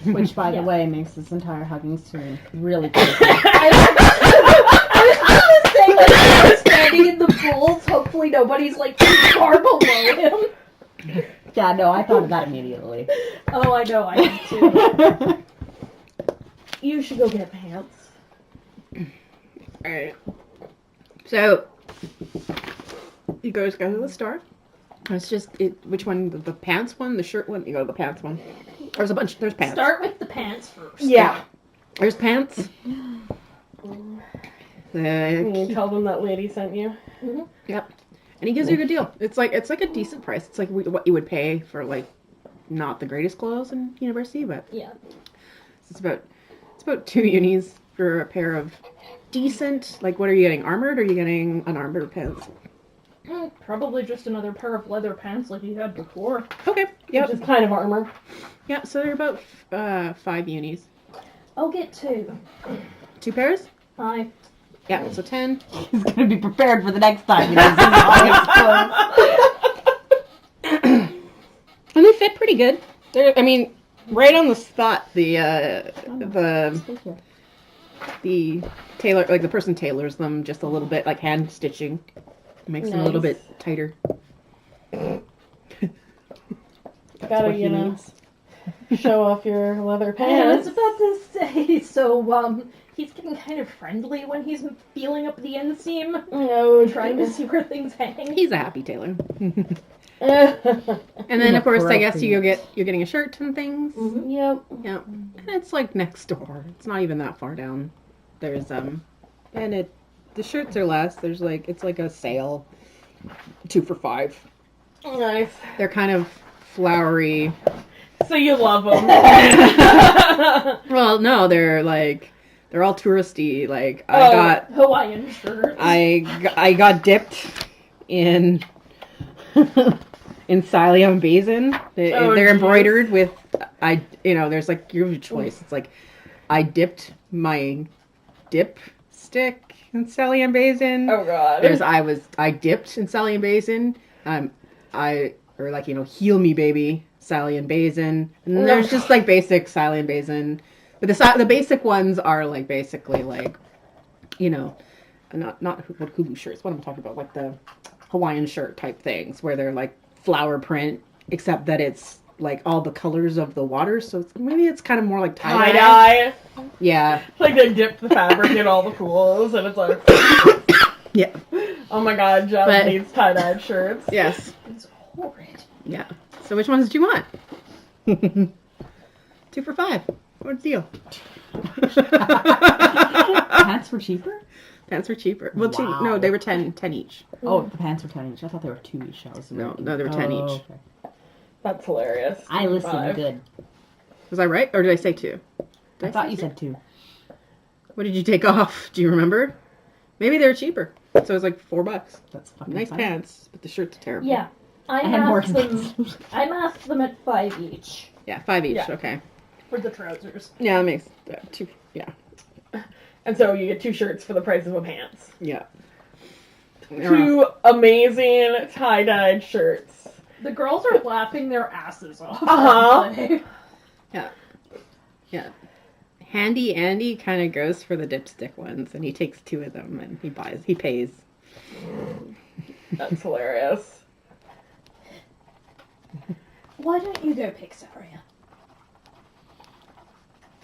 Speaker 7: Which, by the way, makes this entire hugging scene really creepy.
Speaker 3: I was saying, like, I'm standing in the pools. Hopefully, nobody's like too far below him.
Speaker 7: Yeah, no, I thought of that immediately.
Speaker 3: Oh, I know, I did too.
Speaker 9: You should go get pants.
Speaker 6: Alright. So, you guys go to the store. It's just, which one? The pants one? The shirt one? You go to the pants one. There's a bunch, there's pants.
Speaker 3: Start with the pants first.
Speaker 9: Yeah.
Speaker 6: There's pants.
Speaker 9: You can tell them that lady sent you.
Speaker 3: Mm-hmm.
Speaker 6: Yep. And he gives you a good deal. It's like a decent price. It's like what you would pay for like not the greatest clothes in university, but
Speaker 3: Yeah.
Speaker 6: it's about 2 unis for a pair of decent. Like, what are you getting? Armored, or are you getting unarmored pants?
Speaker 3: Probably just another pair of leather pants like he had before.
Speaker 6: Okay. Yep.
Speaker 9: Which is kind of armor.
Speaker 6: Yeah. So they're about 5 unis.
Speaker 3: I'll get 2.
Speaker 6: 2 pairs.
Speaker 3: 5.
Speaker 6: Yeah. So 10.
Speaker 7: He's gonna be prepared for the next time. You know,
Speaker 6: And they fit pretty good. They're, I mean, right on the spot. The tailor, like the person tailors them just a little bit, like hand stitching, makes them a little bit tighter.
Speaker 9: Gotta, you know, show off your leather
Speaker 3: I was
Speaker 9: pants.
Speaker 3: about to say, so, he's getting kind of friendly when he's feeling up the inseam,
Speaker 9: No,
Speaker 3: trying to see where things hang.
Speaker 6: He's a happy tailor. And then, of course, I guess you're getting a shirt and things.
Speaker 9: Mm-hmm. Yep.
Speaker 6: Yeah, and it's like next door. It's not even that far down. There's the shirts are less. There's it's like a sale, 2 for $5.
Speaker 9: Nice.
Speaker 6: They're kind of flowery.
Speaker 9: So you love them.
Speaker 6: Well, no, they're all touristy. Like, I got
Speaker 3: Hawaiian shirts.
Speaker 6: I got dipped in psyllium basin. They're embroidered with there's like your choice. It's like I dipped my dip stick in psyllium basin.
Speaker 9: Oh god.
Speaker 6: I dipped in psyllium basin. Heal me baby psyllium basin. And there's just like basic psyllium basin. But the basic ones are like basically like, not what Hulu shirts. What am I talking about? Like the Hawaiian shirt type things where they're like flower print, except that it's like all the colors of the water. So maybe it's kind of more like tie-dye. Yeah.
Speaker 9: Like they dipped the fabric in all the pools and it's like
Speaker 6: yeah.
Speaker 9: Oh my god, John needs tie-dyed shirts.
Speaker 6: Yes.
Speaker 3: It's horrid.
Speaker 6: Yeah. So which ones did you want? 2 for $5. What's the deal?
Speaker 7: Pants were cheaper?
Speaker 6: Pants were cheaper. Well,
Speaker 7: Wow.
Speaker 6: no, they were 10 each.
Speaker 7: Oh, the pants were 10 each. I thought they were 2 each.
Speaker 6: No, they were 10 each.
Speaker 7: Okay.
Speaker 9: That's hilarious.
Speaker 7: I listened
Speaker 9: 5.
Speaker 7: good.
Speaker 6: Was I right, or did I say 2?
Speaker 7: I thought you said 2.
Speaker 6: What did you take off? Do you remember? Maybe they were cheaper. So it was like $4.
Speaker 7: That's fucking
Speaker 6: Nice
Speaker 7: funny.
Speaker 6: pants, but the shirt's terrible.
Speaker 3: Yeah. I
Speaker 7: And more
Speaker 3: masked them.
Speaker 7: expensive.
Speaker 3: I masked them at 5 each
Speaker 6: Yeah, 5 each.
Speaker 9: Yeah.
Speaker 6: Okay.
Speaker 3: for the trousers.
Speaker 6: Yeah, that makes 2. Yeah.
Speaker 9: And so you get 2 shirts for the price of a pants.
Speaker 6: Yeah.
Speaker 9: 2 amazing tie-dyed shirts.
Speaker 3: The girls are laughing their asses off.
Speaker 9: Uh-huh.
Speaker 6: Yeah. Handy Andy kind of goes for the dipstick ones, and he takes 2 of them, and he pays.
Speaker 9: That's hilarious.
Speaker 3: Why don't you go pick Saria?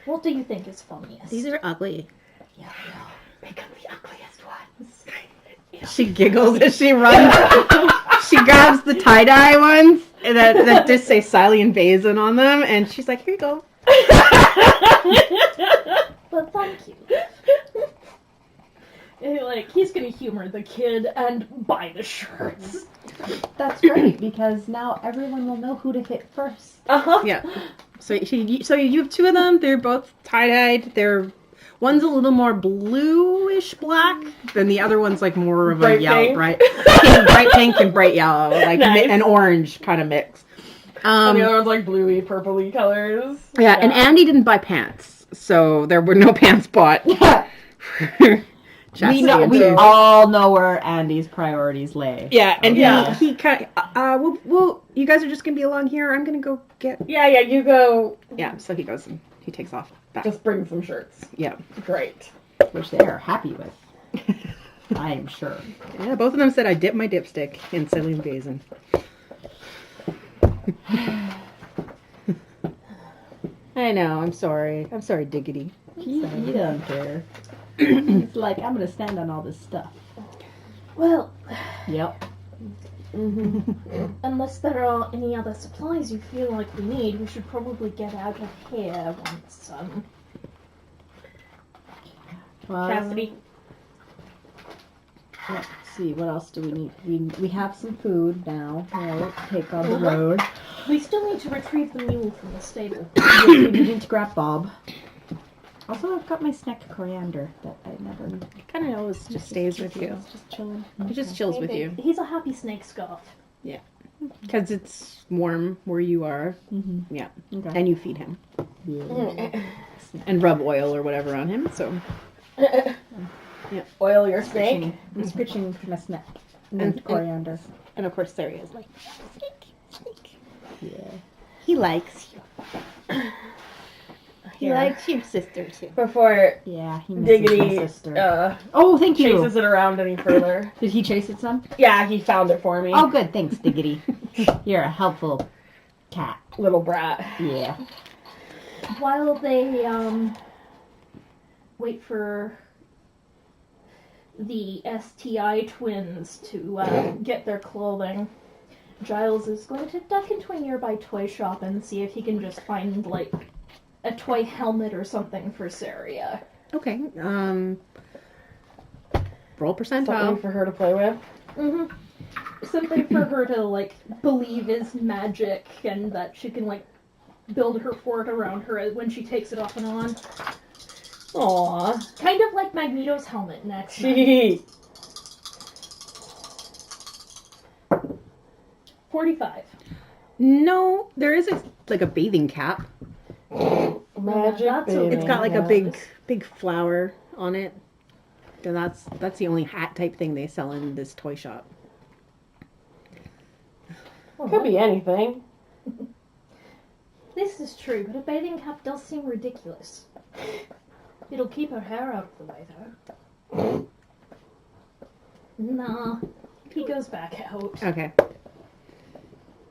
Speaker 3: What do you think is funniest?
Speaker 6: These are ugly.
Speaker 3: Yeah, pick up the ugliest ones.
Speaker 6: She giggles as she runs. She grabs the tie-dye ones that just say Psyllium Basin on them, and she's like, here you go.
Speaker 3: But thank you. He's gonna humor the kid and buy the shirts.
Speaker 7: That's great, because now everyone will know who to hit first.
Speaker 9: Uh-huh.
Speaker 6: Yeah. So you have 2 of them. They're both tie-dyed. One's a little more bluish black than the other one's like more of a yellow, bright pink and bright yellow, like
Speaker 9: Nice.
Speaker 6: an orange kind of mix.
Speaker 9: And the other one's like bluey, purpley colors.
Speaker 6: Yeah, and Andy didn't buy pants, so there were no pants bought chastity.
Speaker 7: We all know where Andy's priorities lay.
Speaker 6: Yeah, and
Speaker 9: Yeah.
Speaker 6: he kind of, well, you guys are just gonna be along here. I'm gonna go get.
Speaker 9: Yeah, you go.
Speaker 6: Yeah, so he goes and he takes off back.
Speaker 9: Just bring some shirts.
Speaker 6: Yeah,
Speaker 9: Great.
Speaker 7: Which they are happy with. I am sure.
Speaker 6: yeah. Both of them said I dipped my dipstick in saline basin. I know. I'm sorry. I'm sorry, Diggity.
Speaker 7: He doesn't care. He's like, I'm gonna stand on all this stuff.
Speaker 3: Well,
Speaker 7: Yep.
Speaker 3: unless there are any other supplies you feel like we need, we should probably get out of here once,
Speaker 7: Well,
Speaker 9: Cassidy.
Speaker 7: let's see, what else do we need? We have some food now. Right? Take on the road.
Speaker 3: We still need to retrieve the mule from the stable.
Speaker 7: We need to grab Bob. Also, I've got my snack coriander that I never.
Speaker 6: Kind of always just stays with you.
Speaker 7: It's just chilling.
Speaker 6: It just chills with you
Speaker 3: He's a happy snake scarf.
Speaker 6: because it's warm where you are.
Speaker 7: Mm-hmm.
Speaker 6: Yeah,
Speaker 7: Okay.
Speaker 6: and you feed him
Speaker 7: Yeah.
Speaker 6: and rub oil or whatever on him. So
Speaker 9: Oil your snake.
Speaker 7: I'm switching to my snack.
Speaker 6: And-
Speaker 7: And coriander.
Speaker 6: and of course there he is like
Speaker 7: Yeah.
Speaker 6: he likes you. He likes you, sister too.
Speaker 9: Before
Speaker 7: Yeah, he misses my
Speaker 9: Diggity
Speaker 7: sister. Oh, thank you.
Speaker 9: chases it around any further.
Speaker 7: Did he chase it some?
Speaker 9: Yeah, he found it for me.
Speaker 7: Oh, good. Thanks, Diggity. You're a helpful cat.
Speaker 9: Little brat.
Speaker 7: Yeah.
Speaker 3: While they wait for the STI twins to get their clothing, Giles is going to duck into a nearby toy shop and see if he can just find like a toy helmet or something for Saria.
Speaker 6: Okay. Roll
Speaker 9: Something
Speaker 6: percentile.
Speaker 9: for her to play with.
Speaker 3: Something for her to like believe is magic and that she can like build her fort around her when she takes it off and on.
Speaker 9: Aww.
Speaker 3: Kind of like Magneto's helmet next.
Speaker 9: Gee.
Speaker 3: 45.
Speaker 6: No, there is like a bathing cap.
Speaker 9: Magic
Speaker 3: That's
Speaker 9: baby.
Speaker 3: okay.
Speaker 6: It's got like a big flower on it. And that's the only hat type thing they sell in this toy shop.
Speaker 9: Could be anything.
Speaker 3: This is true, but a bathing cap does seem ridiculous. It'll keep her hair out of the way, though. Nah, he goes back out.
Speaker 6: Okay.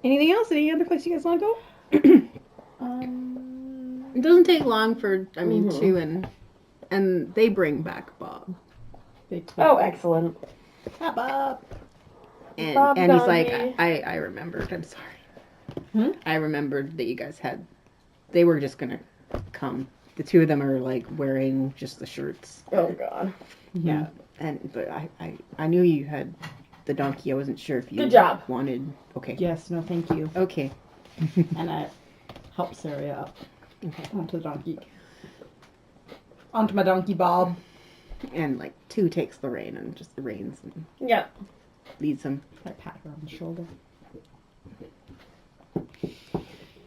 Speaker 6: Anything else? Any other place you guys want to go? It doesn't take long for two and they bring back Bob.
Speaker 9: Oh, excellent.
Speaker 6: Hi, Bob. And
Speaker 9: Bob
Speaker 6: and he's like,
Speaker 9: Doggy.
Speaker 6: I remembered. I'm sorry. I remembered that you guys they were just gonna come. The two of them are like wearing just the shirts.
Speaker 9: Oh God.
Speaker 6: Yeah. But I knew you had the donkey. I wasn't sure if you
Speaker 9: Good job.
Speaker 6: wanted. Okay.
Speaker 7: Yes, no, thank you.
Speaker 6: Okay.
Speaker 7: And I help Saria up
Speaker 6: Okay.
Speaker 7: onto the donkey. Onto my donkey, Bob.
Speaker 6: And like two takes the rein and just the reins and
Speaker 9: Yeah.
Speaker 6: leads him.
Speaker 7: I pat her on the shoulder.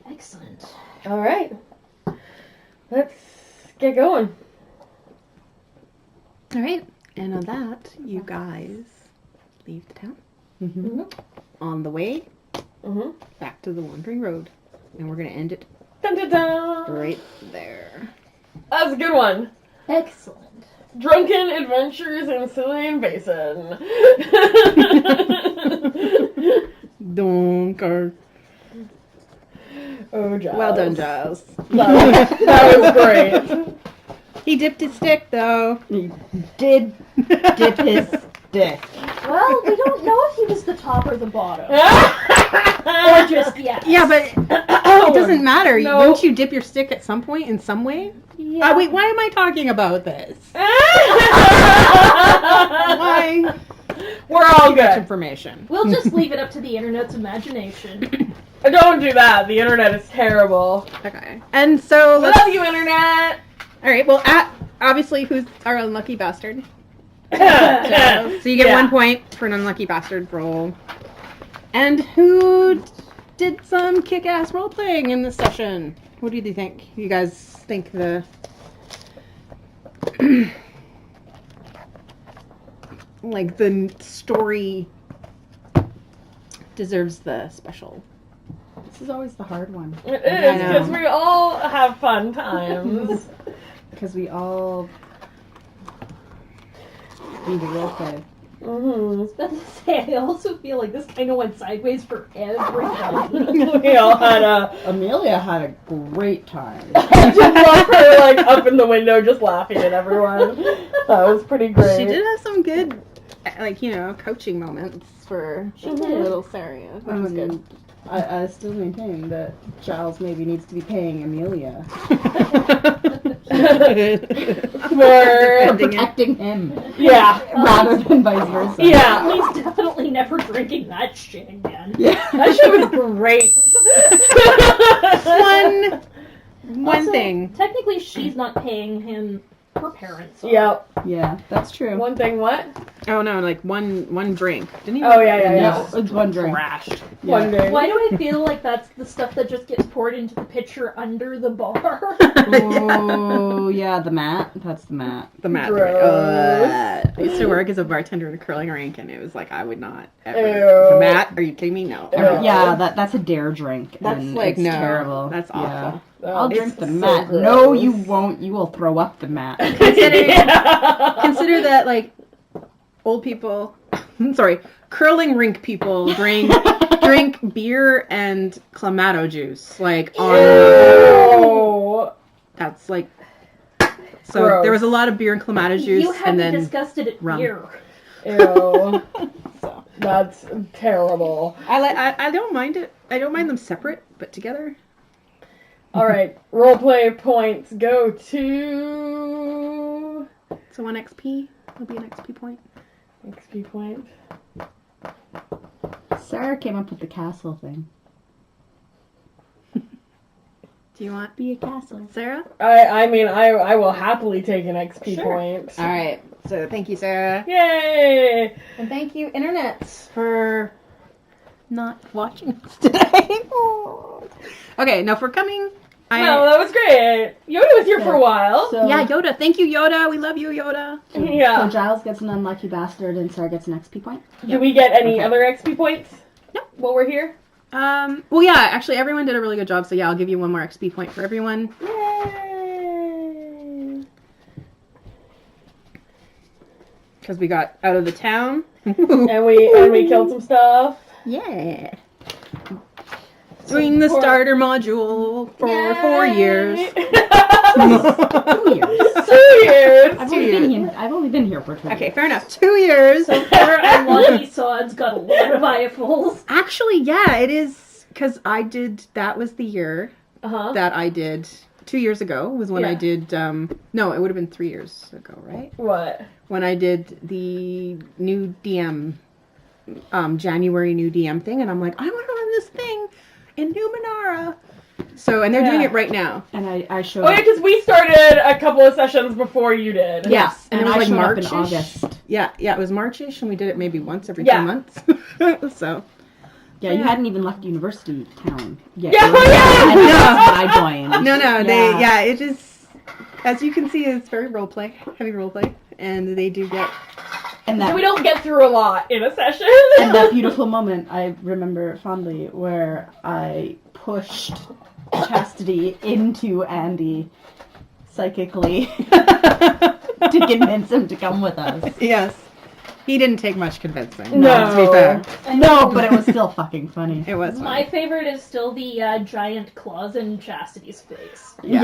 Speaker 3: Excellent.
Speaker 9: All right. Let's get going.
Speaker 6: All right. And on that, you guys leave the town.
Speaker 7: Mm-hmm.
Speaker 6: On the way
Speaker 9: Mm-hmm.
Speaker 6: back to the Wandering Road. And we're going to end it
Speaker 9: Dun, dun, dun.
Speaker 6: right there.
Speaker 9: That's a good one.
Speaker 3: Excellent.
Speaker 9: Drunken Adventures in Cillian Basin.
Speaker 6: Donker.
Speaker 9: Oh, Giles.
Speaker 6: Well done, Giles.
Speaker 9: That was great.
Speaker 6: He dipped his stick, though.
Speaker 7: He did dip his stick.
Speaker 3: Well, we don't know if he was the top or the bottom. Or just yes.
Speaker 6: Yeah, but it doesn't matter.
Speaker 9: No.
Speaker 6: Wouldn't you dip your stick at some point in some way?
Speaker 3: Yeah.
Speaker 6: Wait, why am I talking about this? Why?
Speaker 9: We're all
Speaker 6: Too much
Speaker 9: good.
Speaker 6: information.
Speaker 3: We'll just leave it up to the internet's imagination.
Speaker 9: Don't do that. The internet is terrible.
Speaker 6: Okay. And so
Speaker 9: We
Speaker 6: let's...
Speaker 9: love you, internet.
Speaker 6: All right, well, obviously, who's our unlucky bastard? So you get
Speaker 9: Yeah.
Speaker 6: 1 point for an unlucky bastard roll. And who did some kick-ass role-playing in this session? What do you think? You guys think the like the story deserves the special.
Speaker 7: This is always the hard one.
Speaker 9: It is, because we all have fun times.
Speaker 7: Because we all need to role play.
Speaker 3: I was about to say, I also feel like this kind of went sideways for everybody.
Speaker 9: We all had
Speaker 7: Amelia had a great time.
Speaker 9: I just love her, like, up in the window just laughing at everyone. That was pretty great.
Speaker 6: She did have some good, like, coaching moments for little Sarah, which was good.
Speaker 7: I still maintain that Giles maybe needs to be paying Amelia for protecting him.
Speaker 9: Yeah.
Speaker 7: Rather than vice versa.
Speaker 9: Yeah.
Speaker 3: He's definitely never drinking that shit again.
Speaker 7: Yeah.
Speaker 9: That shit was great.
Speaker 6: One
Speaker 3: Also,
Speaker 6: thing.
Speaker 3: Technically, she's not paying him her parents.
Speaker 9: Yep.
Speaker 7: Yeah, that's true.
Speaker 9: One thing, what?
Speaker 6: Oh no, like one drink. Didn't he?
Speaker 9: Oh, yeah.
Speaker 7: No, it's one drink.
Speaker 6: Crashed.
Speaker 7: Yeah.
Speaker 9: One day.
Speaker 3: Why do I feel like that's the stuff that just gets poured into the pitcher under the bar?
Speaker 7: Oh, yeah, the mat. That's the mat.
Speaker 6: The mat.
Speaker 9: Gross.
Speaker 6: I used to work as a bartender in a curling rink, and it was like I would not ever.
Speaker 9: Ew.
Speaker 6: The mat? Are you kidding me? No.
Speaker 9: Ew.
Speaker 7: Yeah, that's a dare drink.
Speaker 6: That's
Speaker 7: and
Speaker 6: like
Speaker 7: it's
Speaker 6: no.
Speaker 7: terrible.
Speaker 6: That's awful.
Speaker 7: I'll
Speaker 9: It's
Speaker 7: drink the
Speaker 9: so
Speaker 7: mat.
Speaker 9: gross.
Speaker 7: No, you won't. You will throw up the mat.
Speaker 6: Consider that like old people. Sorry, curling rink people drink beer and clamato juice. Like
Speaker 9: Ew.
Speaker 6: that's like. So
Speaker 9: Gross.
Speaker 6: there was a lot of beer and clamato juice,
Speaker 3: You had
Speaker 6: and
Speaker 3: me
Speaker 6: then
Speaker 3: disgusted at
Speaker 6: rum.
Speaker 3: beer.
Speaker 9: Ew. That's terrible.
Speaker 6: I don't mind it. I don't mind them separate, but together.
Speaker 9: Alright, roleplay points go to...
Speaker 6: So 1 XP will be an XP point.
Speaker 9: XP point.
Speaker 7: Sarah came up with the castle thing.
Speaker 6: Do you want
Speaker 7: Be a castle.
Speaker 6: Sarah?
Speaker 9: I mean, I will happily take an XP point.
Speaker 6: All right. So thank you, Sarah,
Speaker 9: Yay!
Speaker 6: and thank you, Internet, for not watching us today. Okay, now for coming.
Speaker 9: No, that was great. Yoda was here for a while.
Speaker 7: So,
Speaker 6: Yeah, Yoda. Thank you, Yoda. We love you, Yoda.
Speaker 9: Yeah.
Speaker 7: So Giles gets an unlucky bastard and Sarah gets an XP point.
Speaker 9: Do we get any
Speaker 7: Okay.
Speaker 9: other XP points?
Speaker 6: No.
Speaker 9: While we're here?
Speaker 6: Well, yeah, actually, everyone did a really good job, so yeah, I'll give you one more XP point for everyone.
Speaker 9: Yay!
Speaker 6: Because we got out of the town.
Speaker 9: And we killed some stuff.
Speaker 6: Yeah. Doing the starter module for 4 years.
Speaker 7: 2 years.
Speaker 9: 2 years!
Speaker 7: I've only been here for 2
Speaker 6: Okay, fair enough. 2 years.
Speaker 3: So far, unlucky sod's got a lot of eyefuls.
Speaker 6: Actually, yeah, it is, because that was the year
Speaker 9: Uh-huh.
Speaker 6: that I did, 2 years ago was when I
Speaker 9: Yeah.
Speaker 6: did, no, it would have been 3 years ago, right?
Speaker 9: What?
Speaker 6: When I did the new DM, January new DM thing, and I'm like, I want to run this thing in Numenera. So, and they're doing it right now.
Speaker 7: And I showed
Speaker 9: Oh yeah, because we started a couple of sessions before you did.
Speaker 6: Yeah,
Speaker 7: and
Speaker 6: it was
Speaker 7: I
Speaker 6: like
Speaker 7: showed up in
Speaker 6: March-ish.
Speaker 7: August.
Speaker 6: Yeah, it was March-ish, and we did it maybe once every
Speaker 9: Yeah.
Speaker 6: 2 months. So,
Speaker 7: Yeah, you hadn't even left university town yet.
Speaker 9: Yeah,
Speaker 7: You were-
Speaker 9: yeah!
Speaker 7: And that's when I joined.
Speaker 6: no, it is, as you can see, it's very roleplay, heavy roleplay, and they do get.
Speaker 7: And
Speaker 9: So
Speaker 7: that
Speaker 9: we don't get through a lot in a session.
Speaker 7: and that beautiful moment I remember fondly where I pushed Chastity into Andy psychically to convince him to come with us.
Speaker 6: Yes. He didn't take much convincing.
Speaker 9: No.
Speaker 6: To be fair.
Speaker 7: No, but it was still fucking funny.
Speaker 6: It was
Speaker 3: My
Speaker 6: fun.
Speaker 3: favorite is still the giant claws in Chastity's face.
Speaker 7: Yeah.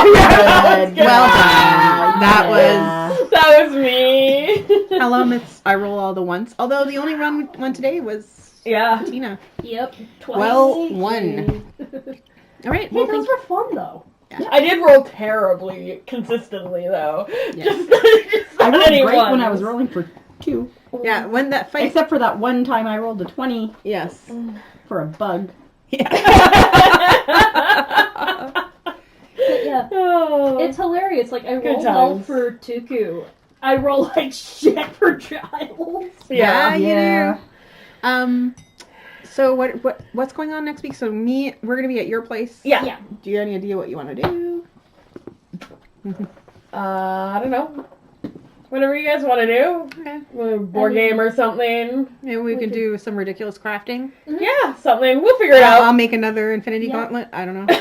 Speaker 9: Good.
Speaker 6: Well done. That was.
Speaker 9: That was me.
Speaker 6: Hello, Miss. I roll all the ones. Although the only one today was
Speaker 9: Yeah.
Speaker 6: Tina.
Speaker 3: Yep, twice.
Speaker 6: Well, one. All right.
Speaker 3: Hey,
Speaker 6: Well,
Speaker 3: those were fun though.
Speaker 9: I did roll terribly consistently though.
Speaker 6: Yeah.
Speaker 9: Just
Speaker 7: I rolled
Speaker 9: any
Speaker 7: great when
Speaker 9: ones.
Speaker 7: I was rolling for 2.
Speaker 6: yeah. When that fight.
Speaker 7: Except for that one time I rolled a 20
Speaker 6: Yes.
Speaker 7: for a bug.
Speaker 6: Yeah.
Speaker 3: But yeah,
Speaker 9: Oh.
Speaker 3: it's hilarious. Like, I
Speaker 9: Good
Speaker 3: roll well
Speaker 9: times.
Speaker 3: for Tuku. I roll like shit for Giles.
Speaker 9: Yeah.
Speaker 6: You do. So what's going on next week? So we're gonna be at your place.
Speaker 9: Yeah.
Speaker 3: Yeah.
Speaker 6: Do you have any idea what you want to do?
Speaker 9: I don't know. Whatever you guys want to do.
Speaker 6: Okay.
Speaker 9: Board game or something.
Speaker 6: Maybe we can do some ridiculous crafting.
Speaker 9: Yeah, something. We'll figure it out.
Speaker 6: I'll make another Infinity Gauntlet. I don't know.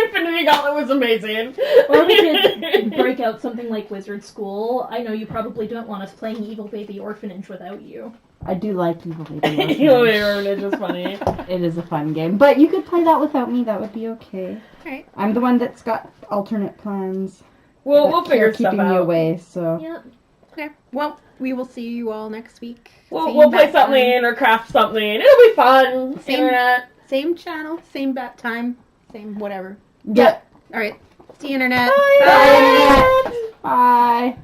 Speaker 9: Infinity Gauntlet was amazing.
Speaker 3: Or we could break out something like Wizard School. I know you probably don't want us playing Evil Baby Orphanage without you.
Speaker 7: I do like Evil Baby
Speaker 9: Evil
Speaker 7: Orphanage.
Speaker 9: Baby Orphanage is funny.
Speaker 7: It is a fun game. But you could play that without me. That would be okay.
Speaker 6: Right.
Speaker 7: I'm the one that's got alternate plans.
Speaker 9: We'll figure
Speaker 7: keeping
Speaker 9: stuff
Speaker 7: me
Speaker 9: out.
Speaker 7: away, so.
Speaker 3: Yep.
Speaker 6: Okay. Well, we will see you all next week.
Speaker 9: We'll play something or craft something. It'll be fun. Internet.
Speaker 6: Same channel, same bat time, same whatever.
Speaker 7: Yeah.
Speaker 6: All right. See you, Internet.
Speaker 9: Bye.
Speaker 7: Bye.